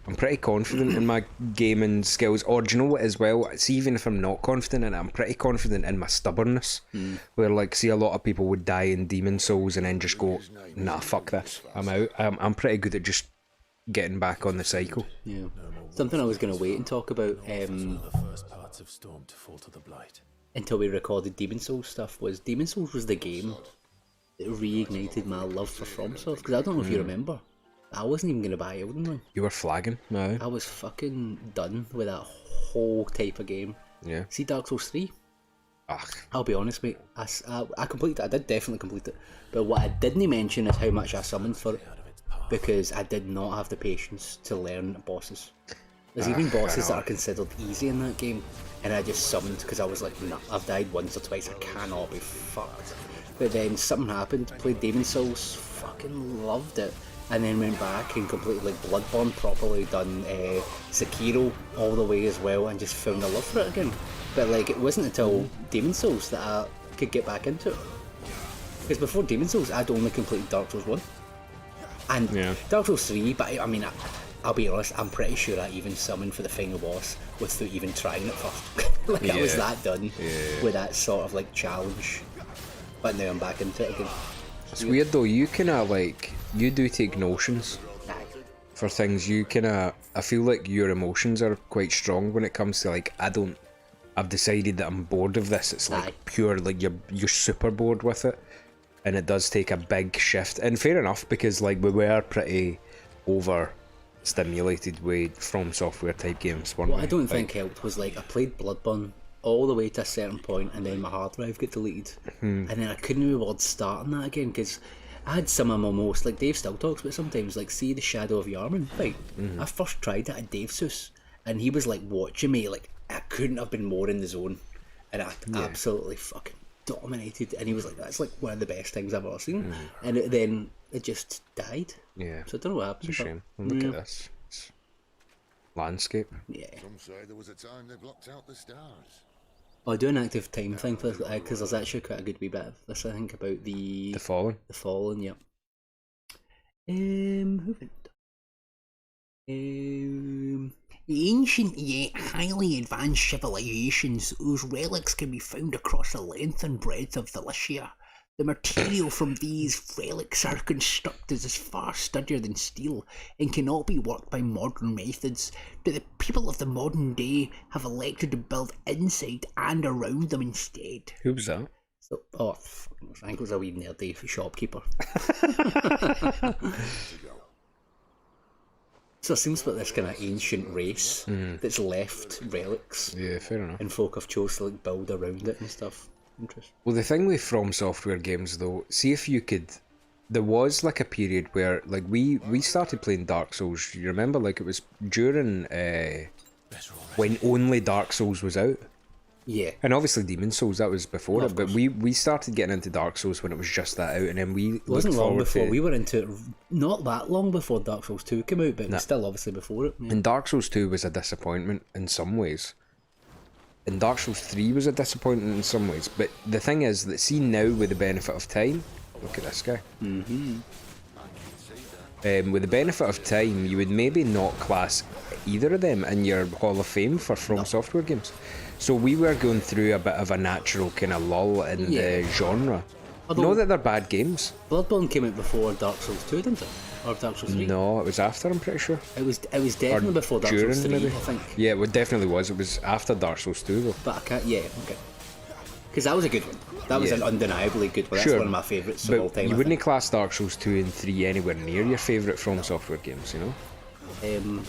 Speaker 2: I'm pretty confident in my gaming skills. Or do you know what as well? See, even if I'm not confident in it, I'm pretty confident in my stubbornness. Where, like, see, a lot of people would die in Demon Souls and then just go, nah, fuck this, I'm out. I'm pretty good at just getting back on the cycle.
Speaker 1: Yeah. Something I was going to wait and talk about.
Speaker 3: The first parts of Storm to fall to the blight.
Speaker 1: until we recorded Demon Souls stuff was Demon Souls was the game that reignited my love for FromSoft, because I don't know if you remember, I wasn't even going to buy Elden Ring.
Speaker 2: You were flagging, no?
Speaker 1: I was fucking done with that whole type of game.
Speaker 2: Yeah.
Speaker 1: See Dark Souls 3?
Speaker 2: Ugh.
Speaker 1: I'll be honest, mate. I completed it. I did definitely complete it. But what I didn't mention is how much I summoned for it, because I did not have the patience to learn bosses. There's even bosses that are considered easy in that game, and I just summoned because I was like, nah, I've died once or twice, I cannot be fucked. But then something happened, played Demon Souls, fucking loved it, and then went back and completed like Bloodborne properly, done Sekiro all the way as well, and just found a love for it again. But like, it wasn't until Demon Souls that I could get back into it. Because before Demon Souls, I'd only completed Dark Souls 1. And Dark Souls 3, but I mean, I'll be honest, I'm pretty sure I even summoned for the final boss without even trying it first. Like, I was that done with that sort of like challenge. But now I'm back into it again.
Speaker 2: It's weird though, you kinda like, you do take notions for things, you kinda, I feel like your emotions are quite strong when it comes to like, I've decided that I'm bored of this. It's like pure, like you're super bored with it, and it does take a big shift. And fair enough, because like we were pretty overstimulated with From Software type games, weren't we?
Speaker 1: What I don't think helped was like I played Bloodborne all the way to a certain point, and then my hard drive got deleted, and then I couldn't be bothered starting that again, because I had some of my most, like Dave still talks about sometimes, like see the Shadow of Yarman fight. I first tried it at Dave's house, and he was like watching me, like I couldn't have been more in the zone, and I absolutely fucking dominated, and he was like, that's like one of the best things I've ever seen, and then it just died.
Speaker 2: Yeah.
Speaker 1: So I don't know what happened.
Speaker 2: It's a shame. Look at this. It's landscape.
Speaker 1: Yeah.
Speaker 20: Some say there was a time they blocked out the stars.
Speaker 1: I'll do an active time thing for this, because there's actually quite a good wee bit of this, I think, about the
Speaker 2: Fallen.
Speaker 1: The Fallen, yep. Moving.
Speaker 19: Ancient yet highly advanced civilizations whose relics can be found across the length and breadth of Thalicia. The material from these relics are constructed as far sturdier than steel and cannot be worked by modern methods, but the people of the modern day have elected to build inside and around them instead.
Speaker 2: Who was that?
Speaker 1: So, I think it was a wee nerdy shopkeeper. So it seems like this kind of ancient race that's left relics.
Speaker 2: Yeah, fair enough.
Speaker 1: And folk have chose to like build around it and stuff. Interesting.
Speaker 2: Well, the thing with From Software games though, see if you could, there was like a period where like we started playing Dark Souls, you remember, like it was during when only Dark Souls was out.
Speaker 1: Yeah.
Speaker 2: And obviously Demon Souls, that was before it, but we started getting into Dark Souls when it was just that out, and then we
Speaker 1: it wasn't
Speaker 2: looked
Speaker 1: long
Speaker 2: forward
Speaker 1: before
Speaker 2: to,
Speaker 1: we were into it, not that long before Dark Souls 2 came out, but it was still obviously before it. Yeah.
Speaker 2: And Dark Souls 2 was a disappointment in some ways. And Dark Souls 3 was a disappointment in some ways. But the thing is that, see now with the benefit of time, look at this guy. With the benefit of time, you would maybe not class either of them in your Hall of Fame for From Software games. So we were going through a bit of a natural kind of lull in the genre. Not that they're bad games.
Speaker 1: Bloodborne came out before Dark Souls 2, didn't it? Or Dark Souls 3?
Speaker 2: No, it was after, I'm pretty sure.
Speaker 1: It was definitely before Dark Souls 3,
Speaker 2: maybe.
Speaker 1: I think.
Speaker 2: Yeah, it definitely was. It was after Dark Souls 2 though.
Speaker 1: But I can't, okay. Because that was a good one. That was an undeniably good one. That's one of my favourites of all time.
Speaker 2: You wouldn't class Dark Souls 2 and 3 anywhere near your favourite From Software games, you know?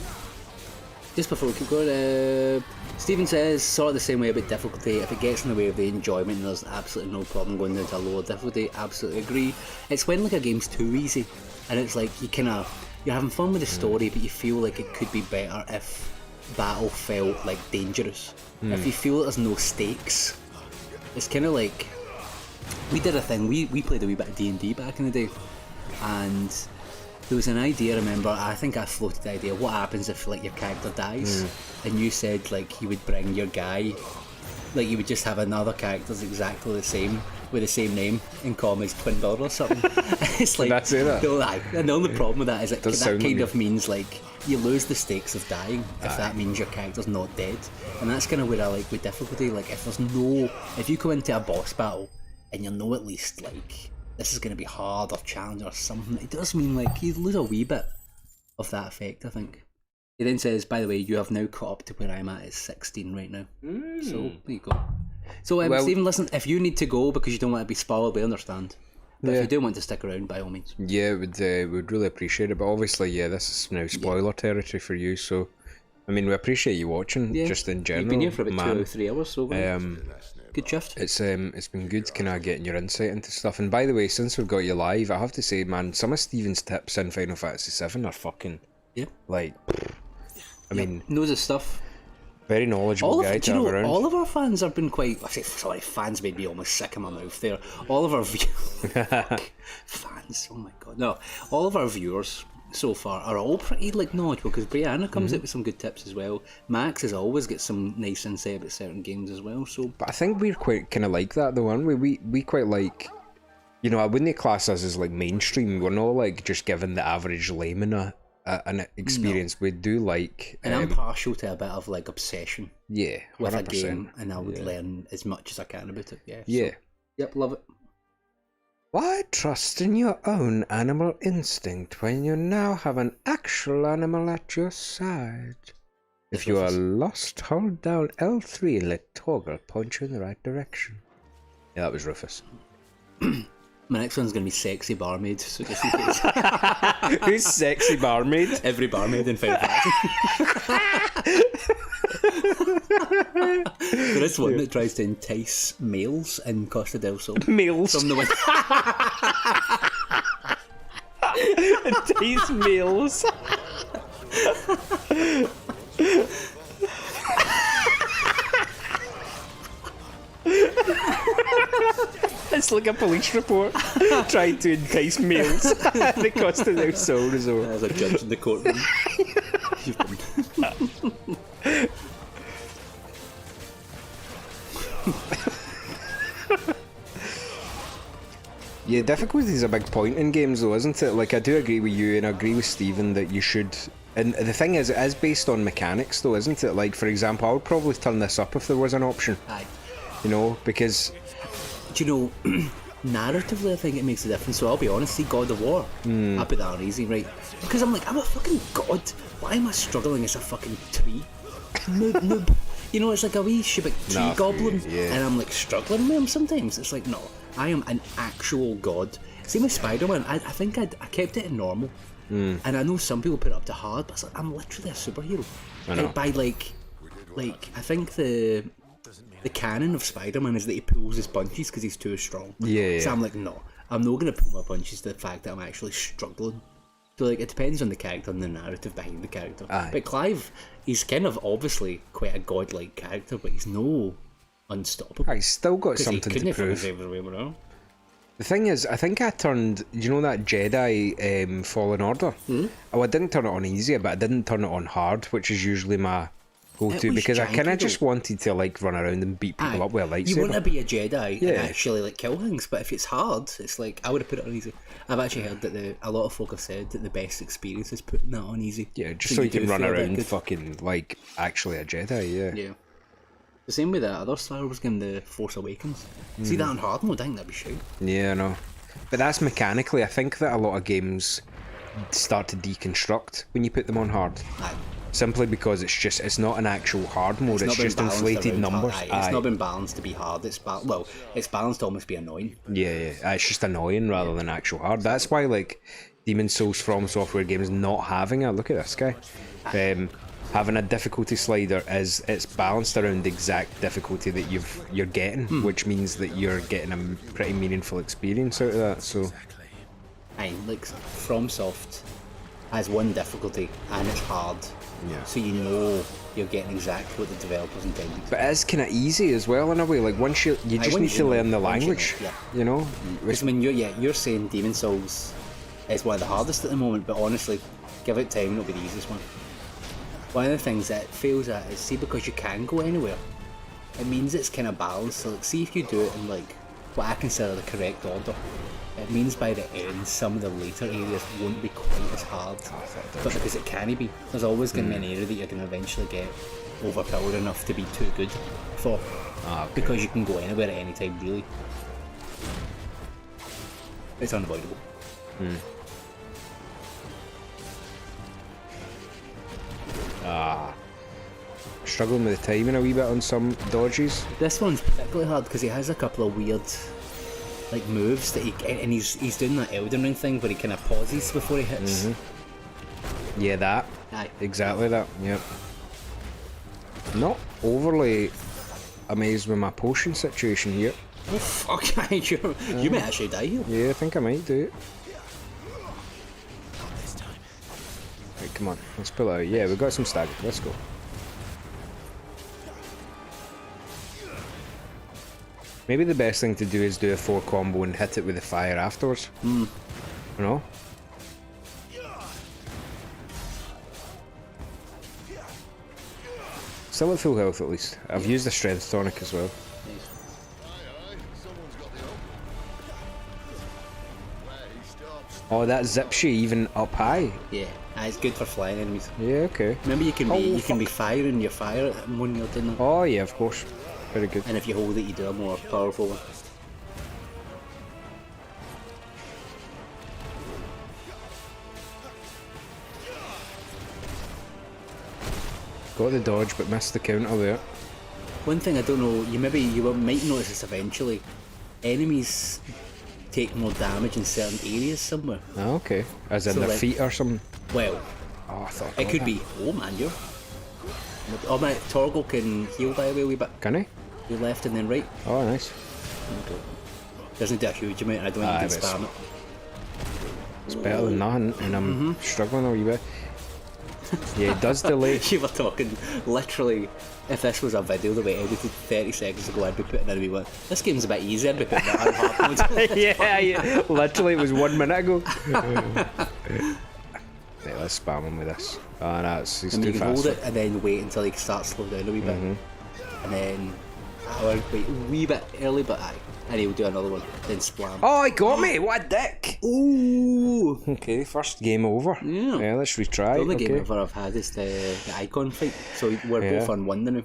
Speaker 1: Just before we keep going, Stephen says, sort of the same way about difficulty. If it gets in the way of the enjoyment, there's absolutely no problem going down to a lower difficulty. Absolutely agree. It's when like a game's too easy, and it's like you're having fun with the story, but you feel like it could be better if battle felt like dangerous. If you feel there's no stakes, it's kind of like we did a thing. We played a wee bit of D&D back in the day, and there was an idea, remember, I think I floated the idea, what happens if like your character dies? And you said like you would bring your guy, like you would just have another character that's exactly the same, with the same name, and call him his twin brother or something. It's like,
Speaker 2: that's it.
Speaker 1: And the only problem with that is that kind of
Speaker 2: weird.
Speaker 1: means like you lose the stakes of dying if that means your character's not dead. And that's kind of where I like with difficulty, like if you go into a boss battle and you know at least like this is going to be hard or challenging or something, it does mean like you lose a wee bit of that effect, I think. He then says, by the way, you have now caught up to where I'm at 16 right now. So, there you go. So, Stephen, listen, if you need to go because you don't want to be spoiled, we understand. But if you do want to stick around, by all means.
Speaker 2: Yeah, we'd really appreciate it. But obviously, this is now spoiler territory for you, so... I mean, we appreciate you watching, just in general.
Speaker 1: You've been here for about 2 or 3 hours, so... good shift.
Speaker 2: It's been good kind of getting your insight into stuff. And by the way, since we've got you live, I have to say, man, some of Stephen's tips in Final Fantasy VII are fucking...
Speaker 1: Yeah.
Speaker 2: Like... I mean...
Speaker 1: Knows his stuff.
Speaker 2: Very knowledgeable guy to have around.
Speaker 1: All of our fans have been quite... fans made me almost sick in my mouth there. All of our fans, oh my god. No, all of our viewers so far are all pretty knowledgeable, because Brianna comes out with some good tips as well. Max has always got some nice insight about certain games as well. So,
Speaker 2: but I think we're quite kind of like that though, aren't we? We quite like... I wouldn't class us as mainstream. We're not just giving the average layman an experience. We do like...
Speaker 1: And I'm partial to a bit of obsession.
Speaker 2: Yeah, 100%.
Speaker 1: With a game, and I would learn as much as I can about it. Yeah.
Speaker 2: Yeah.
Speaker 1: So, yep, love it.
Speaker 2: Why trust in your own animal instinct when you now have an actual animal at your side? If you are lost, hold down L3 and let Torgal point you in the right direction. Yeah, that was Rufus.
Speaker 1: My next one's going to be Sexy Barmaid, so just in case.
Speaker 2: Who's Sexy Barmaid?
Speaker 1: Every barmaid in Final Fantasy. There is one that tries to entice males in Costa del Sol.
Speaker 2: Males?
Speaker 1: From the window.
Speaker 2: Entice males. It's like a police report trying to entice males at the Costa del Sol resort.
Speaker 1: As a judge in the courtroom.
Speaker 2: Yeah, difficulty is a big point in games though, isn't it? I do agree with you, and I agree with Stephen that you should... And the thing is, it is based on mechanics though, isn't it? For example, I would probably turn this up if there was an option.
Speaker 1: Aye.
Speaker 2: Because...
Speaker 1: Do you know, narratively I think it makes a difference, so I'll be honest, see God of War, I put that on easy, right? Because I'm I'm a fucking god, why am I struggling as a fucking tree? Noob. It's like a wee shibik tree goblin, and I'm struggling with him sometimes. It's no, I am an actual god. Same with Spider-Man, I think I kept it in normal, and I know some people put it up to hard, but I'm literally a superhero.
Speaker 2: I know.
Speaker 1: By I think the canon of Spider-Man is that he pulls his punches because he's too strong.
Speaker 2: Yeah.
Speaker 1: So I'm no, I'm not going to pull my punches to the fact that I'm actually struggling. So it depends on the character and the narrative behind the character.
Speaker 2: Aye.
Speaker 1: But Clive, he's kind of obviously quite a godlike character, but he's no unstoppable.
Speaker 2: He's still got something to prove. The thing is, I think I turned, that Jedi Fallen Order? Oh, I didn't turn it on easy, but I didn't turn it on hard, which is usually my go-to, because I kind of just wanted to run around and beat people up with a lightsaber.
Speaker 1: You want to be a Jedi and actually kill things, but if it's hard, it's I would have put it on easy. I've actually heard that a lot of folk have said that the best experience is putting that on easy.
Speaker 2: Yeah, just so you can run around fucking actually a Jedi,
Speaker 1: Yeah. The same with that other Star Wars game, The Force Awakens. See that on hard mode, I think that'd be shit.
Speaker 2: Yeah, I know. But that's mechanically, I think that a lot of games start to deconstruct when you put them on hard.
Speaker 1: Aye.
Speaker 2: Simply because it's not an actual hard mode, it's just inflated numbers.
Speaker 1: It's not been balanced to be hard, it's balanced to almost be annoying.
Speaker 2: Yeah, it's just annoying rather than actual hard. That's why Demon's Souls From Software games not having look at this guy, having a difficulty slider it's balanced around the exact difficulty that you're getting, which means that you're getting a pretty meaningful experience out of that. So
Speaker 1: FromSoft has one difficulty and it's hard.
Speaker 2: Yeah.
Speaker 1: So you're getting exactly what the developers intended.
Speaker 2: But it's kind of easy as well in a way. Once you just need to learn the language.
Speaker 1: Because you're saying Demon's Souls is one of the hardest at the moment, but honestly, give it time, it'll be the easiest one. One of the things that it fails at is, because you can go anywhere, it means it's kind of balanced. So see if you do it in what I consider the correct order. It means by the end, some of the later areas won't be quite as hard. But because it can be, there's always going to be an area that you're going to eventually get overpowered enough to be too good for. Because you can go anywhere at any time, really. It's unavoidable.
Speaker 2: struggling with the timing a wee bit on some dodges.
Speaker 1: This one's particularly hard because he has a couple of weird like moves that he's doing that Elden Ring thing where he kind of pauses before he hits.
Speaker 2: Yeah, that.
Speaker 1: Aye.
Speaker 2: Exactly that. Yep. Not overly amazed with my potion situation here.
Speaker 1: Oh fuck! You might actually die here.
Speaker 2: Yeah, I think I might do it. Right, come on, let's pull it out. Yeah, we've got some stagger. Let's go. Maybe the best thing to do is do a 4 combo and hit it with the fire afterwards. You know? Still at full health at least. I've used the strength tonic as well. Oh, that zips you even up high.
Speaker 1: Yeah, it's good for flying enemies.
Speaker 2: Yeah, okay.
Speaker 1: Remember, you can be firing your fire when you're doing that.
Speaker 2: Oh yeah, of course. Very good.
Speaker 1: And if you hold it, you do a more powerful one.
Speaker 2: Got the dodge, but missed the counter there.
Speaker 1: One thing I don't know, you might notice this eventually. Enemies take more damage in certain areas somewhere.
Speaker 2: Oh, okay. As in
Speaker 1: So,
Speaker 2: their
Speaker 1: like-
Speaker 2: feet or something.
Speaker 1: Well,
Speaker 2: Oh, I thought.
Speaker 1: it could be. Oh man, you're. Oh my, Torgal can heal by the way a wee bit.
Speaker 2: Can he?
Speaker 1: You left and then right.
Speaker 2: Oh, nice.
Speaker 1: Doesn't do a huge amount. I don't think you can spam it.
Speaker 2: It's better than nothing, and I'm struggling a wee bit. Yeah, it does delay.
Speaker 1: You were talking literally. If this was a video that we edited 30 seconds ago, I'd be putting in a wee one. This game's a bit easier. I'd be putting that on hard mode.
Speaker 2: yeah, literally it was 1 minute ago. Right, let's spam him with this. Oh, no, he's
Speaker 1: And
Speaker 2: too
Speaker 1: you can
Speaker 2: fast.
Speaker 1: hold it and then wait until he starts to slow down a wee bit. And then I would wait a wee bit early, but aye. And he'll do another one, then splam.
Speaker 2: Oh, he got me! What a dick! Ooh! Okay, first game over. Yeah, let's retry.
Speaker 1: The only
Speaker 2: okay.
Speaker 1: game ever I've had is the icon fight, so we're both on one now.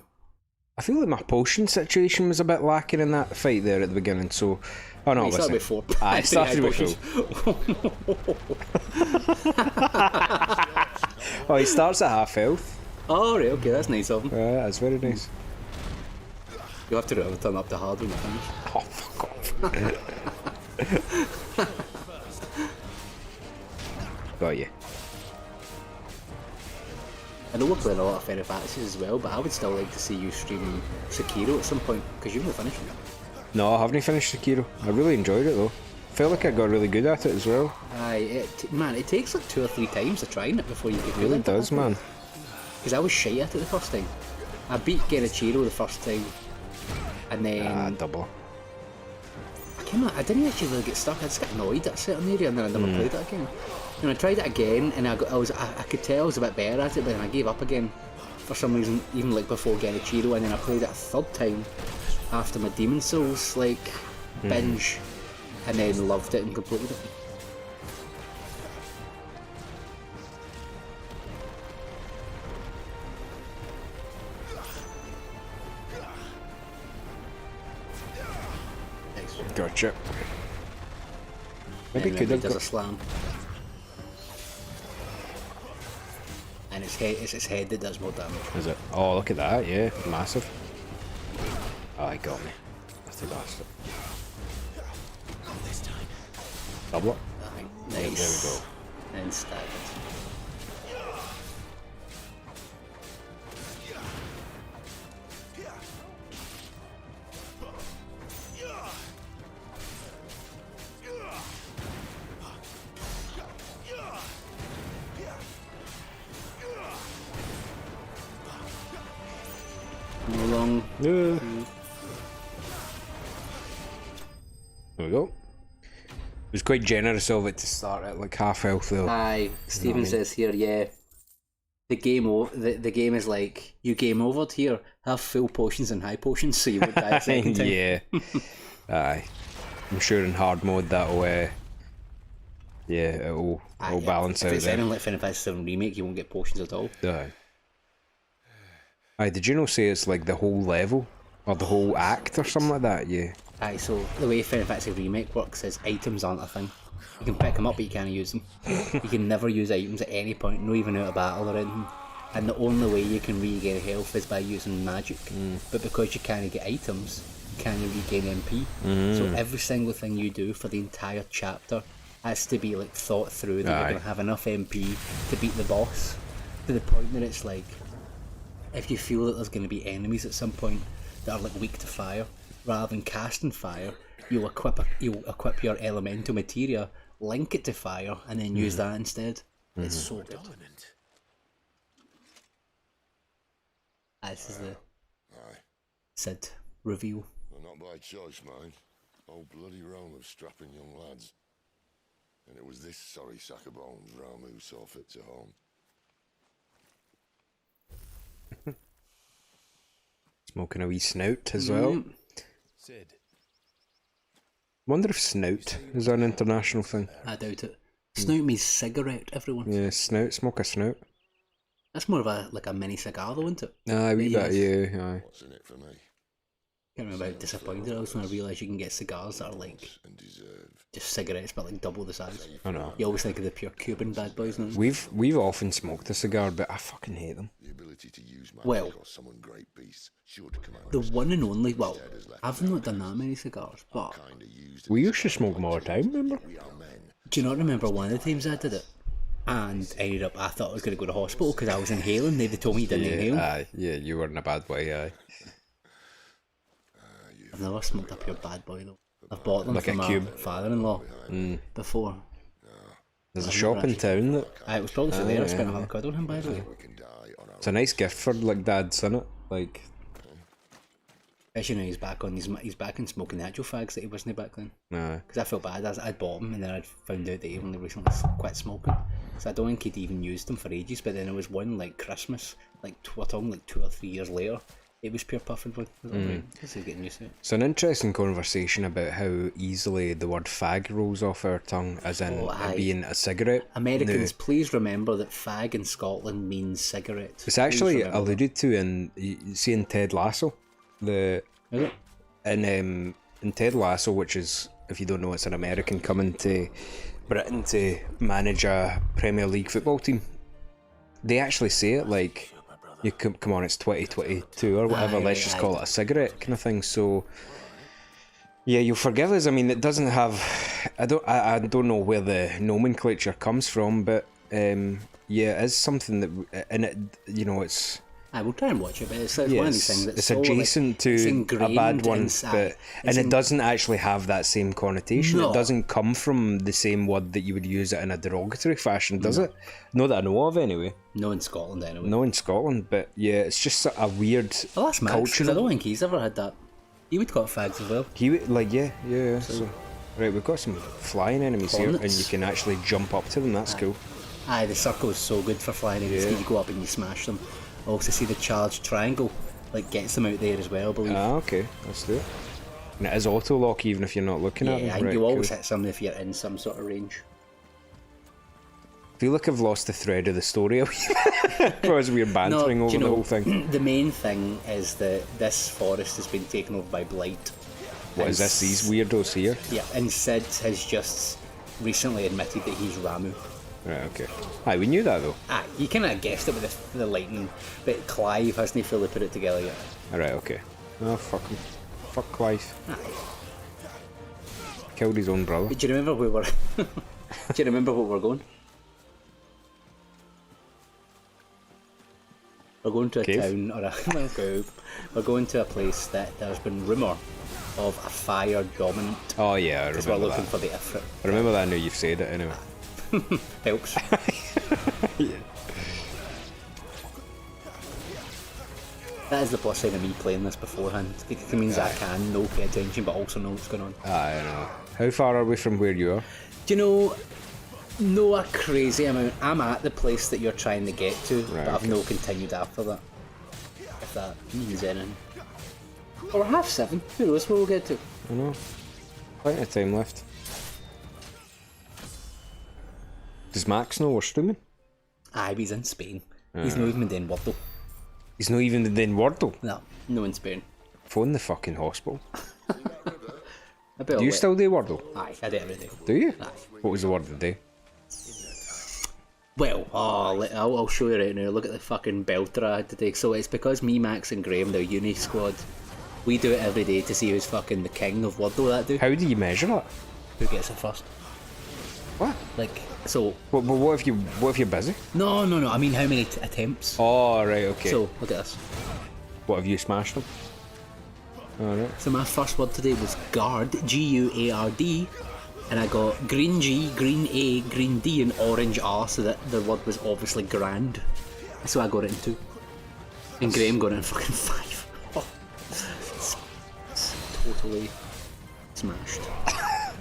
Speaker 2: I feel like my potion situation was a bit lacking in that fight there at the beginning, so... Oh no,
Speaker 1: You started with 4.
Speaker 2: I started with 4. Oh, he starts at half health.
Speaker 1: Oh, right, okay, that's nice of him.
Speaker 2: Yeah, that's very nice.
Speaker 1: You'll have to really turn up the hard when you finish.
Speaker 2: Oh, fuck off. Got you.
Speaker 1: I know we're playing a lot of Final Fantasies as well, but I would still like to see you stream Sekiro at some point, because you've not finished it.
Speaker 2: No, I haven't finished Sekiro. I really enjoyed it though. Felt like I got really good at it as well.
Speaker 1: Aye, man, it takes like 2 or 3 times of trying it before you get
Speaker 2: It
Speaker 1: really
Speaker 2: really
Speaker 1: into
Speaker 2: does, man.
Speaker 1: Because I was shy at it the first time. I beat Genichiro the first time, and then
Speaker 2: double.
Speaker 1: I didn't actually really get stuck. I just got annoyed at a certain area, and then I never played it again. And I tried it again, and I could tell I was a bit better at it, but then I gave up again for some reason, even like before Genichiro, and then I played it a third time after my Demon Souls binge, and then loved it and completed it.
Speaker 2: Gotcha. Maybe
Speaker 1: And
Speaker 2: could
Speaker 1: then
Speaker 2: have
Speaker 1: does
Speaker 2: got...
Speaker 1: a slam. And it's his head that does more damage.
Speaker 2: Is it? Oh, look at that, yeah. Massive. Oh, he got me. That's the bastard. Double it.
Speaker 1: Aye,
Speaker 2: There we
Speaker 1: nice.
Speaker 2: go.
Speaker 1: And staggered. No long.
Speaker 2: Yeah. There we go. It was quite generous of it to start at like half health though.
Speaker 1: Aye, Stephen
Speaker 2: I mean?
Speaker 1: says here, yeah. The game is like, you game overed here, have full potions and high potions so you would die a second time.
Speaker 2: Yeah. Aye. I'm sure in hard mode that'll it'll balance
Speaker 1: if
Speaker 2: out
Speaker 1: it's
Speaker 2: there.
Speaker 1: anything like Final Fantasy VII Remake, you won't get potions at all.
Speaker 2: Aye. Aye, did you know say it's like the whole level? Or the whole act or something like that? Yeah.
Speaker 1: Aye, so the way Final Fantasy Remake works is items aren't a thing. You can pick them up but you can't use them. You can never use items at any point, not even out of battle or anything. and the only way you can regain health is by using magic. But because you can't get items, you can't regain MP. So every single thing you do for the entire chapter has to be like thought through that you're going to have enough MP to beat the boss. To the point that it's like, if you feel that there's going to be enemies at some point that are like weak to fire, rather than casting fire, you'll equip your elemental materia, link it to fire, and then use that instead. It's so good. This is the Sid reveal.
Speaker 20: Well, not by choice, mind. Whole bloody realm of strapping young lads. And it was this sorry sack of bones Ramu saw fit to home.
Speaker 2: Smoking a wee snout as well.
Speaker 3: Sid.
Speaker 2: Wonder if snout is an international thing.
Speaker 1: I doubt it. Snout means cigarette, everyone.
Speaker 2: Yeah, snout, smoke a snout.
Speaker 1: That's more of a mini cigar though, isn't it?
Speaker 2: Aye, wee bit, yeah, aye.
Speaker 20: What's in it for me?
Speaker 1: Can't remember how disappointed I was when I realised you can get cigars that are like just cigarettes but like double the size.
Speaker 2: I know.
Speaker 1: You always think of the pure Cuban bad boys now.
Speaker 2: We've often smoked a cigar, but I fucking hate them.
Speaker 1: Well, the one and only, well, I've not done that many cigars, but
Speaker 2: we used to smoke them all the time, remember?
Speaker 1: Do you not remember one of the times I did it? And ended up, I thought I was going to go to hospital because I was inhaling. They told me you didn't inhale.
Speaker 2: Aye, yeah, you were in a bad way, aye.
Speaker 1: I've never smoked a pure bad boy though. I've bought them
Speaker 2: like
Speaker 1: from
Speaker 2: a
Speaker 1: my
Speaker 2: cube
Speaker 1: father-in-law before.
Speaker 2: There's a shop in town that...
Speaker 1: It was probably for there. I spent £100 on him, by the way.
Speaker 2: It's a nice gift for like dads, isn't it? Like...
Speaker 1: Especially now he's back in smoking the actual fags that he wasn't back then.
Speaker 2: Nah.
Speaker 1: Because I felt bad. I'd bought them and then I'd found out that he only recently quit smoking. So I don't think he'd even used them for ages. But then there was one like Christmas, like we're talking like 2 or 3 years later. It was pure puffing wood. He's getting used to it.
Speaker 2: It's an interesting conversation about how easily the word fag rolls off our tongue, as in it being a cigarette.
Speaker 1: Americans, please remember that fag in Scotland means cigarette.
Speaker 2: It's actually alluded to in, you see in Ted Lasso. In Ted Lasso, which is, if you don't know, it's an American coming to Britain to manage a Premier League football team. They actually say it like, you come on, it's 2022 or whatever, let's just call it a cigarette kind of thing. So yeah, you'll forgive us. I mean, it doesn't have, I don't know where the nomenclature comes from, but yeah, it is something that, and it, you know, it's,
Speaker 1: I will try and watch it, but it's one of these things that's
Speaker 2: it's
Speaker 1: so,
Speaker 2: adjacent to a bad one, but and it doesn't actually have that same connotation.
Speaker 1: No.
Speaker 2: It doesn't come from the same word that you would use it in a derogatory fashion, does it? Not that I know of, anyway.
Speaker 1: No, in Scotland, anyway.
Speaker 2: No, in Scotland, but yeah, it's just a weird
Speaker 1: Well, that's Max, because I don't think he's ever had that. He would call it fags as well.
Speaker 2: He would, like, yeah. So, right, we've got some flying enemies here, and you can actually jump up to them. That's cool.
Speaker 1: Aye, the circle is so good for flying enemies. You go up and you smash them. I also see the charged triangle, like, gets them out there as well, I believe.
Speaker 2: Ah, okay, let's do it. And it is auto lock even if you're not looking at them.
Speaker 1: Yeah,
Speaker 2: right,
Speaker 1: you always hit something if you're in some sort of range.
Speaker 2: I feel like I've lost the thread of the story a wee bit because we're bantering over the whole thing.
Speaker 1: The main thing is that this forest has been taken over by blight.
Speaker 2: What is this, these weirdos here?
Speaker 1: Yeah, and Sid has just recently admitted that he's Ramu.
Speaker 2: Right, okay. Aye, we knew that though.
Speaker 1: Aye, you kind of guessed it with the lightning, but Clive hasn't fully put it together yet.
Speaker 2: Alright, okay. Oh, fuck him. Fuck Clive.
Speaker 1: Aye.
Speaker 2: Killed his own brother.
Speaker 1: But do you remember where we're... do you remember where we're going? We're going to a town, or a... we're going to a place that there's been rumour of a fire dominant.
Speaker 2: Oh yeah, I remember that.
Speaker 1: Because we're looking for the Ifrit.
Speaker 2: I remember that now you've said it anyway.
Speaker 1: Helps.
Speaker 2: Yeah.
Speaker 1: That is the plus side of me playing this beforehand. It means I can know, pay attention, but also know what's going on.
Speaker 2: I know. How far are we from where you are?
Speaker 1: Do you know, no a crazy amount. I'm at the place that you're trying to get to,
Speaker 2: right,
Speaker 1: but I've no continued after that. If that means anything. Or 7:30. Who knows where we'll get to?
Speaker 2: I know. Plenty of time left. Does Max know we're streaming?
Speaker 1: Aye, he's in Spain. He's not even in Wordle.
Speaker 2: He's not even in Wordle?
Speaker 1: No in Spain.
Speaker 2: Phone the fucking hospital. Do you still do Wordle?
Speaker 1: Aye, I do every day.
Speaker 2: Do you?
Speaker 1: Aye.
Speaker 2: What was the word of the day?
Speaker 1: Well, I'll show you right now. Look at the fucking belter I had to take. So it's because me, Max, and Graham, the uni squad, we do it every day to see who's fucking the king of Wordle that do.
Speaker 2: How do you measure that?
Speaker 1: Who gets it first?
Speaker 2: What?
Speaker 1: Like, so...
Speaker 2: But what if you're busy?
Speaker 1: No. I mean, how many attempts?
Speaker 2: Oh, right, okay.
Speaker 1: So, look at this.
Speaker 2: What, have you smashed them? Alright.
Speaker 1: So my first word today was guard, G-U-A-R-D, and I got green G, green A, green D, and orange R, so that the word was obviously grand. So I got it in 2. And Graham got it in fucking 5. Oh. It's totally smashed.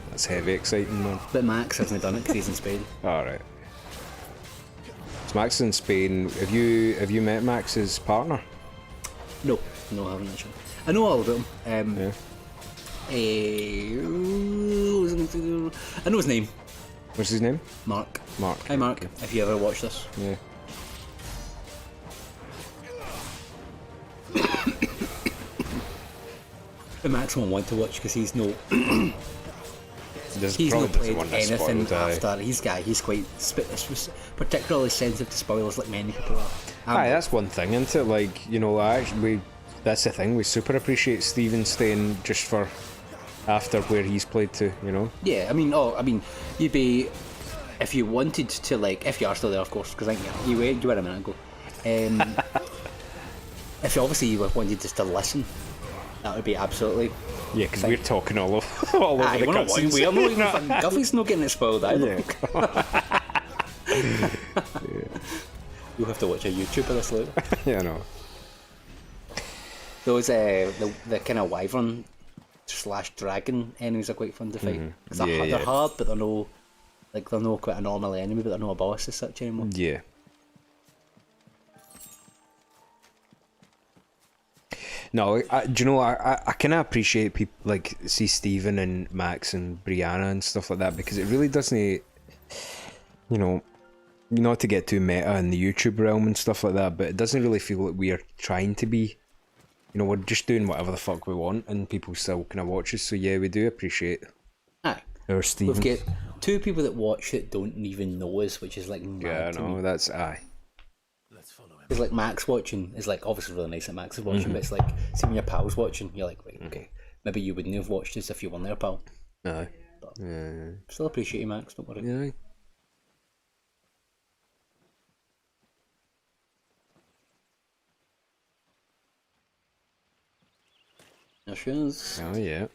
Speaker 2: That's heavy exciting, man.
Speaker 1: But Max hasn't done it because he's in Spain.
Speaker 2: Alright. So Max is in Spain. Have you met Max's partner?
Speaker 1: No, I haven't actually. I know all about him.
Speaker 2: Yeah.
Speaker 1: I know his name.
Speaker 2: What's his name?
Speaker 1: Mark.
Speaker 2: Mark.
Speaker 1: Hi Mark,
Speaker 2: Okay.
Speaker 1: if you ever watch this.
Speaker 2: Yeah.
Speaker 1: But Max won't want to watch because he's no...
Speaker 2: He's
Speaker 1: not
Speaker 2: probably
Speaker 1: played
Speaker 2: one
Speaker 1: anything
Speaker 2: spoiled, aye.
Speaker 1: after. He's quite particularly sensitive to spoilers, like many people are.
Speaker 2: Aye, that's one thing, isn't it? Like, you know, that's the thing. We super appreciate Steven staying just for after where he's played to, you know.
Speaker 1: Yeah, I mean, you'd be, if you wanted to, like, if you are still there, of course, because I think you were a minute ago. If you wanted just to listen, that would be absolutely.
Speaker 2: Yeah, because we're talking all over the
Speaker 1: we're not
Speaker 2: cutscenes.
Speaker 1: we're not even fucking Guffie's not getting it spoiled either.
Speaker 2: Yeah.
Speaker 1: You'll have to watch a YouTube of this later.
Speaker 2: Yeah, I know.
Speaker 1: Those the kind of wyvern / dragon enemies are quite fun to fight. 'Cause they're hard, but they're no quite a normal enemy, but they're not a boss as such anymore.
Speaker 2: Yeah. No, do you know, I kind of appreciate people like see Steven and Max and Brianna and stuff like that, because it really doesn't, you know, not to get too meta in the YouTube realm and stuff like that, but it doesn't really feel like we are trying to be, you know, we're just doing whatever the fuck we want and people still kind of watch us, so yeah, we do appreciate our Steven.
Speaker 1: We've got 2 people that watch that don't even know us, which is like mad.
Speaker 2: Yeah,
Speaker 1: to
Speaker 2: no,
Speaker 1: me.
Speaker 2: that's aye.
Speaker 1: It's like Max watching is like obviously really nice that Max is watching, but it's like, see when your pal's watching, you're like, right, okay, maybe you wouldn't have watched us if you weren't there, pal.
Speaker 2: Aye.
Speaker 1: But
Speaker 2: Yeah.
Speaker 1: still appreciate you, Max, don't worry.
Speaker 2: Yeah.
Speaker 1: There she is.
Speaker 2: Oh yeah.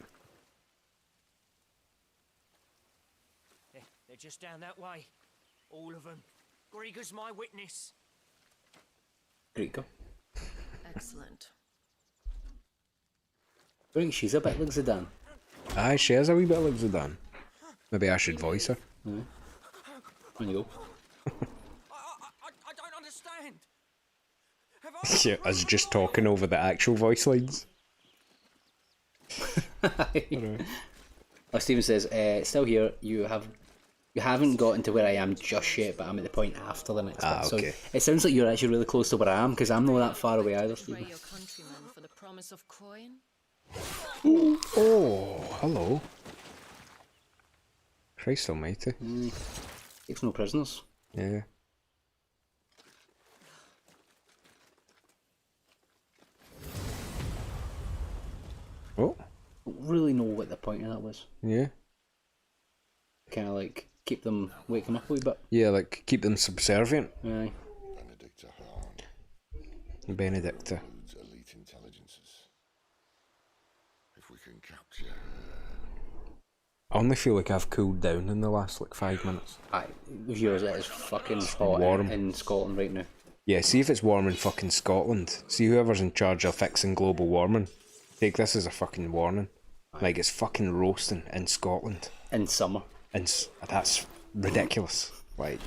Speaker 11: They're just down that way. All of them. Grieger's my witness.
Speaker 1: Grieger.
Speaker 8: Excellent.
Speaker 1: I think she's a bit like Zidane.
Speaker 2: Aye, she is a wee bit like Zidane. Maybe I should voice her.
Speaker 1: Mm. On you go.
Speaker 11: I don't understand.
Speaker 2: Yeah, us just talking over the actual voice lines.
Speaker 1: Oh, Steven says, still here. You haven't gotten to where I am just yet, but I'm at the point after the next one.
Speaker 2: Okay.
Speaker 1: So it sounds like you're actually really close to where I am, because I'm not that far away either,
Speaker 8: Betray
Speaker 1: Steven.
Speaker 8: your countrymen for the promise of coin?
Speaker 2: Oh, hello. Christ almighty.
Speaker 1: Takes no prisoners.
Speaker 2: Yeah. Oh.
Speaker 1: Don't really know what the point of that was.
Speaker 2: Yeah.
Speaker 1: Kind of like wake them up a wee bit.
Speaker 2: Yeah, like keep them subservient.
Speaker 1: Aye.
Speaker 20: Benedicta Harn
Speaker 2: Benedicta.
Speaker 20: includes elite intelligences. If we can capture her.
Speaker 2: I only feel like I've cooled down in the last like 5 minutes.
Speaker 1: Aye, viewers, it is fucking hot
Speaker 2: warm.
Speaker 1: in Scotland right now.
Speaker 2: Yeah, see if it's warm in fucking Scotland. See whoever's in charge of fixing global warming. Take this as a fucking warning. Like, it's fucking roasting in Scotland.
Speaker 1: In summer.
Speaker 2: And that's ridiculous. Like...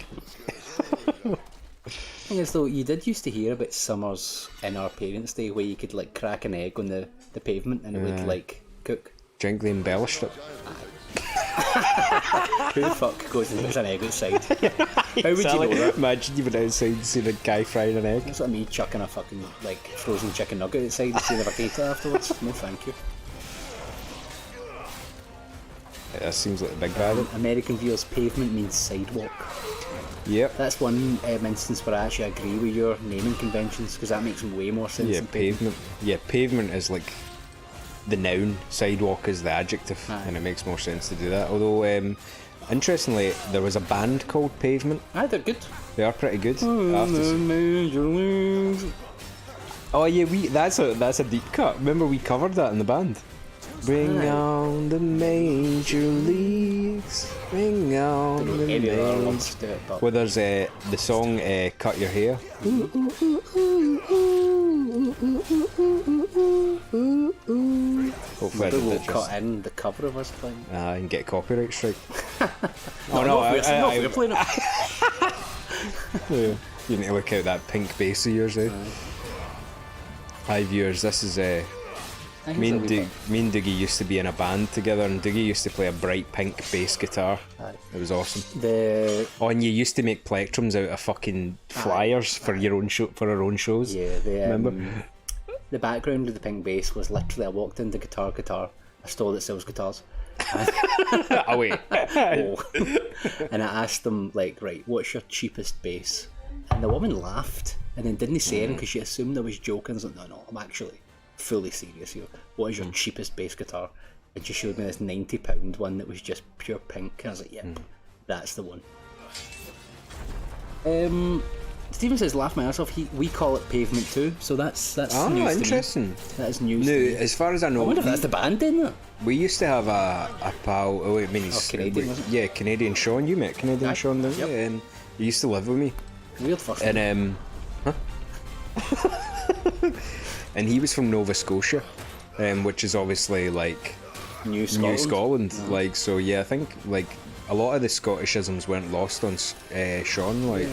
Speaker 1: Thing is though, you did used to hear about summers in our parents' day where you could like crack an egg on the pavement and it would like cook.
Speaker 2: Drink they embellished it.
Speaker 1: Who the fuck goes and puts an egg outside? How would you know that?
Speaker 2: Imagine you went outside and seen a guy frying an egg.
Speaker 1: That's like me chucking a fucking like frozen chicken nugget outside and seeing if I can eat it afterwards. No thank you.
Speaker 2: Yeah, that seems like a big bad.
Speaker 1: American viewers, pavement means sidewalk.
Speaker 2: Yep.
Speaker 1: That's one instance where I actually agree with your naming conventions, because that makes way more sense.
Speaker 2: Yeah,
Speaker 1: than
Speaker 2: pavement. Yeah, pavement is like the noun, sidewalk is the adjective, and it makes more sense to do that. Although, interestingly, there was a band called Pavement.
Speaker 1: Aye, they're good.
Speaker 2: They are pretty good. I have to say. Oh yeah, that's a deep cut. Remember we covered that in the band. Bring on the major leagues. Bring on the major leagues. Well, there's the song "Cut Your Hair." Hopefully,
Speaker 1: maybe we'll cut in the cover of us playing.
Speaker 2: And get a copyright strike.
Speaker 1: We're playing it.
Speaker 2: Yeah, you need to look out that pink bass of yours, eh? 5 years. This is me and Dougie used to be in a band together, and Dougie used to play a bright pink bass guitar. Aye. It was awesome. And you used to make plectrums out of fucking flyers for your own for our own shows.
Speaker 1: Yeah,
Speaker 2: remember?
Speaker 1: The background of the pink bass was literally I walked into Guitar, a store that sells guitars.
Speaker 2: Oh wait.
Speaker 1: And I asked them, like, right, what's your cheapest bass? And the woman laughed and then didn't say anything because she assumed I was joking. I was like, no, I'm actually fully serious here. What is your cheapest bass guitar? And she showed me this £90 one that was just pure pink. And I was like, yeah, that's the one. Stephen says, laugh my ass off. We call it Pavement too, so that's news
Speaker 2: interesting.
Speaker 1: To me. That is news.
Speaker 2: No,
Speaker 1: to me.
Speaker 2: as far as I know,
Speaker 1: I wonder if that's the band in it.
Speaker 2: We used to have a pal. Oh, I mean, he's
Speaker 1: Canadian, wasn't it?
Speaker 2: Yeah, Canadian Sean. You met Canadian Sean, didn't you? And he used to live with me.
Speaker 1: Weird first
Speaker 2: name. And and he was from Nova Scotia, which is obviously like
Speaker 1: New Scotland.
Speaker 2: Yeah. Like, so yeah, I think like a lot of the Scottishisms weren't lost on Sean. Like,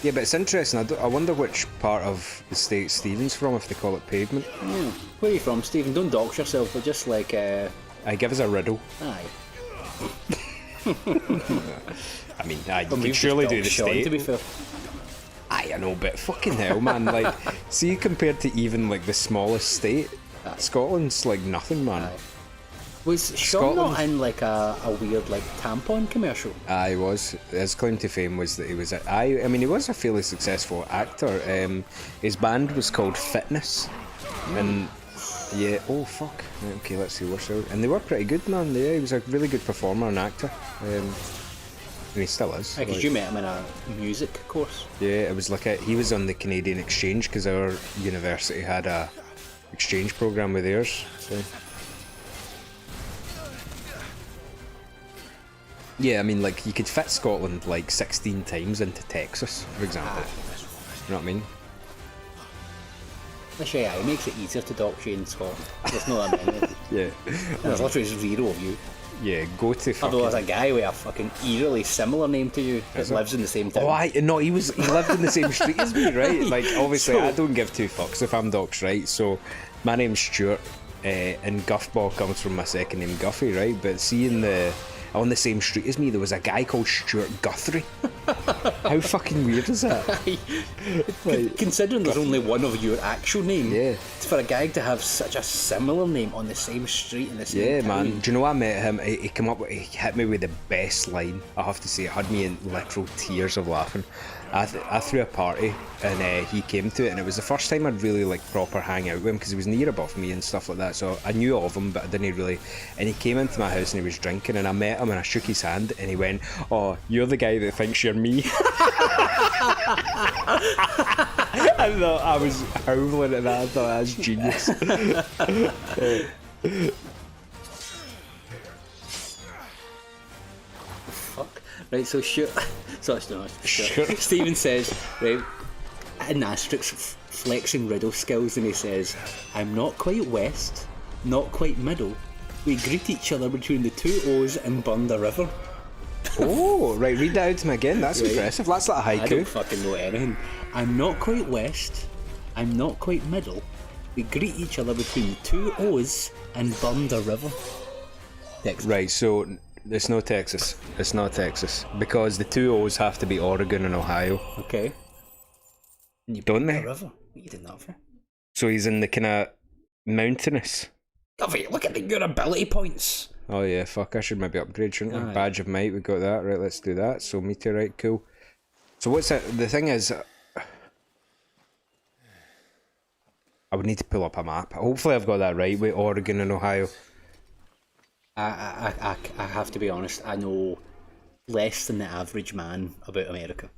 Speaker 2: yeah, but it's interesting. I wonder which part of the state Stephen's from, if they call it Pavement.
Speaker 1: Yeah. Where are you from, Stephen? Don't dox yourself, but just like
Speaker 2: give us a riddle.
Speaker 1: Aye.
Speaker 2: I mean, you could surely do the state.
Speaker 1: To be fair.
Speaker 2: I know, but fucking hell, man. Like, see, compared to even like the smallest state, Scotland's like nothing, man.
Speaker 1: Aye. Was Sean not in like a weird like tampon commercial?
Speaker 2: He was. His claim to fame was that he was I mean, he was a fairly successful actor. His band was called Fitness. And yeah, oh fuck. Okay, let's see what's out. And they were pretty good, man. Yeah, he was a really good performer and actor. And he still is.
Speaker 1: Because you met him in a music course.
Speaker 2: Yeah, it was like he was on the Canadian exchange because our university had a exchange program with theirs. So. Yeah, I mean, like, you could fit Scotland, like, 16 times into Texas, for example. You know what I mean?
Speaker 1: Actually, yeah, it makes it easier to dox you in Scotland. There's no that many.
Speaker 2: Yeah.
Speaker 1: There's literally 0 of you.
Speaker 2: Yeah, go to fucking...
Speaker 1: Although there's a guy with a fucking eerily similar name to you that lives in the same town.
Speaker 2: Oh, he lived in the same street as me, right? Like, obviously, I don't give 2 fucks if I'm doxed, right? So, my name's Stuart, and Guffball comes from my second name, Guffie, right? But seeing on the same street as me, there was a guy called Stuart Guthrie. How fucking weird is that?
Speaker 1: Like, considering there's only one of your actual name, for a guy to have such a similar name on the same street in the same town.
Speaker 2: Man. Do you know I met him? He came up, he hit me with the best line. I have to say, it had me in literal tears of laughing. I threw a party and he came to it, and it was the first time I'd really like proper hang out with him because he was near above me and stuff like that, so I knew of him but I didn't really. And he came into my house and he was drinking, and I met him and I shook his hand and he went, "Oh, you're the guy that thinks you're me." I thought I was howling at that. I thought that was genius.
Speaker 1: Fuck. Right, so sure. Stephen says, right, an asterisk flexing riddle skills, and he says, "I'm not quite west, not quite middle. We greet each other between the 2 O's and burn the river."
Speaker 2: Oh, right, read that out to me again. That's impressive. That's like a haiku.
Speaker 1: I don't fucking know anything. I'm not quite west, I'm not quite middle. We greet each other between the 2 O's and burn the river. Texas.
Speaker 2: Right, so it's not Texas. It's not Texas. Because the 2 O's have to be Oregon and Ohio.
Speaker 1: Okay. And you
Speaker 2: don't they?
Speaker 1: The river. What you did that for?
Speaker 2: So he's in the kind of mountainous.
Speaker 1: Guffie, look at your ability points.
Speaker 2: Oh yeah, fuck, I should maybe upgrade, shouldn't I?
Speaker 1: Aye.
Speaker 2: Badge of Might, we got that, right, let's do that. So meteorite, cool. So what's that, the thing is, I would need to pull up a map. Hopefully I've got that right with Oregon and Ohio.
Speaker 1: I have to be honest, I know less than the average man about America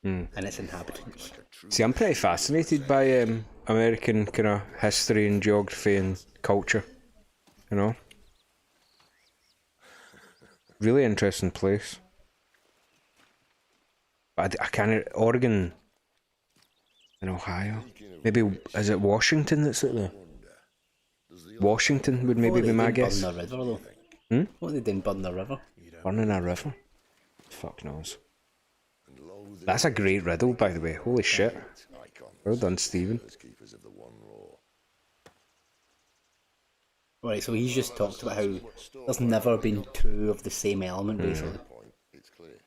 Speaker 1: and its inhabitants.
Speaker 2: See, I'm pretty fascinated by American kind of history and geography and culture, you know? Really interesting place. But I can't, Oregon and Ohio. Maybe, is it Washington that's out there? Washington would maybe be my guess.
Speaker 1: Burn the river though. What are they doing, burn the river?
Speaker 2: Burning a river? Fuck knows. That's a great riddle, by the way. Holy shit. Well done, Stephen.
Speaker 1: Right, so he's just talked about how there's never been two of the same element, basically.
Speaker 20: It's clear.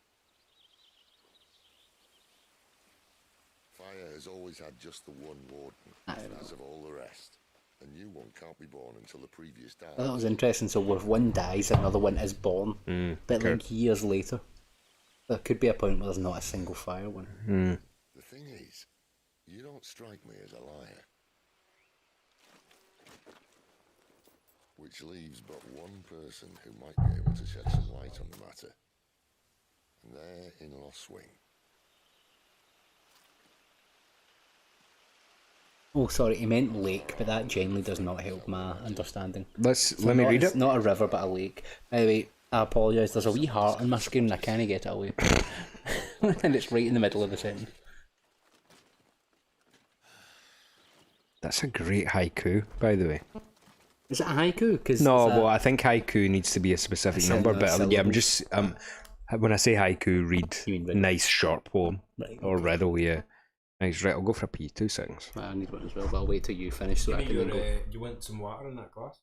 Speaker 20: Fire has always had just the one warden, as of all the rest. A new one can't be born until the previous dies.
Speaker 1: That was interesting, so if one dies, another one is born. But
Speaker 2: okay.
Speaker 1: like years later. There could be a point where there's not a single fire one.
Speaker 20: The thing is, you don't strike me as a liar. Which leaves but one person who might be able to shed some light on the matter. And they're in Lost Swing.
Speaker 1: Oh, sorry, he meant lake, but that generally does not help my understanding.
Speaker 2: Let me read it.
Speaker 1: It's not a river, but a lake. By the way, I apologise, there's a wee heart on my screen and I can't get it away. And it's right in the middle of the sentence.
Speaker 2: That's a great haiku, by the way.
Speaker 1: Is it a haiku? Cause
Speaker 2: no, well, I think haiku needs to be a specific number, but yeah, I'm just, when I say haiku, read nice short poem.
Speaker 1: Right,
Speaker 2: or riddle, yeah. Nice, right, I'll go for a pee, 2 seconds.
Speaker 1: I need one as well, but I'll wait till you finish so I can then go.
Speaker 2: You want some water in that glass?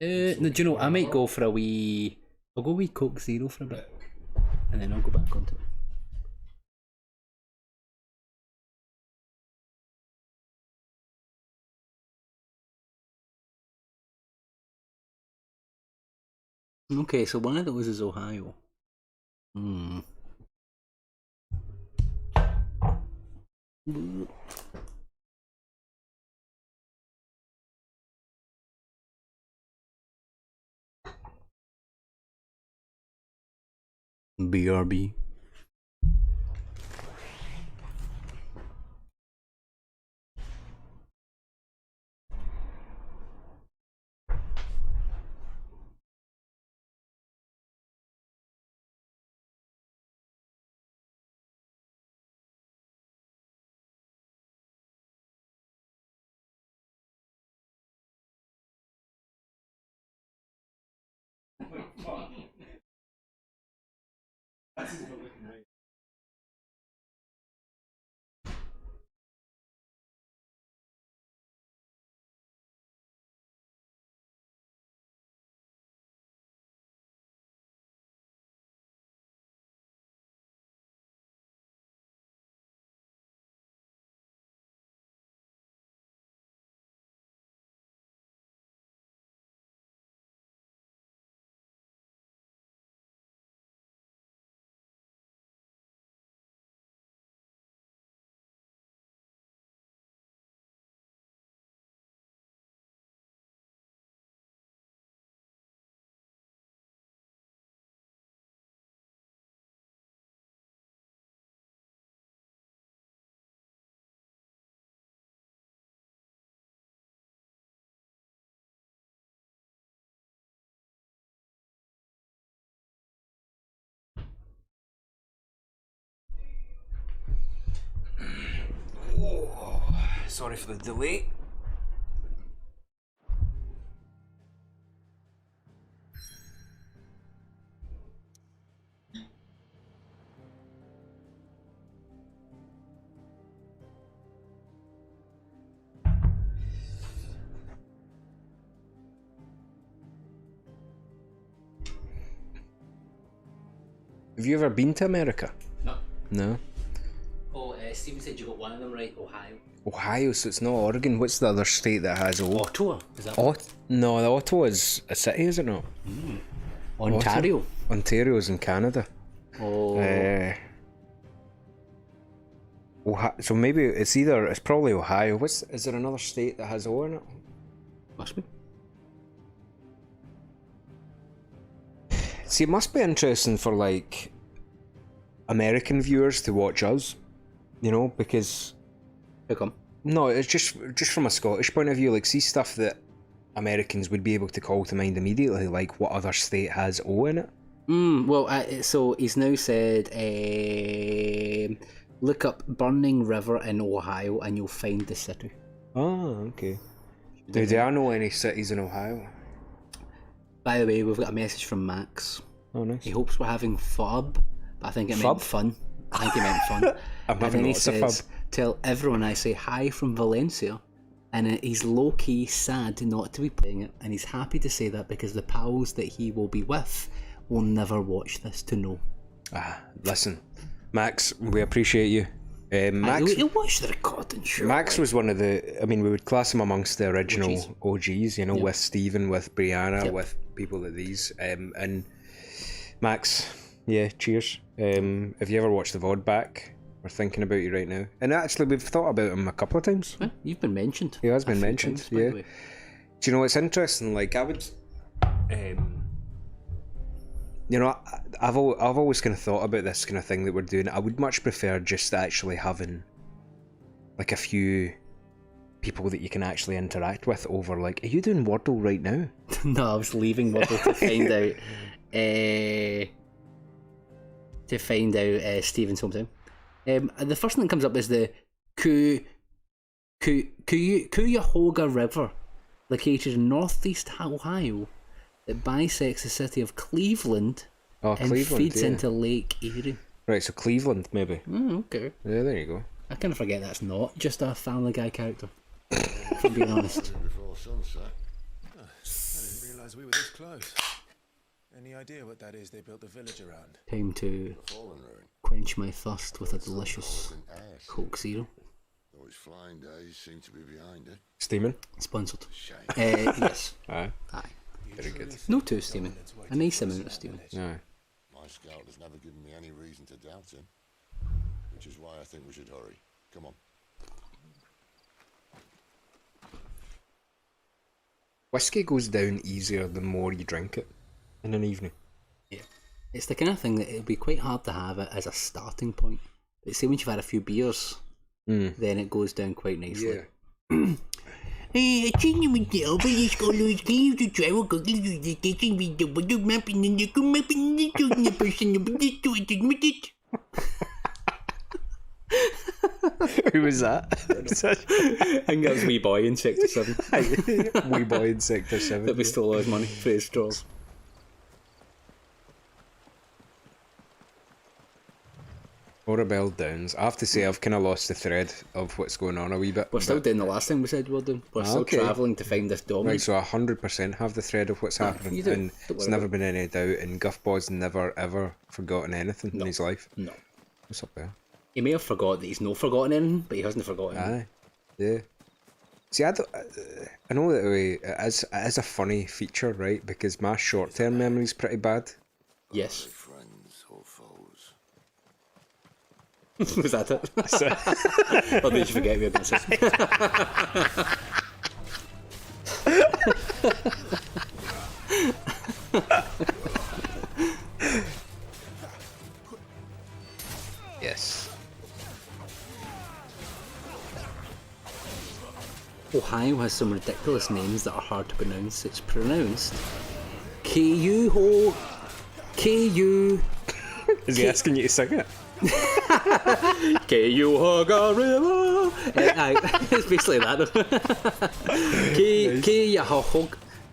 Speaker 1: No, do you know, I might go for a wee... I'll go wee Coke Zero for a bit. And then I'll go back onto it. Okay, so one of those is Ohio. BRB.
Speaker 2: Oh, sorry for the delay.
Speaker 1: Have you ever been to America?
Speaker 2: No.
Speaker 1: No? Oh, Stephen said you got one of them right, Ohio.
Speaker 2: Ohio, so it's not Oregon. What's the other state that has O?
Speaker 1: Ottawa, is that
Speaker 2: No, the Ottawa is a city, is it not?
Speaker 1: Ontario.
Speaker 2: Ontario is in Canada.
Speaker 1: Oh.
Speaker 2: So maybe it's probably Ohio. Is there another state that has O in it?
Speaker 1: Must be.
Speaker 2: See, it must be interesting for like American viewers to watch us, you know, because
Speaker 1: how come?
Speaker 2: No, it's just from a Scottish point of view. Like, see stuff that Americans would be able to call to mind immediately, like what other state has O in it.
Speaker 1: Well, so he's now said, look up Burning River in Ohio and you'll find the city.
Speaker 2: Oh, okay. Do there know any cities in Ohio?
Speaker 1: By the way, we've got a message from Max.
Speaker 2: Oh, nice.
Speaker 1: He hopes we're having fub, but I think it meant fun. I think he meant fun.
Speaker 2: I'm having lots of fub.
Speaker 1: Tell everyone I say hi from Valencia. And he's low-key sad not to be playing it, and he's happy to say that because the pals that he will be with will never watch this to know.
Speaker 2: Listen, Max, we appreciate you. Max,
Speaker 1: he'll watch the recording, sure.
Speaker 2: Max was one of the, I mean, we would class him amongst the original OGs, you know, with Stephen, with Brianna, with people like these. And Max, yeah, cheers. If you ever watch the VOD back, we're thinking about you right now. And actually, we've thought about him a couple of times.
Speaker 1: You've been mentioned.
Speaker 2: He has been mentioned, yeah. Do you know, it's interesting, like, I would... you know, I've always kind of thought about this kind of thing that we're doing. I would much prefer just actually having like a few people that you can actually interact with over, like, are you doing Wordle right now?
Speaker 1: No, I was leaving Wordle to find out Stephen's hometown. The first thing that comes up is the Cuyahoga River, located in northeast Ohio, that bisects the city of Cleveland and feeds into Lake Erie.
Speaker 2: Right, so Cleveland, maybe.
Speaker 1: Okay.
Speaker 2: Yeah, there you go.
Speaker 1: I kind of forget that's not just a Family Guy character, if I'm being honest.
Speaker 6: Before sunset. I didn't realise we were this close. Any idea what that is they built the village around?
Speaker 1: Time to quench my thirst with a delicious Coke Zero.
Speaker 20: Those flying days seem to be behind it.
Speaker 2: Steaming?
Speaker 1: Sponsored. Yes.
Speaker 2: Aye. Very good.
Speaker 1: No two steaming. A nice amount of steaming.
Speaker 2: Aye.
Speaker 20: My scout has never given me any reason to doubt him, which is why I think we should hurry. Come on.
Speaker 2: Whiskey goes down easier the more you drink it in an evening.
Speaker 1: Yeah. It's the kind of thing that it'll be quite hard to have it as a starting point. But say once you've had a few beers, then it goes down quite nicely.
Speaker 2: Yeah.
Speaker 19: I think you would tell, but you scholars leave to travel quickly to the station with the weather map and then the map and the choosing a person to admit it.
Speaker 2: Who was that?
Speaker 1: I think that was Wee Boy in Sector 7.
Speaker 2: Wee Boy in Sector 7.
Speaker 1: That we stole all his money for his straws.
Speaker 2: Orabelle Downs. I have to say, I've kind of lost the thread of what's going on a wee bit.
Speaker 1: We're still doing the last thing we said we were doing. We're still travelling to find this dominant.
Speaker 2: Right, so 100% have the thread of what's happening. And there's never been any doubt, and Guffbaw's never, ever forgotten anything in his life.
Speaker 1: No.
Speaker 2: What's up there?
Speaker 1: He may have forgot that he's not forgotten anything, but he hasn't forgotten
Speaker 2: anything. Yeah. See, I know that it is a funny feature, right? Because my short-term memory's pretty bad.
Speaker 1: Yes.
Speaker 20: Friends or foes?
Speaker 1: Was that it? Or did you forget we were going to say?
Speaker 2: Yes.
Speaker 1: Ohio has some ridiculous names that are hard to pronounce. It's pronounced K-U-Ho... K-U...
Speaker 2: Is he asking you to sing it?
Speaker 1: Cuyahoga River. It's basically that.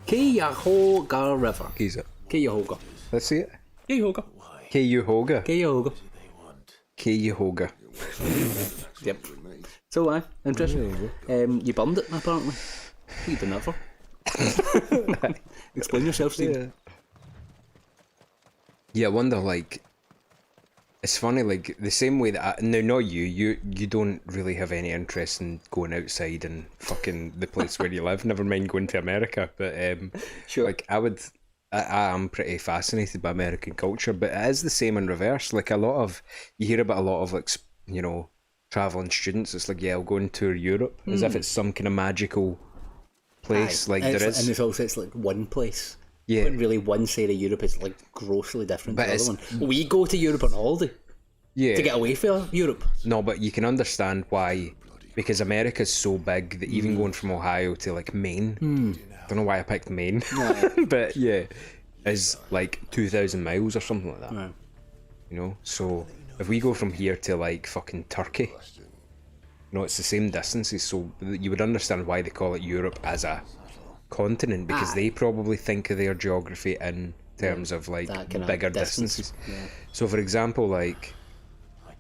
Speaker 1: Cuyahoga River. Cuyahoga.
Speaker 2: Let's see it.
Speaker 1: Cuyahoga.
Speaker 2: Cuyahoga.
Speaker 1: Cuyahoga.
Speaker 2: Cuyahoga.
Speaker 1: Yep. So interesting. You bummed it apparently. What you done that for? Explain yourself, Steve.
Speaker 2: Yeah, I wonder, like, It's funny, like the same way that now, not you don't really have any interest in going outside and fucking the place where you live. Never mind going to America, but
Speaker 1: sure.
Speaker 2: Like I am pretty fascinated by American culture, but it is the same in reverse. Like you hear about a lot of like traveling students. It's like, yeah, I'll go and tour Europe as if it's some kind of magical place.
Speaker 1: Aye.
Speaker 2: Like
Speaker 1: and
Speaker 2: there is,
Speaker 1: and it's like one place.
Speaker 2: Yeah.
Speaker 1: But really, one side of Europe is like grossly different
Speaker 2: But
Speaker 1: to the other one. We go to Europe on holiday.
Speaker 2: Yeah.
Speaker 1: To get away from Europe.
Speaker 2: No, but you can understand why, because America's so big that even going from Ohio to like Maine, don't know why I picked Maine, but yeah, is like 2,000 miles or something like that.
Speaker 1: Right.
Speaker 2: You know, so if we go from here to like fucking Turkey, it's the same distances, so you would understand why they call it Europe as a continent, because they probably think of their geography in terms of like bigger distances.
Speaker 1: Yeah.
Speaker 2: So for example, like,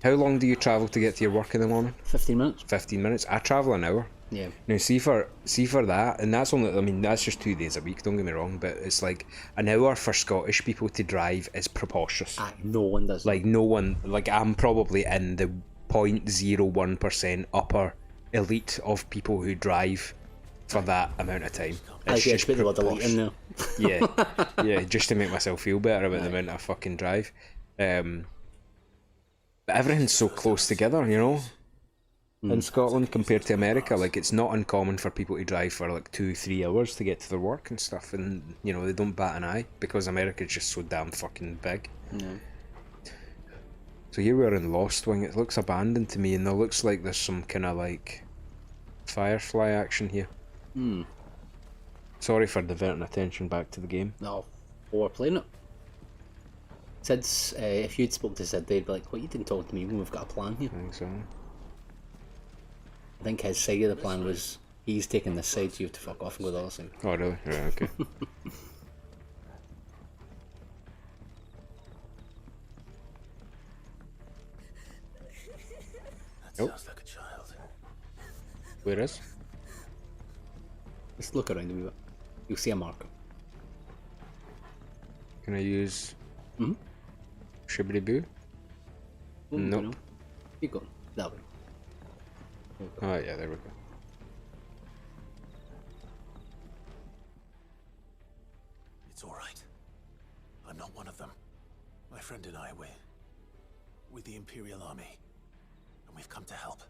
Speaker 2: how long do you travel to get to your work in the morning?
Speaker 1: 15 minutes.
Speaker 2: 15 minutes. I travel an hour.
Speaker 1: Yeah.
Speaker 2: Now see for that, and that's only, I mean, that's just 2 days a week, don't get me wrong, but it's like an hour for Scottish people to drive is preposterous.
Speaker 1: No one does.
Speaker 2: Like no one, like I'm probably in the 0.01% upper elite of people who drive for that amount of time.
Speaker 1: I just put the word elite in there.
Speaker 2: yeah, just to make myself feel better about the amount I fucking drive. But everything's so close together, in Scotland compared to America. Like, it's not uncommon for people to drive for like 2-3 hours to get to their work and stuff, and they don't bat an eye because America's just so damn fucking big. So here we are in Lost Wing. It looks abandoned to me, and it looks like there's some kind of like Firefly action here. Sorry for diverting attention back to the game.
Speaker 1: No, we're playing it. Sid's, if you'd spoke to Sid, they'd be like, "What, you didn't talk to me when we've got a plan here?"
Speaker 2: I think so.
Speaker 1: I think his side of the plan was he's taking this side, so you have to fuck off and go the other side.
Speaker 2: Oh, really? Right, okay.
Speaker 3: Sounds like a child.
Speaker 2: Where is?
Speaker 1: Let's look around a wee bit. You'll see a marker.
Speaker 2: Can I use Shibbity Boo? Nope.
Speaker 1: No. Keep going. That way.
Speaker 2: Oh yeah, there we go.
Speaker 3: It's all right. I'm not one of them. My friend and I, we're with the Imperial Army, and we've come to help.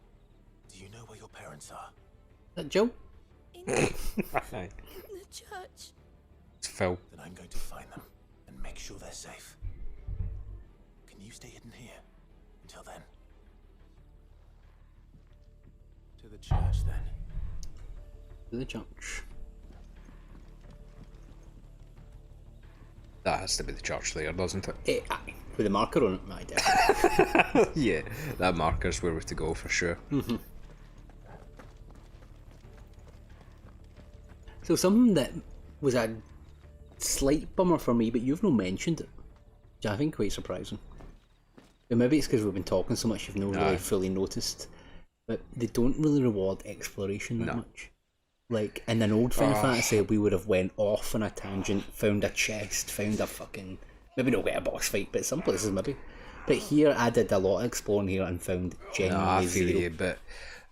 Speaker 3: Do you know where your parents are?
Speaker 1: That Joe?
Speaker 10: In the church.
Speaker 2: It's Phil.
Speaker 3: Then I'm going to find them and make sure they're safe. Can you stay hidden here until then? To the church, then.
Speaker 1: To the church.
Speaker 2: That has to be the church there, doesn't it?
Speaker 1: Aye. With a marker on it, I definitely.
Speaker 2: Yeah, that marker's where we're to go for sure.
Speaker 1: So something that was a slight bummer for me, but you've not mentioned it, which I think quite surprising. And maybe it's because we've been talking so much you've not really fully noticed, but they don't really reward exploration that much. Like, in an old Final Fantasy, we would have went off on a tangent, found a chest, found a fucking... Maybe not get a boss fight, but some places maybe. But here, I did a lot of exploring here and found genuinely
Speaker 2: I feel
Speaker 1: zero.
Speaker 2: you, but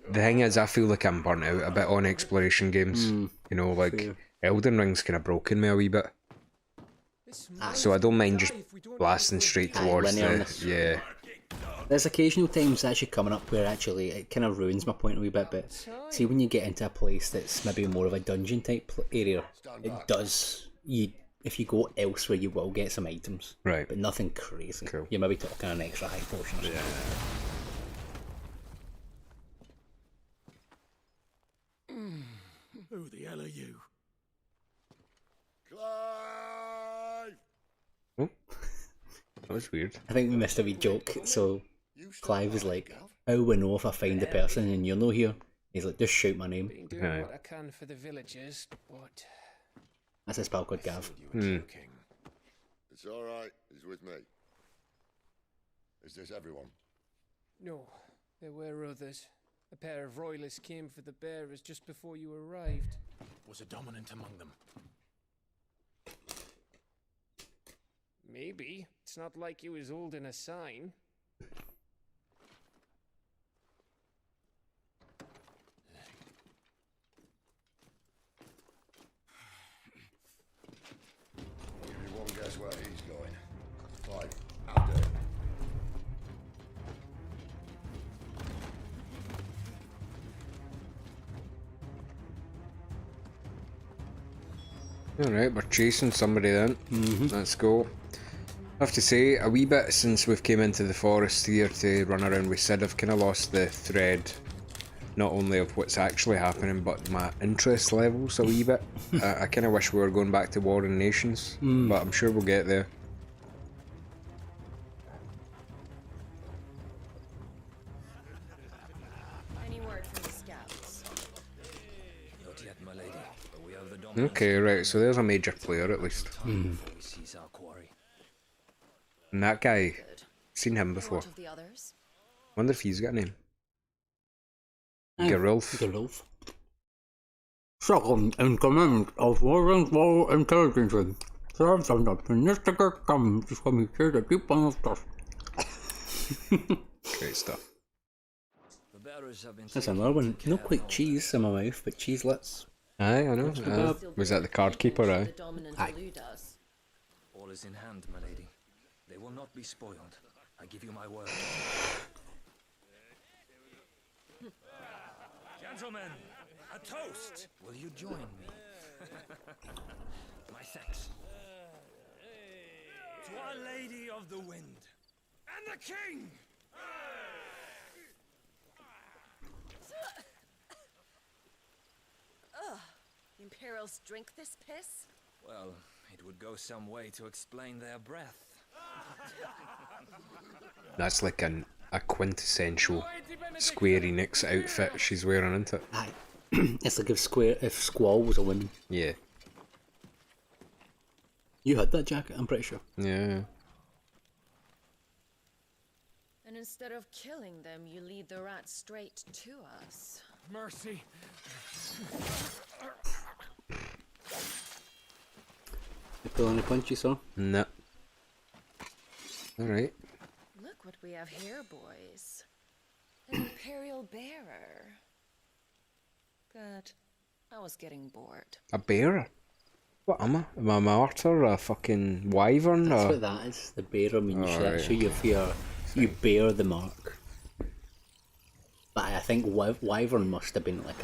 Speaker 2: the thing is, I feel like I'm burnt out a bit on exploration games. Like, Elden Ring's kind of broken me a wee bit. So I don't mind just blasting straight towards the...
Speaker 1: There's occasional times actually coming up where actually it kind of ruins my point a wee bit, but see when you get into a place that's maybe more of a dungeon type area, it does, if you go elsewhere you will get some items,
Speaker 2: right?
Speaker 1: But nothing crazy.
Speaker 2: Cool.
Speaker 1: You're maybe talking an extra high potion or something.
Speaker 14: Who the hell are you?
Speaker 2: Oh, that was weird.
Speaker 1: I think we missed a wee joke, so Clive was like, how we know if I find the person and you're not here? He's like, just shout my name.
Speaker 11: Been doing what I can for the villagers, but...
Speaker 1: That's his pal called Gav.
Speaker 20: It's alright, he's with me. Is this everyone?
Speaker 11: No, there were others. A pair of royalists came for the bearers just before you arrived.
Speaker 3: Was a dominant among them?
Speaker 11: Maybe. It's not like he was holding a sign.
Speaker 2: Alright, we're chasing somebody then. Let's go. I have to say, a wee bit since we've came into the forest here to run around with Sid, I've kind of lost the thread, not only of what's actually happening, but my interest levels a wee bit. I kind of wish we were going back to War in Nations, but I'm sure we'll get there.
Speaker 12: Any word from the scouts?
Speaker 4: Not yet, my lady, but we have the dominance.
Speaker 2: Okay, right, so there's a major player at least.
Speaker 4: We seize our quarry.
Speaker 2: And that guy, seen him before.
Speaker 12: What of the others?
Speaker 2: Wonder if he's got a name. Gerulf.
Speaker 19: Gerulf. Second in command of Warren's War Intelligence. Serves under Minister comes from his the deep of trust.
Speaker 2: Great stuff.
Speaker 4: The bearers have been
Speaker 1: That's another one. Not quite cheese in my mouth, but cheeselets.
Speaker 2: Aye, I know. Was that the card keeper, aye?
Speaker 1: Aye.
Speaker 4: All is in hand, my lady. They will not be spoiled. I give you my word. Gentlemen, a toast! Will you join me? My thanks. To Our Lady of the Wind and the King!
Speaker 12: Ugh. Imperials drink this piss?
Speaker 4: Well, it would go some way to explain their breath.
Speaker 2: That's like a quintessential Square Enix outfit she's wearing, isn't it?
Speaker 1: Aye. It's like if Squall was a woman.
Speaker 2: Yeah.
Speaker 1: You had that jacket, I'm pretty sure.
Speaker 2: Yeah.
Speaker 12: And instead of killing them, you lead the rats straight to us.
Speaker 11: Mercy.
Speaker 1: You pull any punches, son?
Speaker 2: No. Alright.
Speaker 12: Look what we have here, boys. An Imperial bearer. Good. I was getting bored.
Speaker 2: A bearer? What am I? Am I a martyr? A fucking wyvern?
Speaker 1: That's
Speaker 2: or...
Speaker 1: what that is. The bearer means
Speaker 2: Oh,
Speaker 1: that
Speaker 2: right.
Speaker 1: show you fear. You bear the mark. But I think wyvern must have been like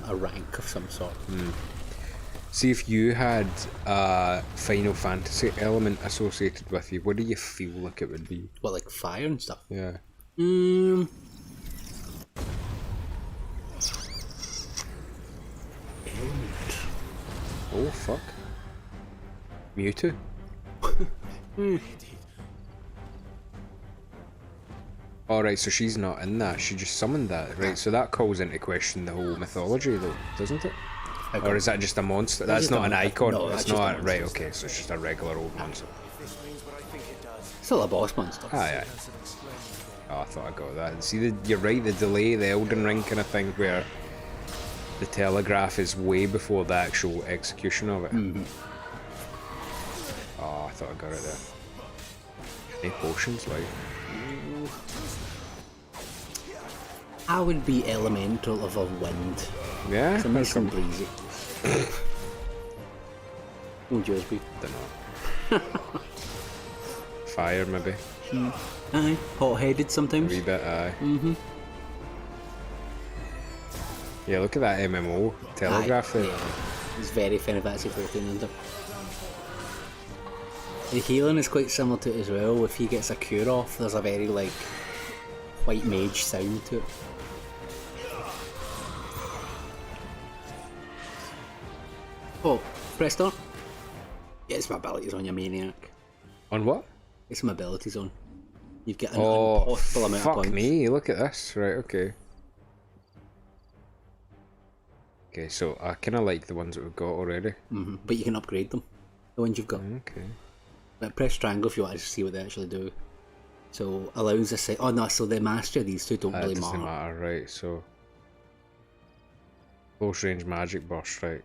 Speaker 1: a rank of some sort.
Speaker 2: See, if you had a Final Fantasy element associated with you, what do you feel like it would be?
Speaker 1: What, like fire and stuff?
Speaker 2: Yeah. Oh, fuck. Mewtwo? Alright, so she's not in that, she just summoned that, right? So that calls into question the whole mythology though, doesn't it? Or is that just a monster? That's not an icon,
Speaker 1: No,
Speaker 2: it's
Speaker 1: that's just a
Speaker 2: not,
Speaker 1: monster.
Speaker 2: right, okay, so it's just a regular old monster.
Speaker 1: Still a boss monster.
Speaker 2: Aye, aye. Oh, I thought I got that. See, you're right, the delay, the Elden Ring kind of thing where the telegraph is way before the actual execution of it. Oh, I thought I got it there. Any potions, like?
Speaker 1: I would be elemental of a wind.
Speaker 2: Yeah?
Speaker 1: So nice and breezy. What would yours be?
Speaker 2: Dunno. Fire, maybe.
Speaker 1: Aye. Hot-headed sometimes.
Speaker 2: A wee bit, aye. Yeah, look at that MMO telegraph there.
Speaker 1: Yeah. It's very Final Fantasy 14 under. The healing is quite similar to it as well. If he gets a cure off, there's a very like white mage sound to it. Oh, press start. Yeah, it's my abilities on your maniac.
Speaker 2: On what?
Speaker 1: It's my abilities on. You've got an
Speaker 2: Oh,
Speaker 1: impossible amount of
Speaker 2: fuck
Speaker 1: points.
Speaker 2: me, look at this. Right, okay. Okay, so I kind of like the ones that we've got already.
Speaker 1: But you can upgrade them. The ones you've got.
Speaker 2: Okay.
Speaker 1: But press triangle if you want to see what they actually do. So allows us to. Oh no, so the master of these two don't really
Speaker 2: That doesn't
Speaker 1: matter.
Speaker 2: matter, right, so... Close range magic burst, right.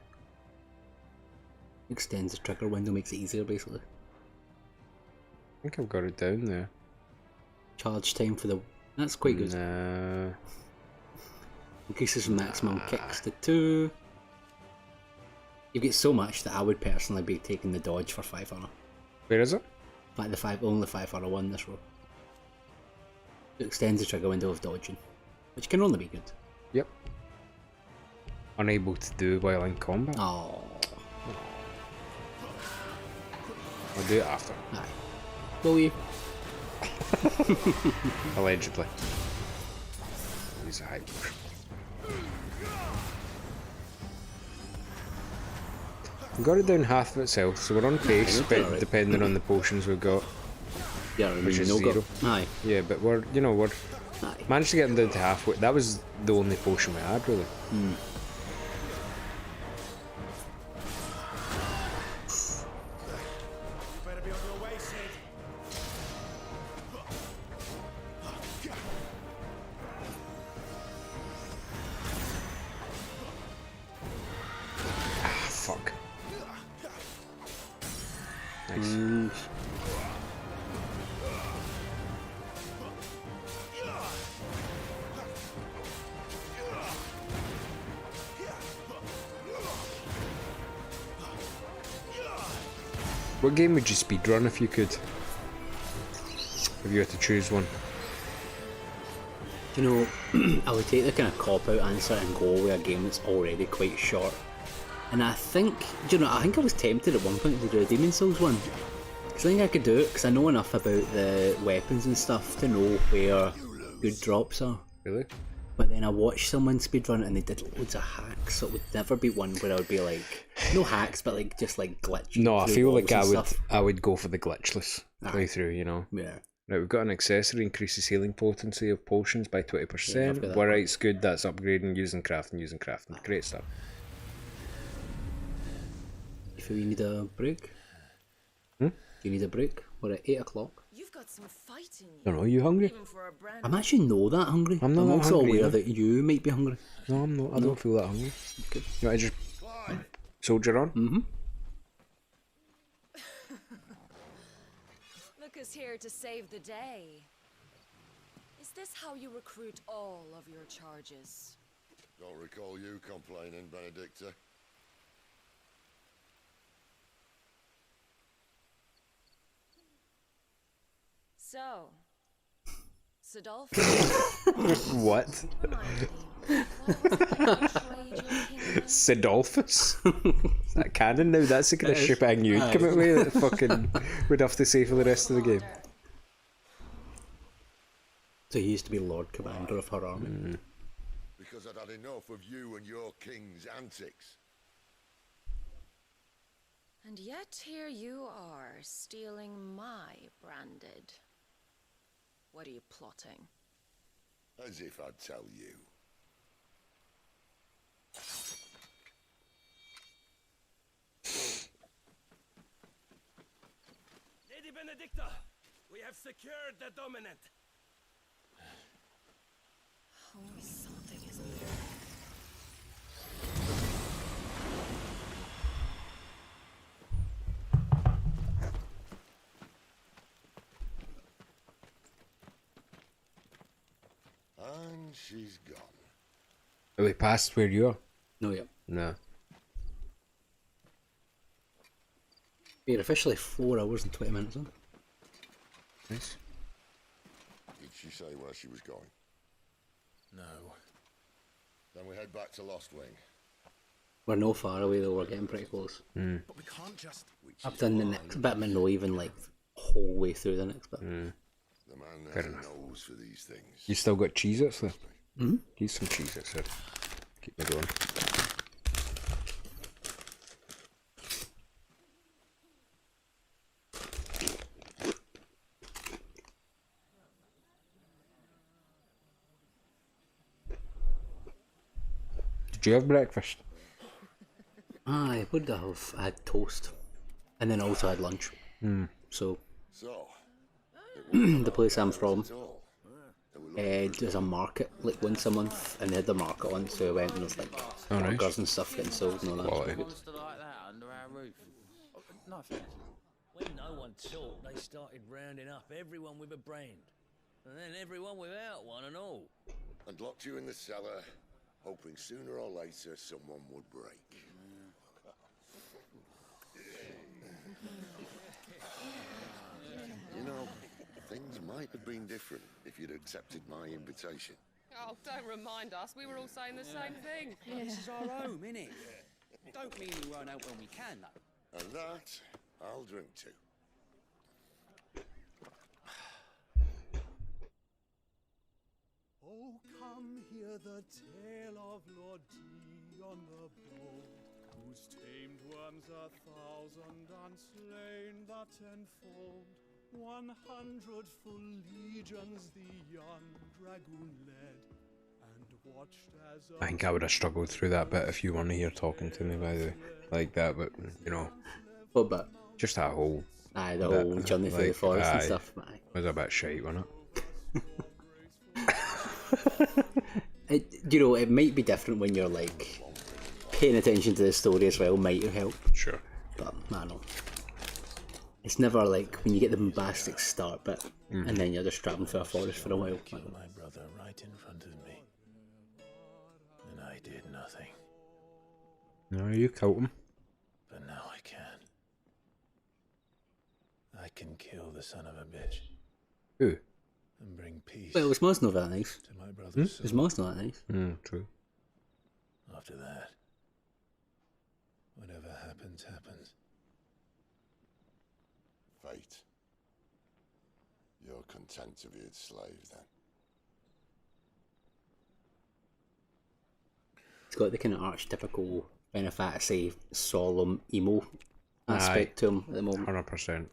Speaker 1: Extends the trigger window, makes it easier basically.
Speaker 2: I think I've got it down there.
Speaker 1: Charge time for the. That's quite good.
Speaker 2: Nah.
Speaker 1: Increases maximum kicks to 2. You get so much that I would personally be taking the dodge for 5 honor.
Speaker 2: Where is it?
Speaker 1: Like the only 5 honor one this row. It extends the trigger window of dodging, which can only be good.
Speaker 2: Yep. unable to do while in combat.
Speaker 1: Oh.
Speaker 2: I'll do it after.
Speaker 1: Aye. Will you?
Speaker 2: Allegedly. Use a high potion. We got it down half of itself, so we're on pace, but
Speaker 1: right.
Speaker 2: depending on the potions we've got.
Speaker 1: Yeah,
Speaker 2: which is
Speaker 1: no
Speaker 2: 0.
Speaker 1: Aye.
Speaker 2: Yeah, but we're managed to get them down to halfway. That was the only potion we had, really. Fuck. Nice. What game would you speedrun if you could? If you had to choose one.
Speaker 1: You know, I would take the kind of cop-out answer and go with a game that's already quite short. And I think, I think I was tempted at one point to do a Demon Souls one. Because I think I could do it, because I know enough about the weapons and stuff to know where good drops are.
Speaker 2: Really?
Speaker 1: But then I watched someone speedrun and they did loads of hacks, so it would never be one where I would be like, no hacks, but like just like glitching.
Speaker 2: No, I feel like
Speaker 1: stuff.
Speaker 2: I would go for the glitchless playthrough, you know.
Speaker 1: Yeah.
Speaker 2: Right, we've got an accessory, increases healing potency of potions by 20%.
Speaker 1: that
Speaker 2: Well, right, it's good, that's upgrading, using crafting. Great stuff.
Speaker 1: You feel you need a break?
Speaker 2: Hmm?
Speaker 1: You need a break? We're at 8 o'clock.
Speaker 8: You've got some fight in you.
Speaker 2: I don't know, are you hungry?
Speaker 1: I'm actually not that hungry.
Speaker 2: I'm not that
Speaker 1: also
Speaker 2: hungry
Speaker 1: aware
Speaker 2: either.
Speaker 1: that you might be hungry.
Speaker 2: No, I'm not. I don't feel that hungry.
Speaker 1: Okay.
Speaker 2: You want to just soldier on?
Speaker 1: Mm-hmm.
Speaker 8: Look who's here to save the day. Is this how you recruit all of your charges?
Speaker 20: Don't recall you complaining, Benedicta.
Speaker 8: So, Sidolf.
Speaker 2: What? Sidolphus? Is that canon now? That's the kind of ship I knew you'd come out with that fucking would have to say for the rest of the game.
Speaker 1: So he used to be Lord Commander of her army.
Speaker 20: Because I'd had enough of you and your king's antics.
Speaker 8: And yet here you are, stealing my branded. What are you plotting?
Speaker 20: As if I'd tell you.
Speaker 15: Lady Benedicta, we have secured the dominant.
Speaker 8: Oh, something is there.
Speaker 20: And she's gone.
Speaker 2: Are we past where you are?
Speaker 1: No, yet.
Speaker 2: No.
Speaker 1: We're officially 4 hours and 20 minutes on.
Speaker 2: Nice.
Speaker 20: Did she say where she was going?
Speaker 3: No.
Speaker 20: Then we head back to Lost Wing.
Speaker 1: We're no far away though, we're getting pretty close.
Speaker 6: But we can't just...
Speaker 1: I've done the next bit, but not even like whole way through the next bit.
Speaker 20: The man
Speaker 2: Fair
Speaker 20: has a
Speaker 2: enough.
Speaker 20: nose for these things.
Speaker 2: You still got Cheez-Its there?
Speaker 1: Mm-hmm.
Speaker 2: Use some Cheez-Its there. Keep me going. Did you have breakfast?
Speaker 1: Aye, what did I have? I had toast. And then I also had lunch. So, the place I'm from, there's a market like once a month, and they had the market on, so I went and there's like burgers and stuff getting sold and all that.
Speaker 2: Quality.
Speaker 1: Good.
Speaker 5: Monster like that under our roof. No offense. When no one talked, they started rounding up everyone with a brand. And then everyone without one and all.
Speaker 20: And locked you in the cellar, hoping sooner or later someone would break. You know, things might have been different if you'd accepted my invitation.
Speaker 16: Oh, don't remind us. We were all saying the same thing.
Speaker 5: This is our home, innit? Don't mean we won't out when we can, though.
Speaker 20: And that I'll drink to.
Speaker 17: Oh, come hear the tale of Lord Dion the Bold, whose tamed worms 1,000 and slain the tenfold. 100 full legions the young dragoon led, and watched as
Speaker 2: I think I would have struggled through that bit if you weren't here talking to me, by the way, like that. But you know,
Speaker 1: what bit?
Speaker 2: Just that whole.
Speaker 1: Aye, the whole journey through the forest and stuff. Aye.
Speaker 2: Was a bit shite, wasn't it?
Speaker 1: You know, it might be different when you're like paying attention to the story as well. Might help.
Speaker 2: Sure.
Speaker 1: But I don't know. It's never like when you get the bombastic start bit, and then you're just traveling through a forest for a while.
Speaker 3: Killed my brother right in front of me, and I did nothing.
Speaker 2: No, you killed him.
Speaker 3: But now I can. I can kill the son of a bitch.
Speaker 2: Who?
Speaker 3: And bring peace.
Speaker 1: Well, his mom's not that nice.
Speaker 3: To my brother's soul.
Speaker 1: His mom's not that nice.
Speaker 2: True.
Speaker 3: After that, whatever happens, happens.
Speaker 20: Fate. You're content to be its slave, then?
Speaker 1: It's got the kind of archetypical Final Fantasy solemn emo aspect to him at the moment.
Speaker 2: 100%.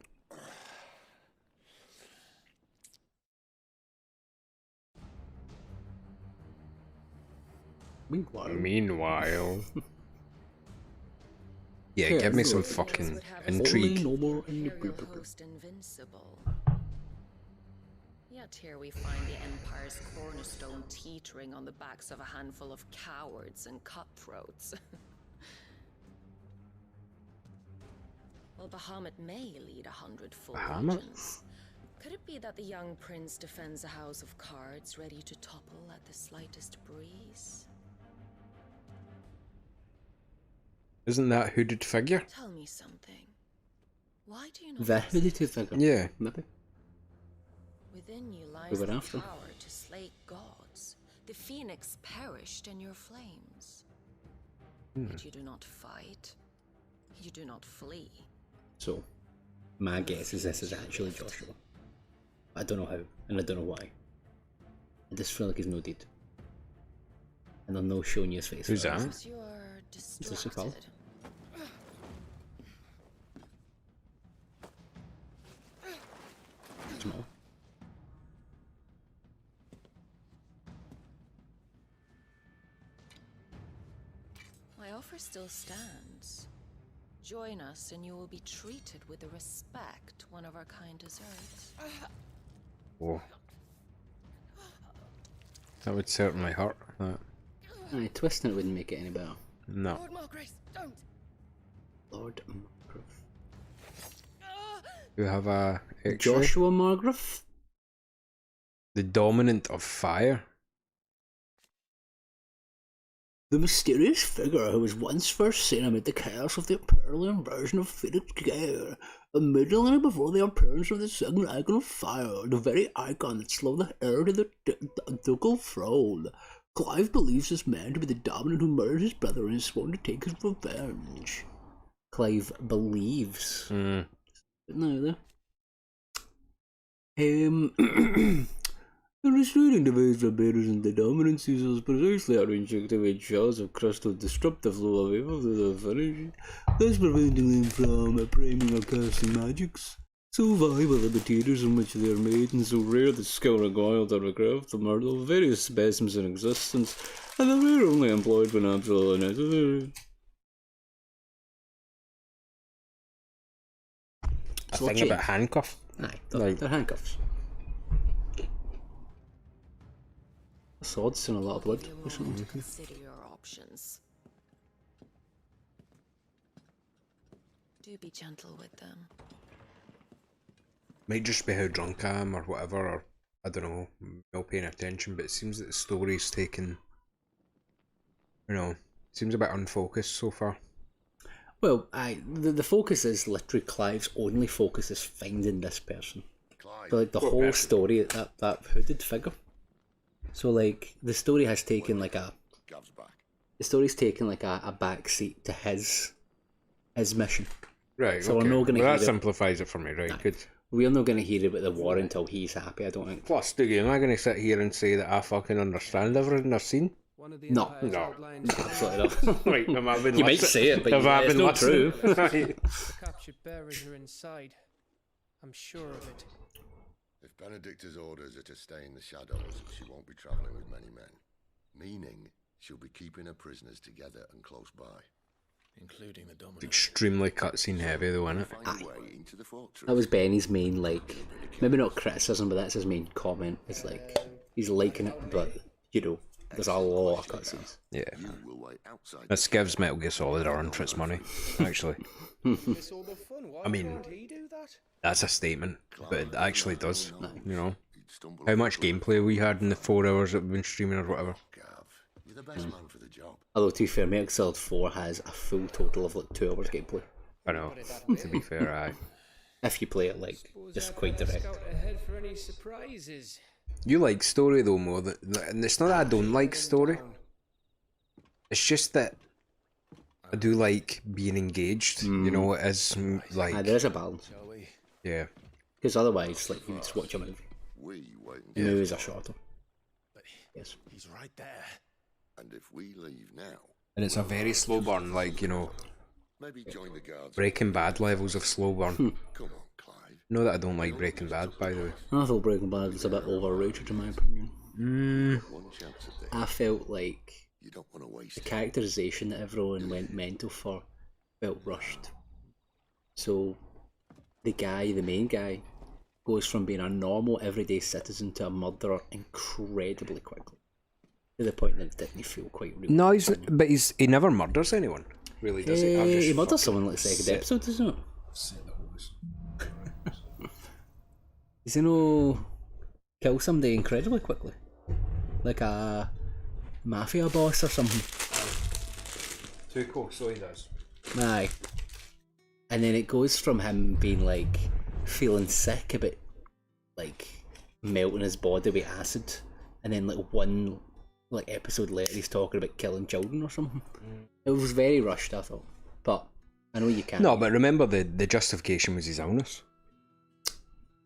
Speaker 2: Meanwhile. Yeah, give me some fucking intrigue.
Speaker 8: No more host invincible. Yet here we find the Empire's cornerstone teetering on the backs of a handful of cowards and cutthroats. Well, Bahamut may lead 100 full legions. Could it be that the young prince defends a house of cards ready to topple at the slightest breeze?
Speaker 2: Isn't that hooded figure?
Speaker 8: Tell me something. Why do you not?
Speaker 1: The hooded figure?
Speaker 2: Yeah.
Speaker 1: Maybe.
Speaker 8: Within you lies
Speaker 1: We were
Speaker 8: the
Speaker 1: after.
Speaker 8: power to slay gods. The phoenix perished in your flames. But you do not fight. You do not flee.
Speaker 1: So, my guess is this is actually Joshua. I don't know how, and I don't know why. I just feel like he's no dead. And I'm not showing you his face.
Speaker 2: Who's that?
Speaker 8: Because you are
Speaker 1: Is this your pal?
Speaker 8: distracted.
Speaker 1: Small.
Speaker 8: My offer still stands. Join us and you will be treated with the respect one of our kind deserves.
Speaker 2: Whoa. That would certainly hurt. That.
Speaker 1: Aye, twisting it wouldn't make it any better.
Speaker 2: No.
Speaker 12: Lord Margrace, don't!
Speaker 1: Lord Margrave.
Speaker 2: You have a X-ray?
Speaker 1: Joshua Margrave?
Speaker 2: The dominant of fire.
Speaker 19: The mysterious figure who was once first seen amid the chaos of the imperial invasion of Phoenix Gare, immediately before the appearance of the second icon of fire, the very icon that slew the heir to the ducal throne. Clive believes this man to be the dominant who murdered his brother and is sworn to take his revenge.
Speaker 1: Clive believes.
Speaker 19: No, the restraining device that bears in the dominance uses precisely our injective shells of crystal disruptive flow of evil to the finish, thus preventing them from priming or casting magics. So valuable the materials in which they are made, and so rare that skill required to recraft them are the various specimens in existence, and the rare only employed when absolutely necessary.
Speaker 2: A thing about handcuffs.
Speaker 1: Aye,
Speaker 2: Like-
Speaker 1: they're handcuffs. Swords and a lot of blood.
Speaker 8: Give you a moment to consider your options. Do be gentle with them.
Speaker 2: Might just be how drunk I am or whatever, or I don't know, not paying attention, but it seems that the story's taken, seems a bit unfocused so far.
Speaker 1: Well, the focus is literally Clive's only focus is finding this person.
Speaker 20: Clive.
Speaker 1: But like the whole story, that hooded figure. So like the story has taken like a
Speaker 20: Gav's back.
Speaker 1: the story's taken like a backseat to his mission.
Speaker 2: Right,
Speaker 1: So
Speaker 2: okay.
Speaker 1: we're not going to
Speaker 2: Well,
Speaker 1: hear
Speaker 2: that simplifies it for me, right? Good.
Speaker 1: We're not going to hear about the war until he's happy, I don't think.
Speaker 2: Plus, Dougie, am I going to sit here and say that I fucking understand everything I've seen?
Speaker 1: No. Absolutely not.
Speaker 2: Right, am I been
Speaker 1: You might
Speaker 2: listening?
Speaker 1: say it, but
Speaker 2: Have I
Speaker 1: it's
Speaker 2: been
Speaker 1: not true.
Speaker 2: listening? Right.
Speaker 11: The captured bearers are inside. I'm sure of it.
Speaker 20: If Benedicta's orders are to stay in the shadows, she won't be travelling with many men. Meaning, she'll be keeping her prisoners together and close by.
Speaker 3: Including the Dominant.
Speaker 2: Extremely cutscene heavy though, isn't it?
Speaker 1: That was Benny's main, like, maybe not criticism, but that's his main comment. It's like, he's liking it, but, you know, there's a lot of cutscenes.
Speaker 2: Yeah. This gives Metal Gear Solid a run for its money, actually. I mean, that's a statement, but it actually does, you know. How much gameplay we had in the 4 hours that we've been streaming or whatever.
Speaker 20: You're the best man for the job.
Speaker 1: Although, to be fair, Metal Gear Solid 4 has a full total of like 2 hours gameplay.
Speaker 2: I know, to be fair, aye.
Speaker 1: If you play it like, just quite direct.
Speaker 11: Ahead for any surprises.
Speaker 2: You like story though more than, and it's not that I don't like story. It's just that I do like being engaged, you know, as like...
Speaker 1: There is a balance.
Speaker 2: Yeah.
Speaker 1: Because otherwise, like, you would just watch a movie. The movies are shorter. Yes.
Speaker 3: He's right there.
Speaker 20: And if we leave now...
Speaker 2: And it's a very slow burn, like, you know,
Speaker 20: Maybe join the guards.
Speaker 2: Breaking Bad levels of slow burn.
Speaker 20: Come on, Clive.
Speaker 2: No, that I don't like Breaking Bad, by the way.
Speaker 1: I thought Breaking Bad was a bit overrated in my opinion.
Speaker 20: One chance at this.
Speaker 1: I felt like
Speaker 20: You don't want to waste
Speaker 1: the
Speaker 20: it.
Speaker 1: characterization that everyone went mental for felt rushed. So the main guy, goes from being a normal everyday citizen to a murderer incredibly quickly. To the point that it didn't feel quite real.
Speaker 2: No, he never murders anyone, really, does he?
Speaker 1: He murders someone like the second episode, doesn't it? Does he no kill somebody incredibly quickly? Like a mafia boss or something?
Speaker 2: Too cool, so he does.
Speaker 1: Aye. And then it goes from him being like feeling sick about like melting his body with acid, and then like one like episode later he's talking about killing children or something. It was very rushed, I thought. But I know you can't.
Speaker 2: No, but remember the justification was his illness.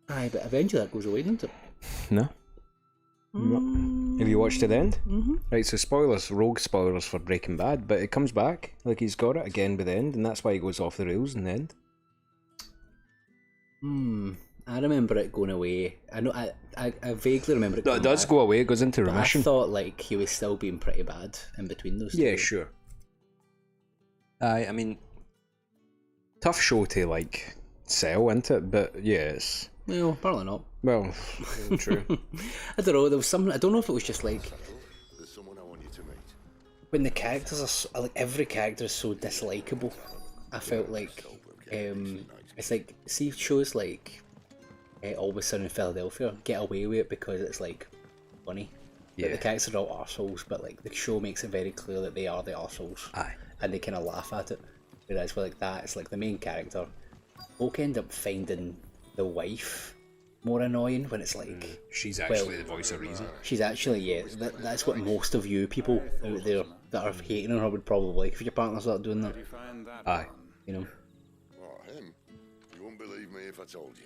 Speaker 1: Aye, but eventually that goes away, doesn't it?
Speaker 2: No. Have you watched to the end? Mm-hmm. Right, so spoilers, rogue spoilers for Breaking Bad, but it comes back, like he's got it again by the end, and that's why he goes off the rails in the end.
Speaker 1: I remember it going away. I know. I vaguely remember it.
Speaker 2: No, it does go away. It goes into remission.
Speaker 1: I thought like he was still being pretty bad in between those.
Speaker 2: Yeah,
Speaker 1: two.
Speaker 2: sure. I mean, tough show to like sell, isn't it? But yeah, it's
Speaker 1: well, probably not.
Speaker 2: Well, true.
Speaker 1: I don't know. There was something. I don't know if it was just like
Speaker 20: There's someone I want you to meet.
Speaker 1: when the characters are like every character is so dislikable. I felt like it's like see shows like Always Sunny in Philadelphia get away with it because it's like funny.
Speaker 2: Yeah.
Speaker 1: Like, the characters are all arseholes, but like the show makes it very clear that they are the arseholes.
Speaker 2: Aye.
Speaker 1: And they kind of laugh at it. Whereas with like that, it's like the main character. Folk end up finding the wife more annoying when it's like
Speaker 2: she's actually the voice of reason.
Speaker 1: She's actually that's what most of you people out there that are hating her would probably like if your partner's not doing that.
Speaker 2: Aye.
Speaker 1: You know.
Speaker 20: Oh, him? You won't believe me if I told you.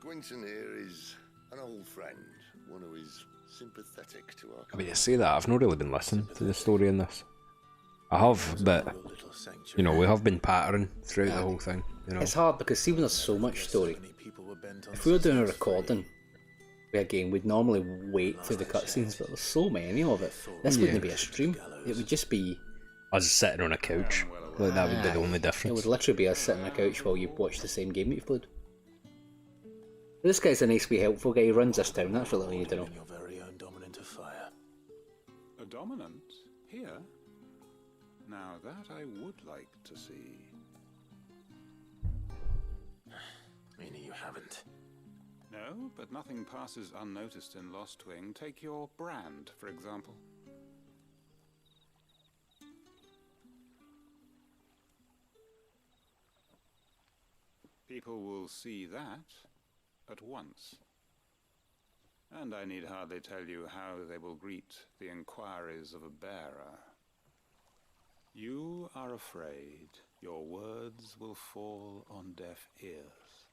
Speaker 20: Gwynton here is an old friend, one who is sympathetic to our...
Speaker 2: I mean, I say that, I've not really been listening to the story in this. I have, but, you know, we have been pattering throughout the whole thing, you know.
Speaker 1: It's hard because see when there's so much story, if we were doing a recording with a game, we'd normally wait through the cutscenes, but there's so many of it. This wouldn't be a stream, it would just be...
Speaker 2: Us sitting on a couch, like that would be the only difference.
Speaker 1: It would literally be us sitting on a couch while you watch the same game that you've played. This guy's a nice, wee helpful guy. He runs this town. That's really all you need to know.
Speaker 3: Your very own dominant of fire.
Speaker 17: A dominant? Here? Now that I would like to see.
Speaker 3: Meaning you haven't.
Speaker 17: No, but nothing passes unnoticed in Lost Wing. Take your brand, for example. People will see that at once.
Speaker 9: And I need hardly tell you how they will greet the inquiries of a bearer. You are afraid your words will fall on deaf ears,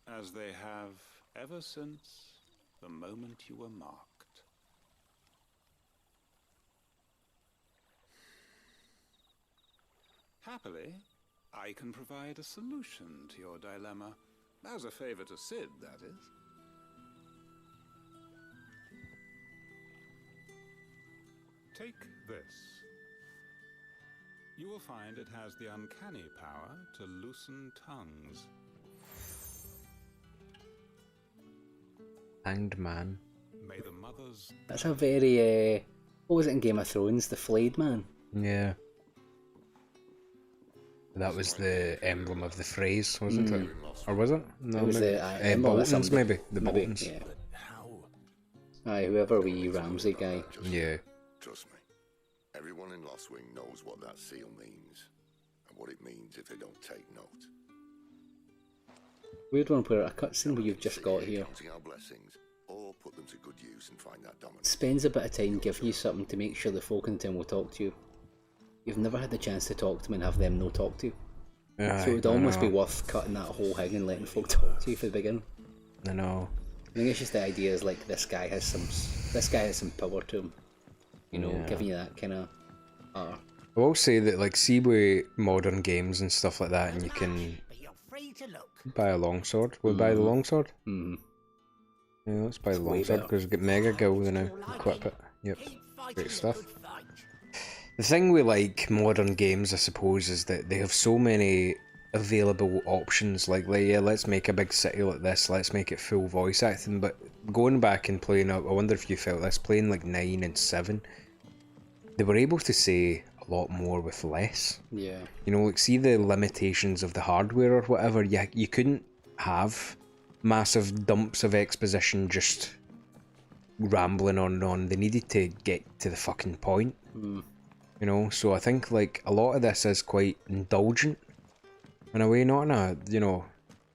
Speaker 9: as they have ever since the moment you were marked. Happily, I can provide a solution to your dilemma, as a favor to Sid, that is. Take this. You will find it has the uncanny power to loosen tongues.
Speaker 2: Hanged man.
Speaker 9: May the mothers...
Speaker 1: That's a very, what was it in Game of Thrones? The Flayed Man?
Speaker 2: Yeah. That was the emblem of the phrase, wasn't it? Or was it? No,
Speaker 1: it was
Speaker 2: maybe.
Speaker 1: the emblem of
Speaker 2: Boltons,
Speaker 1: somebody.
Speaker 2: maybe. The Boltons.
Speaker 1: Yeah. Aye, whoever wee Ramsay guy.
Speaker 2: Yeah.
Speaker 20: Trust me. Everyone in Lostwing knows what that seal means, and what it means if they don't take note.
Speaker 1: Weird one where a cutscene where you've just got here
Speaker 20: Counting our blessings, or put them to good use and find that dominant.
Speaker 1: spends a bit of time giving you something to make sure the folk in town will talk to you. You've never had the chance to talk to them and have them no talk to you.
Speaker 2: Aye,
Speaker 1: So it would almost be worth cutting that whole thing and letting folk talk to you for the beginning.
Speaker 2: I know.
Speaker 1: I think it's just the idea is like this guy has some power to him. You know,
Speaker 2: Yeah.
Speaker 1: giving you that kind of
Speaker 2: I will say that, like, see with modern games and stuff like that, and you can buy a longsword. We'll buy the longsword.
Speaker 1: Mm.
Speaker 2: Yeah, let's buy the
Speaker 1: It's way
Speaker 2: longsword
Speaker 1: better.
Speaker 2: because we get Mega Gill now. Equip it. Yep. Great stuff. The thing with like modern games, I suppose, is that they have so many available options. Like yeah, let's make a big city like this. Let's make it full voice acting. But going back and playing, I wonder if you felt this playing like 9 and 7. They were able to say a lot more with less.
Speaker 1: Yeah.
Speaker 2: You know, like see the limitations of the hardware or whatever. Yeah, you couldn't have massive dumps of exposition just rambling on and on. They needed to get to the fucking point.
Speaker 1: Mm.
Speaker 2: You know, so I think like a lot of this is quite indulgent in a way, not in a, you know,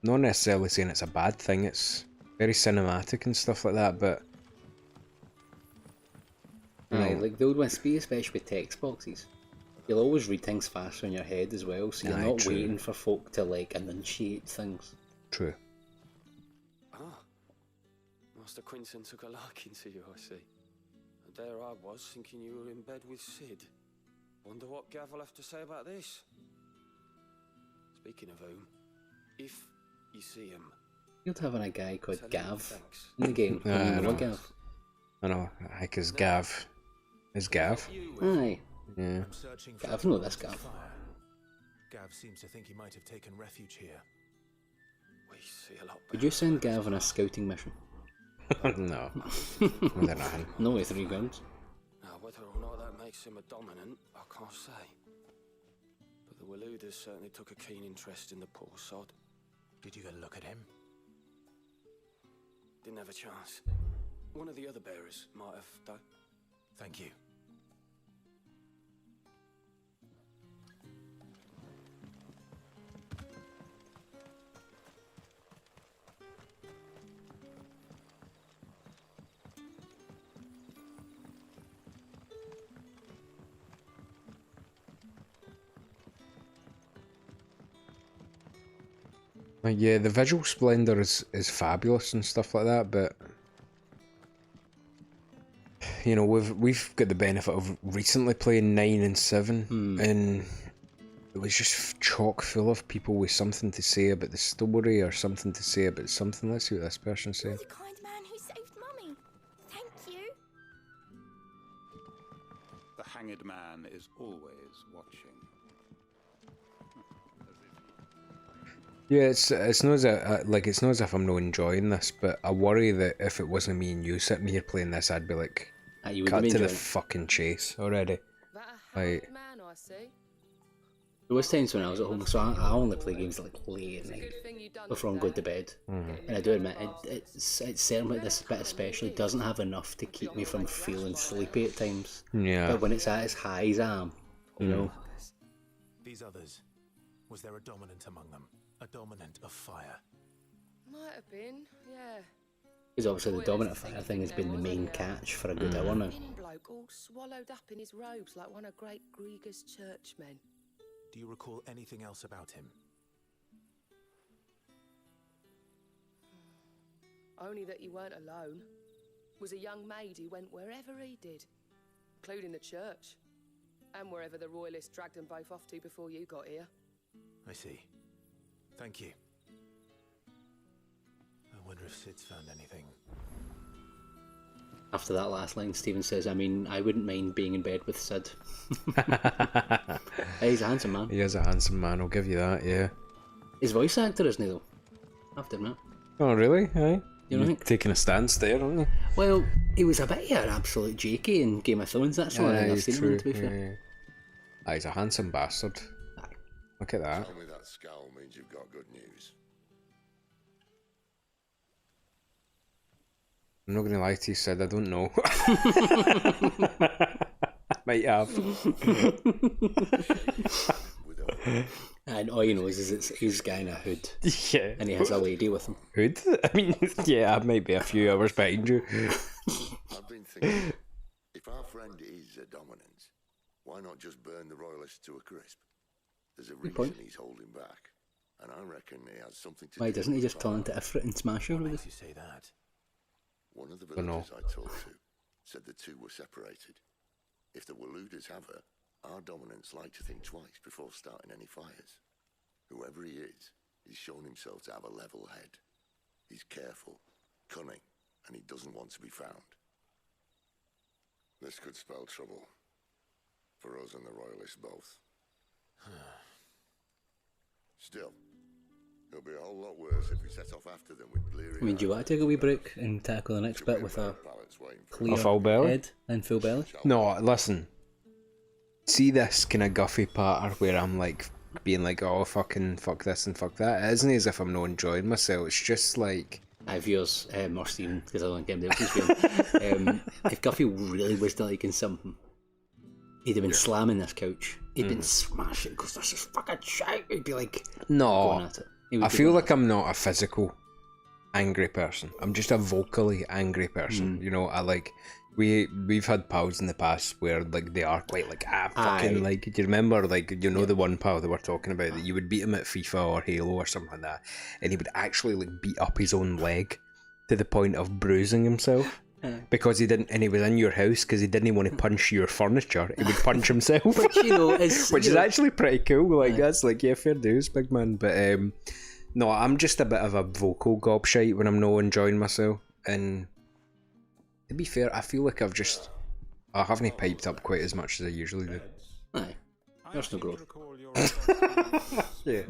Speaker 2: not necessarily saying it's a bad thing. It's very cinematic and stuff like that, but
Speaker 1: Aye, like the old ones, especially with text boxes. You'll always read things faster in your head as well, so you're
Speaker 2: Aye,
Speaker 1: not
Speaker 2: true.
Speaker 1: waiting for folk to like enunciate things.
Speaker 2: True.
Speaker 18: Ah, Master Quinton took a liking to you, I see. And there I was, thinking you were in bed with Sid. Wonder what Gav will have to say about this. Speaking of whom, if you see him,
Speaker 1: You're having a guy called
Speaker 18: tell him
Speaker 1: Gav
Speaker 18: thanks.
Speaker 1: in the game.
Speaker 2: I
Speaker 1: You know
Speaker 2: know.
Speaker 1: Gav.
Speaker 2: I know, because Gav is Gav.
Speaker 1: Aye.
Speaker 2: Yeah.
Speaker 3: I'm searching for
Speaker 1: Gav,
Speaker 3: a
Speaker 1: no,
Speaker 3: path
Speaker 1: that's
Speaker 3: to
Speaker 1: Gav.
Speaker 3: fire. Gav seems to think he might have taken refuge here.
Speaker 18: We see a lot.
Speaker 1: Could you send Gav on a scouting mission?
Speaker 2: No. They're not.
Speaker 1: No way 3 grounds.
Speaker 18: Now, whether or not that makes him a dominant, I can't say. But the Waluders certainly took a keen interest in the poor sod.
Speaker 3: Did you get a look at him?
Speaker 18: Didn't have a chance. One of the other bearers might have, though.
Speaker 3: Thank you.
Speaker 2: Like, yeah, the visual splendor is fabulous and stuff like that, but you know, we've got the benefit of recently playing 9 and 7, and it was just chock full of people with something to say about the story or something to say about something. Let's see what this person said.
Speaker 10: The kind man who saved Mummy. Thank you.
Speaker 9: The hanged man is always watching.
Speaker 2: Yeah, it's not as it's not as if I'm not enjoying this, but I worry that if it wasn't me and you sitting here playing this, I'd be like,
Speaker 1: you would
Speaker 2: cut
Speaker 1: be
Speaker 2: to the
Speaker 1: enjoying it.
Speaker 2: fucking chase already. Like,
Speaker 16: Man, I see.
Speaker 1: There was times when I was at home, so I only play games like late at night before I'm going to bed. And I do admit, it's certainly this bit especially doesn't have enough to keep me from feeling sleepy at times.
Speaker 2: Yeah.
Speaker 1: But when it's at its high as I am, you know.
Speaker 3: These others, was there a dominant among them? A dominant of fire?
Speaker 16: Might have been, yeah.
Speaker 1: Because obviously the dominant fire thing has been the main catch for a good hour now.
Speaker 12: Bloke all swallowed up in his robes like one of Great Grieger's churchmen.
Speaker 3: Do you recall anything else about him?
Speaker 12: Only that he weren't alone. Was a young maid who went wherever he did, including the church, and wherever the royalists dragged them both off to before you got here.
Speaker 3: I see. Thank you. I wonder if Sid's found anything.
Speaker 1: After that last line, Stephen says, I mean, I wouldn't mind being in bed with Sid. He's a handsome man.
Speaker 2: He is a handsome man, I'll give you that, yeah.
Speaker 1: His voice actor, isn't he, though? I have to admit.
Speaker 2: Oh, really? Aye.
Speaker 1: You don't think?
Speaker 2: Taking a stance there, aren't you?
Speaker 1: Well, he was a bit of an absolute jakey in Game of Thrones, that's all I think I've seen him in, to be fair.
Speaker 2: Aye, he's a handsome bastard.
Speaker 1: Aye.
Speaker 2: Look at that.
Speaker 20: Tell me that scowl means you've got good news.
Speaker 2: I'm not going to lie to you, Sid, I don't know. Might have.
Speaker 1: And all he knows is he's guy in a hood.
Speaker 2: Yeah.
Speaker 1: And he has a lady with him.
Speaker 2: Hood? I mean, yeah, I might be a few hours behind you.
Speaker 20: I've been thinking, if our friend is a dominant, why not just burn the royalists to a crisp? There's a reason he's holding back, and I reckon he has something to do.
Speaker 1: Why doesn't he just turn into Ifrit and smash her with it?
Speaker 3: You say that.
Speaker 20: One of the villagers I talked to said the two were separated. If the Waluders have her, our dominants like to think twice before starting any fires. Whoever he is, he's shown himself to have a level head. He's careful, cunning, and he doesn't want to be found. This could spell trouble. For us and the Royalists both. Still, it'll be a whole lot worse if we set off after them with bleary
Speaker 1: I mean, do you want to take a wee break and tackle the next bit with a clear
Speaker 2: full belly?
Speaker 1: head and full belly?
Speaker 2: No, listen. See this kind of Guffy patter where I'm like being like, oh, fucking fuck this and fuck that. It isn't as if I'm not enjoying myself. It's just like.
Speaker 1: I viewers, or Stephen, because I don't think anybody else is viewing. If Guffy really was liking something, he'd have been slamming this couch. He'd been smashing because this is fucking shit. He'd be like, going at it.
Speaker 2: I feel like I'm not a physical angry person. I'm just a vocally angry person. You know, I like we've had pals in the past where like they are quite like fucking like. Do you remember like the one pal that we're talking about that you would beat him at FIFA or Halo or something like that, and he would actually like beat up his own leg to the point of bruising himself. Because he didn't, and he was in your house because he didn't want to punch your furniture. He would punch himself,
Speaker 1: which
Speaker 2: is actually pretty cool. Like that's like fair dues, big man. But no, I'm just a bit of a vocal gobshite when I'm not enjoying myself. And to be fair, I feel like I haven't piped up quite as much as I usually do.
Speaker 1: Aye, there's no growth.
Speaker 2: Yeah.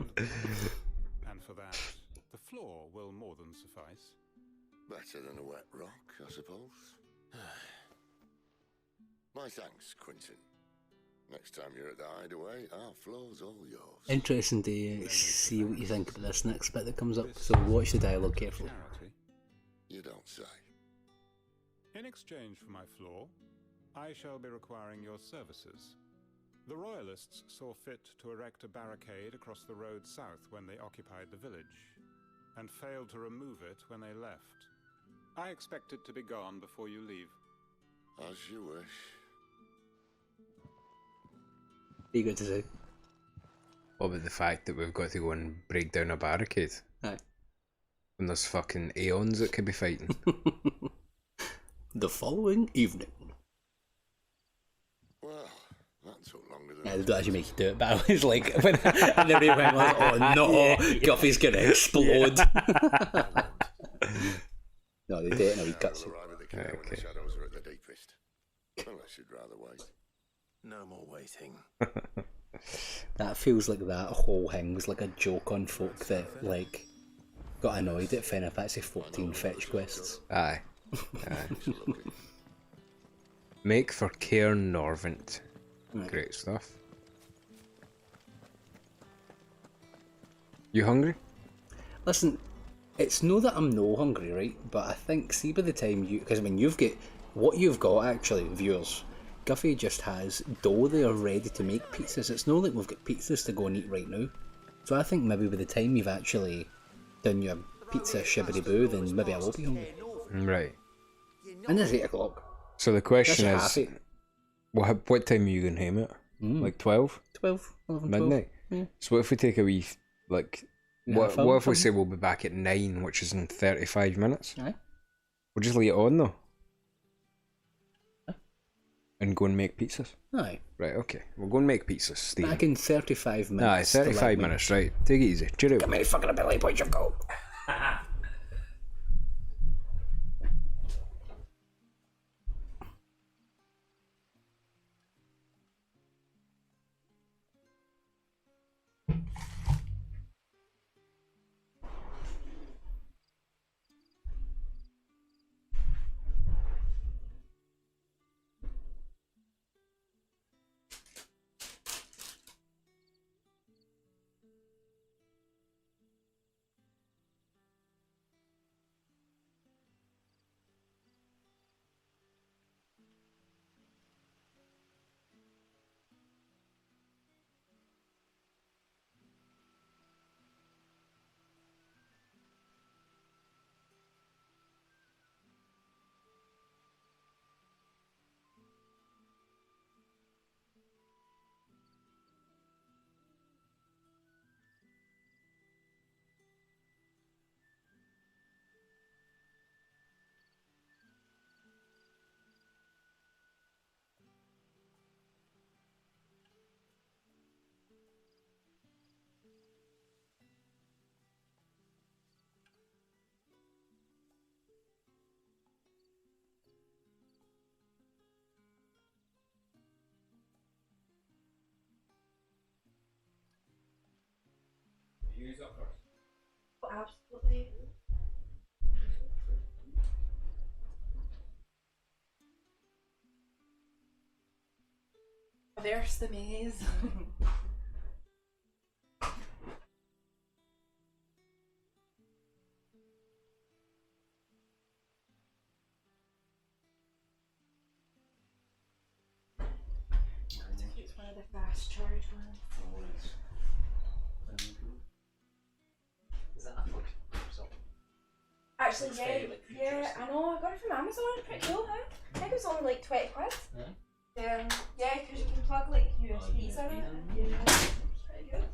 Speaker 9: And for that, the floor will more than suffice.
Speaker 20: Better than a wet rock, I suppose. My thanks, Quentin. Next time you're at the hideaway, our floor's all yours.
Speaker 1: Interesting to see what you think about this next bit that comes up, so watch the dialogue carefully.
Speaker 20: You don't say.
Speaker 9: In exchange for my floor, I shall be requiring your services. The Royalists saw fit to erect a barricade across the road south when they occupied the village, and failed to remove it when they left. I expect it to be gone before you leave.
Speaker 20: As you wish.
Speaker 1: Be good to see.
Speaker 2: What about the fact that we've got to go and break down a barricade?
Speaker 1: Aye.
Speaker 2: When there's fucking aeons that could be fighting.
Speaker 1: The following evening.
Speaker 20: Well, that took longer than...
Speaker 1: Yeah, they don't actually make you do it, but I was like, when and everybody went like, oh no, Guffy's gonna explode. No, they do it in a wee cutscene.
Speaker 20: When the shadows are at the deepest. Unless you'd rather wait.
Speaker 3: No more waiting.
Speaker 1: That feels like that whole thing was like a joke on folk that like got annoyed at Final Fantasy 14 fetch quests.
Speaker 2: Aye. Make for Cairn Norvent. Great stuff. You hungry?
Speaker 1: Listen, it's no that I'm no hungry, right? But I think, see, by the time because I mean, you've got what you've got actually, viewers. Guffy just has dough there ready to make pizzas. It's not like we've got pizzas to go and eat right now. So I think maybe by the time you've actually done your pizza shibbity boo, then maybe I will be hungry.
Speaker 2: Right.
Speaker 1: And it's 8 o'clock.
Speaker 2: So the question
Speaker 1: That's
Speaker 2: is,
Speaker 1: half 8.
Speaker 2: what time are you going home at? Like 12?
Speaker 1: 12, 11, 12.
Speaker 2: Midnight?
Speaker 1: Yeah.
Speaker 2: So what if we take a wee, like,
Speaker 1: Yeah,
Speaker 2: what
Speaker 1: film
Speaker 2: if we
Speaker 1: something.
Speaker 2: say we'll be back at 9, which is in 35 minutes?
Speaker 1: Aye.
Speaker 2: We'll just leave it on though. And go and make pizzas.
Speaker 1: Aye.
Speaker 2: Right, okay. We'll go and make pizzas, Stephen.
Speaker 1: Back in 35
Speaker 2: Aye,
Speaker 1: minutes. to
Speaker 2: 35
Speaker 1: let me-
Speaker 2: minutes, right. Take it easy. Cheerio.
Speaker 1: How many fucking ability points you've got?
Speaker 10: Absolutely. There's the maze. It's one of the fast charge ones.
Speaker 7: Is that a function?
Speaker 10: Actually,
Speaker 7: Looks very, like,
Speaker 10: yeah, I know. I got it from Amazon. It's pretty cool, huh? I think it was only like 20 quid. Yeah, because you can plug like USBs in it. Yeah, it's pretty good.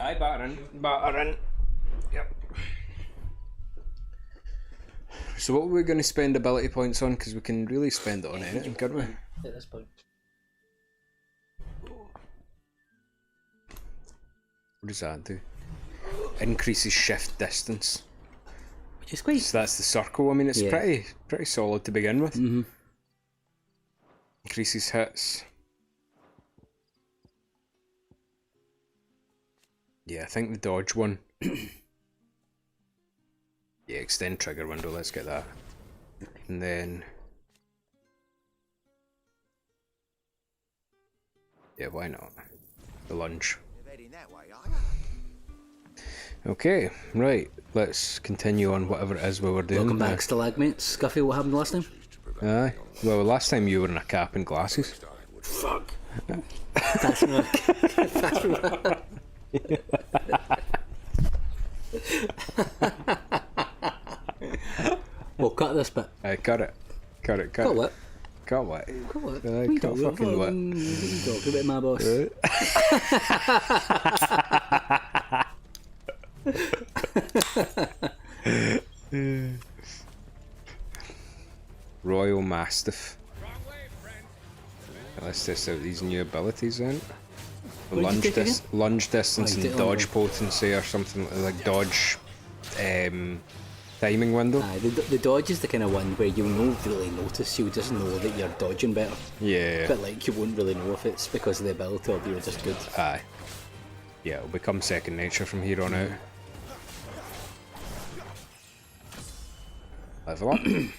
Speaker 2: Aye, battering. Yep. So what are we going to spend ability points on? Because we can really spend it on anything, can't we?
Speaker 1: At this point.
Speaker 2: What does that do? Increases shift distance.
Speaker 1: Which is quite...
Speaker 2: So that's the circle. I mean, it's pretty solid to begin with.
Speaker 1: Mm-hmm.
Speaker 2: Increases hits. Yeah, I think the dodge one. Yeah, extend trigger window, let's get that. And then... yeah, why not? The lunge. Okay, right. Let's continue on whatever it is we were doing.
Speaker 1: Welcome back, Stalagmates. Guffie, what happened last time?
Speaker 2: Aye. Well, last time you were in a cap and glasses.
Speaker 1: Fuck. That's not... That's not... Well, cut this bit.
Speaker 2: Aye, cut it. Cut it.
Speaker 1: Cut what?
Speaker 2: Cut what?
Speaker 1: Cut what?
Speaker 2: Aye, cut fucking what?
Speaker 1: Talk about my boss.
Speaker 2: Royal Mastiff. Let's test out these new abilities then. Lunge distance and dodge potency or something like dodge timing window.
Speaker 1: Aye, the dodge is the kind of one where you'll not really notice, you'll just know that you're dodging better.
Speaker 2: Yeah.
Speaker 1: But like you won't really know if it's because of the ability or you're just good.
Speaker 2: Aye. Yeah, it'll become second nature from here on out. Level up.
Speaker 1: The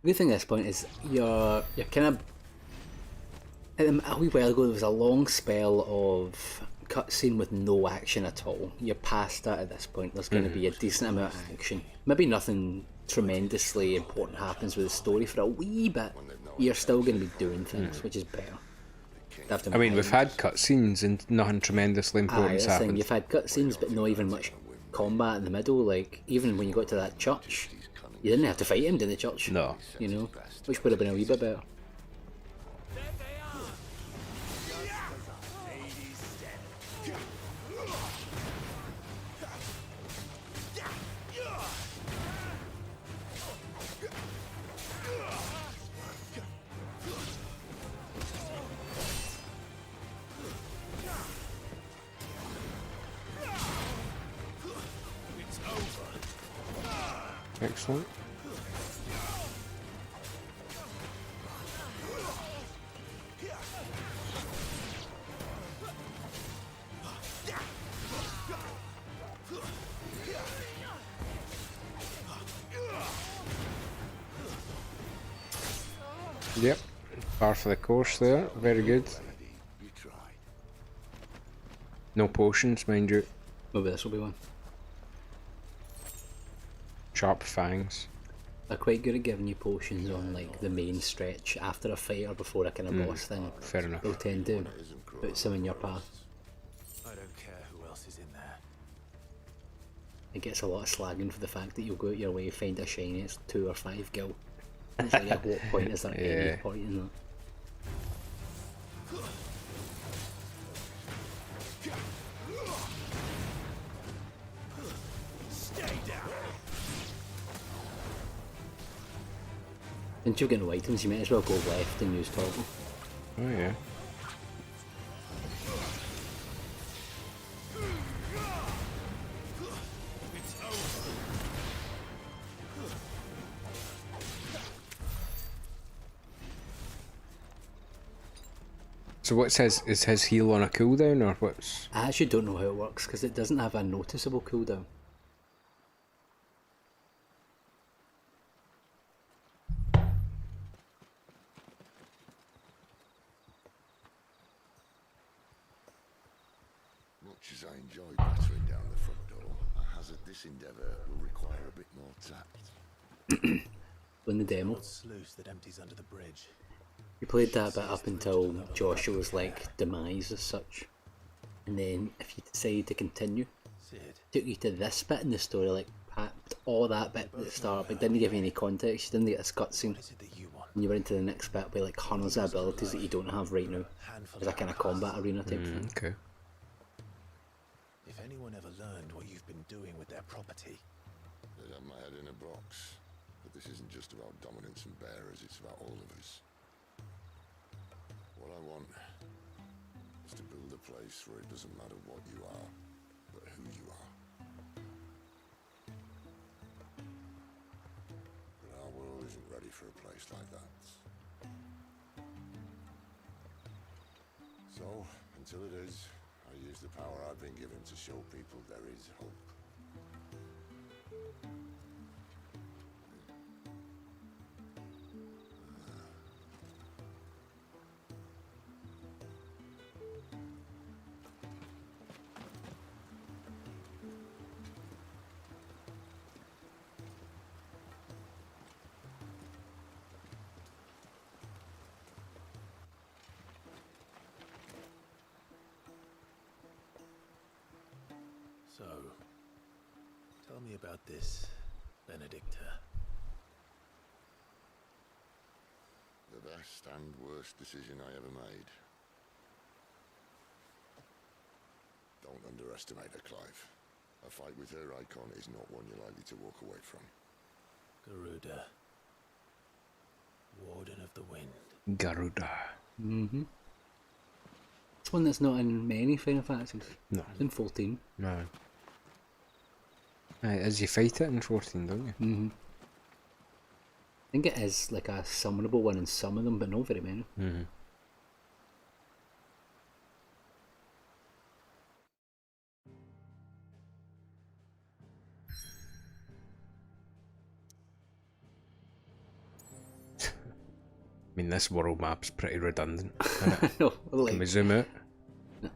Speaker 1: good thing at this point is you're kind of... A wee while ago there was a long spell of cutscene with no action at all. You're past that at this point. There's going to be a decent amount of action. Maybe nothing tremendously important happens with the story for a wee bit. You're still going to be doing things, which is better.
Speaker 2: I mean, we've had cutscenes and nothing tremendously important happened.
Speaker 1: You've had cutscenes but not even much combat in the middle. Like, even when you got to that church, you didn't have to fight him in the church.
Speaker 2: No.
Speaker 1: You know, which would have been a wee bit better.
Speaker 2: Excellent. Yep, par for the course there, very good. No potions, mind you.
Speaker 1: Maybe this will be one.
Speaker 2: Sharp fangs.
Speaker 1: They're quite good at giving you potions on like the main stretch after a fight or before a kind of boss thing.
Speaker 2: Fair enough.
Speaker 1: They'll tend to put some in your path.
Speaker 3: I don't care who else is in there.
Speaker 1: It gets a lot of slagging for the fact that you'll go out your way, find a shiny, it's 2 or 5 gil. It's like, at what point is there any point in that? Since you're getting no items, you might as well go left and use toggle.
Speaker 2: Oh yeah. So what's his, is his heal on a cooldown or what's...
Speaker 1: I actually don't know how it works because it doesn't have a noticeable cooldown.
Speaker 20: Much as I enjoy battering down the front door, I hazard this endeavour will require a bit more tact.
Speaker 1: In the demo.
Speaker 3: Sluice that empties under the bridge.
Speaker 1: You played that bit up until Joshua's like demise as such, and then if you decide to continue, it took you to this bit in the story, like packed all that bit at the start, but didn't give you any context. You didn't get this cutscene, and you were into the next bit with like hundreds of abilities that you don't have right now. It's a kind of combat arena type thing.
Speaker 2: Okay.
Speaker 3: one ever learned what you've been doing with their property?
Speaker 20: They have my head in a box. But this isn't just about dominance and bearers, it's about all of us. What I want is to build a place where it doesn't matter what you are, but who you are. But our world isn't ready for a place like that. So, until it is, I use the power I've been given to show people there is hope.
Speaker 3: So, tell me about this, Benedicta.
Speaker 20: The best and worst decision I ever made. Don't underestimate her, Clive. A fight with her icon is not one you're likely to walk away from.
Speaker 3: Garuda. Warden of the Wind.
Speaker 2: Garuda.
Speaker 1: Mm-hmm. It's one that's not in many Final Fantasies.
Speaker 2: No.
Speaker 1: It's in 14.
Speaker 2: No. As you fight it in 14, don't you?
Speaker 1: Mm-hmm. I think it is like a summonable one in some of them, but not very many.
Speaker 2: Mm-hmm. I mean, this world map's pretty redundant.
Speaker 1: No, like,
Speaker 2: can we zoom out?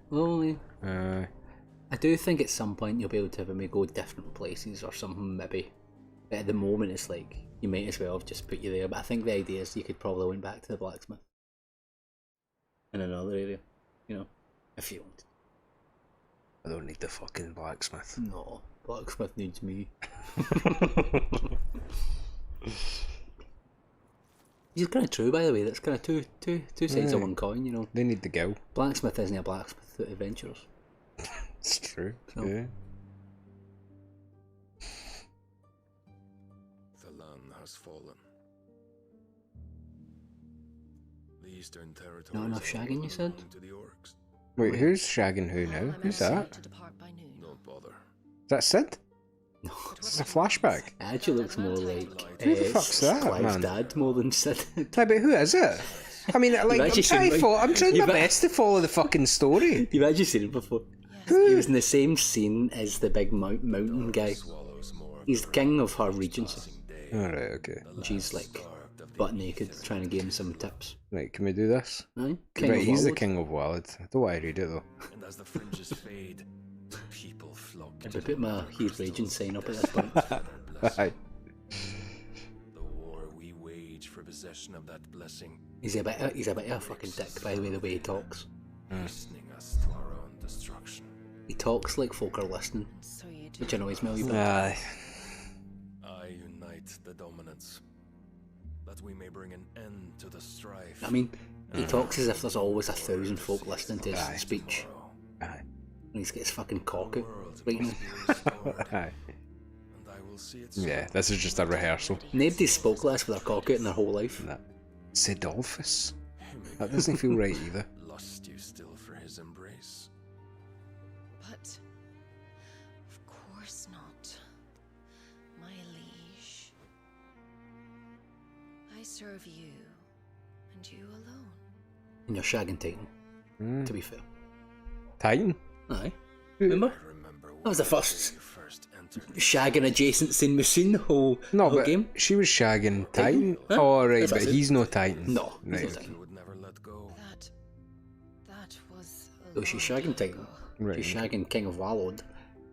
Speaker 1: Well, I do think at some point you'll be able to have me go different places or something, maybe. But at the moment, it's like you might as well have just put you there. But I think the idea is you could probably went back to the blacksmith in another area, you know, if you want.
Speaker 2: I don't need the fucking blacksmith.
Speaker 1: No, blacksmith needs me. It's kind of true, by the way. That's kind of two sides of one coin, you know.
Speaker 2: They need the go.
Speaker 1: Blacksmith isn't a blacksmith without adventurers.
Speaker 2: It's true.
Speaker 1: So.
Speaker 2: Yeah.
Speaker 18: The land has fallen. The eastern territories
Speaker 1: Not enough shagging, you said?
Speaker 18: to the orcs.
Speaker 2: Wait, who's shagging who now? Who's that?
Speaker 18: Don't bother.
Speaker 2: Is that Sid?
Speaker 1: No.
Speaker 2: It's a flashback.
Speaker 1: It actually looks more like
Speaker 2: Who the fuck's that,
Speaker 1: Clive's
Speaker 2: man?
Speaker 1: dad more than Sid.
Speaker 2: No, but who is it? I mean, like, I'm trying my best to follow the fucking story.
Speaker 1: You've actually seen it before. He was in the same scene as the big mountain guy. He's the king of her regency.
Speaker 2: Alright, okay.
Speaker 1: And she's like butt naked trying to give him some tips.
Speaker 2: Right, can we do this?
Speaker 1: Aye.
Speaker 2: Right, he's the
Speaker 1: Walwood.
Speaker 2: king of Walwood. I don't want to read it though.
Speaker 18: And as the fringes fade, people flock
Speaker 1: If I put my He's Raging sign up at this point.
Speaker 2: Aye.
Speaker 18: The war we wage for possession of that blessing.
Speaker 1: He's a bit of a fucking dick, by the way he talks.
Speaker 18: Hastening us to our own destruction.
Speaker 1: He talks like folk are listening, which annoys me a wee bit.
Speaker 2: Aye.
Speaker 18: I unite the dominants, that we may bring an end to the strife.
Speaker 1: I mean, he talks as if there's always 1,000 folk listening to his speech.
Speaker 2: Aye.
Speaker 1: And he's got his fucking cock out right now.
Speaker 2: Aye.
Speaker 18: And I will see it
Speaker 2: Yeah, this is just a rehearsal.
Speaker 1: Nobody spoke less with their cock out in their whole life.
Speaker 2: No. Sidolphus? That doesn't feel right either.
Speaker 18: Lust you still for his embrace?
Speaker 8: But of course not, my liege. I serve you, and you alone.
Speaker 1: And you're shagging Titan, to be fair.
Speaker 2: Titan?
Speaker 1: Aye. Remember? That was the first shagging adjacent scene we've seen the whole game.
Speaker 2: She was shagging Titan.
Speaker 1: Huh?
Speaker 2: Oh, right,
Speaker 1: That's what
Speaker 2: but
Speaker 1: I said.
Speaker 2: he's no Titan.
Speaker 1: No,
Speaker 2: right.
Speaker 1: he's no Titan.
Speaker 8: That was
Speaker 1: So she's shagging Titan.
Speaker 2: Right.
Speaker 1: She's shagging King of Walload.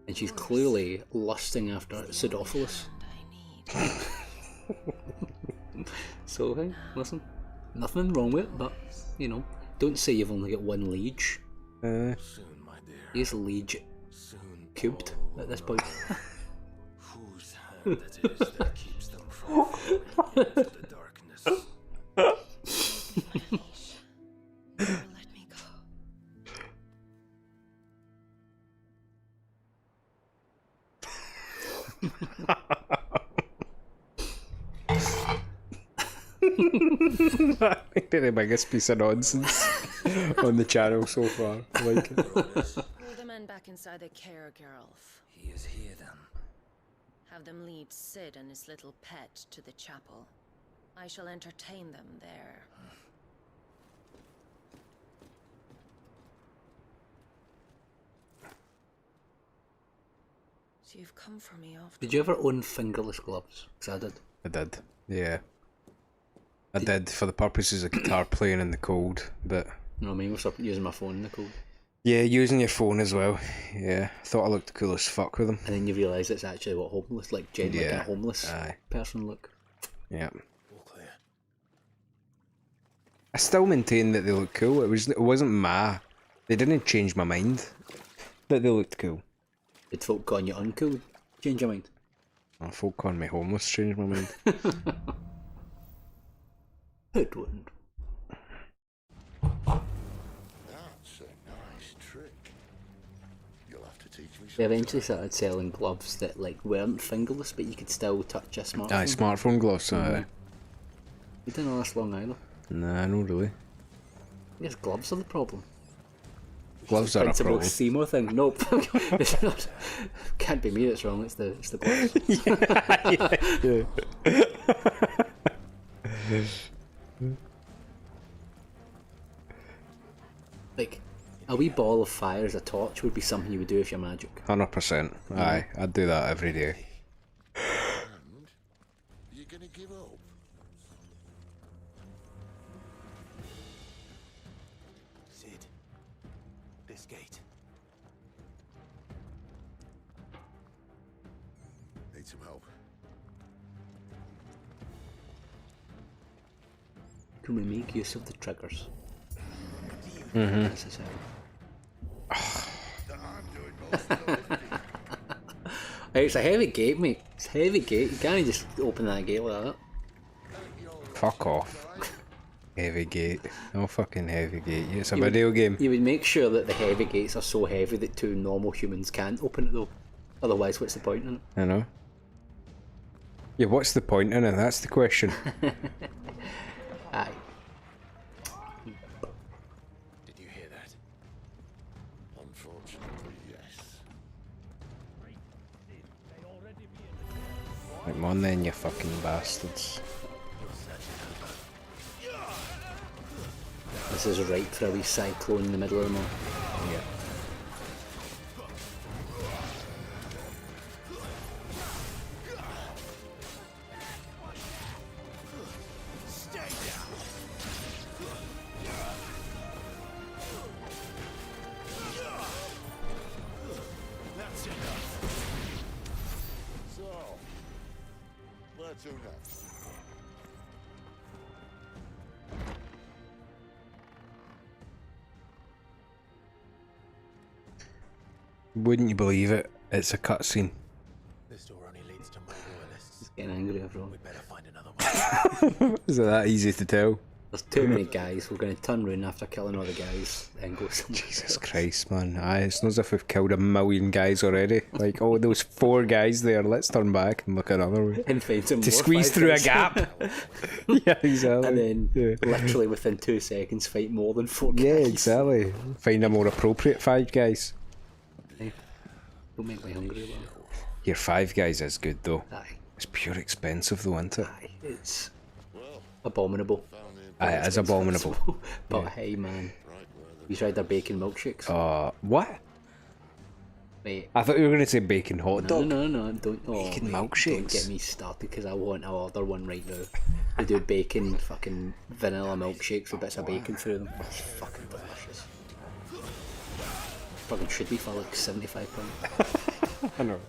Speaker 1: And she's clearly lusting after Sidophilus. So, hey, listen. Nothing wrong with it, but, you know, don't say you've only got one liege. He's liege cubed at this point.
Speaker 18: Whose hand it is that keeps them from falling into the darkness?
Speaker 8: Never let me go.
Speaker 2: I think they're the biggest piece of nonsense on the channel so far. I like it.
Speaker 8: Pull the men back inside the care, Geralf.
Speaker 4: He is here then.
Speaker 8: Have them lead Sid and his little pet to the chapel. I shall entertain them there. So you've come for me after.
Speaker 1: Did you ever own fingerless gloves? Because I did.
Speaker 2: I did, yeah. I did for the purposes of guitar playing in the cold, but...
Speaker 1: You know what I mean? We're using my phone in the cold.
Speaker 2: Yeah, using your phone as well. Yeah, thought I looked cool as fuck with them.
Speaker 1: And then you realise it's actually what homeless, like genuinely kind of homeless person look.
Speaker 2: Yeah.
Speaker 3: All clear.
Speaker 2: I still maintain that they look cool. It wasn't they didn't change my mind that they looked cool.
Speaker 1: Did folk calling you uncool change your mind?
Speaker 2: Oh, folk calling me homeless changed my mind.
Speaker 1: It wouldn't.
Speaker 20: That's a nice trick. You'll have to teach me
Speaker 1: They
Speaker 20: something.
Speaker 1: eventually started selling gloves that like weren't fingerless, but you could still touch a smartphone.
Speaker 2: Aye, smartphone gloves.
Speaker 1: It didn't last long either.
Speaker 2: Nah, not really.
Speaker 1: I guess gloves are the problem.
Speaker 2: Gloves are a
Speaker 1: Principal
Speaker 2: problem.
Speaker 1: Seymour thing. Nope. It's not. Can't be me that's wrong. It's the gloves. Like, a wee ball of fire as a torch would be something you would do if you're magic.
Speaker 2: 100%. Aye, I'd do that every day.
Speaker 20: You're gonna give up?
Speaker 3: Sid, this gate.
Speaker 20: Need some help.
Speaker 1: Can we make use of the triggers?
Speaker 2: Mm-hmm.
Speaker 1: Necessary. It's a heavy gate, mate. It's a heavy gate. You can't just open that gate like that.
Speaker 2: Fuck off. Heavy gate. No fucking heavy gate. It's a video game.
Speaker 1: You would make sure that the heavy gates are so heavy that two normal humans can't open it though. Otherwise, what's the point in it?
Speaker 2: I know. Yeah, what's the point in it? That's the question.
Speaker 1: Aye.
Speaker 3: Did you hear that?
Speaker 20: Unfortunately, yes.
Speaker 2: Come on then, you fucking bastards.
Speaker 1: This is right for a wee cyclone in the middle of them all.
Speaker 2: Yeah.
Speaker 20: That's enough. So, where to next?
Speaker 2: Wouldn't you believe it? It's a cutscene.
Speaker 3: This door only leads to more royalists.
Speaker 1: He's getting angry, everyone.
Speaker 3: We better find another way.
Speaker 2: Is it that easy to tell?
Speaker 1: There's too many guys. We're going to turn round after killing all the guys and go somewhere.
Speaker 2: Jesus Christ, man. Aye, it's not as if we've killed 1 million guys already. Like, oh, those 4 guys there, let's turn back and look another way.
Speaker 1: And find some
Speaker 2: To
Speaker 1: more
Speaker 2: squeeze
Speaker 1: 5
Speaker 2: through a
Speaker 1: guys.
Speaker 2: gap. Yeah, exactly.
Speaker 1: And then,
Speaker 2: Yeah.
Speaker 1: literally within 2 seconds, fight more than 4 guys.
Speaker 2: Yeah, exactly. Find a more appropriate 5 guys.
Speaker 1: Hey, don't make me hungry, though.
Speaker 2: Your 5 guys is good, though.
Speaker 1: Aye.
Speaker 2: It's pure expensive, though, isn't it?
Speaker 1: Aye, it's abominable.
Speaker 2: Aye, it is abominable.
Speaker 1: But hey, man. You tried their bacon milkshakes?
Speaker 2: What?
Speaker 1: Wait.
Speaker 2: I thought you were going to say bacon hot dog.
Speaker 1: No, don't.
Speaker 2: Bacon
Speaker 1: mate,
Speaker 2: milkshakes?
Speaker 1: Don't get me started because I want to order one right now. They do bacon, fucking vanilla milkshakes with bits of bacon through them. It's fucking delicious. Fucking should be for like £75.
Speaker 2: I know.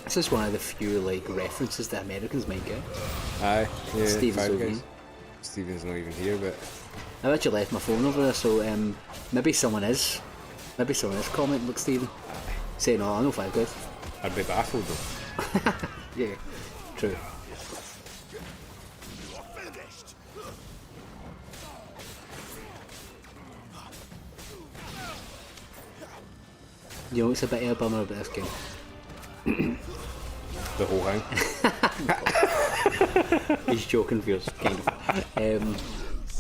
Speaker 1: This is one of the few like references that Americans might get.
Speaker 2: Aye, yeah.
Speaker 1: Steven's
Speaker 2: 5
Speaker 1: over
Speaker 2: guys.
Speaker 1: here.
Speaker 2: Steven's not even here, but
Speaker 1: I've actually left my phone over there, so maybe someone is commenting like Steven. Saying, oh, I know 5 guys.
Speaker 2: I'd be baffled though.
Speaker 1: Yeah, true. You know what's a bit of a bummer about this game?
Speaker 2: The whole thing.
Speaker 1: He's joking for us, kind of.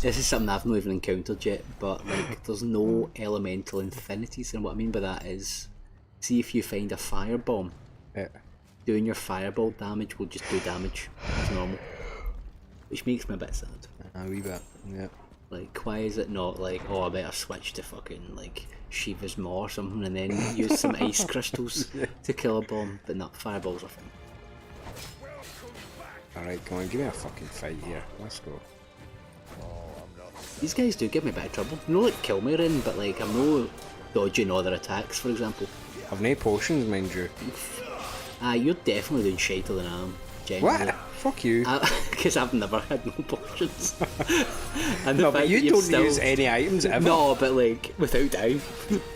Speaker 1: This is something I've not even encountered yet, but like, there's no elemental infinities, and what I mean by that is, see if you find a firebomb, doing your fireball damage will just do damage as normal, which makes me a bit sad.
Speaker 2: A wee bit, yeah.
Speaker 1: Like, why is it not like, oh, I better switch to fucking like Shiva's Maw or something, and then use some ice crystals to kill a bomb? But not fireballs are fine.
Speaker 2: Alright, come on, give me a fucking fight here. Let's go.
Speaker 1: These guys do give me a bit of trouble. No, like kill me or anything, but like I'm no dodging all their attacks, for example.
Speaker 2: I've no potions, mind you.
Speaker 1: You're definitely doing shater than I am. Genuinely.
Speaker 2: What? Fuck you.
Speaker 1: Because I've never had no potions. And
Speaker 2: no, but you don't use any items ever.
Speaker 1: No, but like, without dying.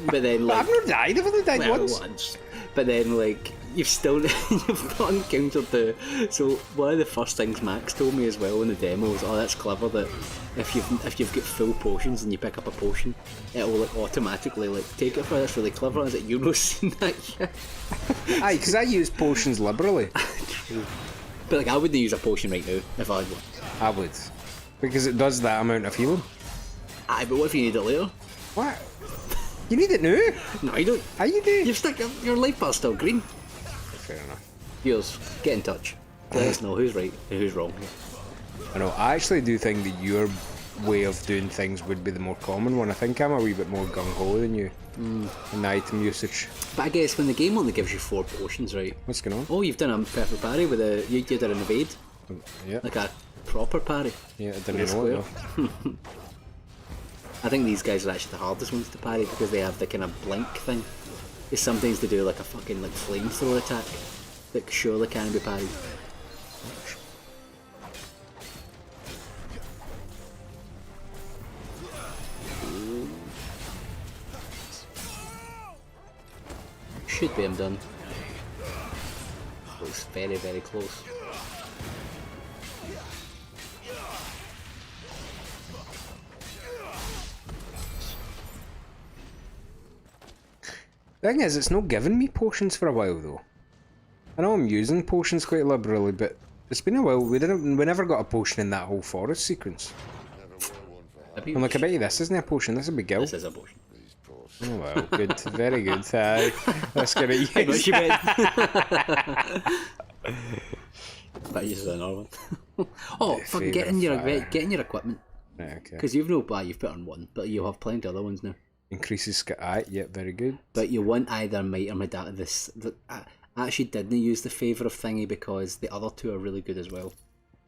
Speaker 1: But then like...
Speaker 2: I've not died, I've only died once.
Speaker 1: But then like, you've not encountered the... So one of the first things Max told me as well in the demo was, oh, that's clever that if you've got full potions and you pick up a potion, it will like automatically like take it for. That's really clever. Is it you've not seen that yet?
Speaker 2: Aye, because I use potions liberally.
Speaker 1: But like, I wouldn't use a potion right now if I had one.
Speaker 2: I would, because it does that amount of healing.
Speaker 1: Aye, but what if you need it later?
Speaker 2: What? You need it now?
Speaker 1: No, you don't.
Speaker 2: How you do?
Speaker 1: Your life bar's still green.
Speaker 2: Fair enough.
Speaker 1: Yours, get in touch. Let us know who's right and who's wrong.
Speaker 2: I know. I actually do think that your way of doing things would be the more common one. I think I'm a wee bit more gung-ho than you in the item usage.
Speaker 1: But I guess when the game only gives you 4 potions, right?
Speaker 2: What's going on?
Speaker 1: Oh, you've done a perfect parry with you did an evade.
Speaker 2: Yeah.
Speaker 1: Like a proper parry.
Speaker 2: Yeah, I didn't know it though.
Speaker 1: I think these guys are actually the hardest ones to parry because they have the kind of blink thing. It's sometimes they do like a fucking like flamethrower attack that surely can be parried. Should be done. Looks very, very close.
Speaker 2: The thing is, it's not giving me potions for a while though. I know I'm using potions quite liberally, but it's been a while. We never got a potion in that whole forest sequence. I'm like, I bet you this isn't a potion. This is a big gill.
Speaker 1: This is a potion.
Speaker 2: Oh well, good, very good. Let's get it.
Speaker 1: Yes. But use another one. Oh, fucking get in your equipment.
Speaker 2: Right, okay.
Speaker 1: Because you've put on one, but you'll have plenty of other ones now.
Speaker 2: Increases yeah, very good.
Speaker 1: But you want either might or medata. I actually didn't use the favour of thingy because the other two are really good as well.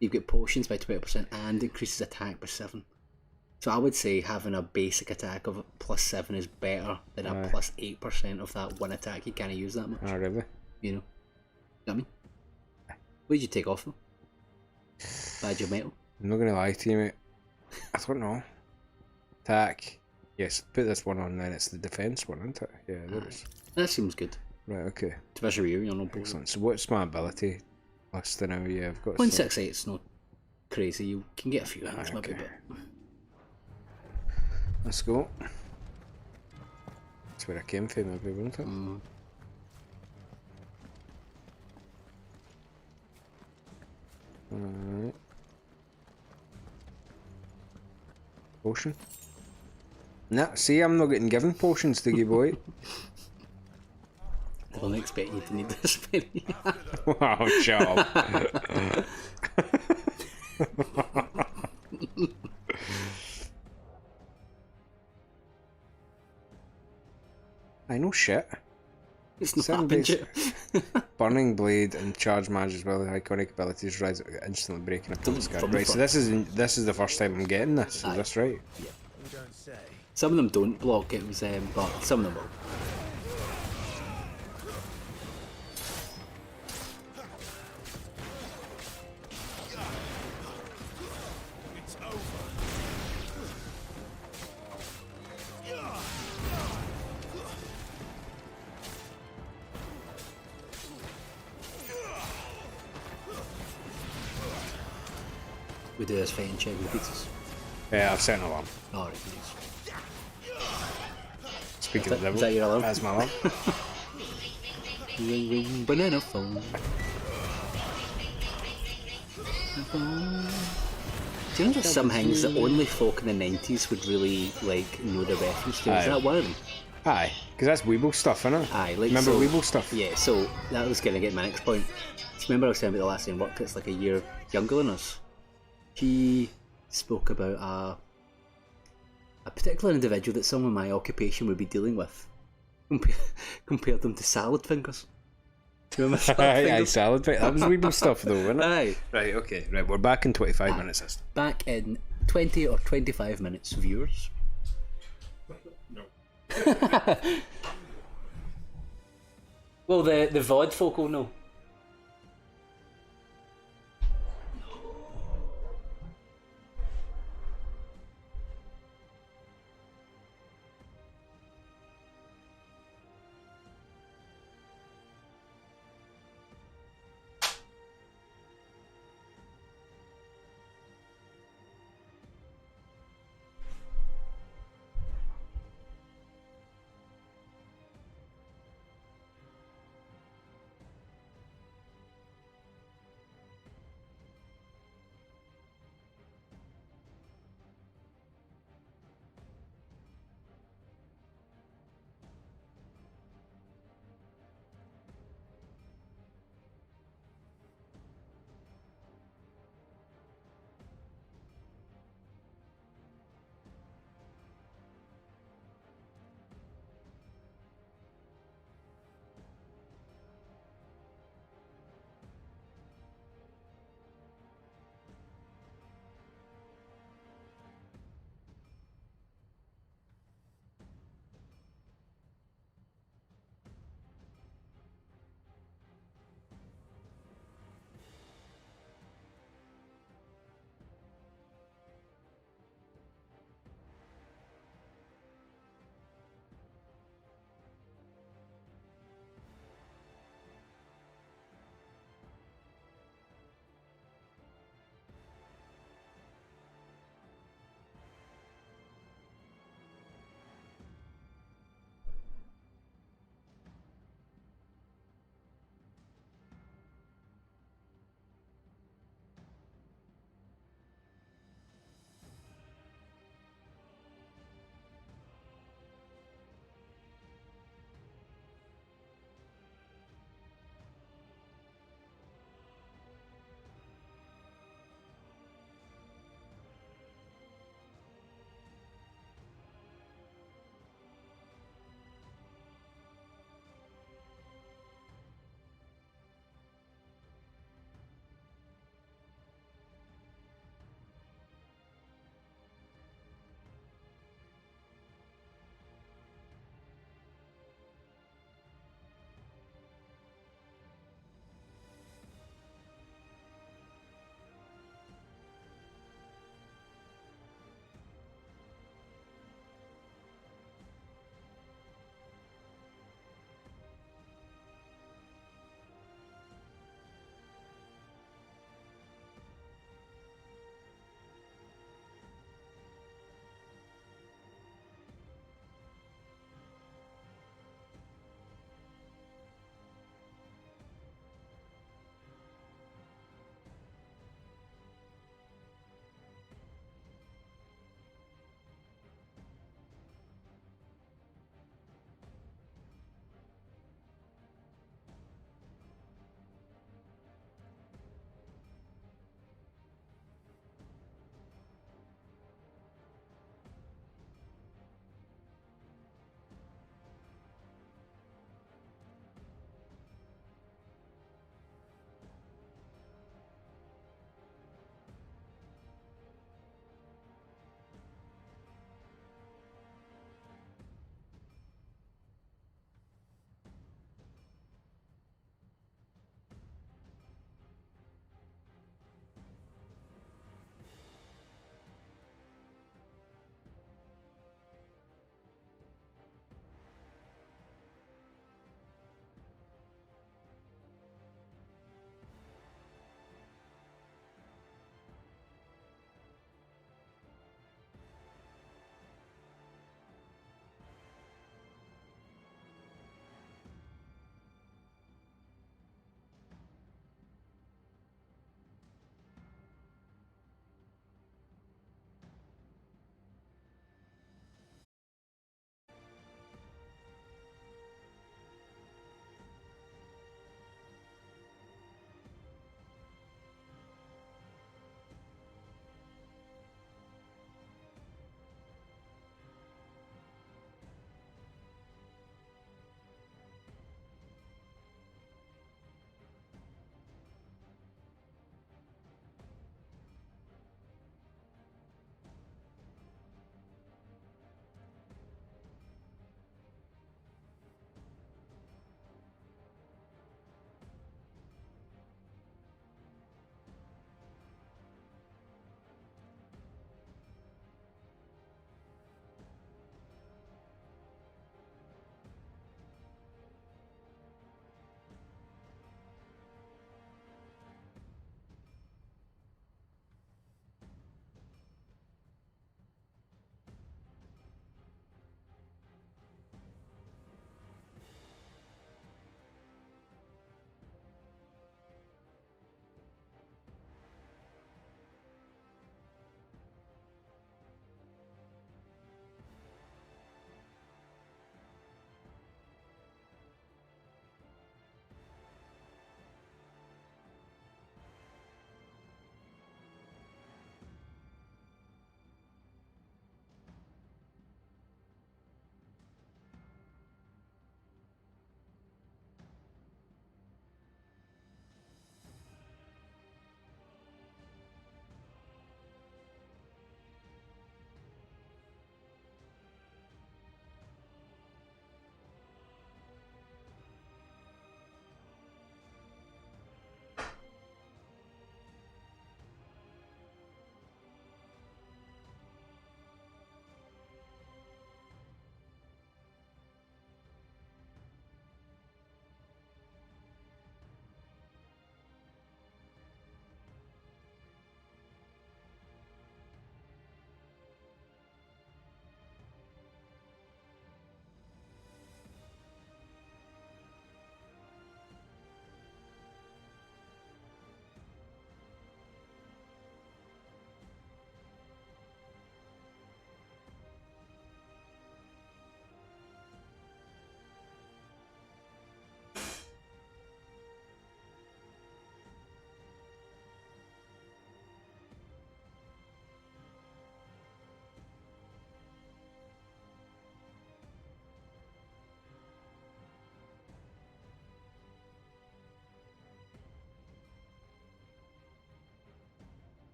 Speaker 1: You've got potions by 20% and increases attack by 7. So I would say having a basic attack of +7 is better than a +8% of that one attack you can't use that much.
Speaker 2: Oh, really?
Speaker 1: You know what I mean? What did you take off though? Badge of metal?
Speaker 2: I'm not going to lie to you, mate. I don't know. Attack. Yes, put this one on then. It's the defence one, isn't it? Yeah, there it is.
Speaker 1: That seems good.
Speaker 2: Right, okay.
Speaker 1: Especially you, you're not
Speaker 2: excellent. So what's my ability list now? Yeah, I've got
Speaker 1: 168's not crazy. You can get a few hits, maybe, but...
Speaker 2: Let's go. That's where I came from, maybe, wasn't it? Alright. Potion? Nah, see, I'm not getting given potions to give away.
Speaker 1: I don't expect you to need this many.
Speaker 2: Wow, shut up. I know shit.
Speaker 1: It's not happened yet.
Speaker 2: Burning Blade and Charge Magic as well. The iconic abilities rise instantly breaking a opponent's guard. Right, so this is the first time I'm getting this. Is this right?
Speaker 1: Yeah. Some of them don't block it, but some of them will. We do this fighting check with pizzas.
Speaker 2: Yeah, I've set an alarm.
Speaker 1: Alright, nice.
Speaker 2: It's Speaking of the devil,
Speaker 1: Is that your alarm?
Speaker 2: that's my alarm.
Speaker 1: Ring, ring, banana phone. Do you know there's some things that only folk in the 90s would really like know the reference to? Is
Speaker 2: Aye.
Speaker 1: that one of them?
Speaker 2: Aye, because that's Weeble stuff, isn't it?
Speaker 1: Aye, like
Speaker 2: Remember
Speaker 1: so,
Speaker 2: Weeble stuff?
Speaker 1: Yeah, so that was going to get my next point. So remember I was saying about the last time worked that's like a year younger than us? He spoke about a particular individual that someone in my occupation would be dealing with. Compared them to salad fingers. Do you remember salad fingers?
Speaker 2: Aye, salad fingers. That was Weeble stuff though, wasn't it?
Speaker 1: Aye.
Speaker 2: Right, okay. Right, we're back in 25 minutes. This.
Speaker 1: Back in 20 or 25 minutes, viewers.
Speaker 9: No.
Speaker 1: Well, the VOD folk will know.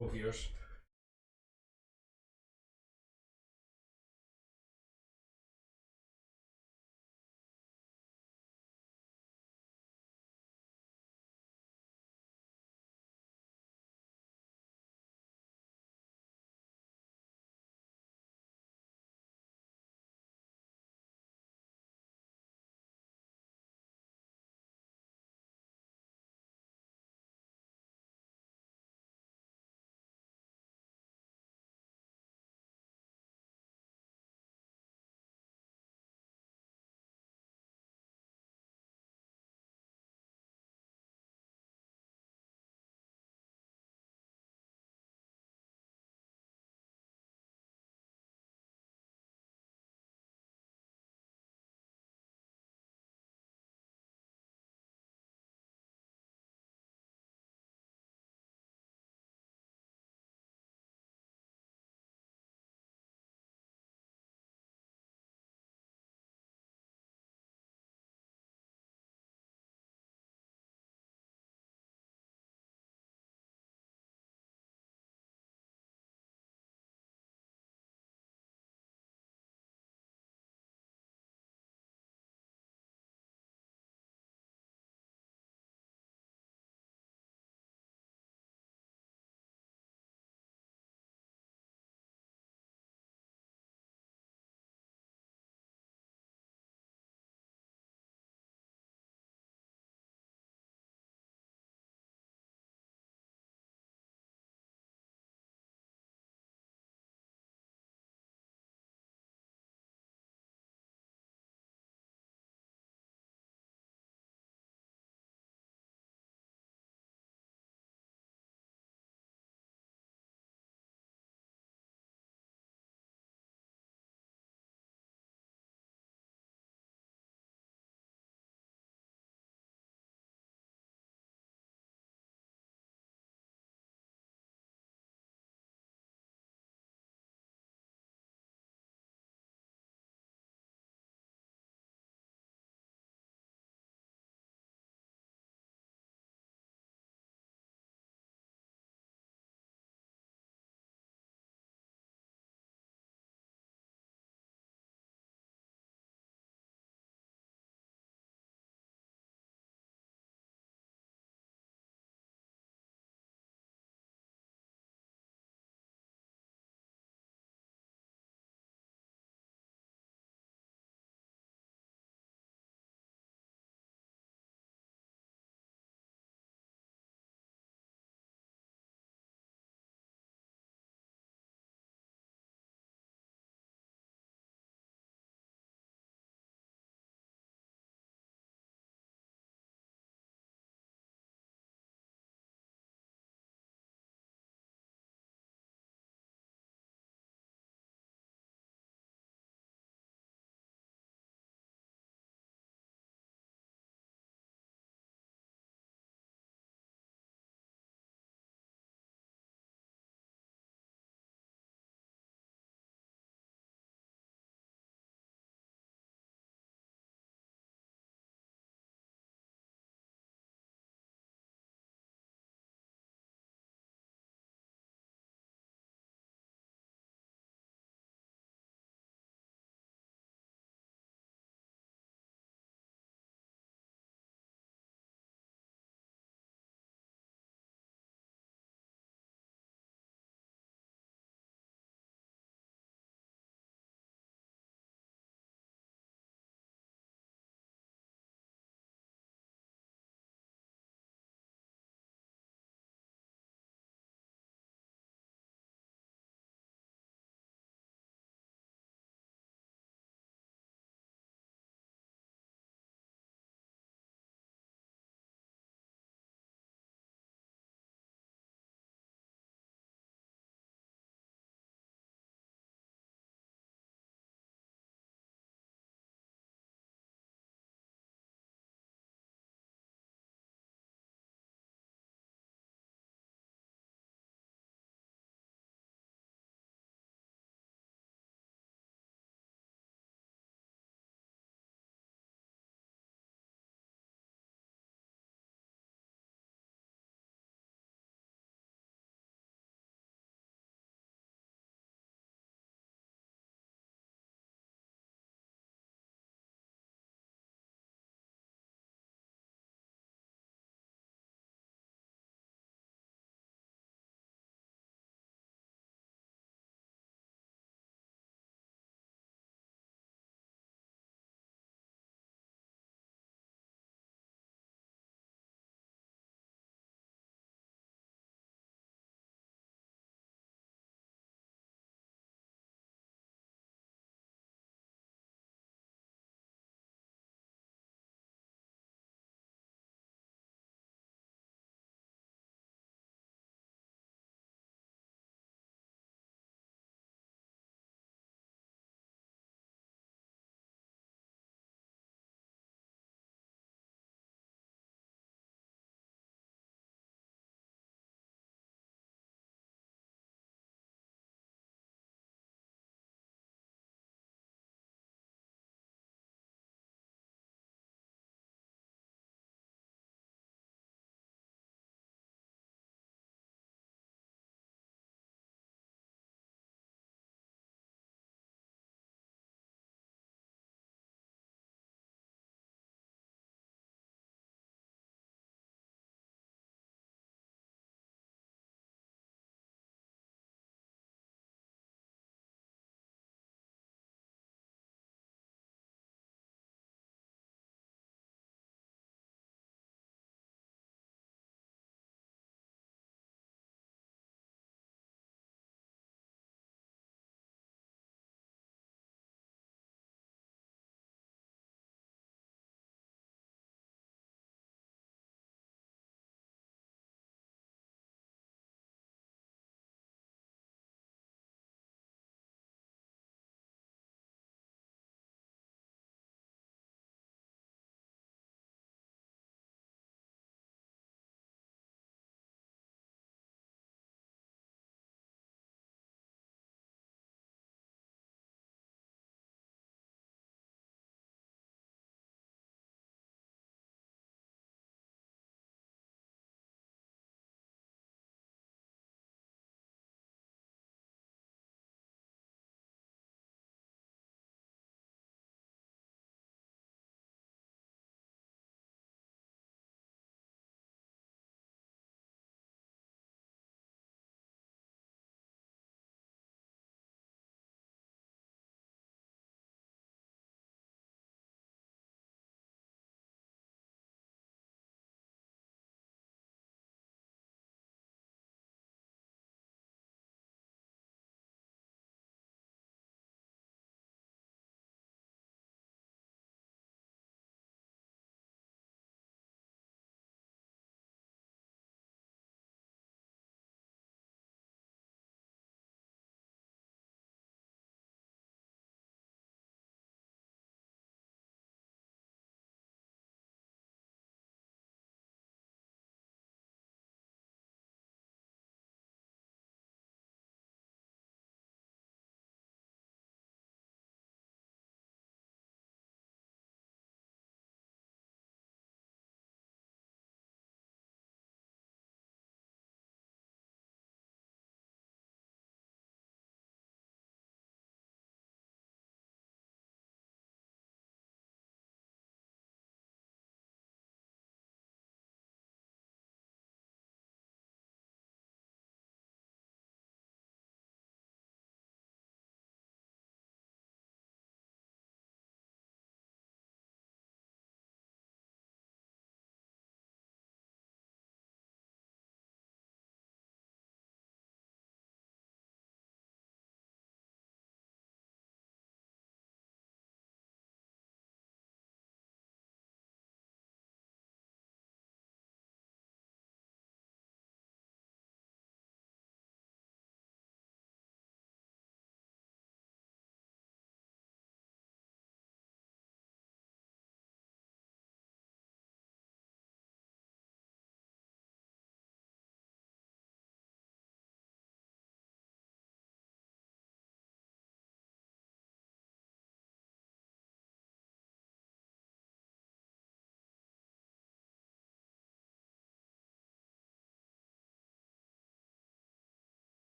Speaker 13: 12 years.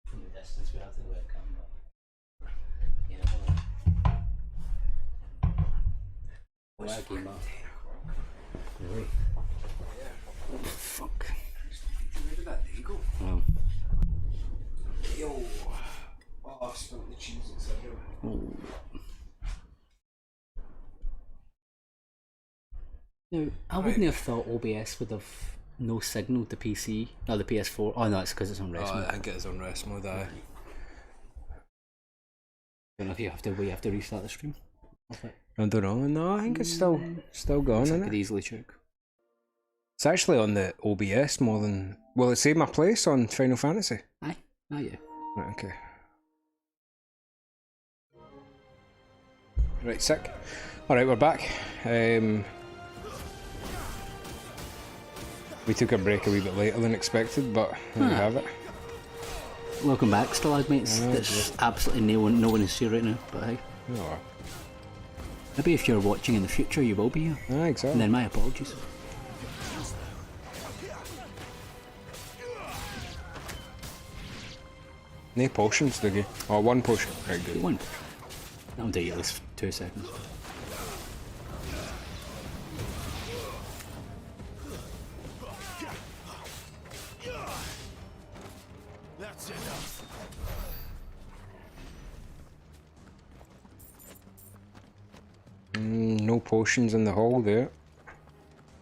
Speaker 1: From the distance we have to the webcam, but yeah, well, I came up. Really? Yeah. Fuck.
Speaker 11: Where did that day go?
Speaker 1: Oh.
Speaker 11: Yo. Oh, I spilled the cheese inside here.
Speaker 1: Oh. Now, I wouldn't have thought OBS would have no signal to PC, or the PS4. Oh no, it's because it's on rest mode.
Speaker 2: I think it is on rest mode, aye.
Speaker 1: I don't know if you have to restart the stream.
Speaker 2: I don't know, no, I think it's still going, isn't
Speaker 1: I could
Speaker 2: it?
Speaker 1: easily check.
Speaker 2: It's actually on the OBS more than... Will it save my place on Final Fantasy?
Speaker 1: Aye, yeah.
Speaker 2: Right, okay. Right, sick. Alright, we're back. We took a break a wee bit later than expected, but there we have it.
Speaker 1: Welcome back, stalagmates. There's absolutely no one is here right now, but hey.
Speaker 2: Oh.
Speaker 1: Maybe if you're watching in the future, you will be here.
Speaker 2: Ah, exactly.
Speaker 1: And then my apologies.
Speaker 2: No potions, did you? Oh, one potion. Very good.
Speaker 1: One. That'll take you at least 2 seconds.
Speaker 14: That's enough.
Speaker 2: No potions in the hall there. At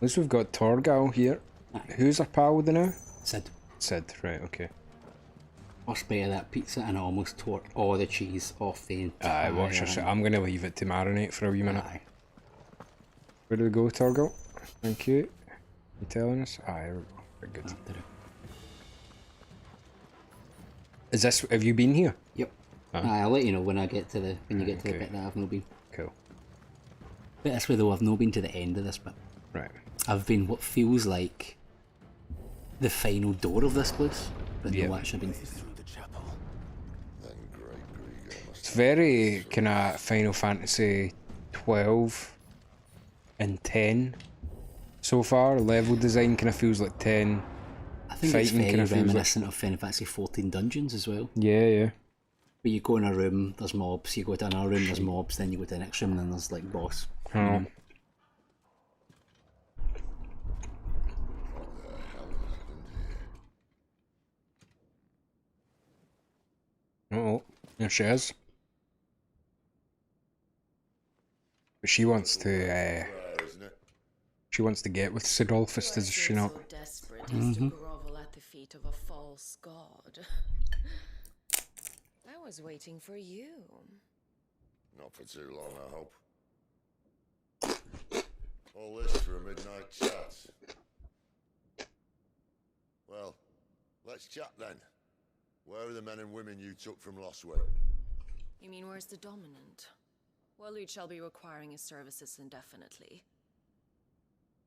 Speaker 2: least we've got Torgal here.
Speaker 1: Aye.
Speaker 2: Who's our pal with the now?
Speaker 1: Sid.
Speaker 2: Sid, right, okay.
Speaker 1: First bite of that pizza and I almost tore all the cheese off the entire...
Speaker 2: Aye, watch yourself. I'm going to leave it to marinate for a wee minute.
Speaker 1: Aye.
Speaker 2: Where do we go, Torgal? Thank you. You telling us? Aye, there we go. Very good. Is this... Have you been here?
Speaker 1: Yep.
Speaker 2: Oh.
Speaker 1: Aye, I'll let you know when I get to the... When you get to the bit that I've not been.
Speaker 2: Cool.
Speaker 1: But this way though, I've not been to the end of this bit.
Speaker 2: Right.
Speaker 1: I've been what feels like the final door of this place, but no actually been through.
Speaker 2: It's very kind of Final Fantasy 12 and 10 so far. Level design kind of feels like 10.
Speaker 1: I think it's
Speaker 2: Fighting
Speaker 1: very
Speaker 2: kind of feels like...
Speaker 1: reminiscent of Final Fantasy 14 dungeons as well.
Speaker 2: Yeah, yeah.
Speaker 1: But you go in a room, there's mobs. You go to another room, there's mobs. Then you go to the next room, and then there's like boss.
Speaker 2: Oh. Oh, there she is. But she wants to, get with Sidolphus, does she not?
Speaker 8: So desperate as to grovel at the feet of a false god. I was waiting for you.
Speaker 20: Not for too long, I hope. All this for a midnight chat. Well, let's chat then. Where are the men and women you took from Lostwick?
Speaker 8: You mean where's the dominant? Waleed shall be requiring his services indefinitely.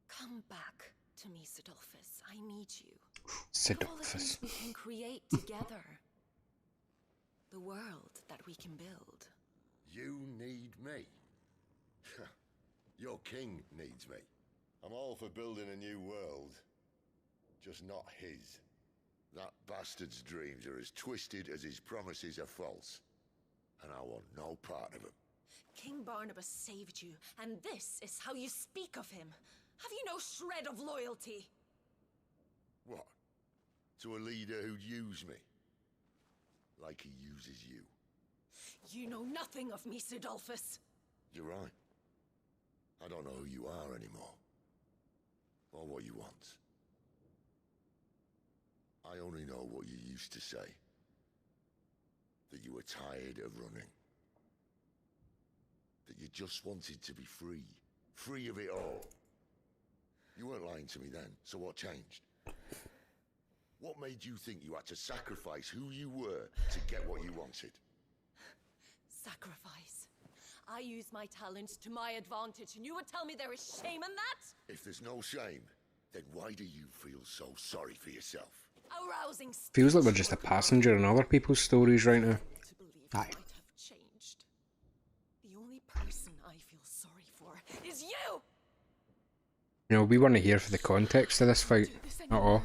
Speaker 8: Come back to me, Sidolphus. I need you.
Speaker 2: Sidolphus.
Speaker 8: We can create together. The world that we can build.
Speaker 20: You need me? Your king needs me. I'm all for building a new world. Just not his. That bastard's dreams are as twisted as his promises are false. And I want no part of them.
Speaker 8: King Barnabas saved you, and this is how you speak of him. Have you no shred of loyalty?
Speaker 20: What? To a leader who'd use me? Like he uses you.
Speaker 8: You know nothing of me, Sidolphus.
Speaker 20: You're right. I don't know who you are anymore. Or what you want. I only know what you used to say. That you were tired of running. That you just wanted to be free. Free of it all. You weren't lying to me then, so what changed? What made you think you had to sacrifice who you were to get what you wanted?
Speaker 8: Sacrifice. I use my talents to my advantage, and you would tell me there is shame in that?
Speaker 20: If there's no shame, then why do you feel so sorry for yourself?
Speaker 8: Arousing
Speaker 2: Feels like we're just a passenger in other people's stories right now.
Speaker 8: to believe I might have changed. The only person I feel sorry
Speaker 12: for is you!
Speaker 2: You know, we weren't here for the context of this fight at all.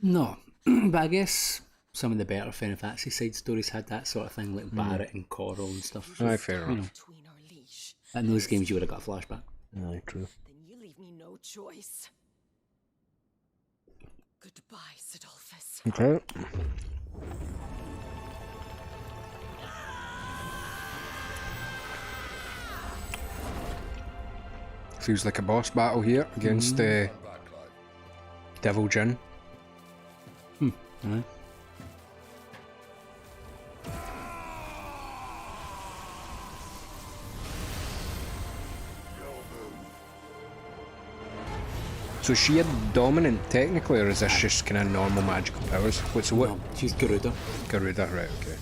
Speaker 1: No, but I guess some of the better Final Fantasy side stories had that sort of thing, like Barrett and Coral and stuff.
Speaker 2: Aye, fair
Speaker 1: You
Speaker 2: enough.
Speaker 1: know, in those games you would have got a flashback.
Speaker 2: Aye, true.
Speaker 12: Then you leave me no choice. Goodbye, Sidolphus.
Speaker 2: Okay. Feels like a boss battle here against Devil Jin.
Speaker 1: Aye.
Speaker 2: So is she a dominant technically, or is this just kind of normal magical powers? What's what?
Speaker 1: No, she's Garuda.
Speaker 2: Garuda, right? Okay.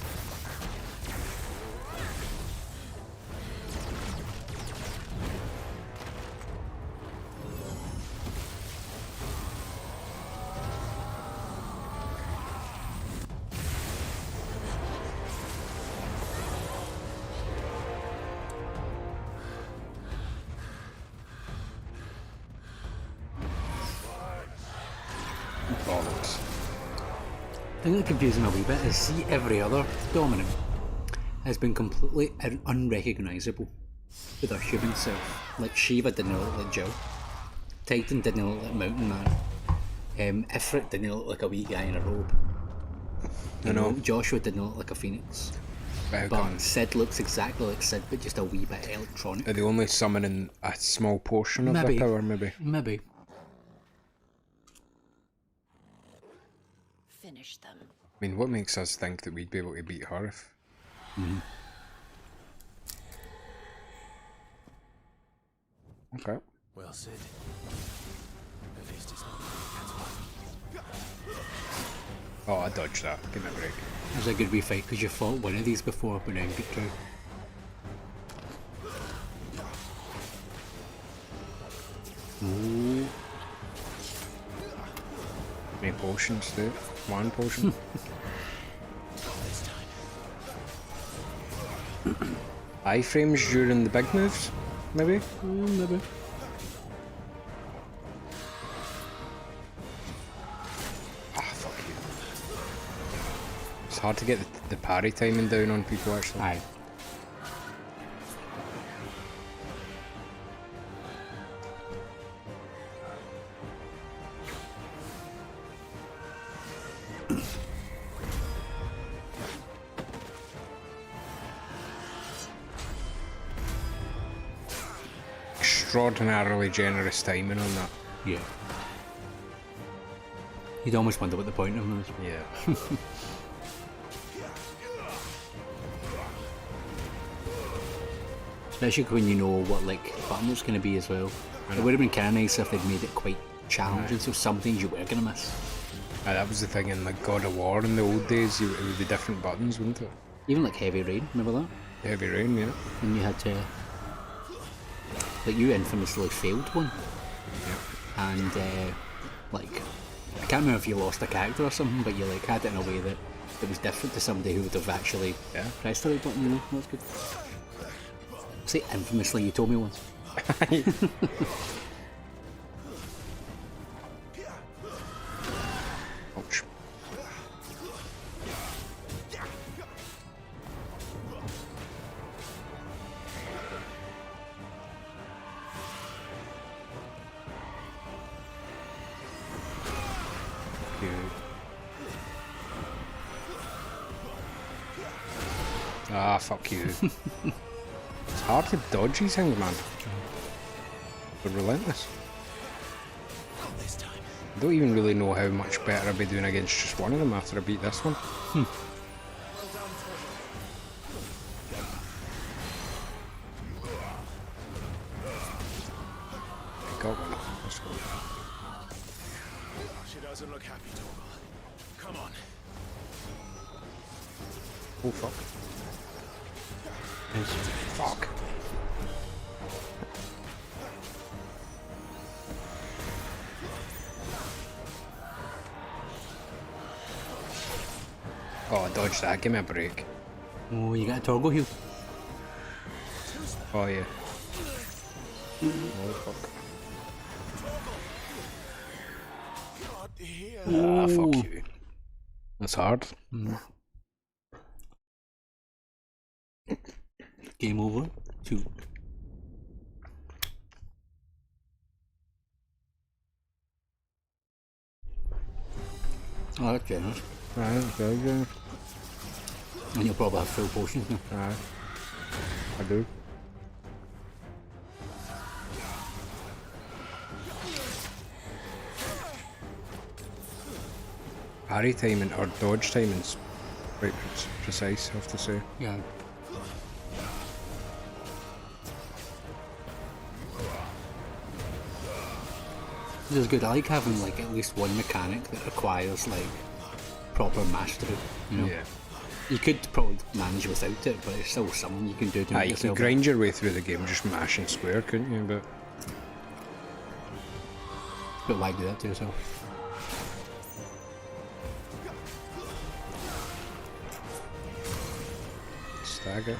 Speaker 2: Bollocks.
Speaker 1: The thing that confuses me a wee bit is, see, every other dominant has been completely unrecognisable with their human self. Like Shiva didn't look like Joe. Titan didn't look like Mountain Man. Ifrit didn't look like a wee guy in a robe.
Speaker 2: I know.
Speaker 1: Joshua didn't look like a phoenix.
Speaker 2: But
Speaker 1: Sid looks exactly like Sid, but just a wee bit electronic.
Speaker 2: Are they only summoning a small portion of
Speaker 1: Maybe.
Speaker 2: their power, maybe?
Speaker 1: Maybe.
Speaker 8: Finish them.
Speaker 2: I mean, what makes us think that we'd be able to beat her if... Okay.
Speaker 3: Well, Sid. At least it's not
Speaker 2: Oh, I dodged that. Give me a break.
Speaker 1: It was a good wee fight because you fought one of these before, but then get through.
Speaker 2: Ooh. Many potions there. One potion. Iframes during the big moves, maybe?
Speaker 1: Maybe.
Speaker 2: Ah, fuck you. It's hard to get the parry timing down on people, actually.
Speaker 1: Aye.
Speaker 2: Extraordinarily generous timing on that.
Speaker 1: Yeah. You'd almost wonder what the point of them is.
Speaker 2: Yeah.
Speaker 1: Especially when you know what like button it's going to be as well. It would have been kind of nice if they'd made it quite challenging, so some things you were going to miss.
Speaker 2: That was the thing in like God of War in the old days, it would be different buttons, wouldn't it?
Speaker 1: Even like Heavy Rain, remember that?
Speaker 2: Heavy Rain, yeah.
Speaker 1: And you had to... Like you infamously failed one.
Speaker 2: Yeah.
Speaker 1: And like, I can't remember if you lost a character or something, but you like had it in a way that it was different to somebody who would have actually pressed the right button, you know? That's good. Say infamously, you told me once.
Speaker 2: Ouch. Ah, fuck you. It's hard to dodge these things, man. They're relentless. I don't even really know how much better I'll be doing against just one of them after I beat this one. Got one. Let's go.
Speaker 6: She doesn't look happy, Torgal. Come on.
Speaker 2: Oh, fuck. Fuck. Oh, I dodged that. Give me a break.
Speaker 1: Oh, you got a toggle heal.
Speaker 2: Oh, yeah. Motherfucker.
Speaker 1: Ah,
Speaker 2: fuck you. That's hard.
Speaker 1: Game over. 2. Oh, that's generous.
Speaker 2: Aye, very generous.
Speaker 1: And you'll probably have full potions now.
Speaker 2: Aye. I do. Parry timing or dodge timing's quite precise, I have to say.
Speaker 1: Yeah. This is good. I like having like at least one mechanic that requires like proper mastery. You know?
Speaker 2: Yeah.
Speaker 1: You could probably manage without it, but it's still something you can do to
Speaker 2: Aye,
Speaker 1: make
Speaker 2: you could
Speaker 1: yourself.
Speaker 2: grind your way through the game just mashing square, couldn't you? But
Speaker 1: why do that to yourself?
Speaker 2: stagger.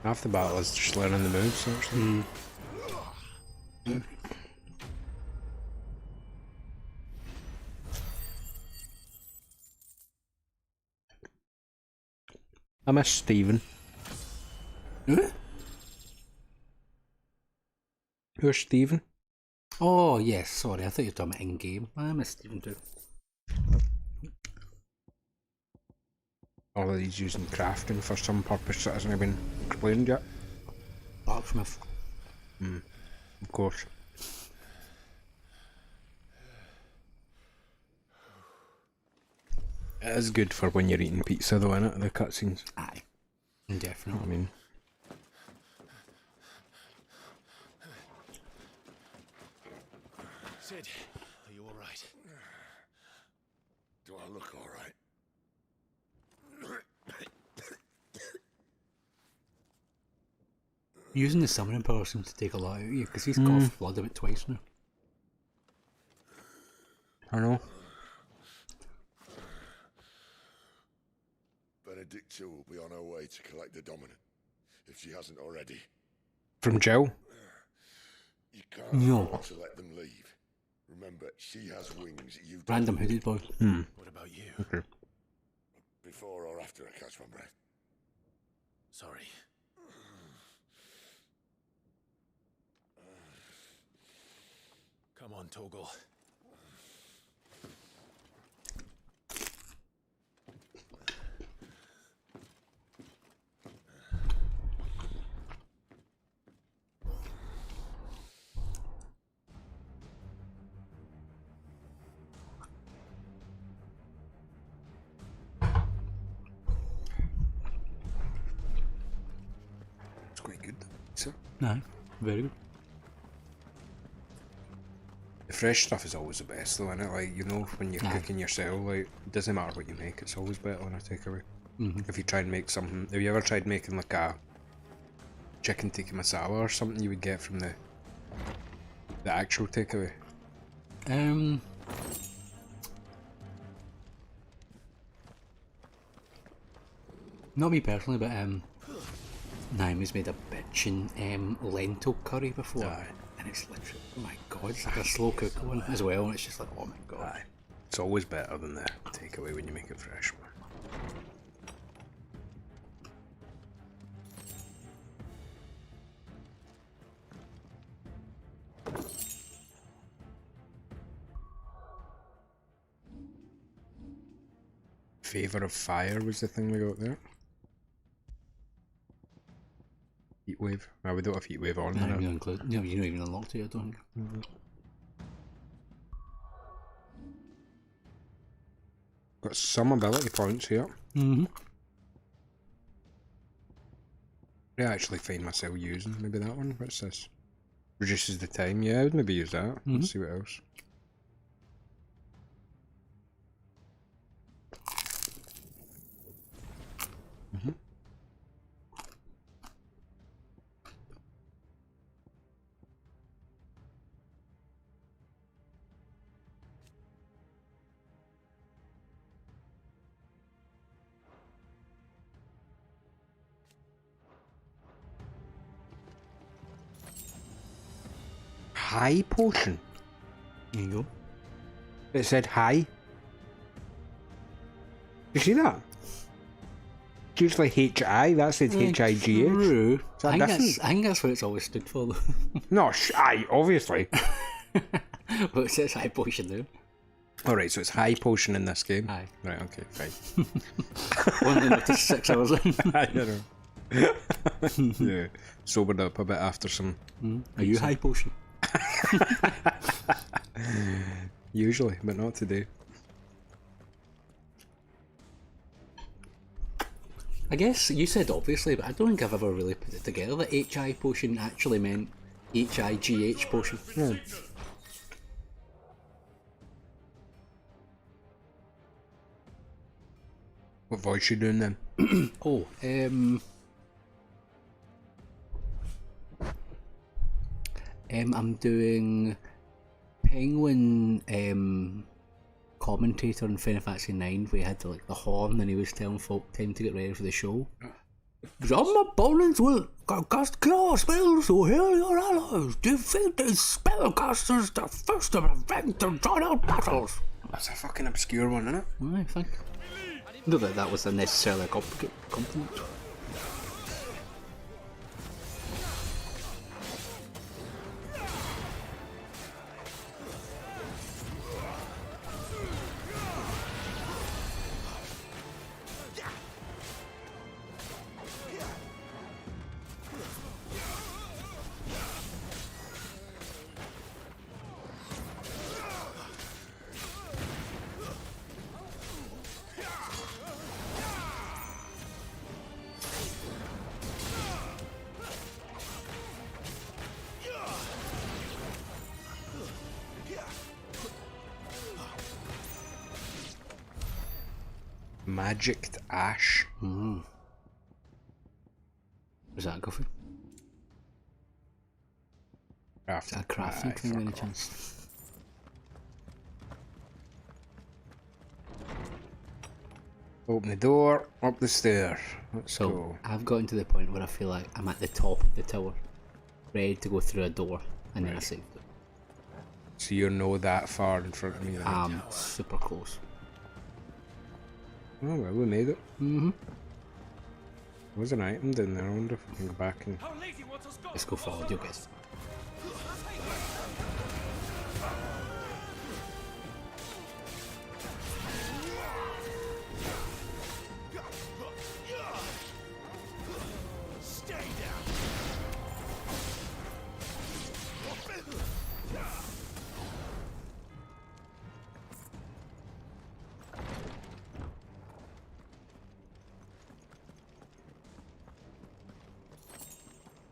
Speaker 2: Half the battle is just learning the moves, actually. I miss Stephen. Who's Stephen?
Speaker 1: Oh, yes, sorry, I thought you were talking about in-game. I miss Stephen too.
Speaker 2: All of these using crafting for some purpose that hasn't been explained yet.
Speaker 1: Blacksmith.
Speaker 2: Of course. It is good for when you're eating pizza though, innit? The cutscenes.
Speaker 1: Aye. Definitely.
Speaker 2: I mean...
Speaker 15: Sid, are you alright?
Speaker 20: Do I look alright?
Speaker 1: Using the summoning power seems to take a lot out of you, because he's coughed blood about twice now.
Speaker 2: I know.
Speaker 20: Benedicta will be on her way to collect the dominant, if she hasn't already.
Speaker 2: From jail?
Speaker 20: You can't afford to let them leave. Remember, she has wings. You don't.
Speaker 1: Random hooded boy.
Speaker 15: What about you?
Speaker 2: Okay.
Speaker 20: Before or after I catch my breath?
Speaker 15: Sorry. Come on, Torgal.
Speaker 2: It's quite good. So,
Speaker 1: Aye, very good.
Speaker 2: the fresh stuff is always the best though, innit? Like, you know, when you're cooking yourself, like, it doesn't matter what you make, it's always better than a takeaway. If you try and make something, have you ever tried making like a chicken tikka masala or something you would get from the actual takeaway?
Speaker 1: Not me personally, but Naomi's made a bitchin' lentil curry before.
Speaker 2: Aye.
Speaker 1: And it's literally, oh my god, it's like a slow cook one as well, and it's just like, oh my god.
Speaker 2: Aye. It's always better than the takeaway when you make it fresh. Favour of Fire was the thing we got there. Heatwave. Well, we don't have Heatwave on.
Speaker 1: No, you don't even unlocked it, I don't think.
Speaker 2: Got some ability points here.
Speaker 1: Mm-hmm.
Speaker 2: I actually find myself using maybe that one. What's this? Reduces the time. Yeah, I would maybe use that. Let's see what else. High potion.
Speaker 1: There you go.
Speaker 2: It said high. You see that? It's usually HI, that said HIGH.
Speaker 1: True.
Speaker 2: Is that different?
Speaker 1: I think that's what it's always stood for, though.
Speaker 2: No, aye, obviously.
Speaker 1: But it says high potion there.
Speaker 2: Alright, so it's high potion in this game.
Speaker 1: Aye.
Speaker 2: Right, okay, fine.
Speaker 1: Only noticed 6 hours in.
Speaker 2: I know. Yeah, sobered up a bit after some.
Speaker 1: Are you high potion?
Speaker 2: Usually, but not today.
Speaker 1: I guess you said obviously, but I don't think I've ever really put it together that HI potion actually meant HIGH potion.
Speaker 2: What voice you doing then?
Speaker 1: I'm doing Penguin commentator in Final Fantasy 9 where he had the horn and he was telling folk time to get ready for the show. Some opponents will cast claw spells to heal your allies. Defeat these spellcasters to first to prevent their drawn out battles.
Speaker 2: That's a fucking obscure one, isn't it?
Speaker 1: I think. Not that that was a necessarily compliment.
Speaker 2: Magicked Ash.
Speaker 1: Was that a Guffie? Is that a crafting thing by any chance?
Speaker 2: Open the door, up the stair. Let's go.
Speaker 1: I've gotten to the point where I feel like I'm at the top of the tower, ready to go through a door, and then I saved it.
Speaker 2: So you're no that far in front of me then?
Speaker 1: I'm super close.
Speaker 2: Oh well, we made it.
Speaker 1: Mm-hmm.
Speaker 2: There was an item down there, I wonder if we can go back and...
Speaker 1: Let's go forward, you guys.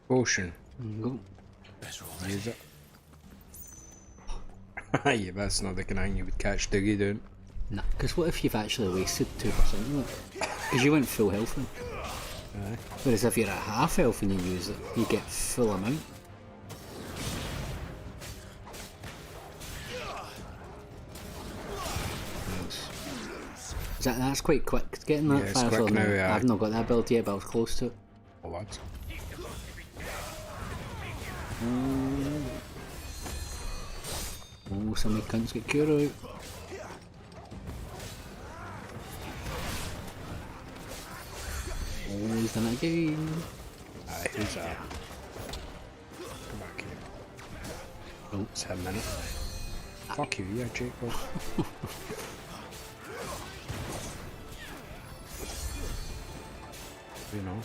Speaker 2: Potion.
Speaker 1: Mm-hmm.
Speaker 2: Use it. Yeah, that's not the kind of thing you would catch Diggy doing.
Speaker 1: Nah, because what if you've actually wasted 2% of it? Because you went full health then.
Speaker 2: Aye.
Speaker 1: Whereas if you're at half health and you use it, you get full amount. That's quite quick. Getting that
Speaker 2: it's
Speaker 1: fire
Speaker 2: quick
Speaker 1: from
Speaker 2: now, yeah.
Speaker 1: I've not got that ability yet, but I was close to it.
Speaker 2: Oh, what?
Speaker 1: Oh, somebody cunts get cure out. Oh, he's done it again.
Speaker 2: Aye, who's that? Come back here. Oh, it's a minute. Fuck you, yeah, Jacob. You know.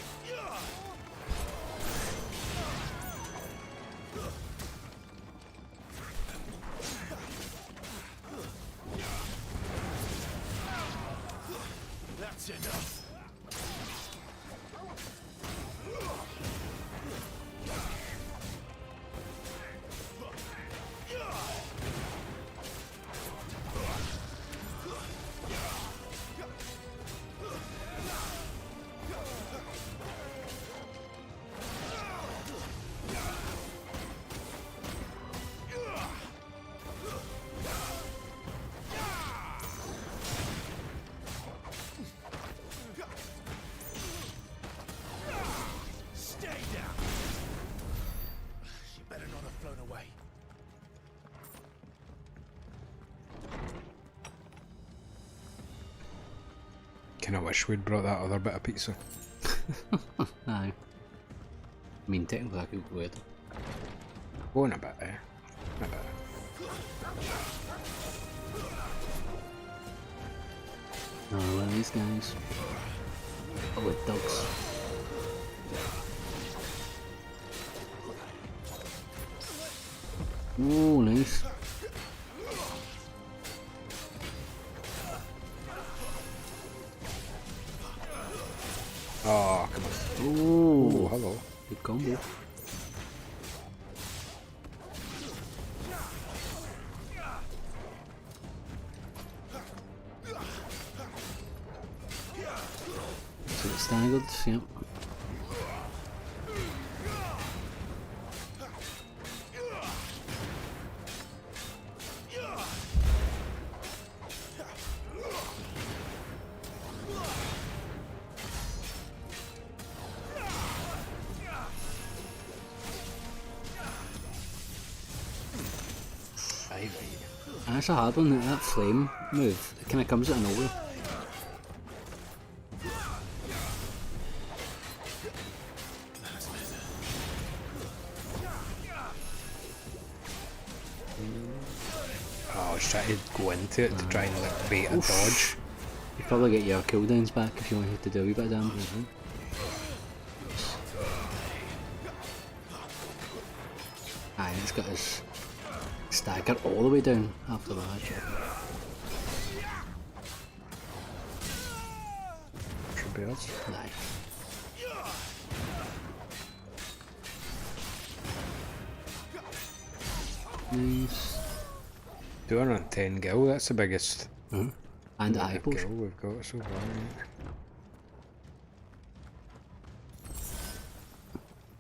Speaker 2: Kinda wish we'd brought that other bit of pizza.
Speaker 1: Aye. I mean, technically I could go with it.
Speaker 2: Go in a bit, eh? A bit.
Speaker 1: Oh, one of these guys. Oh, with dogs. Ooh, nice.
Speaker 2: Oh, come on.
Speaker 1: Ooh,
Speaker 2: hello.
Speaker 1: Good combo. So it's staggered, yep. And that's a hard one, that flame move. It kind of comes out of nowhere.
Speaker 2: Oh, I was trying to go into it to try and like bait a dodge.
Speaker 1: You'd probably get your cooldowns back if you wanted to do a wee bit of damage. Aye, it's got his stagger all the way down after that.
Speaker 2: Should be us.
Speaker 1: Aye. Nice.
Speaker 2: 210 gil, that's the biggest.
Speaker 1: And a high potion.
Speaker 2: Gil we've got so far.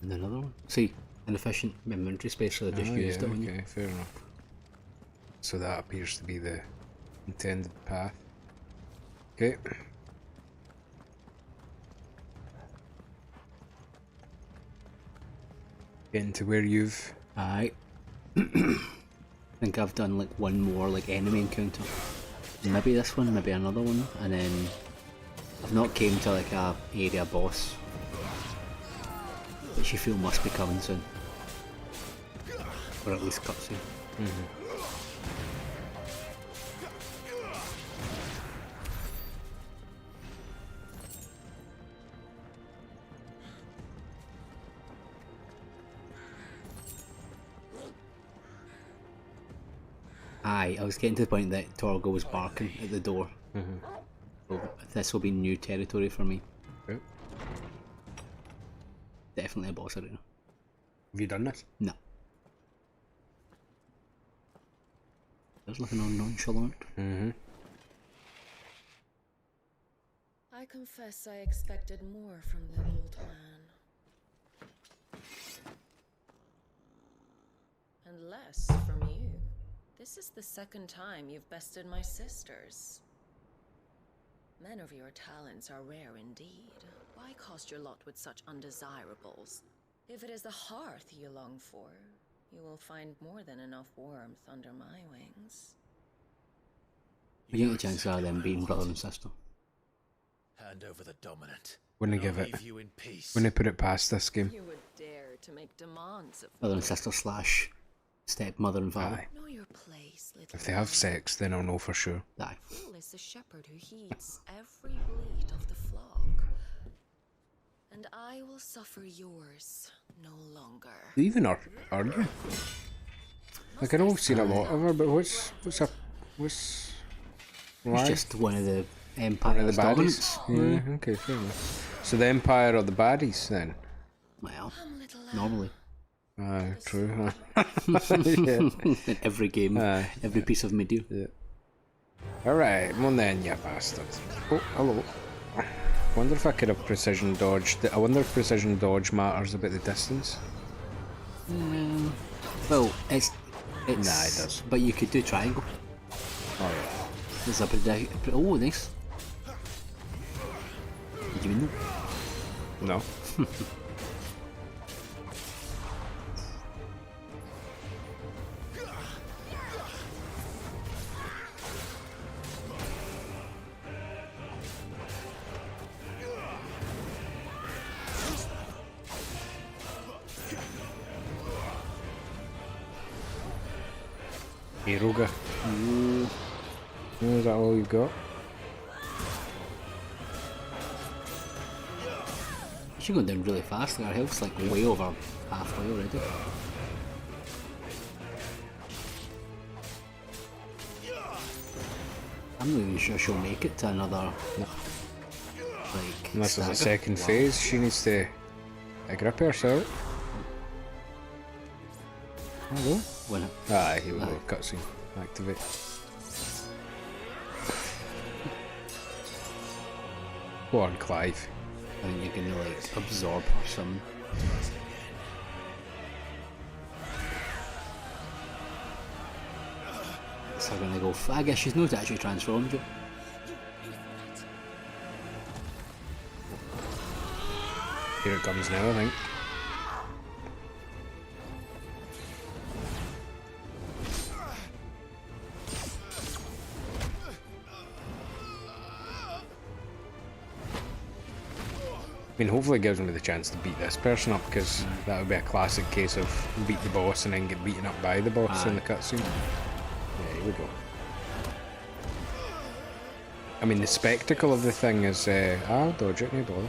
Speaker 1: And another one. See, inefficient inventory space, so I just used it on you.
Speaker 2: Okay, fair enough. So that appears to be the intended path. Okay. Getting to where you've...
Speaker 1: Aye. I think I've done like one more like enemy encounter. Maybe this one, maybe another one, and then I've not came to like a area boss, which you feel must be coming soon. Or at least cutscene. Aye, I was getting to the point that Torgo was barking at the door. So this will be new territory for me.
Speaker 2: Okay.
Speaker 1: Definitely a boss arena.
Speaker 2: Have you done this?
Speaker 1: No. There's looking all nonchalant.
Speaker 8: I confess I expected more from the old man. And less from you. This is the second time you've bested my sisters. Men of your talents are rare indeed. Why cast your lot with such undesirables? If it is the hearth you long for, you will find more than enough warmth under my wings.
Speaker 1: We get a chance of them being brother and sister.
Speaker 3: Hand over the dominant.
Speaker 2: Wouldn't
Speaker 3: and
Speaker 2: give
Speaker 3: I'll
Speaker 2: it.
Speaker 3: leave you in peace.
Speaker 2: Wouldn't put it past this game.
Speaker 8: You would dare to make demands of
Speaker 1: Brother and sister slash stepmother and father.
Speaker 2: Aye.
Speaker 8: Know your place, little
Speaker 2: If they have sex, then I'll know for sure.
Speaker 1: Aye.
Speaker 8: Fool is the shepherd who heeds every bleat of the flock. And I will suffer yours no longer.
Speaker 2: Do you even argue? Like I know we've seen a lot of her, but what's why?
Speaker 1: He's just one of the Empire's
Speaker 2: baddies.
Speaker 1: dominants.
Speaker 2: Yeah, okay, fair enough. So the Empire are the baddies then?
Speaker 1: Well, normally.
Speaker 2: Aye, true.
Speaker 1: In every game, every piece of media.
Speaker 2: Yeah. Alright, well then, you bastard. Oh, hello. Wonder if I could have precision dodged. I wonder if precision dodge matters about the distance.
Speaker 1: Well, it's
Speaker 2: Nah, it does.
Speaker 1: But you could do triangle.
Speaker 2: Oh yeah.
Speaker 1: There's a oh, nice. Did you win that?
Speaker 2: No. Eroga. Is that all you've got?
Speaker 1: She's going down really fast, like our health's like way over halfway already. I'm not even sure she'll make it to another.
Speaker 2: No.
Speaker 1: Like.
Speaker 2: Unless there's a
Speaker 1: stagger.
Speaker 2: second phase, she needs to grip herself. Hello?
Speaker 1: When it.
Speaker 2: Aye, here we go. Cutscene. Activate. Go on, Clive.
Speaker 1: I think you can like absorb her some. It's her gonna go. I guess she's not actually transformed yet.
Speaker 2: Here it comes now, I think. I mean, hopefully it gives me the chance to beat this person up, because that would be a classic case of beat the boss and then get beaten up by the boss in the cutscene. Yeah, here we go. I mean, the spectacle of the thing is, I'll dodge it, no bother.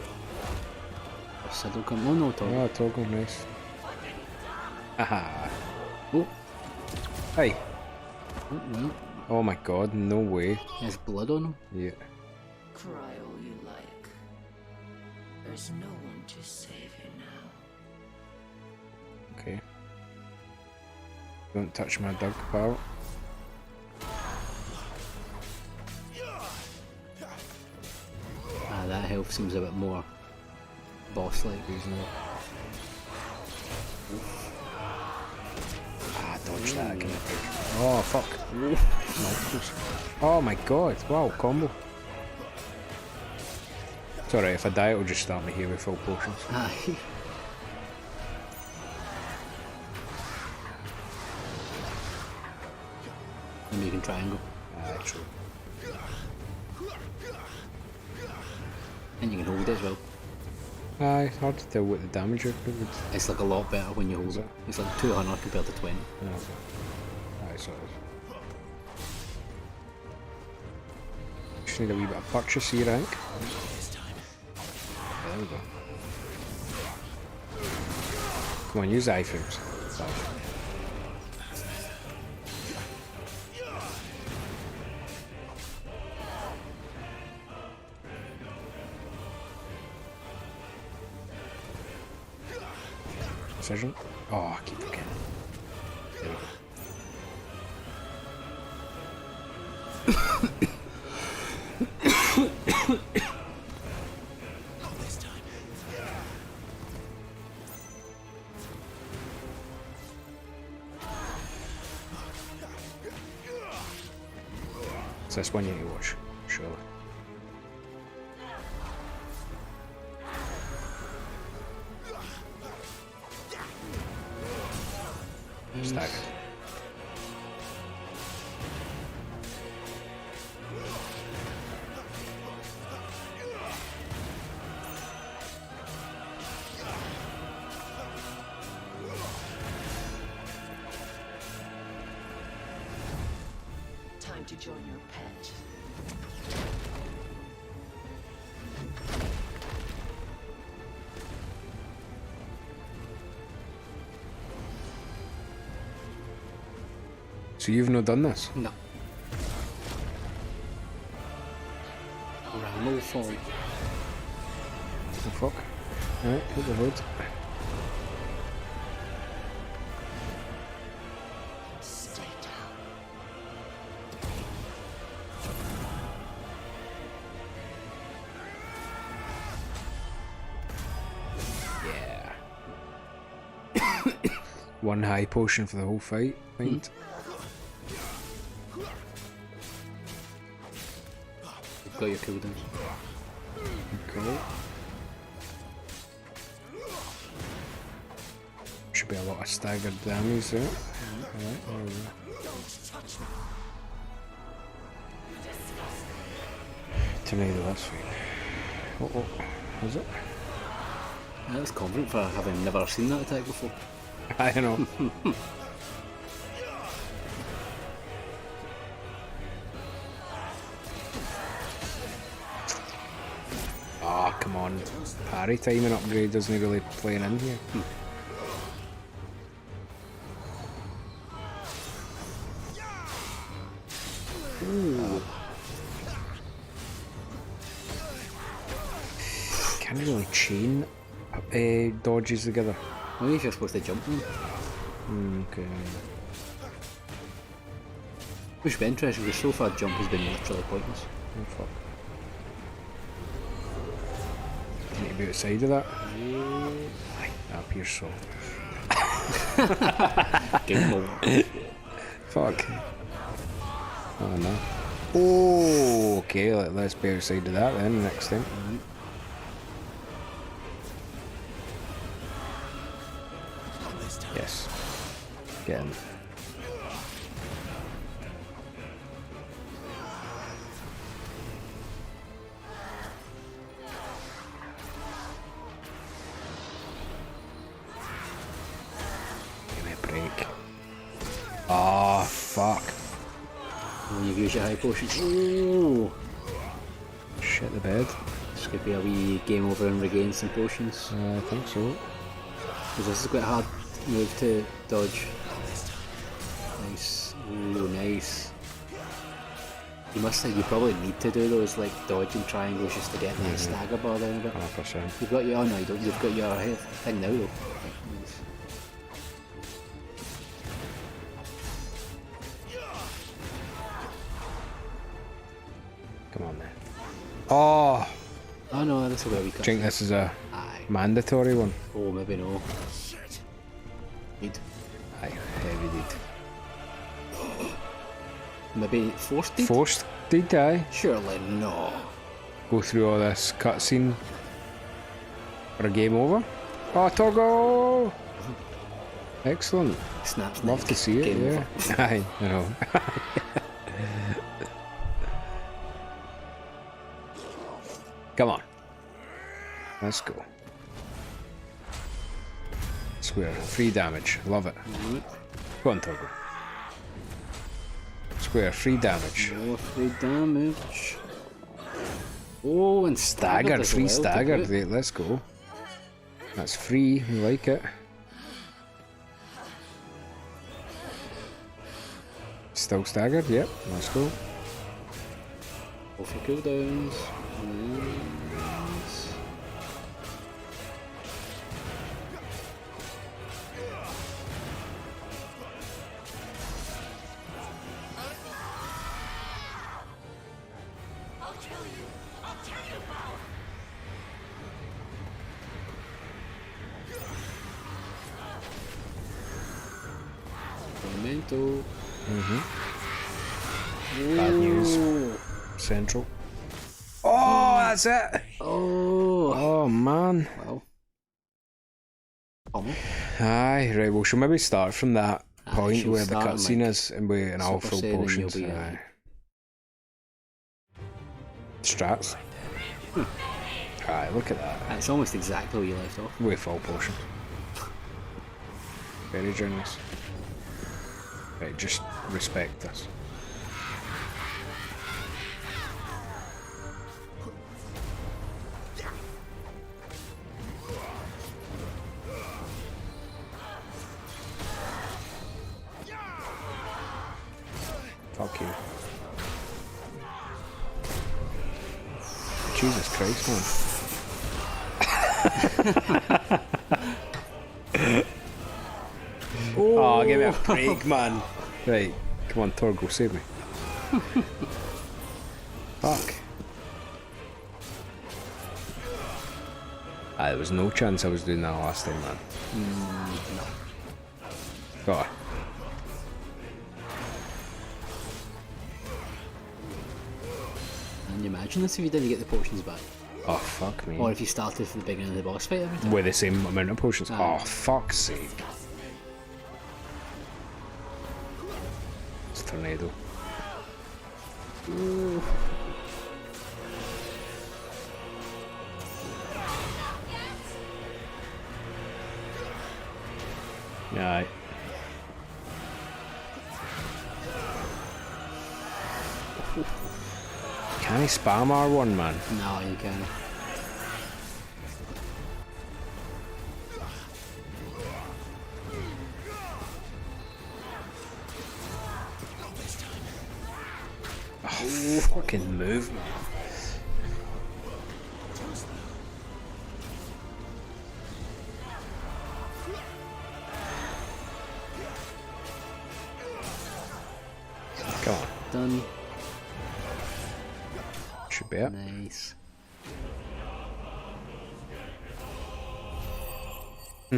Speaker 1: Saddle come on, no toggle.
Speaker 2: Oh, toggle, nice. Haha.
Speaker 1: Oh.
Speaker 2: Hey.
Speaker 1: Oh, well.
Speaker 2: Oh my god, no way.
Speaker 1: There's blood on him.
Speaker 2: Yeah.
Speaker 8: Cry all you like. There's no one to save you now.
Speaker 2: Okay. Don't touch my dog, pal.
Speaker 1: Ah, that health seems a bit more boss-like.
Speaker 2: Reasonable. Ah, dodge that again. Oh, fuck. Oh my god, wow, combo. It's alright, if I die it'll just start me here with full potions.
Speaker 1: Aye. Maybe you can triangle.
Speaker 2: True.
Speaker 1: And you can hold it as well.
Speaker 2: Aye, it's hard to tell what the damage you're doing.
Speaker 1: It's like a lot better when you hold it. It's like 200 compared to 20.
Speaker 2: Yeah, okay. Aye, so it is. Just need a wee bit of purchase here, I think. There we go. Come on, use items. Precision. Oh, I keep forgetting. There we go. So that's one you need to watch, surely. Staggered.
Speaker 8: Time to join your pet.
Speaker 2: So you've not done this?
Speaker 1: No. Ramble fall.
Speaker 2: Oh fuck. Alright, hit the hood.
Speaker 8: Stay down.
Speaker 2: Yeah. One high potion for the whole fight, mind.
Speaker 1: You've got your cooldowns.
Speaker 2: Okay. Should be a lot of staggered damage there. Alright, there we go. Tornado, that's fine. Oh, oh, is it?
Speaker 1: That's confident for having never seen that attack before.
Speaker 2: I know. on parry timing upgrade isn't really playing in here.
Speaker 1: Ooh.
Speaker 2: Can't really chain dodges together.
Speaker 1: Maybe if you're supposed to jump them.
Speaker 2: Okay.
Speaker 1: Which would be interesting because so far jump has been literally pointless.
Speaker 2: Oh fuck. Need to be outside of that. Up here, so.
Speaker 1: Game over.
Speaker 2: Fuck. Oh no. Oh, okay, let's be outside of that then next time. Yes. Get in. Give me a break. Oh, fuck.
Speaker 1: When you've used your high potions. Ooh!
Speaker 2: Shit the bed.
Speaker 1: This could be a wee game over and regain some potions.
Speaker 2: I think so.
Speaker 1: Because this is quite a hard move to dodge. Nice. Ooh, nice. You probably need to do those like dodging triangles just to get that stagger bar down a bit.
Speaker 2: 100%.
Speaker 1: You've got your, oh no you don't, you've got your thing now though. Nice.
Speaker 2: Come on then. Oh!
Speaker 1: Oh no, this will be a wee
Speaker 2: I think
Speaker 1: cut.
Speaker 2: this is a mandatory one.
Speaker 1: Oh, maybe no. Need.
Speaker 2: Aye, heavy deed.
Speaker 1: Maybe forced deed?
Speaker 2: Forced deed, aye.
Speaker 1: Surely no.
Speaker 2: Go through all this cutscene for a game over. Oh, Toggle! Excellent.
Speaker 1: Snaps.
Speaker 2: Love to see it,
Speaker 1: game
Speaker 2: yeah.
Speaker 1: over.
Speaker 2: Aye, I know. Come on. Let's go. Square. 3 damage. Love it. Go on, Toggle. Square. 3 damage.
Speaker 1: More 3 damage. Oh, and
Speaker 2: Staggered.
Speaker 1: as
Speaker 2: 3
Speaker 1: well to
Speaker 2: staggered.
Speaker 1: boot.
Speaker 2: Right, let's go. That's 3. We like it. Still staggered. Yep. Let's go.
Speaker 1: Go for cooldowns. Nice. Memento.
Speaker 2: Bad news. Central. Oh, that's it. Oh man.
Speaker 1: Wow.
Speaker 2: Aye, right. Well, she'll maybe start from that point
Speaker 1: she'll
Speaker 2: where the
Speaker 1: start on,
Speaker 2: cutscene
Speaker 1: like,
Speaker 2: is, and we're in all
Speaker 1: Super
Speaker 2: full
Speaker 1: Saiyan and
Speaker 2: potions.
Speaker 1: you'll be,
Speaker 2: Aye. Strats. Aye, look at that.
Speaker 1: It's almost exactly where you left off.
Speaker 2: We're full potion. Very generous. Right, just respect us. Fuck you. Jesus Christ, man. Oh, give me a break, man. Right, come on, Torgo, save me. Fuck. There was no chance I was doing that last time, man.
Speaker 1: No.
Speaker 2: God.
Speaker 1: Can you imagine this if you didn't get the potions back?
Speaker 2: Oh, fuck me.
Speaker 1: Or if you started from the beginning of the boss fight every time?
Speaker 2: With the same amount of potions.
Speaker 1: Aye.
Speaker 2: Oh, fuck's sake. It's a tornado.
Speaker 1: Ooh.
Speaker 2: Aye. Can he spam R1, man?
Speaker 1: No, you can't.
Speaker 2: Fucking move, man. Come on.
Speaker 1: Done.
Speaker 2: Should be it.
Speaker 1: Nice. A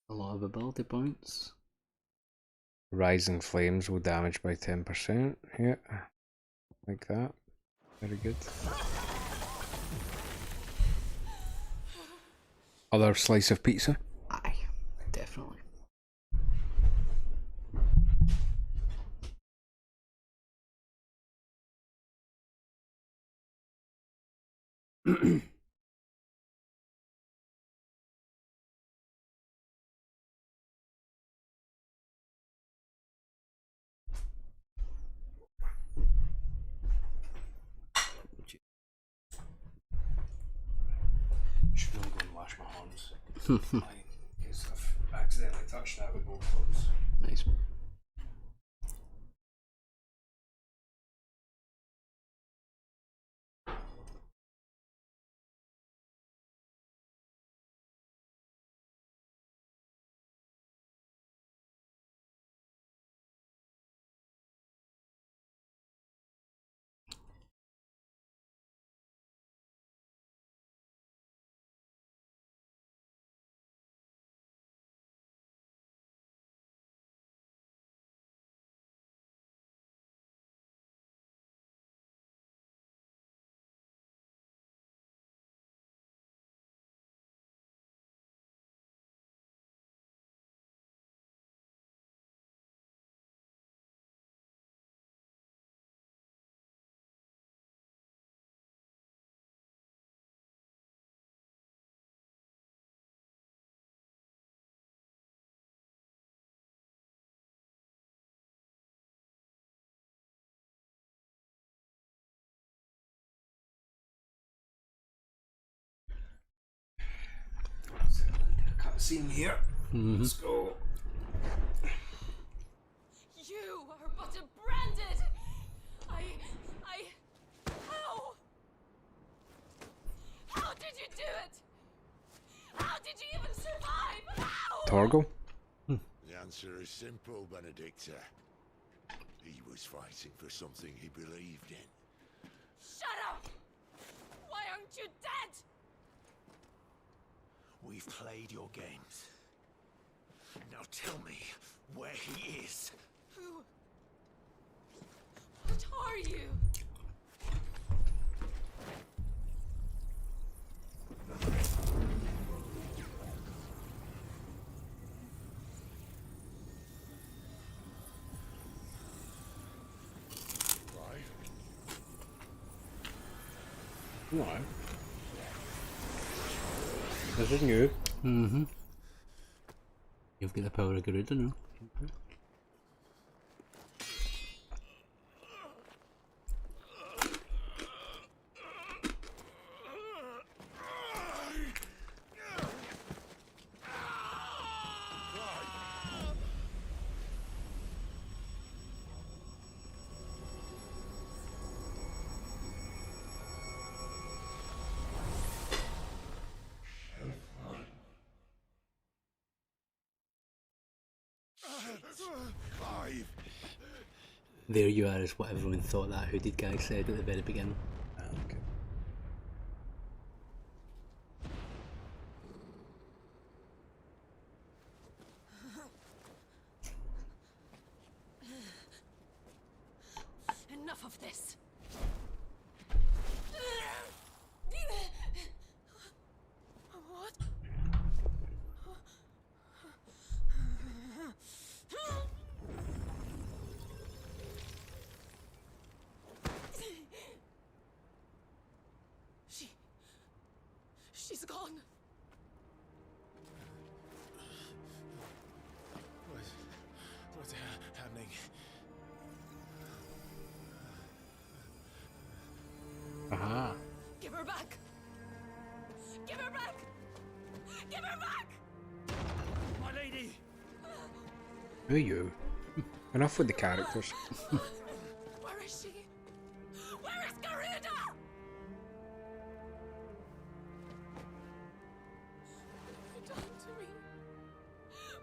Speaker 1: lot of ability points.
Speaker 2: Rising flames will damage by 10%. Yeah. Like that. Very good. Other slice of pizza?
Speaker 1: Aye, definitely.
Speaker 2: Should really go and wash my hands. Because I've accidentally touched that with both hands.
Speaker 1: Nice.
Speaker 2: Cutscene here. Let's go.
Speaker 16: You are but a branded. How did you do it? How did you even survive? How?
Speaker 2: Torgal?
Speaker 20: The answer is simple, Benedicta. He was fighting for something he believed in.
Speaker 16: Shut up! Why aren't you dead?
Speaker 3: We've played your games. Now tell me where he is.
Speaker 16: Who? What are you?
Speaker 2: No. This is new.
Speaker 1: Mm-hmm. You've got the power of Garuda now. There you are, is what everyone thought that hooded guy said at the very beginning.
Speaker 2: Okay.
Speaker 16: Enough of this. What? She's gone.
Speaker 3: What's happening?
Speaker 2: Aha.
Speaker 16: Give her back. Give her back. Give her back.
Speaker 3: My lady.
Speaker 2: Who are you? Enough with the characters.
Speaker 16: Where is she? Where is Garuda? What have you done to me?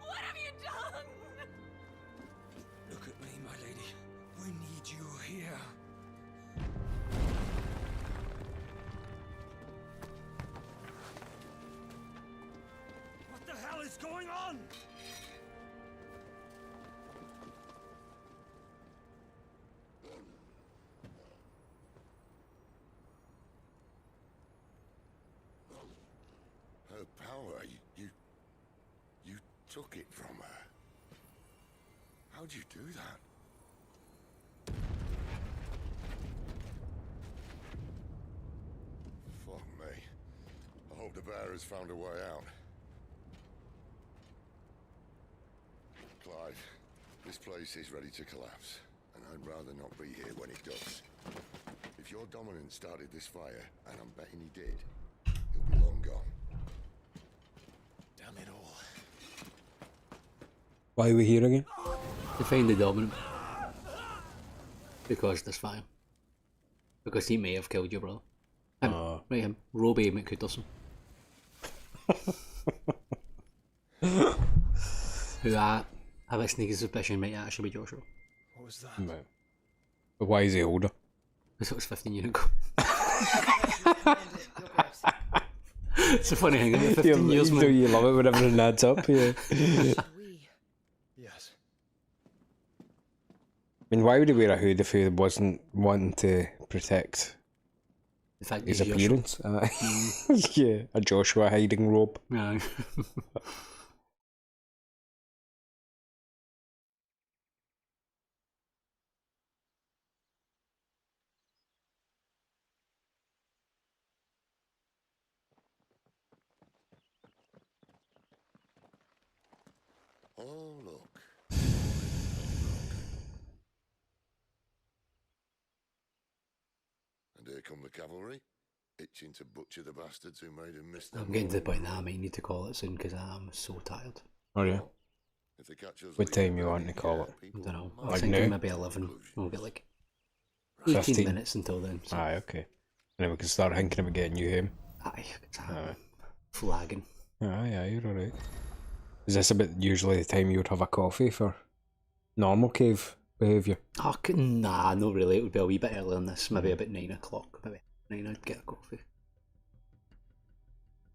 Speaker 16: What have you done?
Speaker 4: Look at me, my lady. We need you here.
Speaker 15: What the hell is going on?
Speaker 20: Her power, you took it from her. How'd you do that? Fuck me. I hope the bear has found a way out. Clive, this place is ready to collapse, and I'd rather not be here when it does. If your dominant started this fire, and I'm betting he did, he'll be long gone. Damn it all.
Speaker 2: Why are we here again?
Speaker 1: To find the dominant. Because there's fire. Because he may have killed your brother. Right, him. Robbie McCutterson. Who I have a sneaky suspicion might actually be Joshua.
Speaker 6: What was that?
Speaker 2: Right. But why is he older?
Speaker 1: Because it was 15 years ago. It's a funny thing, isn't it? 15 years, man.
Speaker 2: Do you love it when everything adds up? Yeah.
Speaker 6: Yes.
Speaker 2: I mean, why would he wear a hood if he wasn't wanting to protect
Speaker 1: the fact
Speaker 2: his
Speaker 1: he's
Speaker 2: appearance? Yeah, a Joshua hiding robe.
Speaker 1: No.
Speaker 20: Oh, look. And here come the cavalry, itching to butcher the bastards who made him miss them.
Speaker 1: I'm getting to the point now I might need to call it soon because I'm so tired.
Speaker 2: Oh yeah?
Speaker 20: If they catch us
Speaker 2: What time you want to call it?
Speaker 1: I don't know. I
Speaker 2: Like
Speaker 1: was thinking
Speaker 2: now?
Speaker 1: maybe 11. We'll get like 18
Speaker 2: 15
Speaker 1: minutes until then. So.
Speaker 2: Aye, okay. And then we can start thinking about getting you home.
Speaker 1: Aye, flagging.
Speaker 2: Aye, you're alright. Is this about usually the time you would have a coffee for normal cave behaviour?
Speaker 1: Oh, nah, not really. It would be a wee bit earlier than this. Maybe about 9 o'clock. Maybe 9 I'd get a coffee.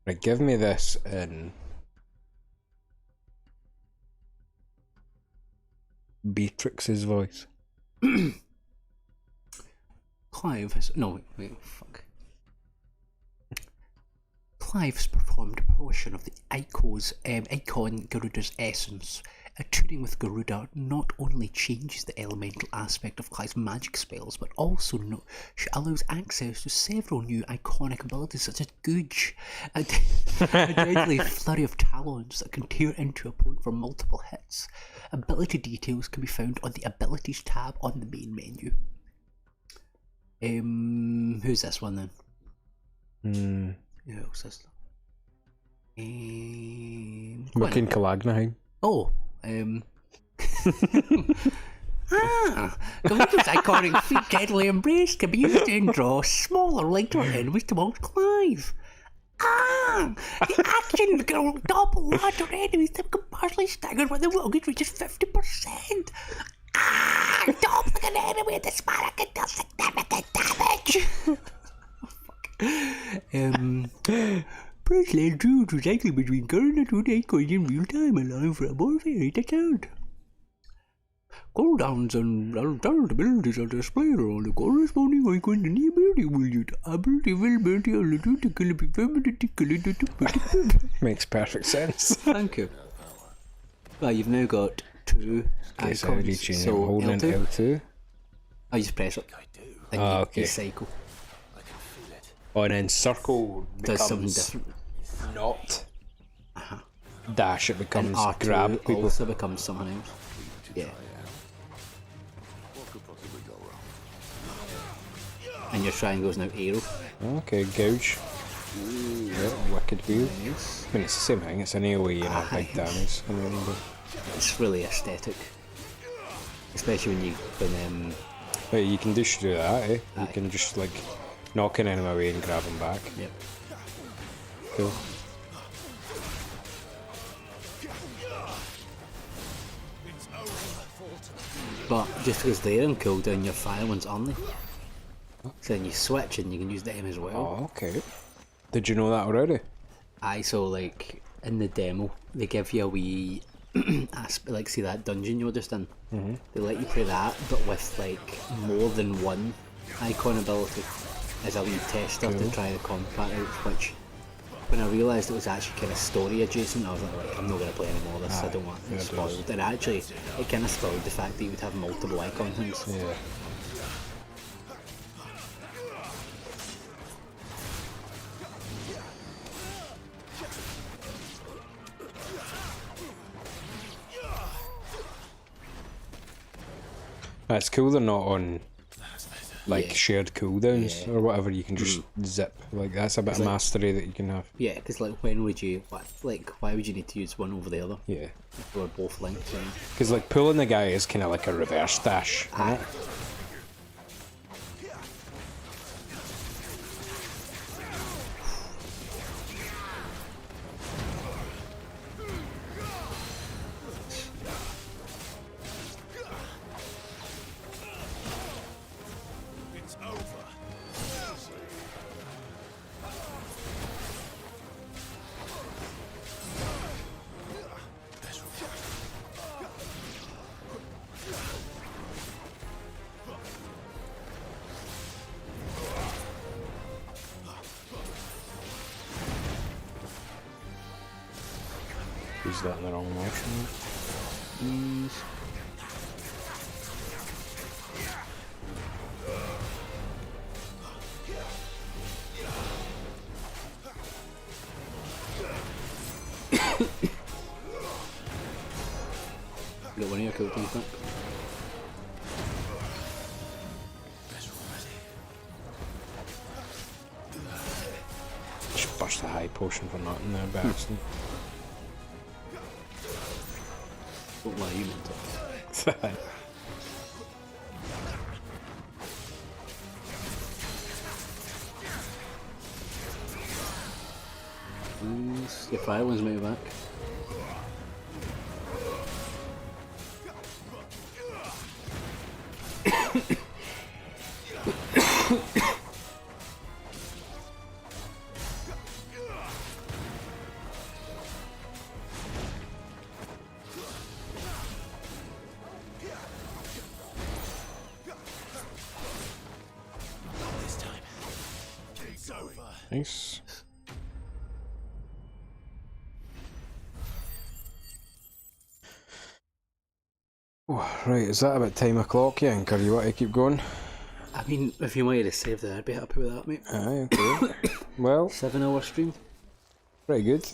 Speaker 2: Right, give me this in Beatrix's voice.
Speaker 1: Clive has... No, wait, fuck. Clive has performed a portion of the icon Garuda's essence. Attuning with Garuda not only changes the elemental aspect of Clive's magic spells, but also allows access to several new iconic abilities such as Googe, a deadly flurry of talons that can tear into a opponent for multiple hits. Ability details can be found on the Abilities tab on the main menu. Who's this one then? Who else is there?
Speaker 2: Looking Calagnahine.
Speaker 1: Oh, Garuda's iconic feat, Deadly Embrace, can be used to draw smaller, lighter enemies towards Clive. The action will double larger enemies that become partially staggered when the rocket reaches 50%. Double an enemy at the spot can deal significant damage. Press lane 2 to cycle between current and two icons in real time, allowing for a more varied account. Cooldowns and talent abilities are displayed on the corresponding icons in the ability widget. Ability availability analytical be
Speaker 2: Makes perfect sense.
Speaker 1: Thank you. Well, you've now got two icons. So
Speaker 2: holding in
Speaker 1: L2.
Speaker 2: L2.
Speaker 1: I just press it. And
Speaker 2: okay.
Speaker 1: you cycle.
Speaker 2: Oh, and then circle
Speaker 1: Does something
Speaker 2: becomes
Speaker 1: different.
Speaker 2: not. Dash, it becomes
Speaker 1: And R2
Speaker 2: grab people.
Speaker 1: also becomes someone else. Yeah.
Speaker 20: What could possibly go wrong?
Speaker 1: And your triangle's now arrow.
Speaker 2: Okay, gouge. Yeah, wicked view.
Speaker 1: Yes.
Speaker 2: I mean, it's the same thing, it's an AoE and a big damage.
Speaker 1: It's really aesthetic. Especially when
Speaker 2: But you can just do that, eh? You can just like knock an enemy away and grab him back.
Speaker 1: Yep.
Speaker 2: Cool.
Speaker 1: But just because they're on cooldown, your fire ones aren't they? So then you switch and you can use them as well.
Speaker 2: Oh, okay. Did you know that already?
Speaker 1: Aye, so like in the demo, they give you a wee like see that dungeon you were just in. They let you play that, but with like more than one icon ability as a wee tester to try the combat out. Which, when I realised it was actually kind of story adjacent, I was like, I'm not going to play any more of this. I don't want it spoiled. And actually, it kind of spoiled the fact that you would have multiple icon things.
Speaker 2: Yeah. It's cool they're not on like shared cooldowns or whatever. You can just zip. Like that's a bit of mastery that you can have.
Speaker 1: Yeah, because like when would you why would you need to use one over the other?
Speaker 2: Yeah.
Speaker 1: If they were both linked.
Speaker 2: Because like pulling the guy is kind of like a reverse dash. Right? Use that in the wrong motion.
Speaker 1: Got one of your cool things back.
Speaker 2: Just burst a high potion for nothing there, by accident.
Speaker 1: Don't lie, you meant it. Your fire one's moving back.
Speaker 2: Nice. Oh, right, is that about time o'clock, Yank? Or you want to keep going?
Speaker 1: I mean, if you wanted to save that, I'd be happy with that, mate.
Speaker 2: Aye, okay. Well,
Speaker 1: 7-hour stream.
Speaker 2: Pretty good.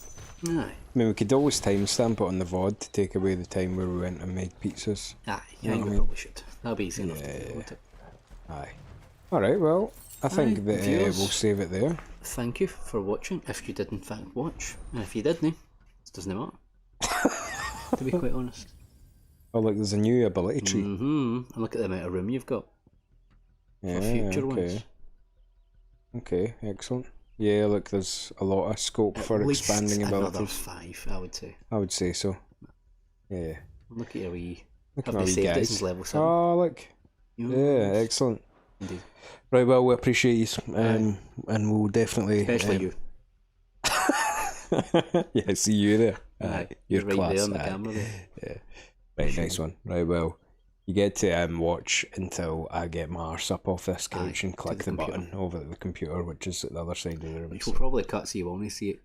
Speaker 1: Aye.
Speaker 2: I mean, we could always timestamp it on the VOD to take away the time where we went and made pizzas.
Speaker 1: Aye,
Speaker 2: You know
Speaker 1: I
Speaker 2: what I
Speaker 1: think we
Speaker 2: mean?
Speaker 1: probably should. That'll be easy enough to do, won't it?
Speaker 2: Aye. Alright, well, I think
Speaker 1: Aye,
Speaker 2: that
Speaker 1: viewers,
Speaker 2: we'll save it there.
Speaker 1: Thank you for watching, if you did in fact watch. And if you didn't, it doesn't matter. To be quite honest.
Speaker 2: Oh, look, there's a new ability tree.
Speaker 1: And look at the amount of room you've got.
Speaker 2: Yeah,
Speaker 1: For future
Speaker 2: okay.
Speaker 1: ones.
Speaker 2: Okay, excellent. Yeah, look, there's a lot of scope
Speaker 1: At
Speaker 2: for
Speaker 1: least
Speaker 2: expanding
Speaker 1: another
Speaker 2: abilities.
Speaker 1: 5, I would say.
Speaker 2: I would say so. Yeah.
Speaker 1: Look at your wee...
Speaker 2: Look
Speaker 1: have
Speaker 2: at my
Speaker 1: they
Speaker 2: wee
Speaker 1: saved it
Speaker 2: guys.
Speaker 1: since level 7?
Speaker 2: Oh, look. Yeah, excellent.
Speaker 1: Indeed.
Speaker 2: Right, well, we appreciate you, and we'll definitely...
Speaker 1: Especially you.
Speaker 2: Yeah, see you there.
Speaker 1: Aye,
Speaker 2: You're
Speaker 1: right
Speaker 2: class.
Speaker 1: there on the
Speaker 2: aye.
Speaker 1: camera there.
Speaker 2: Yeah. Right, nice one. Right, well, you get to watch until I get my arse up off this couch and click the button over at the computer, which is at the other side of the room.
Speaker 1: Which will probably cut so you won't see it.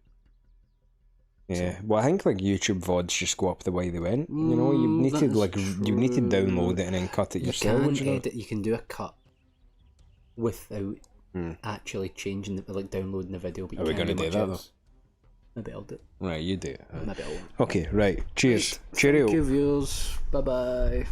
Speaker 2: Yeah, well, I think like YouTube VODs just go up the way they went. You know, you need to you need to download it and then cut it yourself.
Speaker 1: You
Speaker 2: you
Speaker 1: can
Speaker 2: know?
Speaker 1: edit. You can do a cut without actually changing the downloading the video. But you
Speaker 2: Are we
Speaker 1: can't
Speaker 2: going to do
Speaker 1: much
Speaker 2: that
Speaker 1: else. Maybe I'll do it.
Speaker 2: Right, you do it.
Speaker 1: Maybe I won't.
Speaker 2: Okay, right. Cheers.
Speaker 1: Right.
Speaker 2: Cheerio.
Speaker 1: Thank you, viewers. Bye bye.